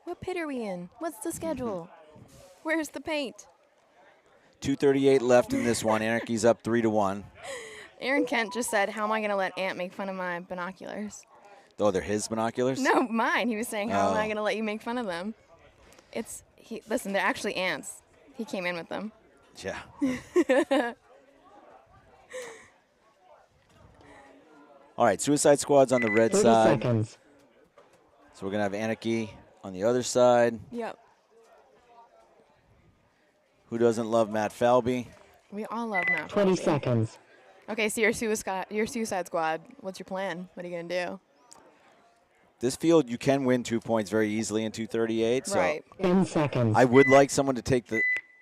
What pit are we in? What's the schedule? Where's the paint? 2:38 left in this one. Anarchy's up 3-1. Aaron Kent just said, how am I going to let Ant make fun of my binoculars? Oh, they're his binoculars? No, mine. He was saying, how am I Oh. going to let you make fun of them? Listen, they're actually ants. He came in with them. Yeah. All right, Suicide Squad's on the red 30 side. seconds. So we're going to have Anarchy on the other side. Yep. Who doesn't love Matt Falby? We all love Matt. 20 Falby. seconds. Okay, so your Suicide Squad. What's your plan? What are you gonna do? This field, you can win 2 points very easily in 238. So Right. 10 seconds. I would like someone to take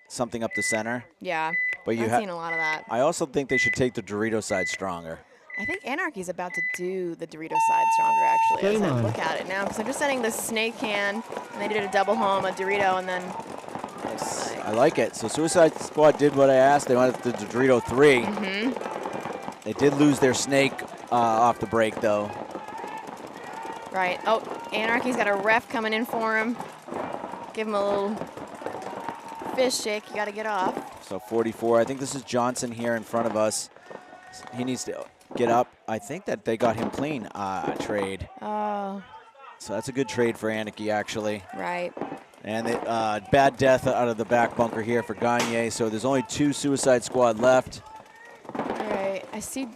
something up the center. Yeah. But I've seen a lot of that. I also think they should take the Dorito side stronger. I think Anarchy's about to do the Dorito side stronger, actually. As Game I on. look at it now, because they're just setting the snake can, and they did a double home, a Dorito, and then. I like it. So Suicide Squad did what I asked. They wanted the Dorito 3. Mm-hmm. They did lose their snake off the break, though. Right. Oh, Anarchy's got a ref coming in for him. Give him a little fish shake. You got to get off. So 44. I think this is Johnson here in front of us. He needs to get up. I think that they got him clean trade. Oh. So that's a good trade for Anarchy, actually. Right. And bad death out of the back bunker here for Gagne. So there's only 2 Suicide Squad left. All right. I see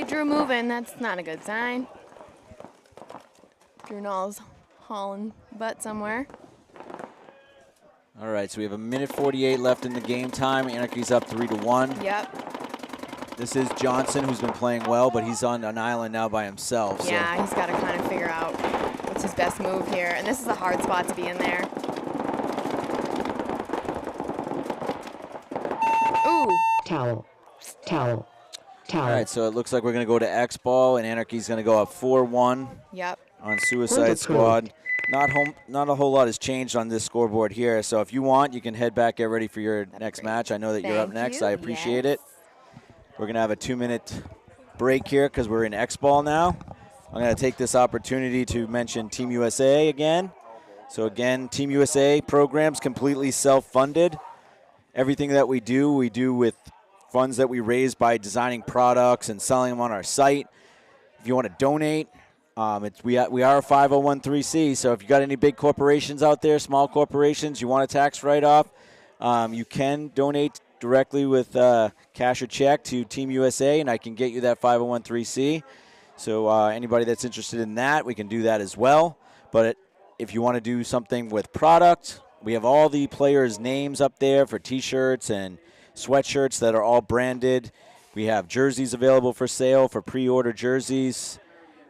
Drew moving. That's not a good sign. Drew Null's hauling butt somewhere. All right, so we have 1:48 left in the game time. Anarchy's up 3-1. Yep. This is Johnson, who's been playing well, but he's on an island now by himself. Yeah, so. he's got to kind of figure out what's his best move here. And this is a hard spot to be in there. Ooh. Towel. Towel. Towel. All right, so it looks like we're going to go to X-Ball, and Anarchy's going to go up 4-1 Yep. on Suicide Squad. Not a whole lot has changed on this scoreboard here, so if you want, you can head back, get ready for your next match. I know that you're up Thank next. you. I appreciate it. We're going to have a 2-minute break here because we're in X-Ball now. I'm going to take this opportunity to mention Team USA again. So again, Team USA program's completely self-funded. Everything that we do with funds that we raise by designing products and selling them on our site. If you want to donate, we are a 501(c), so if you got any big corporations out there, small corporations, you want a tax write-off, you can donate directly with cash or check to Team USA, and I can get you that 501(c). So anybody that's interested in that, we can do that as well. But if you want to do something with product, we have all the players' names up there for T-shirts and sweatshirts that are all branded. We have jerseys available for sale for pre-order jerseys.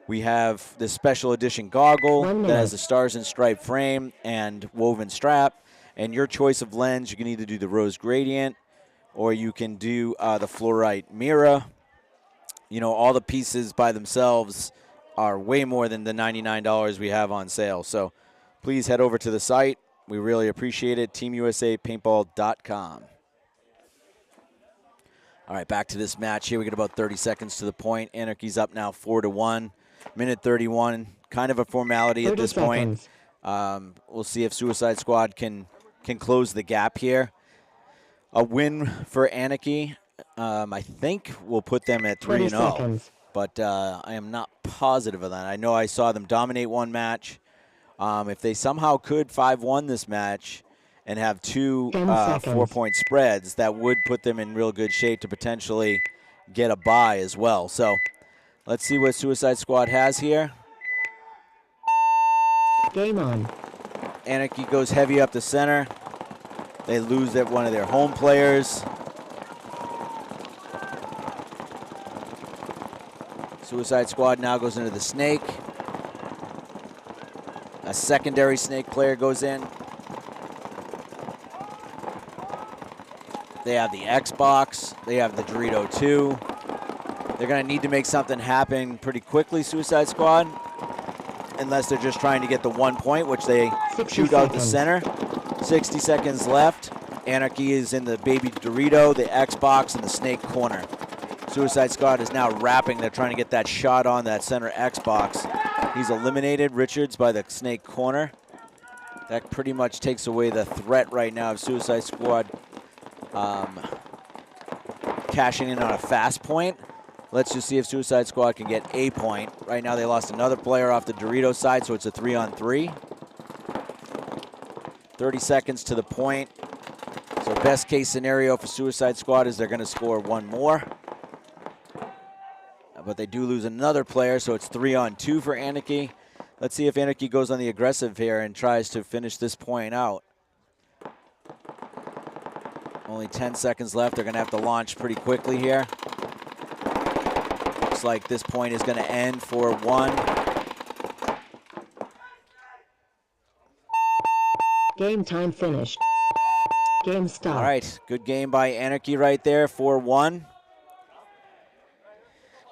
We have this special edition goggle that has the Stars and Stripe frame and woven strap. And your choice of lens, you can either do the rose gradient or you can do the fluorite mirror. You know, all the pieces by themselves are way more than the $99 we have on sale. So please head over to the site. We really appreciate it. TeamUSAPaintball.com. All right, back to this match here. We got about 30 seconds to the point. Anarchy's up now 4-1. Minute 31, kind of a formality at this point. We'll see if Suicide Squad can close the gap here. A win for Anarchy, I think, will put them at 3-0. But I am not positive of that. I know I saw them dominate one match. If they somehow could 5-1 this match and have 2 4-point spreads, that would put them in real good shape to potentially get a bye as well. So let's see what Suicide Squad has here. Game on. Anarchy goes heavy up the center. They lose one of their home players. Suicide Squad now goes into the snake. A secondary snake player goes in. They have the Xbox. They have the Dorito 2. They're going to need to make something happen pretty quickly, Suicide Squad, unless they're just trying to get the 1 point, which they shoot out the center. 60 seconds left. Anarchy is in the baby Dorito, the Xbox, and the snake corner. Suicide Squad is now wrapping. They're trying to get that shot on that center Xbox. He's eliminated. Richards by the snake corner. That pretty much takes away the threat right now of Suicide Squad cashing in on a fast point. Let's just see if Suicide Squad can get a point. Right now they lost another player off the Dorito side, so it's a 3-on-3. 30 seconds to the point. So best case scenario for Suicide Squad is they're going to score one more. But they do lose another player, so it's 3-on-2 for Anarchy. Let's see if Anarchy goes on the aggressive here and tries to finish this point out. Only 10 seconds left. They're going to have to launch pretty quickly here. Looks like this point is going to end 4-1. Game time finished. Game stopped. All right, good game by Anarchy right there, 4-1.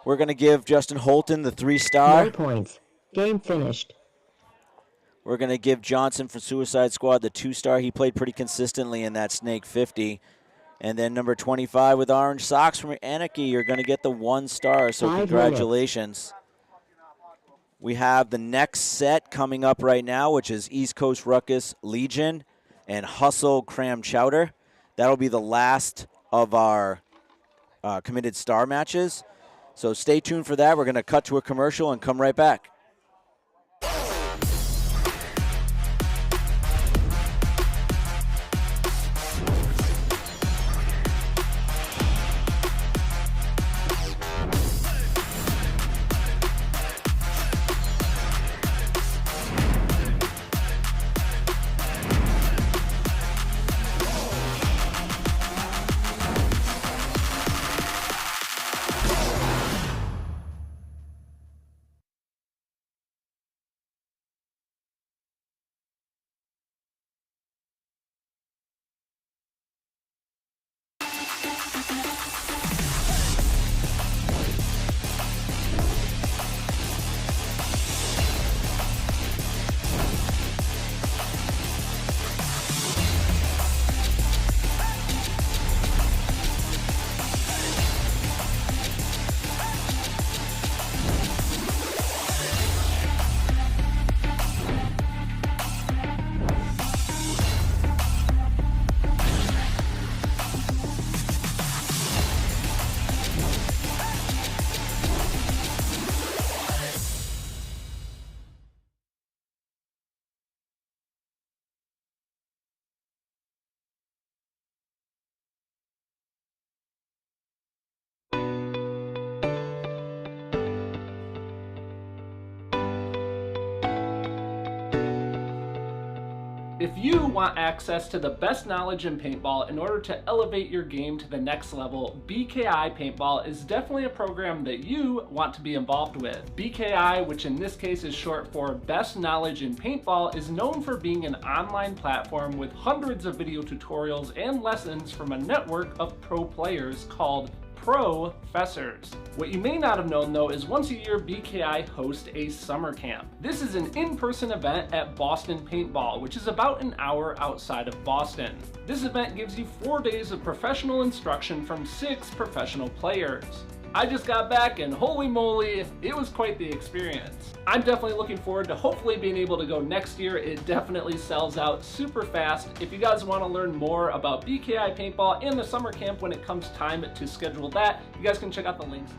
We're going to give Justin Holton the 3-star. No points. Game finished. We're going to give Johnson from Suicide Squad the 2-star. He played pretty consistently in that Snake 50. And then number 25 with orange socks from Anarchy, you're going to get the 1-star, so 5 congratulations. We have the next set coming up right now, which is East Coast Ruckus Legion and Hustle Cram Chowder. That'll be the last of our committed star matches. So stay tuned for that. We're going to cut to a commercial and come right back. If you want access to the best knowledge in paintball in order to elevate your game to the next level, BKI Paintball is definitely a program that you want to be involved with. BKI, which in this case is short for Best Knowledge in Paintball, is known for being an online platform with hundreds of video tutorials and lessons from a network of pro players called Professors. What you may not have known though is once a year BKI hosts a summer camp. This is an in-person event at Boston Paintball, which is about an hour outside of Boston. This event gives you 4 days of professional instruction from 6 professional players. I just got back and holy moly, it was quite the experience. I'm definitely looking forward to hopefully being able to go next year. It definitely sells out super fast. If you guys want to learn more about BKI Paintball and the summer camp when it comes time to schedule that, you guys can check out the links.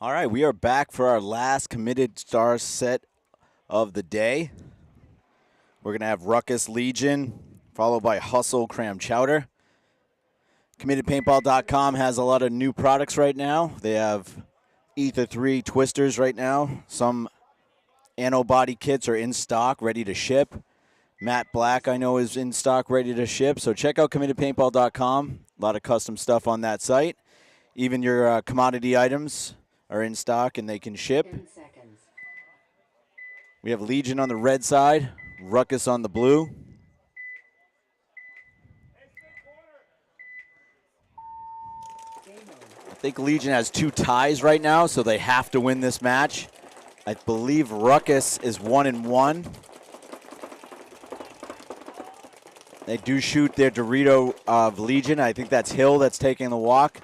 All right, we are back for our last committed star set of the day. We're going to have Ruckus Legion, followed by Hustle Cram Chowder. CommittedPaintball.com has a lot of new products right now. They have Ether 3 twisters right now. Some Anno body kits are in stock, ready to ship. Matte Black, I know, is in stock, ready to ship. So check out CommittedPaintball.com. A lot of custom stuff on that site. Even your commodity items are in stock and they can ship. We have Legion on the red side, Ruckus on the blue. I think Legion has 2 ties right now, so they have to win this match. I believe Ruckus is 1-1. They do shoot their Dorito of Legion. I think that's Hill that's taking the walk.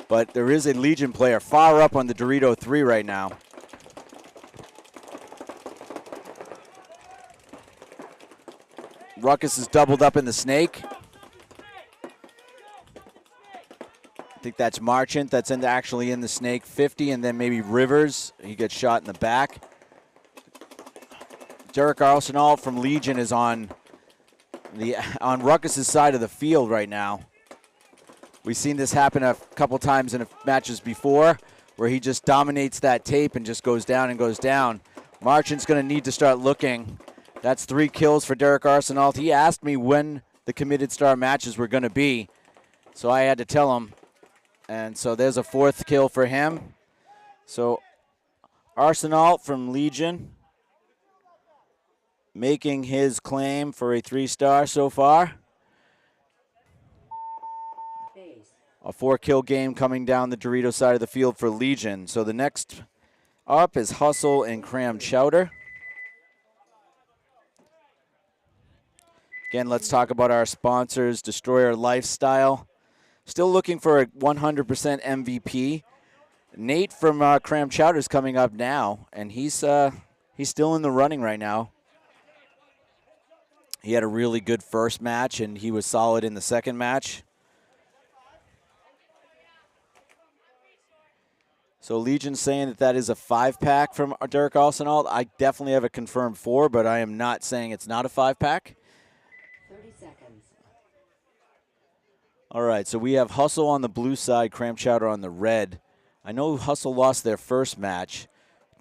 But there is a Legion player far up on the Dorito 3 right now. Ruckus is doubled up in the snake. I think that's Marchant that's actually in the snake 50, and then maybe Rivers. He gets shot in the back. Derek Arsenal from Legion is on Ruckus's side of the field right now. We've seen this happen a couple times in matches before, where he just dominates that tape and just goes down and goes down. Marchant's going to need to start looking. That's 3 kills for Derek Arsenal. He asked me when the committed star matches were going to be, so I had to tell him. And so there's a 4th kill for him. So Arsenal from Legion making his claim for a 3-star so far. A 4-kill game coming down the Dorito side of the field for Legion. So the next up is Hustle and Cram Chowder. Again, let's talk about our sponsors, Destroyer Lifestyle. Still looking for a 100% MVP. Nate from Cram Chowder is coming up now, and he's still in the running right now. He had a really good first match, and he was solid in the second match. So Legion's saying that is a 5-pack from Derek Arsenal. I definitely have a confirmed 4, but I am not saying it's not a 5-pack. 30 seconds. All right, so we have Hustle on the blue side, Cram Chowder on the red. I know Hustle lost their first match.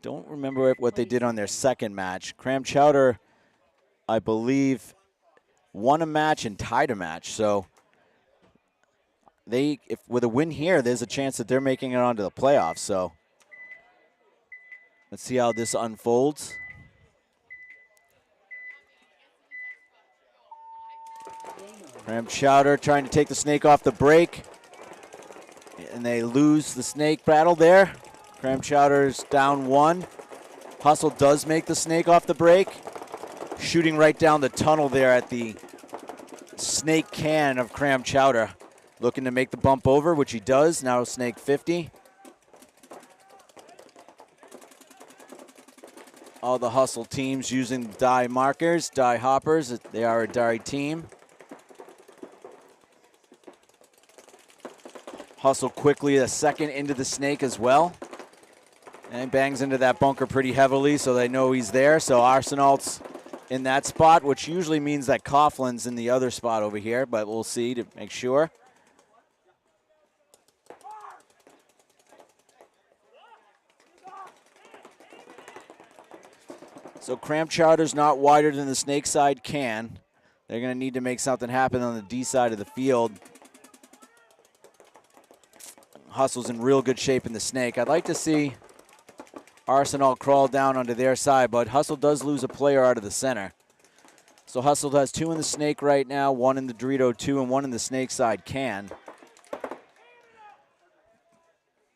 Don't remember what they did on their second match. Cram Chowder, I believe, won a match and tied a match. So with a win here, there's a chance that they're making it onto the playoffs. So let's see how this unfolds. Cram Chowder trying to take the snake off the break. And they lose the snake battle there. Cram Chowder's down 1. Hustle does make the snake off the break. Shooting right down the tunnel there at the snake can of Cram Chowder. Looking to make the bump over, which he does. Now snake 50. All the Hustle teams using die markers, die hoppers. They are a die team. Hustle quickly a second into the snake as well. And bangs into that bunker pretty heavily, so they know he's there. So Arsenal's in that spot, which usually means that Coughlin's in the other spot over here, but we'll see to make sure. So Cram Chowder's not wider than the snake side can. They're going to need to make something happen on the D side of the field. Hustle's in real good shape in the snake. I'd like to see Arsenal crawl down onto their side, but Hustle does lose a player out of the center. So Hustle has 2 in the snake right now, 1 in the Dorito 2, and 1 in the snake side can.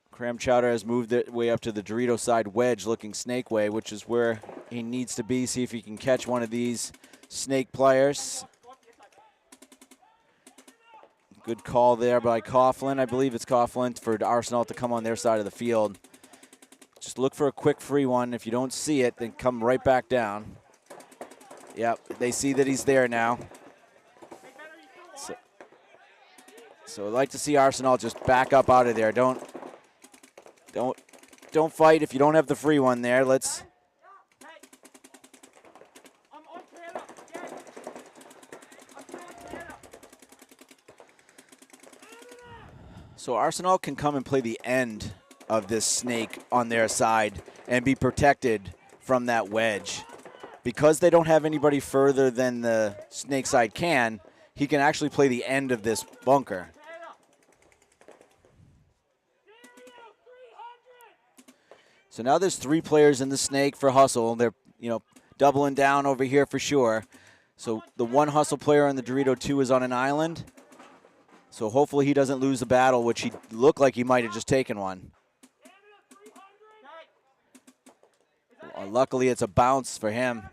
Cram Chowder has moved it way up to the Dorito side wedge, looking snake way, which is where he needs to be. See if he can catch one of these snake players. Good call there by Coughlin. I believe it's Coughlin for Arsenal to come on their side of the field. Just look for a quick free one. If you don't see it, then come right back down. Yep, they see that he's there now. So I'd like to see Arsenal just back up out of there. Don't Don't fight if you don't have the free one there. Let's. So Arsenal can come and play the end of this snake on their side and be protected from that wedge. Because they don't have anybody further than the snake side can, he can actually play the end of this bunker. So now there's 3 players in the snake for Hustle. They're, doubling down over here for sure. So the 1 Hustle player on the Dorito 2 is on an island. So hopefully he doesn't lose the battle, which he looked like he might have just taken one. Luckily, it's a bounce for him.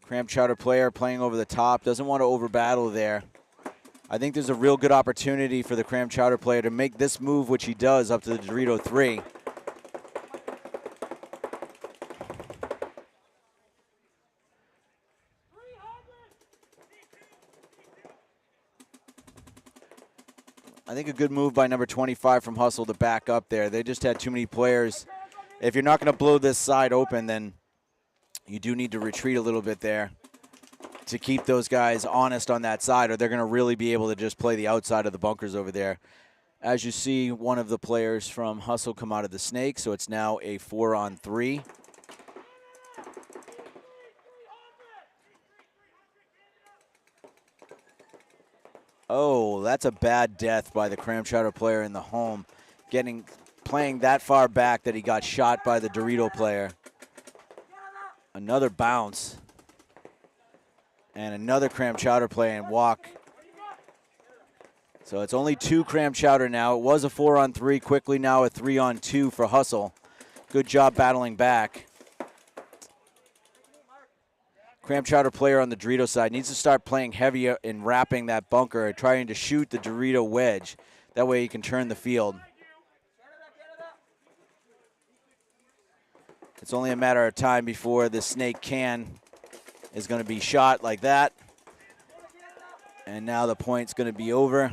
Cram Chowder player playing over the top. Doesn't want to over battle there. I think there's a real good opportunity for the Cram Chowder player to make this move, which he does, up to the Dorito 3. I think a good move by number 25 from Hustle to back up there. They just had too many players. If you're not going to blow this side open, then you do need to retreat a little bit there to keep those guys honest on that side, or they're going to really be able to just play the outside of the bunkers over there. As you see, one of the players from Hustle come out of the snake, so it's now a 4-on-3. Oh, that's a bad death by the Cram Chowder player in the home, playing that far back that he got shot by the Dorito player. Another bounce. And another Cram Chowder player and walk. So it's only 2 Cram Chowder now. It was a 4-on-3, quickly now a 3-on-2 for Hustle. Good job battling back. Cram Chowder player on the Dorito side needs to start playing heavier in wrapping that bunker and trying to shoot the Dorito wedge. That way he can turn the field. It's only a matter of time before the snake can is going to be shot like that. And now the point's going to be over.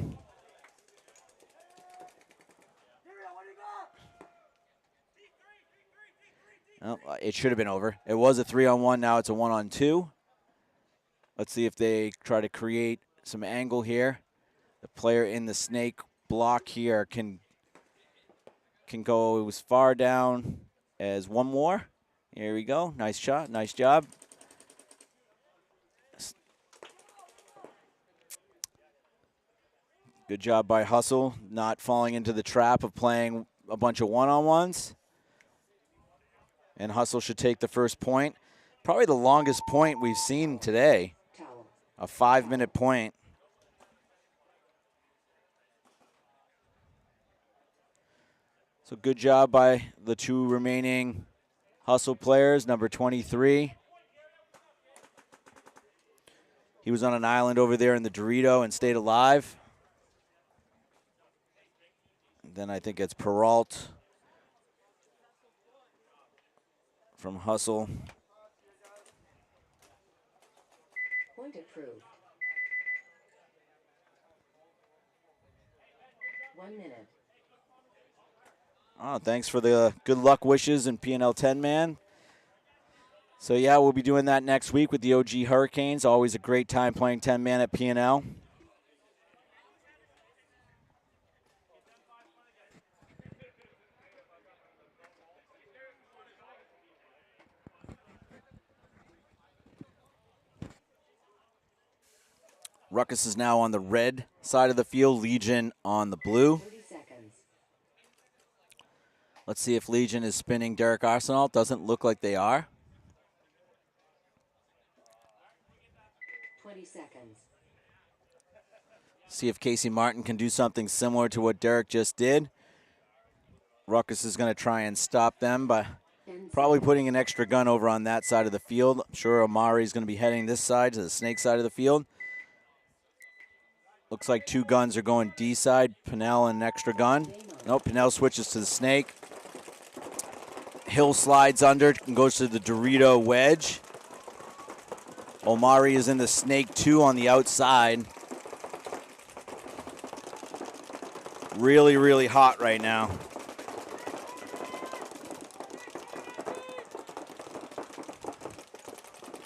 Oh, it should have been over. It was a 3-on-1. Now it's a 1-on-2. Let's see if they try to create some angle here. The player in the snake block here can go as far down as one more. Here we go. Nice shot. Nice job. Good job by Hustle, not falling into the trap of playing a bunch of one-on-ones. And Hustle should take the first point. Probably the longest point we've seen today. A 5-minute point. So good job by the 2 remaining Hustle players. Number 23. He was on an island over there in the Dorito and stayed alive. Then I think it's Peralt from Hustle. Point approved. 1 minute. Oh, thanks for the good luck wishes and P&L 10-man. So, yeah, we'll be doing that next week with the OG Hurricanes. Always a great time playing 10-man at P&L. Ruckus is now on the red side of the field, Legion on the blue. 30 seconds. Let's see if Legion is spinning Derek Arsenal. Doesn't look like they are. 20 seconds. See if Casey Martin can do something similar to what Derek just did. Ruckus is going to try and stop them by probably putting an extra gun over on that side of the field. I'm sure Omari is going to be heading this side to the snake side of the field. Looks like 2 guns are going D side. Pinnell and an extra gun. Nope, Pinnell switches to the snake. Hill slides under and goes to the Dorito wedge. Omari is in the snake 2 on the outside. Really, really hot right now.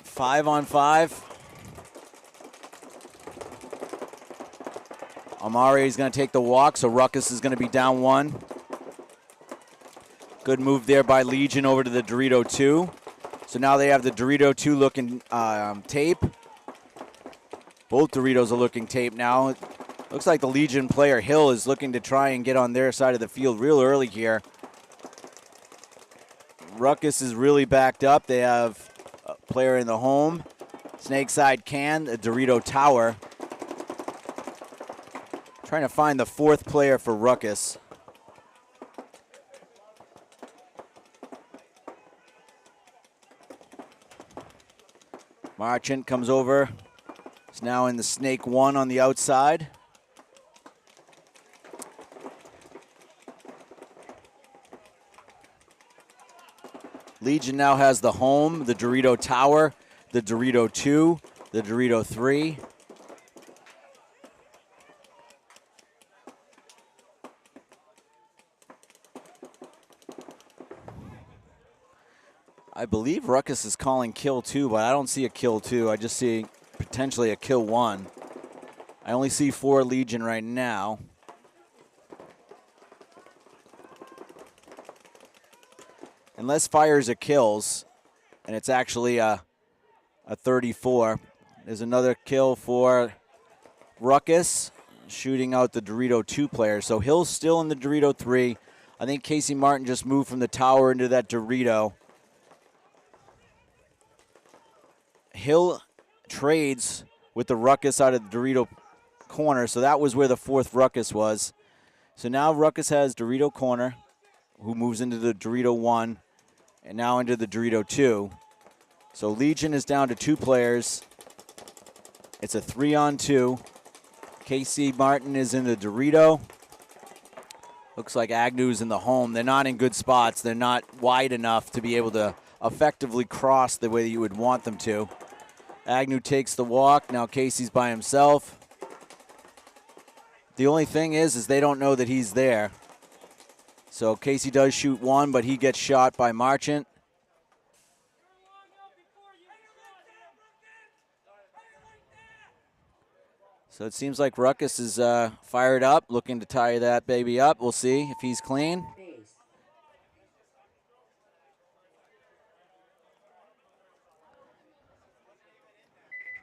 Five on five. Amari is going to take the walk, so Ruckus is going to be down one. Good move there by Legion over to the Dorito 2. So now they have the Dorito 2 looking tape. Both Doritos are looking tape now. It looks like the Legion player, Hill, is looking to try and get on their side of the field real early here. Ruckus is really backed up. They have a player in the home. Snakeside Can, the Dorito Tower. Trying to find the fourth player for Ruckus. Marchant comes over. He's now in the Snake 1 on the outside. Legion now has the home, the Dorito Tower, the Dorito 2, the Dorito 3. I believe Ruckus is calling kill 2, but I don't see a kill 2. I just see potentially a kill 1. I only see 4 Legion right now. Unless fires are kills, and it's actually a 34. There's another kill for Ruckus, shooting out the Dorito 2 player. So Hill's still in the Dorito 3. I think Casey Martin just moved from the tower into that Dorito. Hill trades with the Ruckus out of the Dorito corner, so that was where the fourth Ruckus was. So now Ruckus has Dorito corner, who moves into the Dorito 1, and now into the Dorito 2. So Legion is down to 2 players. It's a 3-on-2. Casey Martin is in the Dorito. Looks like Agnew's in the home. They're not in good spots. They're not wide enough to be able to effectively cross the way that you would want them to. Agnew takes the walk. Now Casey's by himself. The only thing is they don't know that he's there. So Casey does shoot 1, but he gets shot by Marchant. So it seems like Ruckus is fired up, looking to tie that baby up. We'll see if he's clean.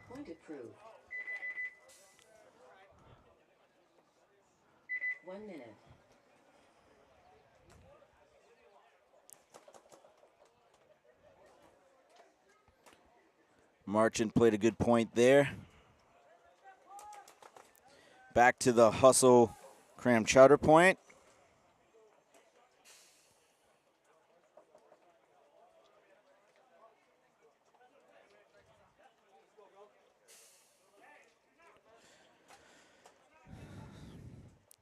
Point approved. 1 minute. Marchant played a good point there. Back to the hustle Cram Chowder point.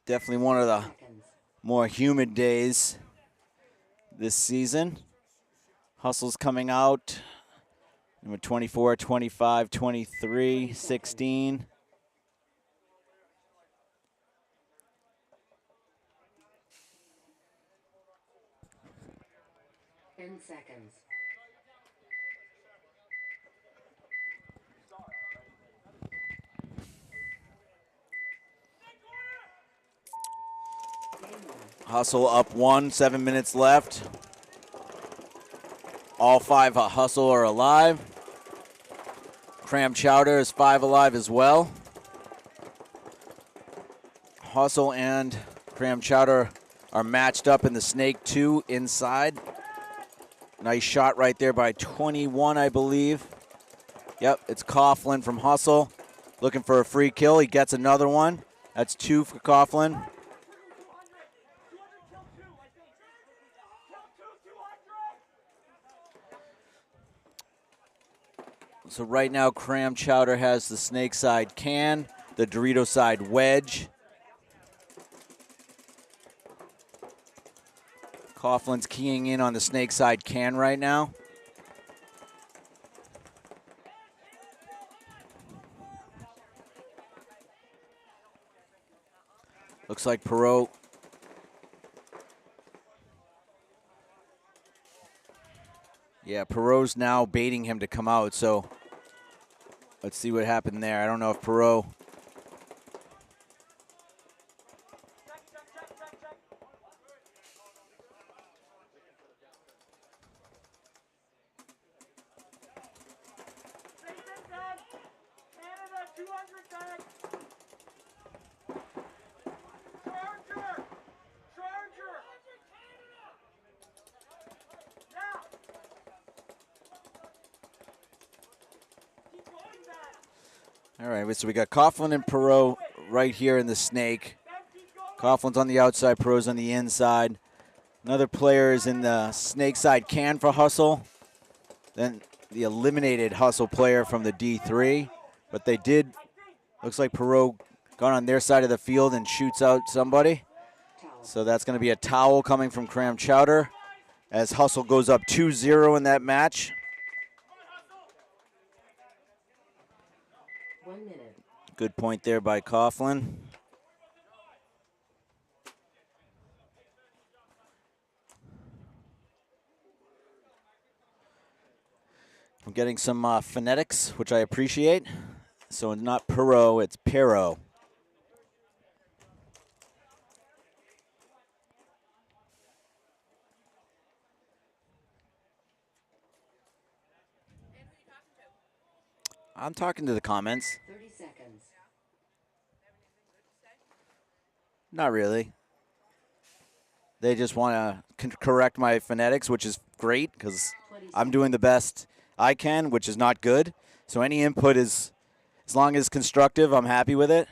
Definitely one of the more humid days this season. Hustle's coming out. Number 24, 25, 23, 16. Seconds. Hustle up 1, 7 minutes left. All 5 Hustle are alive. Cram Chowder is 5 alive as well. Hustle and Cram Chowder are matched up in the Snake 2 inside. Nice shot right there by 21, I believe. Yep, it's Coughlin from Hustle. Looking for a free kill. He gets another one. That's 2 for Coughlin. So right now, Cram Chowder has the Snake side can, the Dorito side wedge. Coughlin's keying in on the Snake side can right now. Looks like Perot. Yeah, Perot's now baiting him to come out, so let's see what happened there. I don't know if Perot. All right, so we got Coughlin and Perot right here in the snake. Coughlin's on the outside, Perot's on the inside. Another player is in the snake side can for Hustle. Then the eliminated Hustle player from the D3. But they did, looks like Perot got on their side of the field and shoots out somebody. So that's going to be a towel coming from Chowder as Hustle goes up 2-0 in that match. 1 minute. Good point there by Coughlin. I'm getting some phonetics, which I appreciate. So it's not Perot, it's Pero. I'm talking to the comments. 30 seconds. Not really. They just want to correct my phonetics, which is great because I'm doing the best I can, which is not good. So any input is, as long as constructive, I'm happy with it.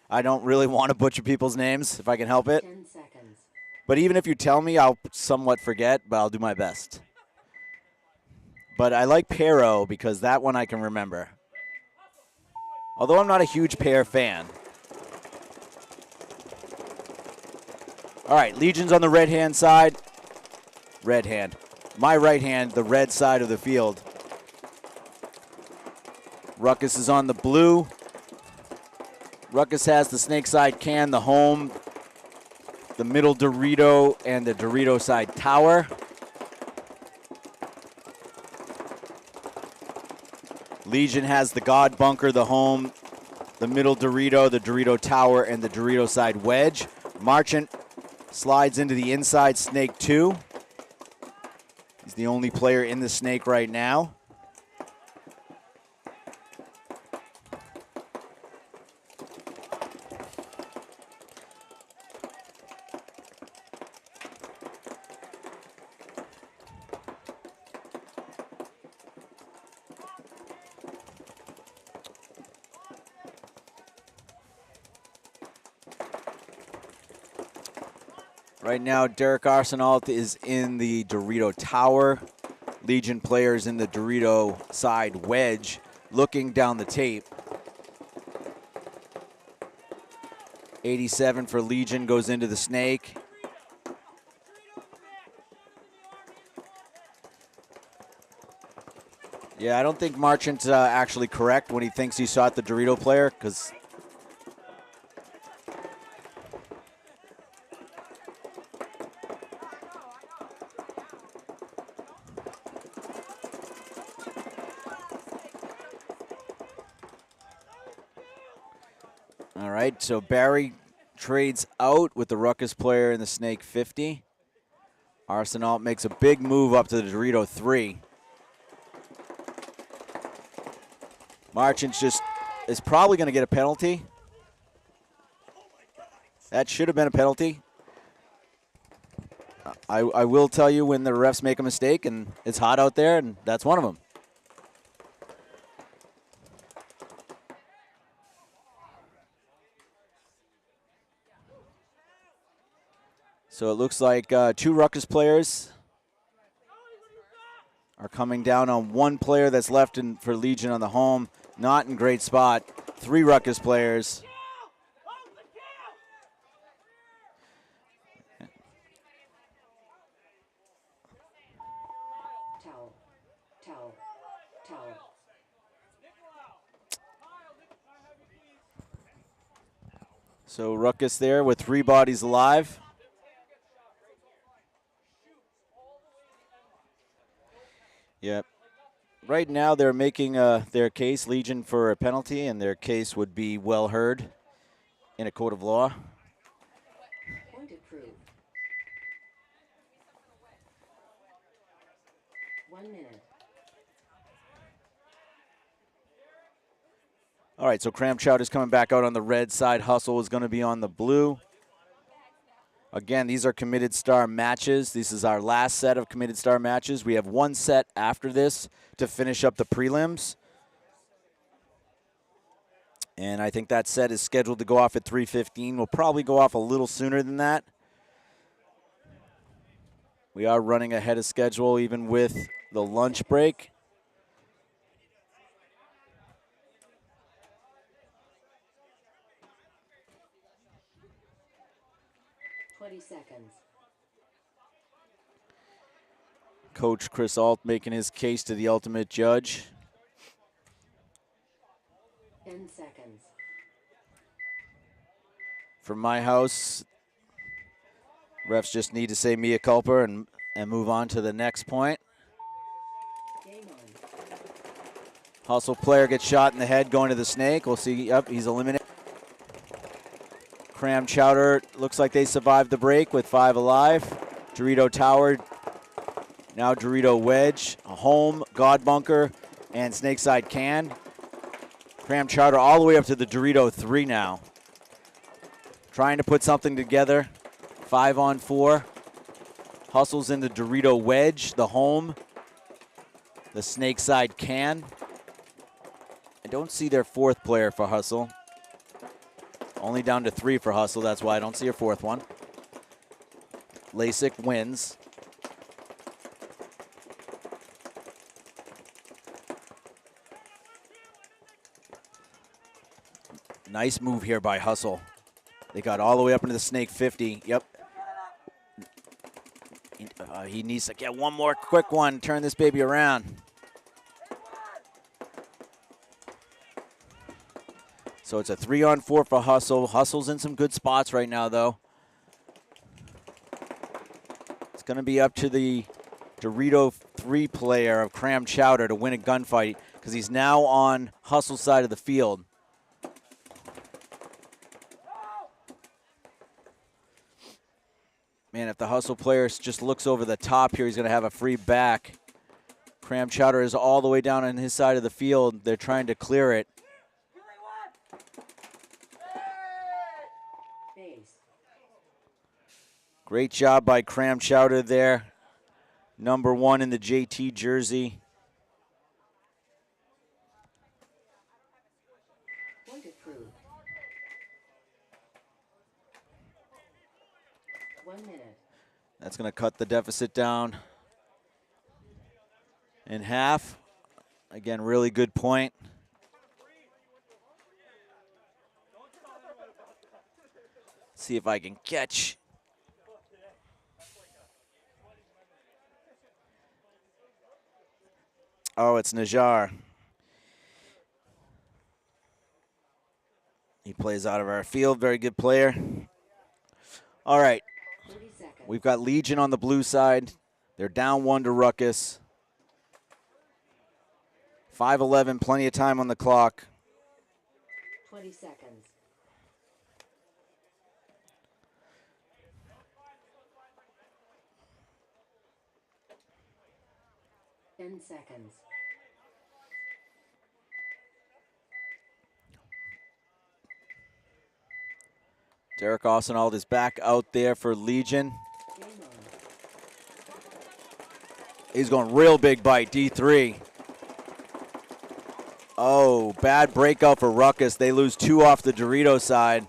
I don't really want to butcher people's names if I can help it. 10 seconds. But even if you tell me, I'll somewhat forget, but I'll do my best. But I like Pero because that one I can remember. Although I'm not a huge Pear fan. All right, Legion's on the red-hand side. Red hand. My right hand, the red side of the field. Ruckus is on the blue. Ruckus has the snake side can, the home, the middle Dorito, and the Dorito side tower. Legion has the God bunker, the home, the middle Dorito, the Dorito tower, and the Dorito side wedge. Marchant slides into the inside snake 2. He's the only player in the snake right now. Right now, Derek Arsenault is in the Dorito tower. Legion players in the Dorito side wedge, looking down the tape. 87 for Legion goes into the snake. Yeah, I don't think Marchant's actually correct when he thinks he shot the Dorito player, because all right, so Barry trades out with the Ruckus player in the snake 50. Arsenault makes a big move up to the Dorito 3. Marchant just is probably going to get a penalty. That should have been a penalty. I will tell you when the refs make a mistake, and it's hot out there, and that's one of them. So it looks like 2 Ruckus players are coming down on 1 player that's left for Legion on the home. Not in great spot. 3 Ruckus players. Towel. Towel. Towel. So Ruckus there with 3 bodies alive. Yep. Right now they're making their case, Legion, for a penalty, and their case would be well heard in a court of law. Point approved. 1 minute. All right, so Chowder's coming back out on the red side. Hustle is going to be on the blue. Again, these are committed star matches. This is our last set of committed star matches. We have 1 set after this to finish up the prelims. And I think that set is scheduled to go off at 3:15. We'll probably go off a little sooner than that. We are running ahead of schedule even with the lunch break. Seconds. Coach Chris Alt making his case to the ultimate judge. 10 seconds. For my house, refs just need to say mea culpa and move on to the next point. Game on. Hustle player gets shot in the head going to the snake. We'll see. Yep, he's eliminated. Chowder looks like they survived the break with 5 alive. Dorito Tower, now Dorito Wedge, a home, God Bunker, and Snakeside Can. Chowder all the way up to the Dorito 3 now. Trying to put something together. 5 on 4. Hustles in the Dorito Wedge, the home, the Snakeside Can. I don't see their 4th player for Hustle. Only down to 3 for Hustle. That's why I don't see a 4th one. LASIK wins. Nice move here by Hustle. They got all the way up into the Snake 50. Yep. He needs to get one more quick one. Turn this baby around. So it's a 3 on 4 for Hustle. Hustle's in some good spots right now, though. It's going to be up to the Dorito 3 player of Chowder to win a gunfight because he's now on Hustle's side of the field. Man, if the Hustle player just looks over the top here, he's going to have a free back. Chowder is all the way down on his side of the field. They're trying to clear it. Great job by Chowder there. Number 1 in the JT jersey. Point approved. 1 minute. That's going to cut the deficit down in half. Again, really good point. See if I can catch. Oh, it's Najjar. He plays out of our field. Very good player. All right. We've got Legion on the blue side. They're down 1 to Ruckus. 5:11, plenty of time on the clock. 20 seconds. Ten seconds. Derek Austinald is back out there for Legion. He's going real big bite, D3. Oh, bad breakout for Ruckus. They lose 2 off the Dorito side.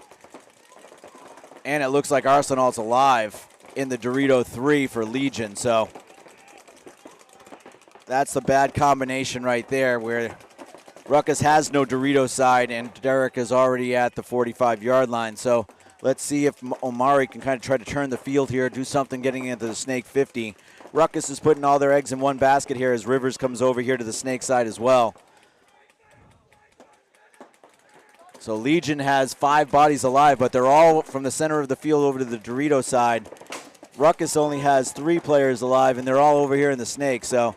And it looks like Arsenal's alive in the Dorito 3 for Legion. So that's the bad combination right there where Ruckus has no Dorito side and Derek is already at the 45-yard line. So let's see if Omari can kind of try to turn the field here, do something getting into the Snake 50. Ruckus is putting all their eggs in one basket here as Rivers comes over here to the Snake side as well. So Legion has 5 bodies alive, but they're all from the center of the field over to the Dorito side. Ruckus only has 3 players alive, and they're all over here in the snake. So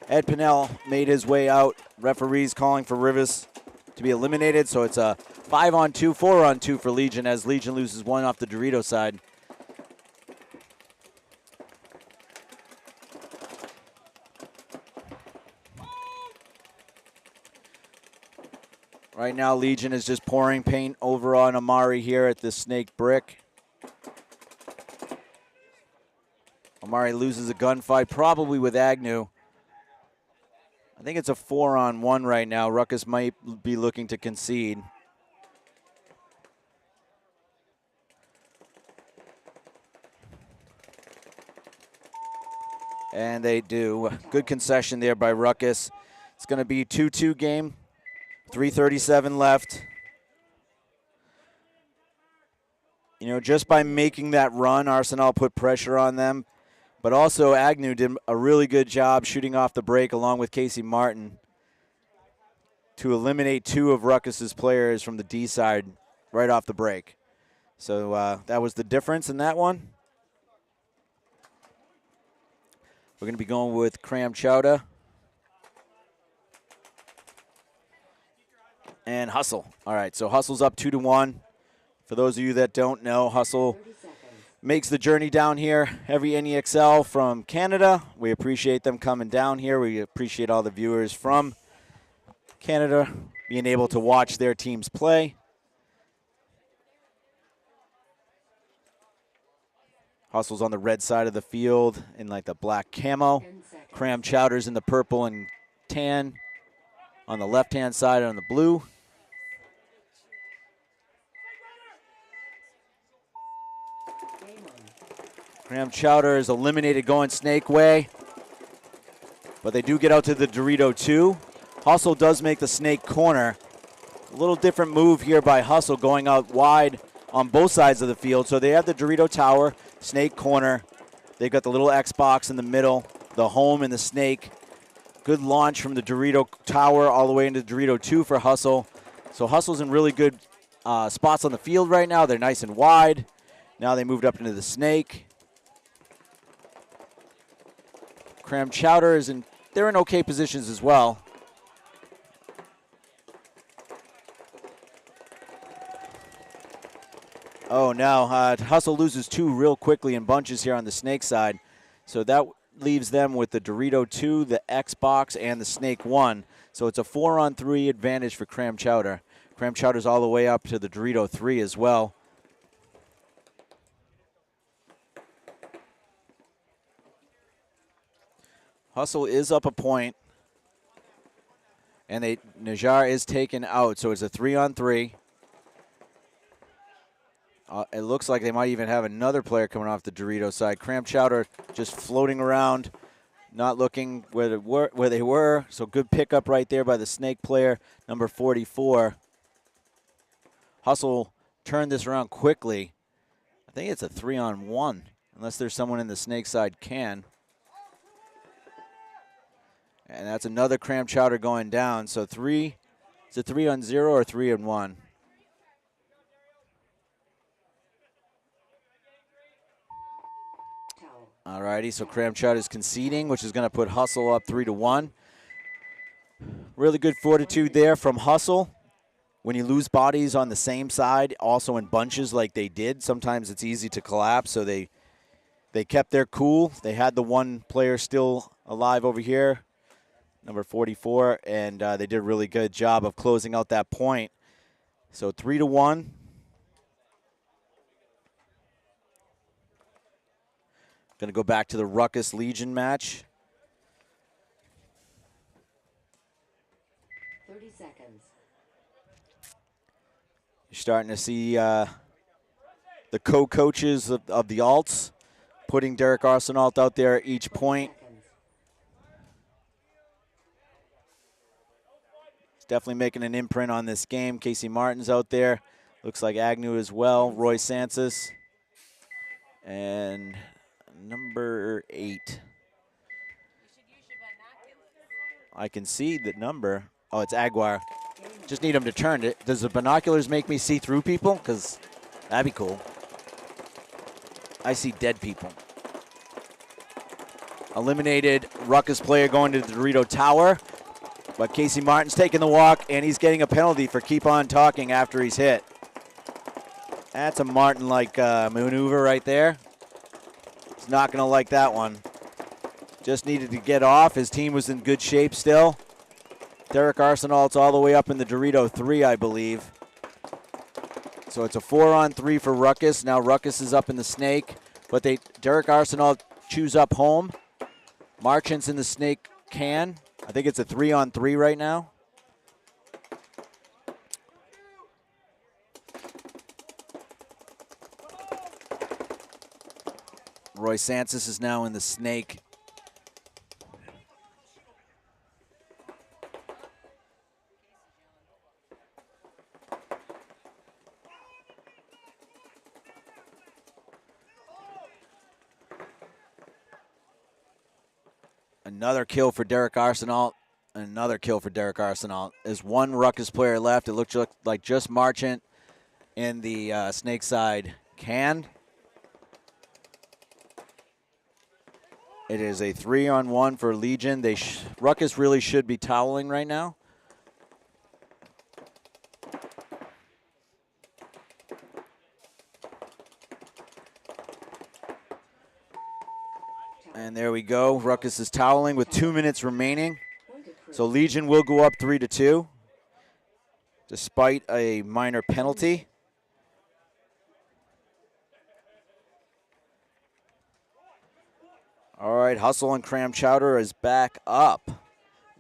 Ed Pinnell made his way out. Referees calling for Rivas to be eliminated. So it's a 5-on-2, 4-on-2 for Legion as Legion loses 1 off the Dorito side. Right now, Legion is just pouring paint over on Amari here at the snake brick. Amari loses a gunfight, probably with Agnew. I think it's a 4-on-1 right now. Ruckus might be looking to concede. And they do. Good concession there by Ruckus. It's going to be a 2-2 game. 3:37 left. You know, just by making that run, Arsenal put pressure on them. But also Agnew did a really good job shooting off the break along with Casey Martin to eliminate 2 of Ruckus's players from the D side right off the break. So that was the difference in that one. We're going to be going with Cram Chowder and Hustle. All right, so Hustle's up 2-1. For those of you that don't know, Hustle makes the journey down here every NEXL from Canada. We appreciate them coming down here. We appreciate all the viewers from Canada being able to watch their teams play. Hustle's on the red side of the field in like the black camo. Cram Chowder's in the purple and tan on the left-hand side on the blue. Cram Chowder is eliminated going snake way, but they do get out to the Dorito 2. Hustle does make the snake corner. A little different move here by Hustle going out wide on both sides of the field. So they have the Dorito tower, snake corner. They've got the little Xbox in the middle, the home and the snake. Good launch from the Dorito tower all the way into Dorito 2 for Hustle. So Hustle's in really good spots on the field right now. They're nice and wide. Now they moved up into the snake. Cram Chowder is they're in okay positions as well. Oh, now Hustle loses 2 real quickly in bunches here on the snake side. So that leaves them with the Dorito 2, the Xbox, and the snake 1. So it's a 4-on-3 advantage for Cram Chowder. Cram Chowder's all the way up to the Dorito 3 as well. Hustle is up a point, and Najar is taken out, so it's a 3-on-3. It looks like they might even have another player coming off the Dorito side. Cram Chowder just floating around, not looking where they were. So good pickup right there by the snake player, number 44. Hustle turned this around quickly. I think it's a 3-on-1, unless there's someone in the snake side can. And that's another Cram Chowder going down. So is it 3-on-0 or 3-on-1? All righty, so Cram Chowder is conceding, which is going to put Hustle up 3-1. Really good fortitude there from Hustle. When you lose bodies on the same side, also in bunches like they did, sometimes it's easy to collapse. So they kept their cool. They had the one player still alive over here, number 44, and they did a really good job of closing out that point. So 3-1. Going to go back to the Ruckus Legion match. 30 seconds. You're starting to see the co-coaches of the alts putting Derek Arsenault out there at each point. He's definitely making an imprint on this game. Casey Martin's out there. Looks like Agnew as well. Roy Santos. And number 8. I can see the number. Oh, it's Aguirre. Just need him to turn it. Does the binoculars make me see through people? Because that'd be cool. I see dead people. Eliminated Ruckus player going to the Dorito Tower. But Casey Martin's taking the walk, and he's getting a penalty for keep on talking after he's hit. That's a Martin-like maneuver right there. He's not going to like that one. Just needed to get off. His team was in good shape still. Derek Arsenault's all the way up in the Dorito 3, I believe. So it's a 4-on-3 for Ruckus. Now Ruckus is up in the Snake, but Derek Arsenault chews up home. Marchant's in the Snake can. I think it's a 3-on-3 right now. Roy Santos is now in the Snake. Another kill for Derek Arsenault. Another kill for Derek Arsenault. There's one Ruckus player left. It looks like just Marchant in the Snake side can. It is a 3-on-1 for Legion. Ruckus really should be toweling right now. And there we go. Ruckus is toweling with 2 minutes remaining. So Legion will go up 3-2, despite a minor penalty. All right, Hustle and Cram Chowder is back up.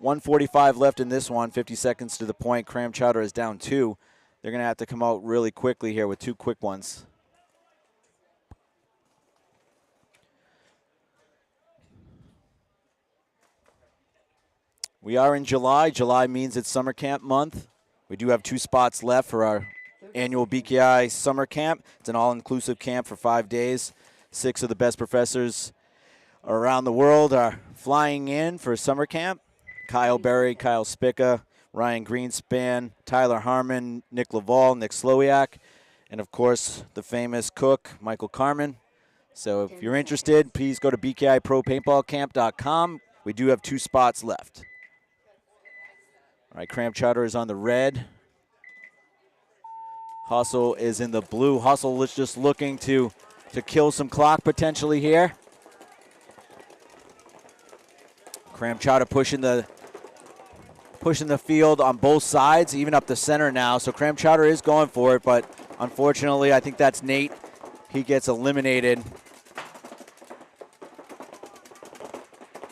1:45 left in this one, 50 seconds to the point. Cram Chowder is down 2. They're going to have to come out really quickly here with 2 quick ones. We are in July. July means it's summer camp month. We do have 2 spots left for our annual BKI summer camp. It's an all-inclusive camp for 5 days. 6 of the best professors around the world are flying in for summer camp. Kyle Berry, Kyle Spica, Ryan Greenspan, Tyler Harmon, Nick Laval, Nick Slowiak, and of course the famous cook, Michael Carmen. So if you're interested, please go to bkipropaintballcamp.com. We do have 2 spots left. All right, Cram Chowder is on the red. Hustle is in the blue. Hustle is just looking to kill some clock potentially here. Cram Chowder pushing the field on both sides, even up the center now. So Cram Chowder is going for it, but unfortunately, I think that's Nate. He gets eliminated.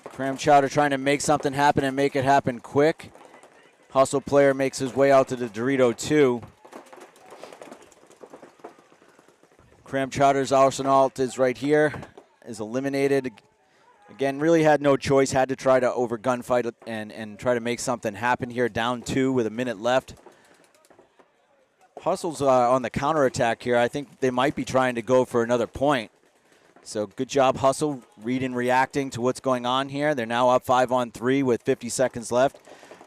Cram Chowder trying to make something happen and make it happen quick. Hustle player makes his way out to the Dorito 2. Cram Chowder's Arsenault is right here, is eliminated. Again, really had no choice, had to try to over gunfight and try to make something happen here, down 2 with a minute left. Hustle's on the counterattack here. I think they might be trying to go for another point. So good job, Hustle, reading, reacting to what's going on here. They're now up 5-on-3 with 50 seconds left.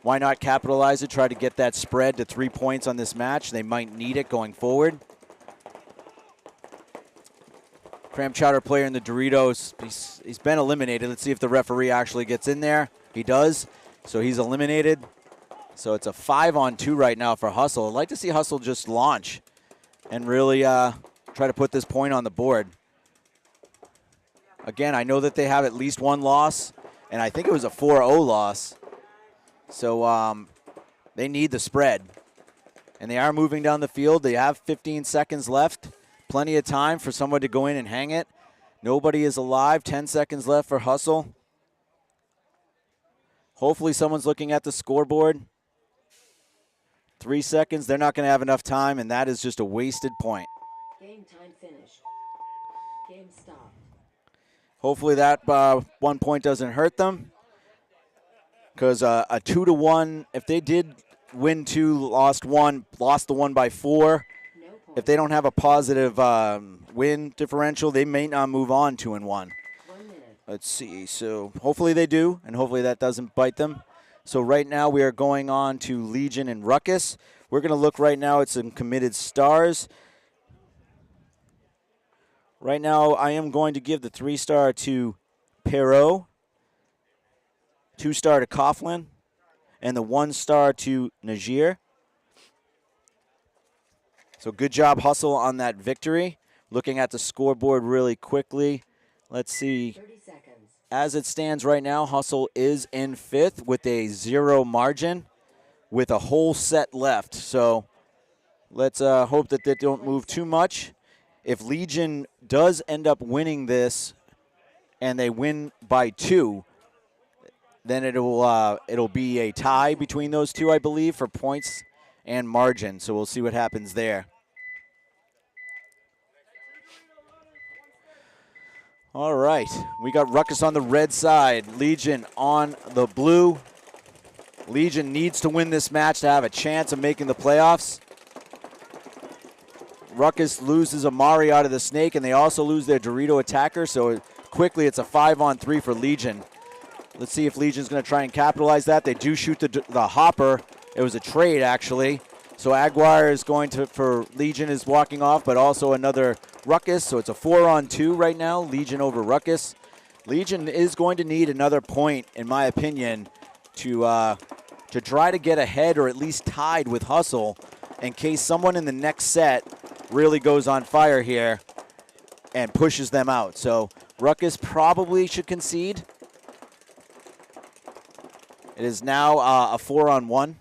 Why not capitalize it, try to get that spread to 3 points on this match? They might need it going forward. Cram Chowder player in the Doritos, he's been eliminated. Let's see if the referee actually gets in there. He does, so he's eliminated. So it's a 5-on-2 right now for Hustle. I'd like to see Hustle just launch and really try to put this point on the board. Again, I know that they have at least 1 loss, and I think it was a 4-0 loss. So they need the spread. And they are moving down the field. They have 15 seconds left. Plenty of time for someone to go in and hang it. Nobody is alive. 10 seconds left for Hustle. Hopefully someone's looking at the scoreboard. 3 seconds. They're not going to have enough time, and that is just a wasted point. Game time finished. Game stopped. Hopefully that 1 point doesn't hurt them. Because a 2-1, if they did win 2, lost 1, lost the one by 4, if they don't have a positive win differential, they may not move on 2-1. Let's see. So hopefully they do, and hopefully that doesn't bite them. So right now we are going on to Legion and Ruckus. We're going to look right now at some committed stars. Right now I am going to give the 3-star to Perot, 2-star to Coughlin, and the 1-star to Najir. So good job, Hustle, on that victory. Looking at the scoreboard really quickly. Let's see. 30 seconds. As it stands right now, Hustle is in 5th with a 0 margin with a whole set left. So let's hope that they don't move too much. If Legion does end up winning this and they win by 2, then it'll be a tie between those two, I believe, for points and margin. So we'll see what happens there. All right, we got Ruckus on the red side, Legion on the blue. Legion needs to win this match to have a chance of making the playoffs. Ruckus loses Amari out of the snake, and they also lose their Dorito attacker, so quickly it's a 5-on-3 for Legion. Let's see if Legion's going to try and capitalize that. They do shoot the hopper. It was a trade, actually. So Aguirre is going to, for Legion is walking off, but also another Ruckus. So it's a 4-on-2 right now, Legion over Ruckus. Legion is going to need another point, in my opinion, to try to get ahead or at least tied with Hustle in case someone in the next set really goes on fire here and pushes them out. So Ruckus probably should concede. It is now a 4-on-1.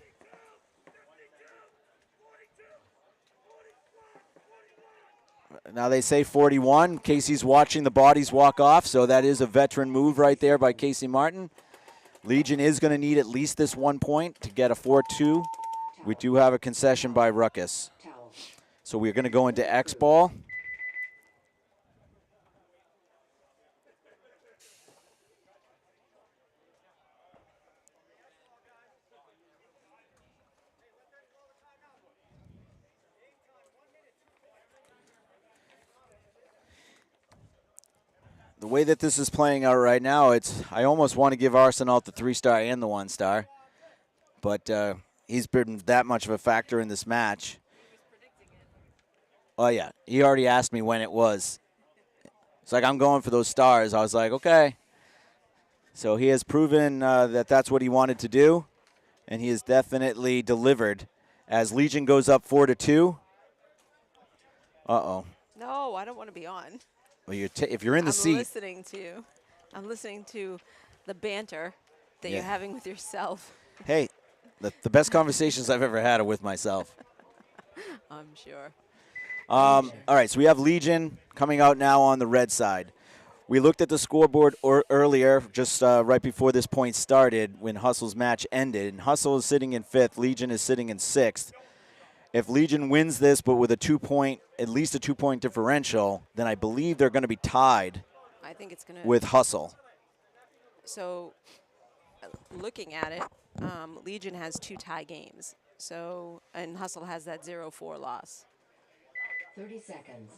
Now they say 41. Casey's watching the bodies walk off, so that is a veteran move right there by Casey Martin. Legion is going to need at least this 1 point to get a 4-2. We do have a concession by Ruckus. So we're going to go into X-Ball. The way that this is playing out right now, I almost want to give Arsenault the 3-star and the 1-star. But he's been that much of a factor in this match. Oh, yeah. He already asked me when it was. It's like, I'm going for those stars. I was like, okay. So he has proven that that's what he wanted to do, and he has definitely delivered. As Legion goes up 4-2. Uh-oh. No, I don't want to be on. Well, if you're in the seat. I'm listening to the banter that you're having with yourself. Hey, the best conversations I've ever had are with myself. I'm sure. All right, so we have Legion coming out now on the red side. We looked at the scoreboard earlier, just right before this point started, when Hustle's match ended. And Hustle is sitting in 5th. Legion is sitting in 6th. If Legion wins this, but with at least a 2-point differential, then I believe they're going to be tied. I think it's going to with Hustle. So, looking at it, Legion has 2 tie games. So, and Hustle has that 0-4 loss. 30 seconds.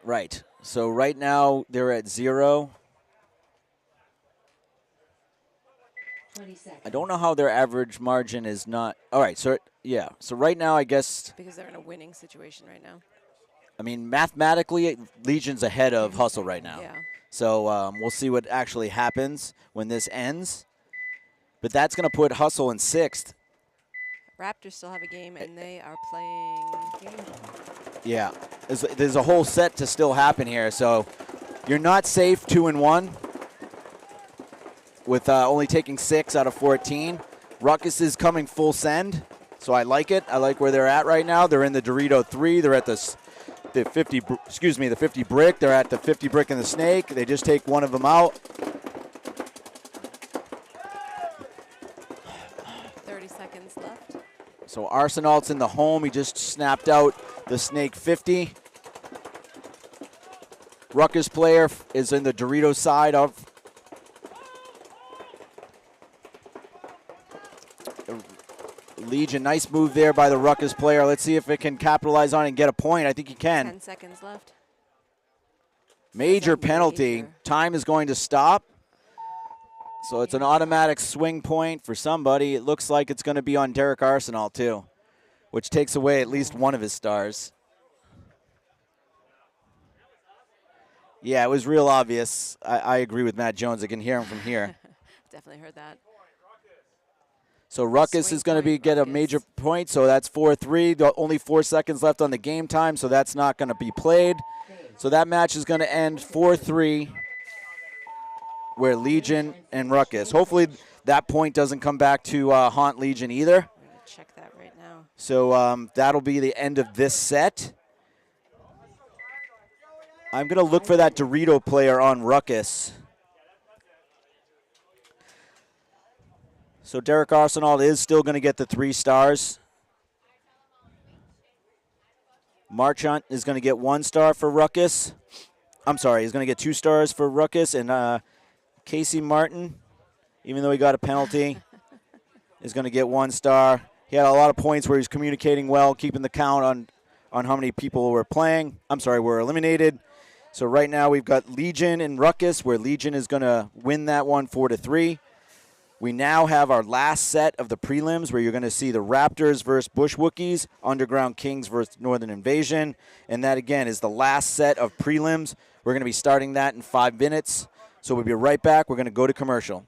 Right. So right now they're at 0. 20 seconds. I don't know how their average margin is not. All right. So yeah. So right now I guess. Because they're in a winning situation right now. I mean, mathematically, Legion's ahead of Hustle right now. Yeah. So we'll see what actually happens when this ends. But that's going to put Hustle in 6th. Raptors still have a game, and they are playing. Yeah, there's a whole set to still happen here. So you're not safe 2-1 with only taking 6 out of 14. Ruckus is coming full send, so I like it. I like where they're at right now. They're in the Dorito 3. They're at the 50. Excuse me, the 50 brick. They're at the 50 brick in the snake. They just take one of them out. 30 seconds left. So Arsenault's in the home. He just snapped out the snake 50. Ruckus player is in the Dorito side of. Legion, nice move there by the Ruckus player. Let's see if it can capitalize on it and get a point. I think he can. 10 seconds left. Major penalty. Time is going to stop. So it's an automatic swing point for somebody. It looks like it's going to be on Derek Arsenal too, which takes away at least one of his stars. Yeah, it was real obvious. I agree with Matt Jones. I can hear him from here. Definitely heard that. So Ruckus Swing is going to get a major point, so that's 4-3. Only 4 seconds left on the game time, so that's not going to be played. So that match is going to end 4-3, where Legion and Ruckus. Hopefully that point doesn't come back to haunt Legion either. I'm going to check that right now. So that'll be the end of this set. I'm going to look for that Dorito player on Ruckus. So Derek Arsenal is still going to get the 3 stars. Marchant is going to get 1 star for Ruckus. I'm sorry, he's going to get 2 stars for Ruckus. And Casey Martin, even though he got a penalty, is going to get 1 star. He had a lot of points where he's communicating well, keeping the count on how many people were eliminated. So right now we've got Legion and Ruckus, where Legion is going to win that one 4-3. We now have our last set of the prelims, where you're going to see the Raptors versus Bush Wookies, Underground Kings versus Northern Invasion. And that, again, is the last set of prelims. We're going to be starting that in 5 minutes. So we'll be right back. We're going to go to commercial.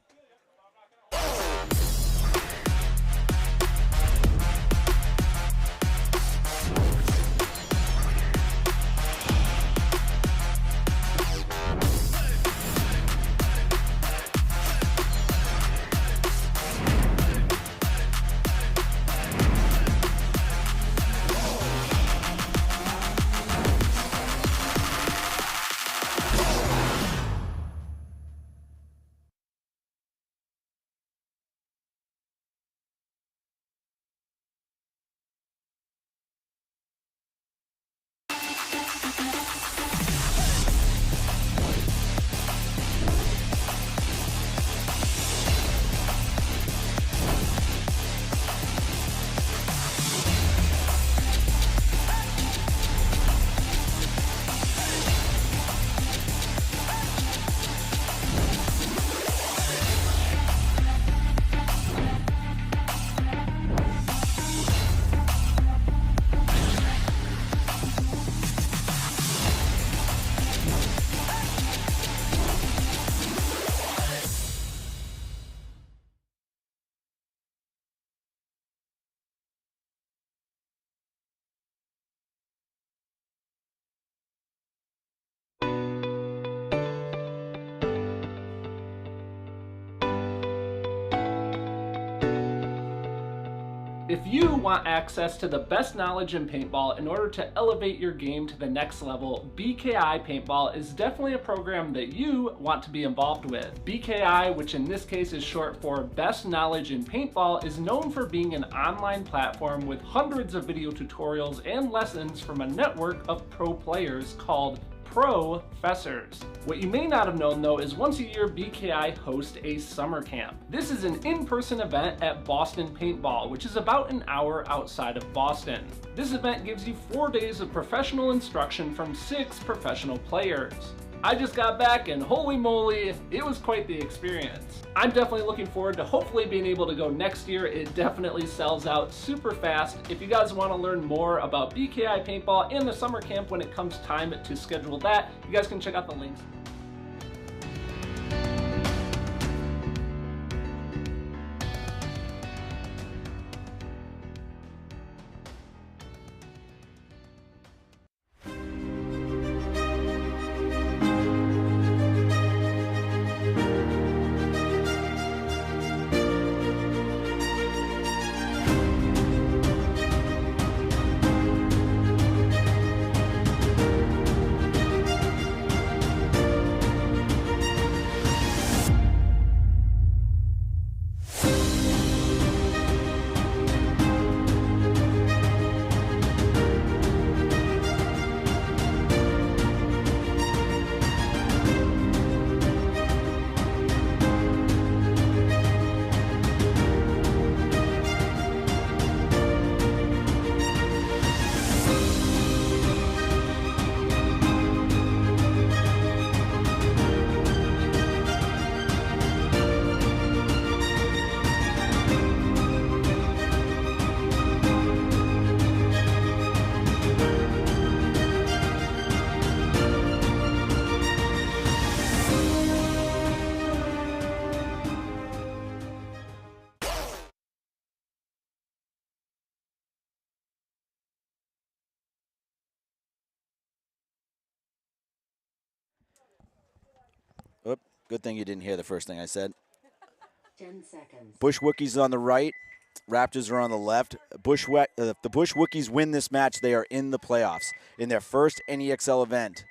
If you want access to the best knowledge in paintball in order to elevate your game to the next level, BKI Paintball is definitely a program that you want to be involved with. BKI, which in this case is short for Best Knowledge in Paintball, is known for being an online platform with hundreds of video tutorials and lessons from a network of pro players called Professors. What you may not have known though is once a year BKI hosts a summer camp. This is an in-person event at Boston Paintball, which is about an hour outside of Boston. This event gives you 4 days of professional instruction from 6 professional players. I just got back and holy moly, it was quite the experience. I'm definitely looking forward to hopefully being able to go next year. It definitely sells out super fast. If you guys want to learn more about BKI Paintball and the summer camp when it comes time to schedule that, you guys can check out the links. Good thing you didn't hear the first thing I said. 10 seconds. Bush Wookies on the right. Raptors are on the left. If the Bush Wookies win this match, they are in the playoffs in their first NEXL event.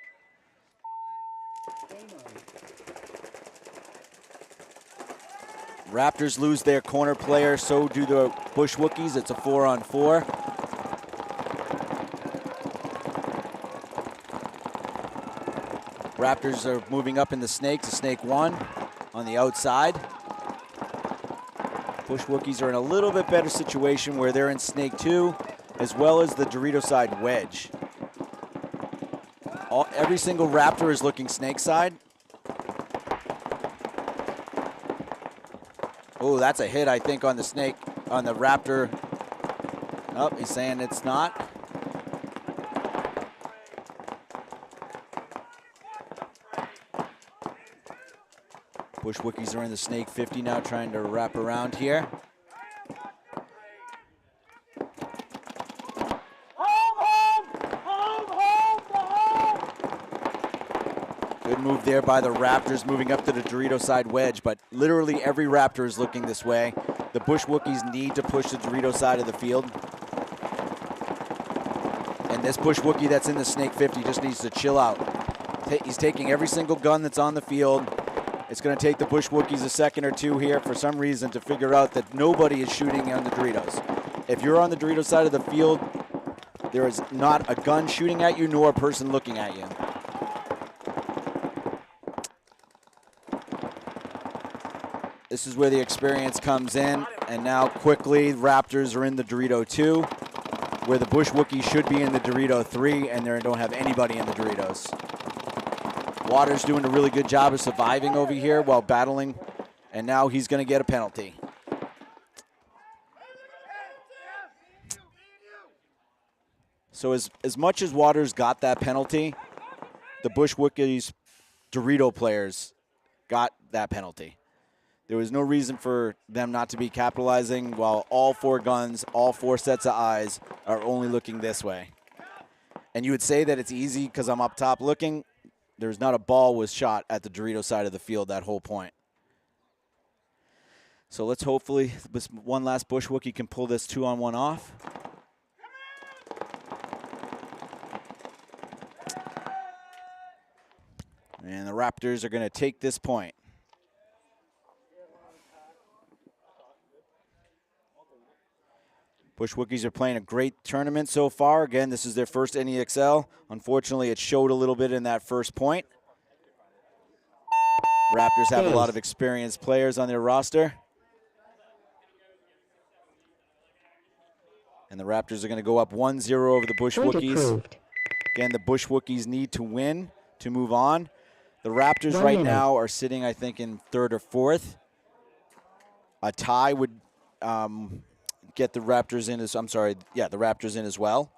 Raptors lose their corner player, so do the Bush Wookies. It's a 4-on-4. Raptors are moving up in the snake to snake 1 on the outside. Bush Wookies are in a little bit better situation where they're in snake 2, as well as the Dorito side wedge. Every single Raptor is looking snake side. Oh, that's a hit, I think, on the snake, on the Raptor. Oh, he's saying it's not. Bush Wookies are in the snake 50 now, trying to wrap around here. Good move there by the Raptors, moving up to the Dorito side wedge, but literally every Raptor is looking this way. The Bush Wookies need to push the Dorito side of the field. And this Bush Wookie that's in the snake 50 just needs to chill out. He's taking every single gun that's on the field. It's going to take the Bush Wookies a second or two here for some reason to figure out that nobody is shooting on the Doritos. If you're on the Dorito side of the field, there is not a gun shooting at you nor a person looking at you. This is where the experience comes in, and now quickly Raptors are in the Dorito 2, where the Bush Wookies should be in the Dorito 3, and they don't have anybody in the Doritos. Water's doing a really good job of surviving over here while battling, and now he's going to get a penalty. So as much as Waters got that penalty, the Bush Wookies Dorito players got that penalty. There was no reason for them not to be capitalizing while all 4 guns, all 4 sets of eyes are only looking this way. And you would say that it's easy because I'm up top looking. There's not a ball was shot at the Dorito side of the field that whole point. So let's hopefully this one last Bush Wookie can pull this 2-on-1 off. And the Raptors are going to take this point. Bush Wookies are playing a great tournament so far. Again, this is their first NEXL. Unfortunately, it showed a little bit in that first point. Raptors have a lot of experienced players on their roster. And the Raptors are going to go up 1-0 over the Bush Wookies. Again, the Bush Wookies need to win to move on. The Raptors right now are sitting, I think, in 3rd or 4th. A tie would get the Raptors in as, the Raptors in as well.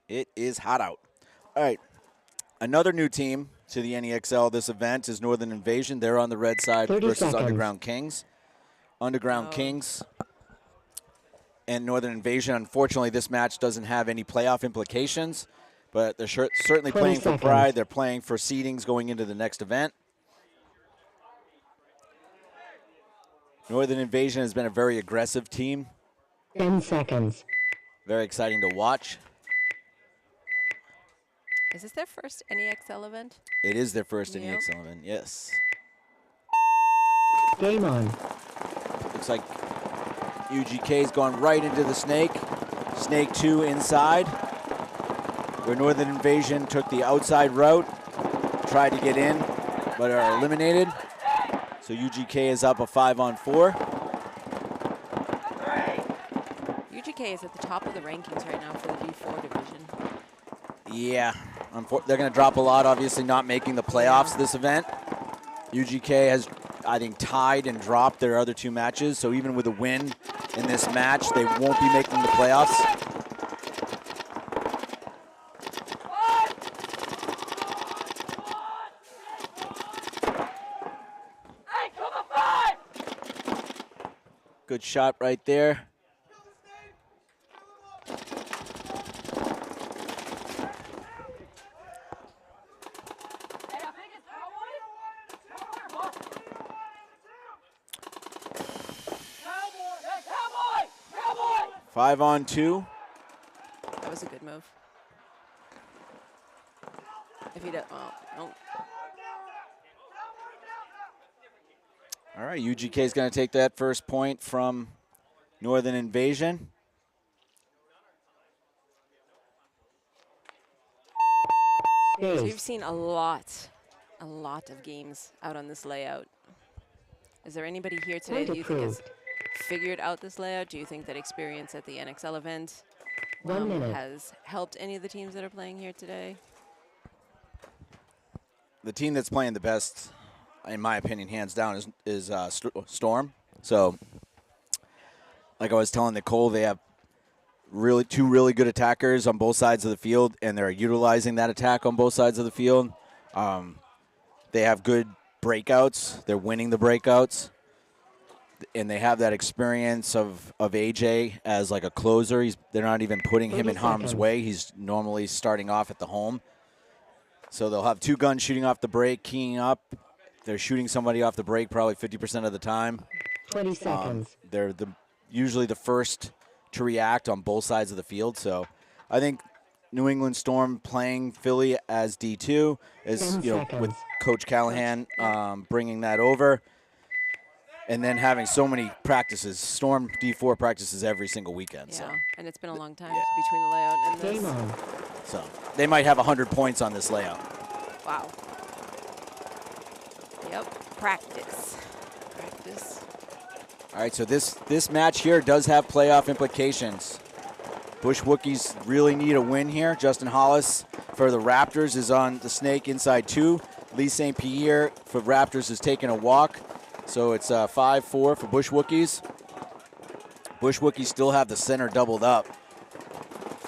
It is hot out. All right, another new team to the NEXL this event is Northern Invasion. They're on the red side versus Underground Kings. Underground Kings and Northern Invasion. Unfortunately, this match doesn't have any playoff implications, but they're certainly playing for pride. They're playing for seedings going into the next event. Northern Invasion has been a very aggressive team. 10 seconds. Very exciting to watch. Is this their first NEXL event? It is their first NEXL event, yes. Game on. Looks like UGK's gone right into the snake. Snake 2 inside, where Northern Invasion took the outside route, tried to get in, but are eliminated. So UGK is up a 5-on-4. UGK is at the top of the rankings right now for the D4 division. Yeah, they're going to drop a lot, obviously not making the playoffs this event. UGK has, I think, tied and dropped their other 2 matches, so even with a win in this match, they won't be making the playoffs. Good shot right there. Five on two. That was a good move. If he does, well, no. All right, UGK is going to take that first point from Northern Invasion. So you've seen a lot of games out on this layout. Is there anybody here today that you think has figured out this layout? Do you think that experience at the NXL event has helped any of the teams that are playing here today? The team that's playing the best, in my opinion, hands down, is Storm. So, like I was telling Nicole, they have two really good attackers on both sides of the field, and they're utilizing that attack on both sides of the field. They have good breakouts. They're winning the breakouts. And they have that experience of AJ as like a closer. They're not even putting him in harm's way. He's normally starting off at the home. So they'll have two guns shooting off the break, keying up. They're shooting somebody off the break probably 50% of the time. 20 seconds. They're usually the first to react on both sides of the field. So I think New England Storm playing Philly as D2 is, with Coach Callahan bringing that over. And then having so many practices, Storm D4 practices every single weekend. Yeah, so. and it's been a long time between the layout and this. Game on. So they might have 100 points on this layout. Wow. Yep, practice. Practice. All right, so this match here does have playoff implications. Bush Wookies really need a win here. Justin Hollis for the Raptors is on the snake inside 2. Lee St. Pierre for Raptors is taking a walk. So it's 5-4 for Bush Wookies. Bush Wookies still have the center doubled up.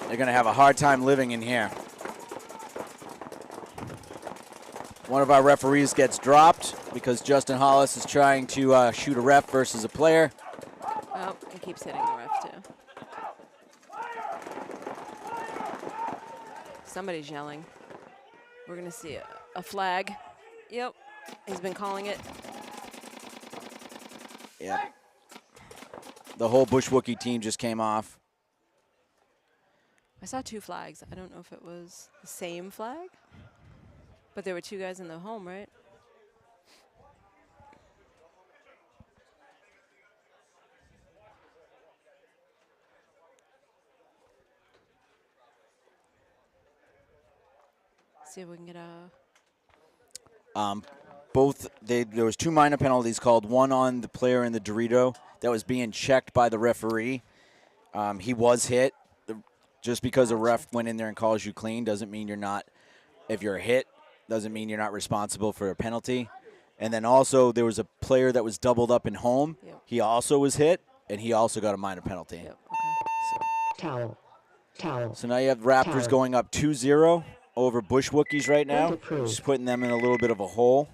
They're going to have a hard time living in here. One of our referees gets dropped because Justin Hollis is trying to shoot a ref versus a player. Oh, he keeps hitting the ref too. Somebody's yelling. We're going to see a flag. Yep, he's been calling it. Yeah. The whole Bush Wookie team just came off. I saw 2 flags. I don't know if it was the same flag, but there were 2 guys in the home, right? See if we can get a... There was 2 minor penalties called, one on the player in the Dorito that was being checked by the referee. He was hit. Just because a ref went in there and calls you clean doesn't mean you're not, if you're hit, doesn't mean you're not responsible for a penalty. And then also there was a player that was doubled up in home. Yep. He also was hit, and he also got a minor penalty. Yep. Okay. Towel. Towel. So now you have Raptors Towel. going up 2-0 over Bush Wookies right now. Just putting them in a little bit of a hole.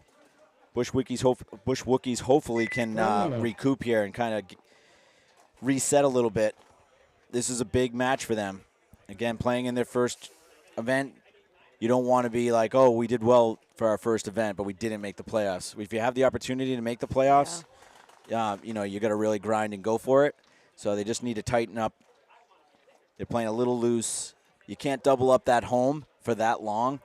Bush Wookies hopefully can recoup here and kind of reset a little bit. This is a big match for them. Again, playing in their first event, you don't want to be like, oh, we did well for our first event, but we didn't make the playoffs. If you have the opportunity to make the playoffs, you got to really grind and go for it. So they just need to tighten up. They're playing a little loose. You can't double up that home for that long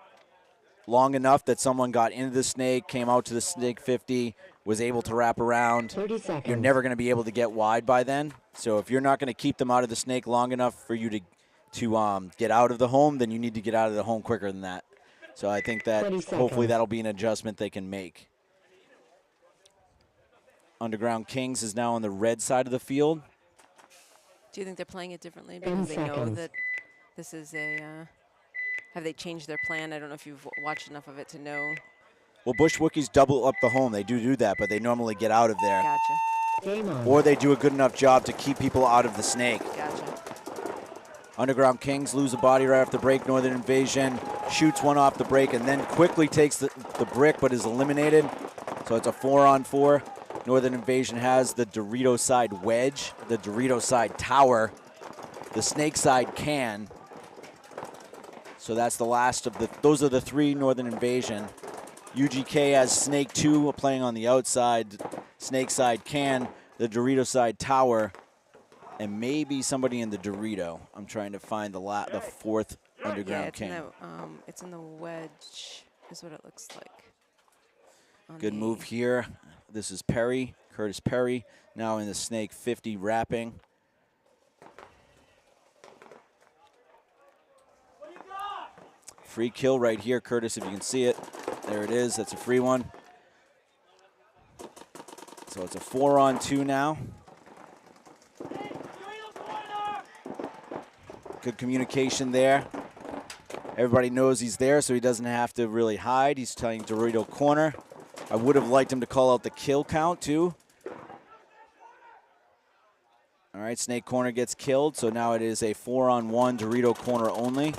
enough that someone got into the snake, came out to the snake 50, was able to wrap around. 30 seconds. You're never going to be able to get wide by then. So if you're not going to keep them out of the snake long enough for you to get out of the home, then you need to get out of the home quicker than that. So I think that hopefully that'll be an adjustment they can make. Underground Kings is now on the red side of the field. Do you think they're playing it differently because they know that this is a... have they changed their plan? I don't know if you've watched enough of it to know. Well, Bush Wookies double up the home. They do that, but they normally get out of there. Gotcha. Or they do a good enough job to keep people out of the snake. Gotcha. Underground Kings lose a body right off the break. Northern Invasion shoots one off the break and then quickly takes the brick but is eliminated. So it's a 4-on-4. Northern Invasion has the Dorito side wedge, the Dorito side tower, the snake side can. So that's the last of those are the 3 Northern Invasion. UGK has Snake 2 playing on the outside, Snake side can, the Dorito side tower, and maybe somebody in the Dorito. I'm trying to find the 4th underground can. It's in the wedge, is what it looks like. Good move here. This is Perry, Curtis Perry, now in the Snake 50 wrapping. Free kill right here, Curtis, if you can see it. There it is, that's a free one. So it's a 4-on-2 now. Good communication there. Everybody knows he's there, so he doesn't have to really hide. He's telling Dorito corner. I would have liked him to call out the kill count, too. All right, Snake corner gets killed, so now it is a 4-on-1 Dorito corner only.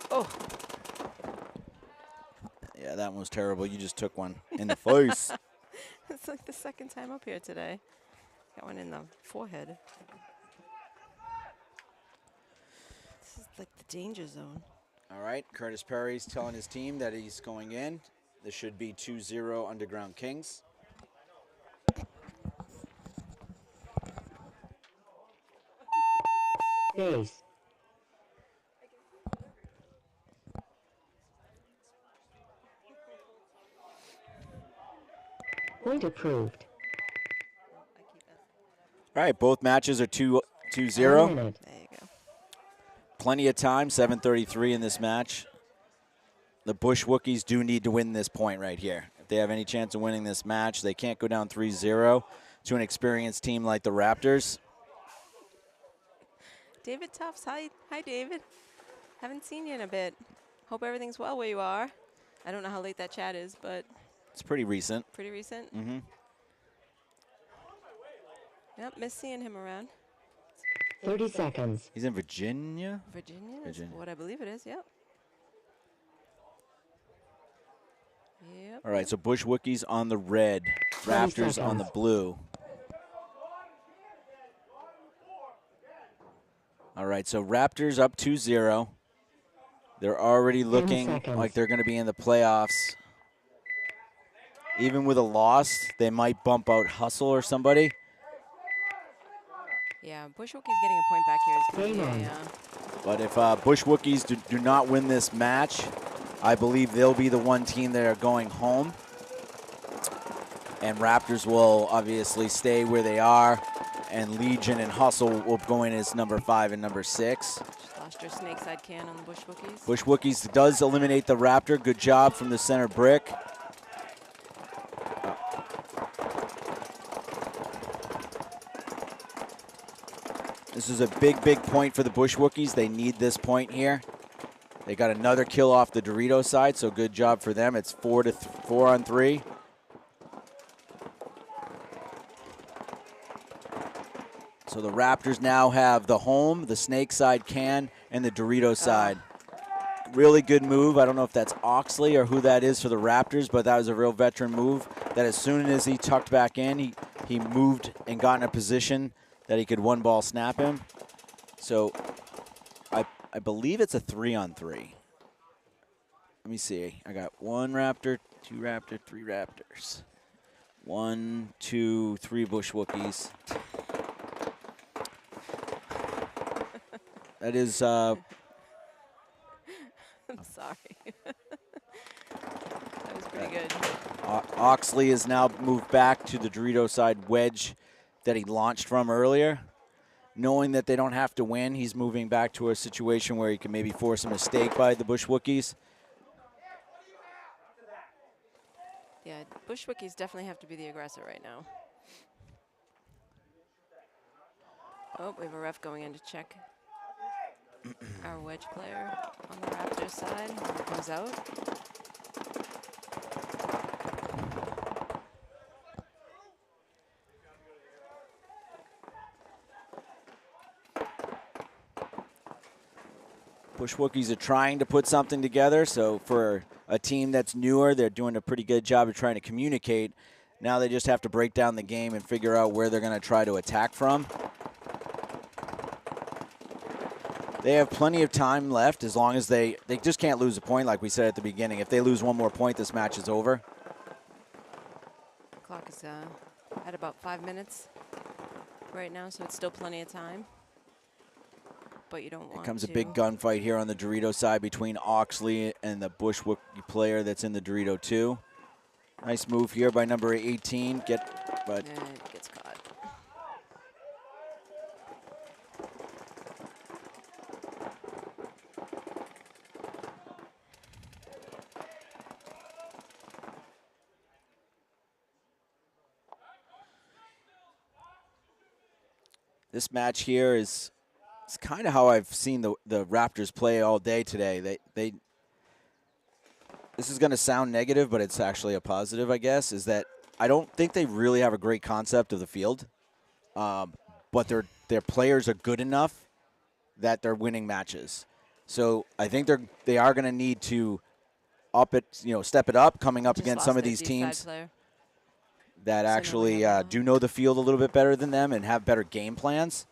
Oh. Yeah, that one was terrible. You just took one in the face. It's like the 2nd time up here today. Got one in the forehead. This is like the danger zone. All right, Curtis Perry's telling his team that he's going in. This should be 2-0 Underground Kings. Base. Point approved. All right, both matches are 2-0. There you go. Plenty of time, 7:33 in this match. The Bush Wookies do need to win this point right here. If they have any chance of winning this match, they can't go down 3-0 to an experienced team like the Raptors. David Tufts, hi David. Haven't seen you in a bit. Hope everything's well where you are. I don't know how late that chat is, but It's pretty recent. pretty recent. Mm-hmm. Yep, miss seeing him around. 30 seconds. He's in Virginia? Virginia, is Virginia. what I believe it is, yep. Yep. All right, so Bush Wookies on the red, Raptors on the blue. All right, so Raptors up 2-0. They're already looking like they're going to be in the playoffs. Even with a loss, they might bump out Hustle or somebody. Yeah, Bush Wookies getting a point back here is going to be But if Bush Wookies do not win this match, I believe they'll be the one team that are going home. And Raptors will obviously stay where they are. And Legion and Hustle will go in as number 5 and number 6. Just lost your snake side can on the Bush Wookies. Bush Wookies does eliminate the Raptor. Good job from the center brick. This is a big, big point for the Bush Wookies. They need this point here. They got another kill off the Dorito side, so good job for them. It's 4-on-3. So the Raptors now have the home, the Snake side can, and the Dorito side. Really good move. I don't know if that's Oxley or who that is for the Raptors, but that was a real veteran move. That as soon as he tucked back in, he moved and got in a position that he could one-ball snap him. So I believe it's a 3-on-3. Let me see. I got 1 Raptor, 2 Raptor, 3 Raptors. 1, 2, 3 Bush Wookies. That is... I'm sorry. That was pretty good. Oxley is now moved back to the Dorito side wedge that he launched from earlier. Knowing that they don't have to win, he's moving back to a situation where he can maybe force a mistake by the Bush Wookies. Yeah, Bush Wookies definitely have to be the aggressor right now. Oh, we have a ref going in to check our wedge player on the Raptors side. He comes out. Bush Wookies are trying to put something together, so for a team that's newer. They're doing a pretty good job of trying to communicate. Now they just have to break down the game and figure out where they're going to try to attack from. They have plenty of time left as long as they just can't lose a point like we said at the beginning. If they lose one more point, this match is over. Clock is at about 5 minutes right now, so it's still plenty of time. But you don't want to. Here comes a big gunfight here on the Dorito side between Oxley and the Bush Wookie player that's in the Dorito 2. Nice move here by number 18. And it gets caught. This match here is kind of how I've seen the Raptors play all day today. This is going to sound negative, but it's actually a positive, I guess, is that I don't think they really have a great concept of the field, but their players are good enough that they're winning matches. So I think they are going to need to step it up, coming up against some of these teams that actually do know the field a little bit better than them and have better game plans.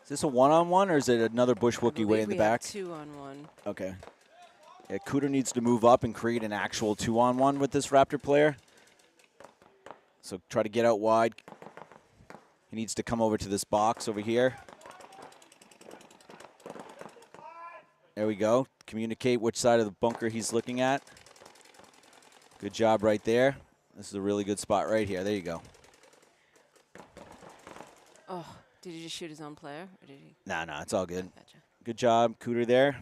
Is this a one-on-one, or is it another Bush Wookie way in the back? 2-on-1. Okay. Yeah, Cooter needs to move up and create an actual 2-on-1 with this Raptor player. So try to get out wide. He needs to come over to this box over here. There we go. Communicate which side of the bunker he's looking at. Good job right there. This is a really good spot right here. There you go. Oh. Did he just shoot his own player? Or did he? No, it's all good. Gotcha. Good job, Cooter there.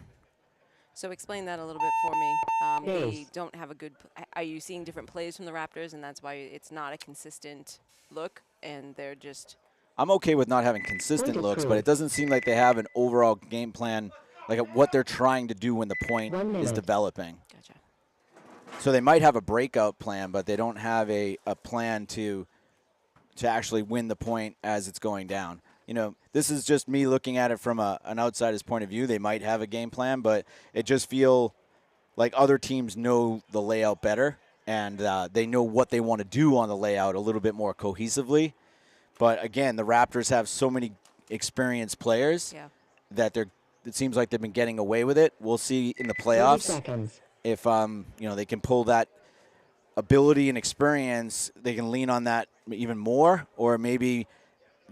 So explain that a little bit for me. They don't have a good. Are you seeing different plays from the Raptors, and that's why it's not a consistent look, and they're just. I'm okay with not having consistent looks, but it doesn't seem like they have an overall game plan, like what they're trying to do when the point is developing. Gotcha. So they might have a breakout plan, but they don't have a plan to actually win the point as it's going down. You know, this is just me looking at it from an outsider's point of view. They might have a game plan, but it just feel like other teams know the layout better, and they know what they want to do on the layout a little bit more cohesively. But, again, the Raptors have so many experienced players that it seems like they've been getting away with it. We'll see in the playoffs if they can pull that ability and experience. They can lean on that even more, or maybe –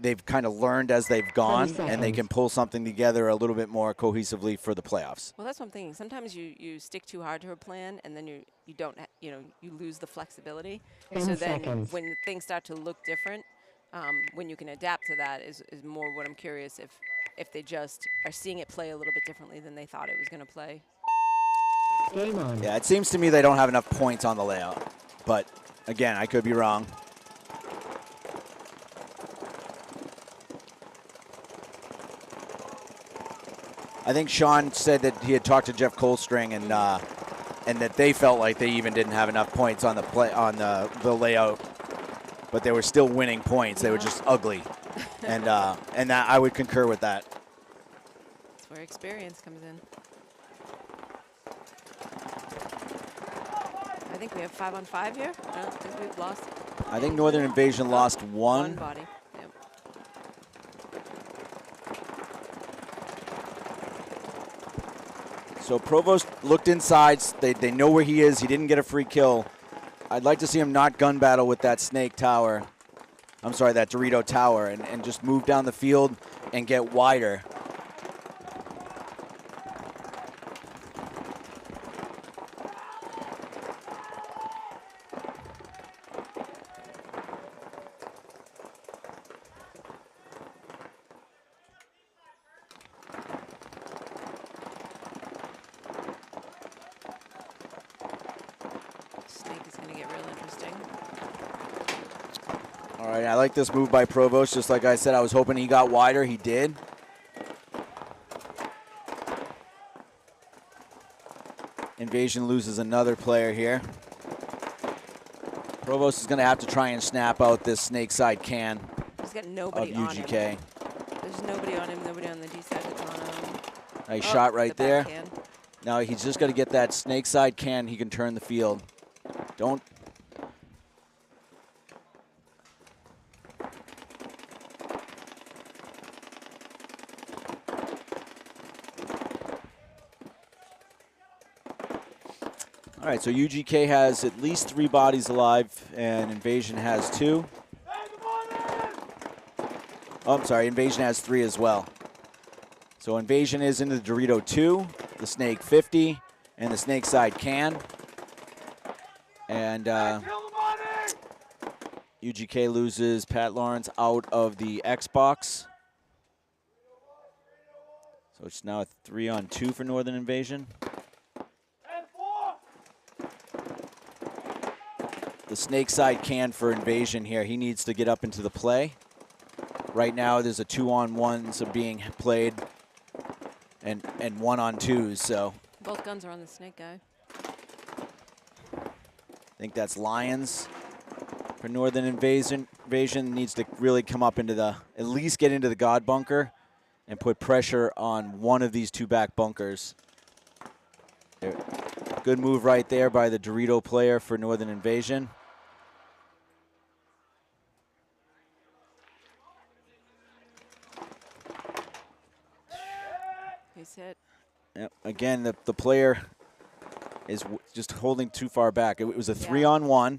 they've kind of learned as they've gone, and they can pull something together a little bit more cohesively for the playoffs. Well, that's what I'm thinking. Sometimes you stick too hard to a plan, and then you don't, you lose the flexibility. So then when things start to look different, when you can adapt to that is more what I'm curious if they just are seeing it play a little bit differently than they thought it was going to play. Game on. Yeah, it seems to me they don't have enough points on the layout. But, again, I could be wrong. I think Sean said that he had talked to Jeff Colstring and that they felt like they even didn't have enough points on the layout, but they were still winning points. They were just ugly, and that I would concur with that. That's where experience comes in. I think we have 5-on-5 here. I don't think we've lost. I think Northern Invasion lost one. One body. So Provost looked inside. They know where he is. He didn't get a free kill. I'd like to see him not gun battle with that Snake Tower. I'm sorry, that Dorito Tower, and just move down the field and get wider. I like this move by Provost. Just like I said, I was hoping he got wider. He did. Invasion loses another player here. Provost is going to have to try and snap out this snake side can. He's got nobody of on him. UGK. There's nobody on him, nobody on the D side that's on him. Nice Oh, shot right the there. backhand. Now he's just got to get that snake side can. He can turn the field. Don't. All right, so UGK has at least 3 bodies alive, and Invasion has 2. Oh, I'm sorry, Invasion has 3 as well. So Invasion is into the Dorito 2, the Snake 50, and the Snake side can. And UGK loses Pat Lawrence out of the Xbox. So it's now a 3-on-2 for Northern Invasion. The Snake side can for Invasion here. He needs to get up into the play. Right now there's a 2-on-1s being played and 1-on-2s, so. Both guns are on the snake guy. I think that's Lions for Northern Invasion. Invasion needs to really come up into the, at least get into the God bunker and put pressure on one of these 2 back bunkers. There. Good move right there by the Dorito player for Northern Invasion. He's hit. Yep. Again, the player is just holding too far back. It was a 3-on-1,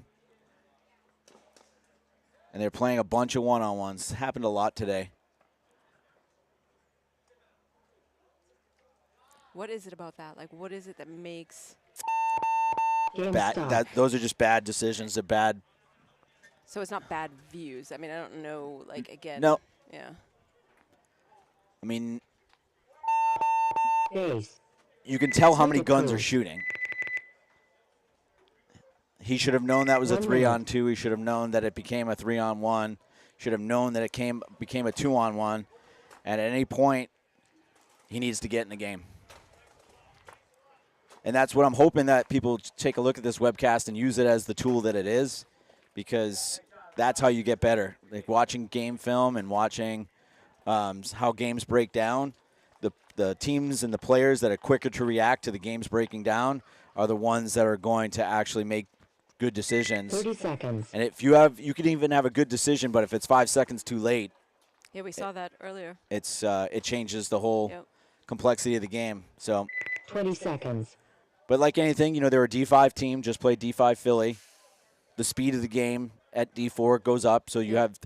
and they're playing a bunch of 1-on-1s. Happened a lot today. What is it about that? Like, what is it that makes bad? Those are just bad decisions. They're bad. So it's not bad views. I mean, I don't know. Like again. No. Yeah. I mean, Base. you can tell how many guns are shooting. He should have known that was a 3-on-2. He should have known that it became a 3-on-1. Should have known that it became a 2-on-1. And at any point, he needs to get in the game. And that's what I'm hoping that people take a look at this webcast and use it as the tool that it is, because that's how you get better. Like watching game film and watching how games break down, the teams and the players that are quicker to react to the games breaking down are the ones that are going to actually make good decisions. 30 seconds. And if you can even have a good decision, but if it's 5 seconds too late, Yeah, we saw that earlier. it changes the whole complexity of the game. So 20 seconds. But like anything, they're a D5 team, just played D5 Philly. The speed of the game at D4 goes up, so you have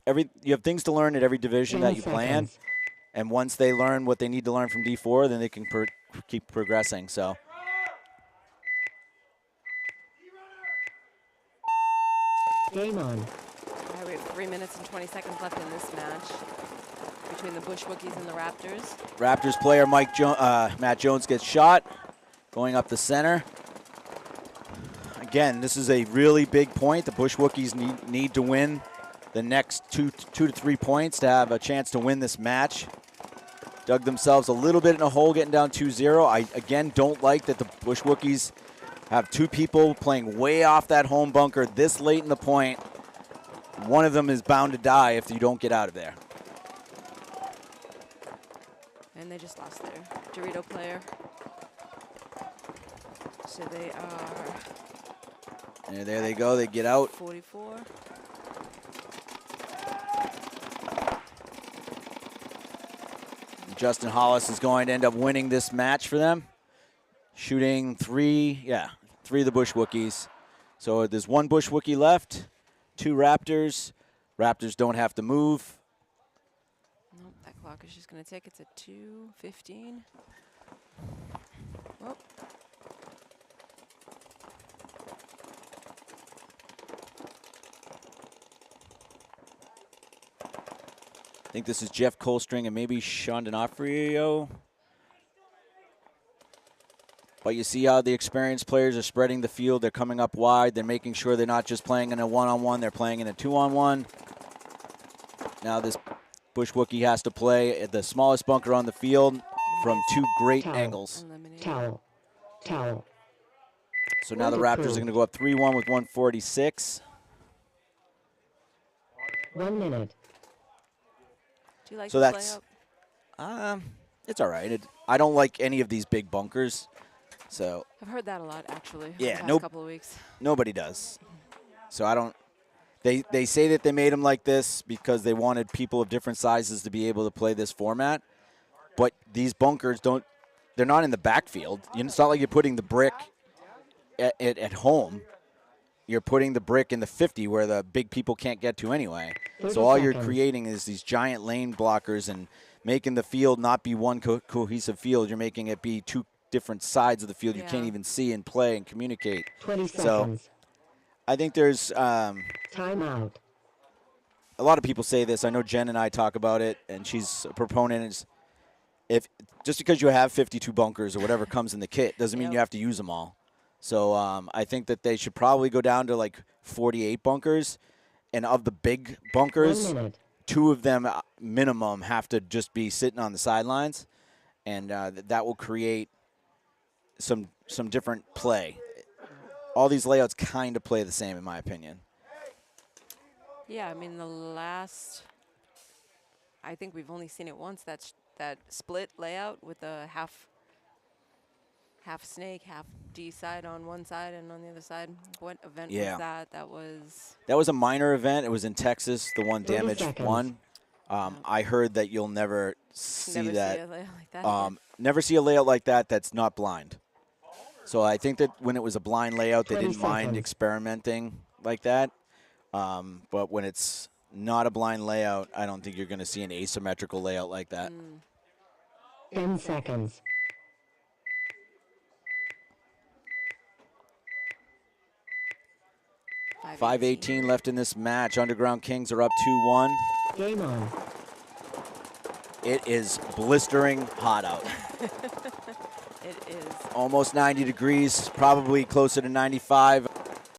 things to learn at every division that you play in. And once they learn what they need to learn from D4, then they can keep progressing. So Game on. All right, we have 3 minutes and 20 seconds left in this match between the Bush Wookies and the Raptors. Raptors player Matt Jones gets shot, going up the center. Again, this is a really big point. The Bush Wookies need to win the next 2 to 3 points to have a chance to win this match. Dug themselves a little bit in a hole getting down 2-0. I, again, don't like that the Bush Wookies have 2 people playing way off that home bunker this late in the point. One of them is bound to die if you don't get out of there. And they just lost their Dorito player. So they are... And there they go. They get out. 44. Justin Hollis is going to end up winning this match for them. Shooting 3 of the Bush Wookies. So there's 1 Bush Wookie left, 2 Raptors. Raptors don't have to move. Nope, that clock is just going to take it to 2:15. Oh. I think this is Jeff Colstring and maybe Sean D'Onofrio. But you see how the experienced players are spreading the field. They're coming up wide. They're making sure they're not just playing in a 1-on-1. They're playing in a 2-on-1. Now this Bush Wookie has to play at the smallest bunker on the field from 2 great angles. Towel. So now the Raptors are going to go up 3-1 with 146. 1 minute. Do you like So this that's layout? it's all right. I don't like any of these big bunkers. So I've heard that a lot, actually, over yeah, the past nope. couple of weeks. Nobody does. So I don't. They say that they made them like this because they wanted people of different sizes to be able to play this format. But these bunkers don't. They're not in the backfield. It's not like you're putting the brick at home. You're putting the brick in the 50 where the big people can't get to anyway. 30 So all you're seconds. creating is these giant lane blockers and making the field not be one cohesive field. You're making it be two different sides of the field you can't even see and play and communicate. 20 So seconds. I think there's Timeout. a lot of people say this. I know Jen and I talk about it, and she's a proponent. Is if just because you have 52 bunkers or whatever comes in the kit doesn't mean you have to use them all. So I think that they should probably go down to like 48 bunkers, and of the big bunkers, 1 minute. 2 of them minimum have to just be sitting on the sidelines, and that will create some different play. All these layouts kind of play the same, in my opinion. Yeah, I mean, I think we've only seen it once, that split layout with a half snake, half D side on one side and on the other side. What event was that? That was a minor event. It was in Texas, the one 30 Damage seconds. won. I heard that you'll never see that. See a layout like that. Never see a layout like that that's not blind. So I think that when it was a blind layout, they 20 didn't mind seconds. experimenting like that. But when it's not a blind layout, I don't think you're going to see an asymmetrical layout like that. 10 seconds. Mm. 5:18 left in this match. Underground Kings are up 2-1. Game on. It is blistering hot out. It is. Almost 90 degrees, probably closer to 95.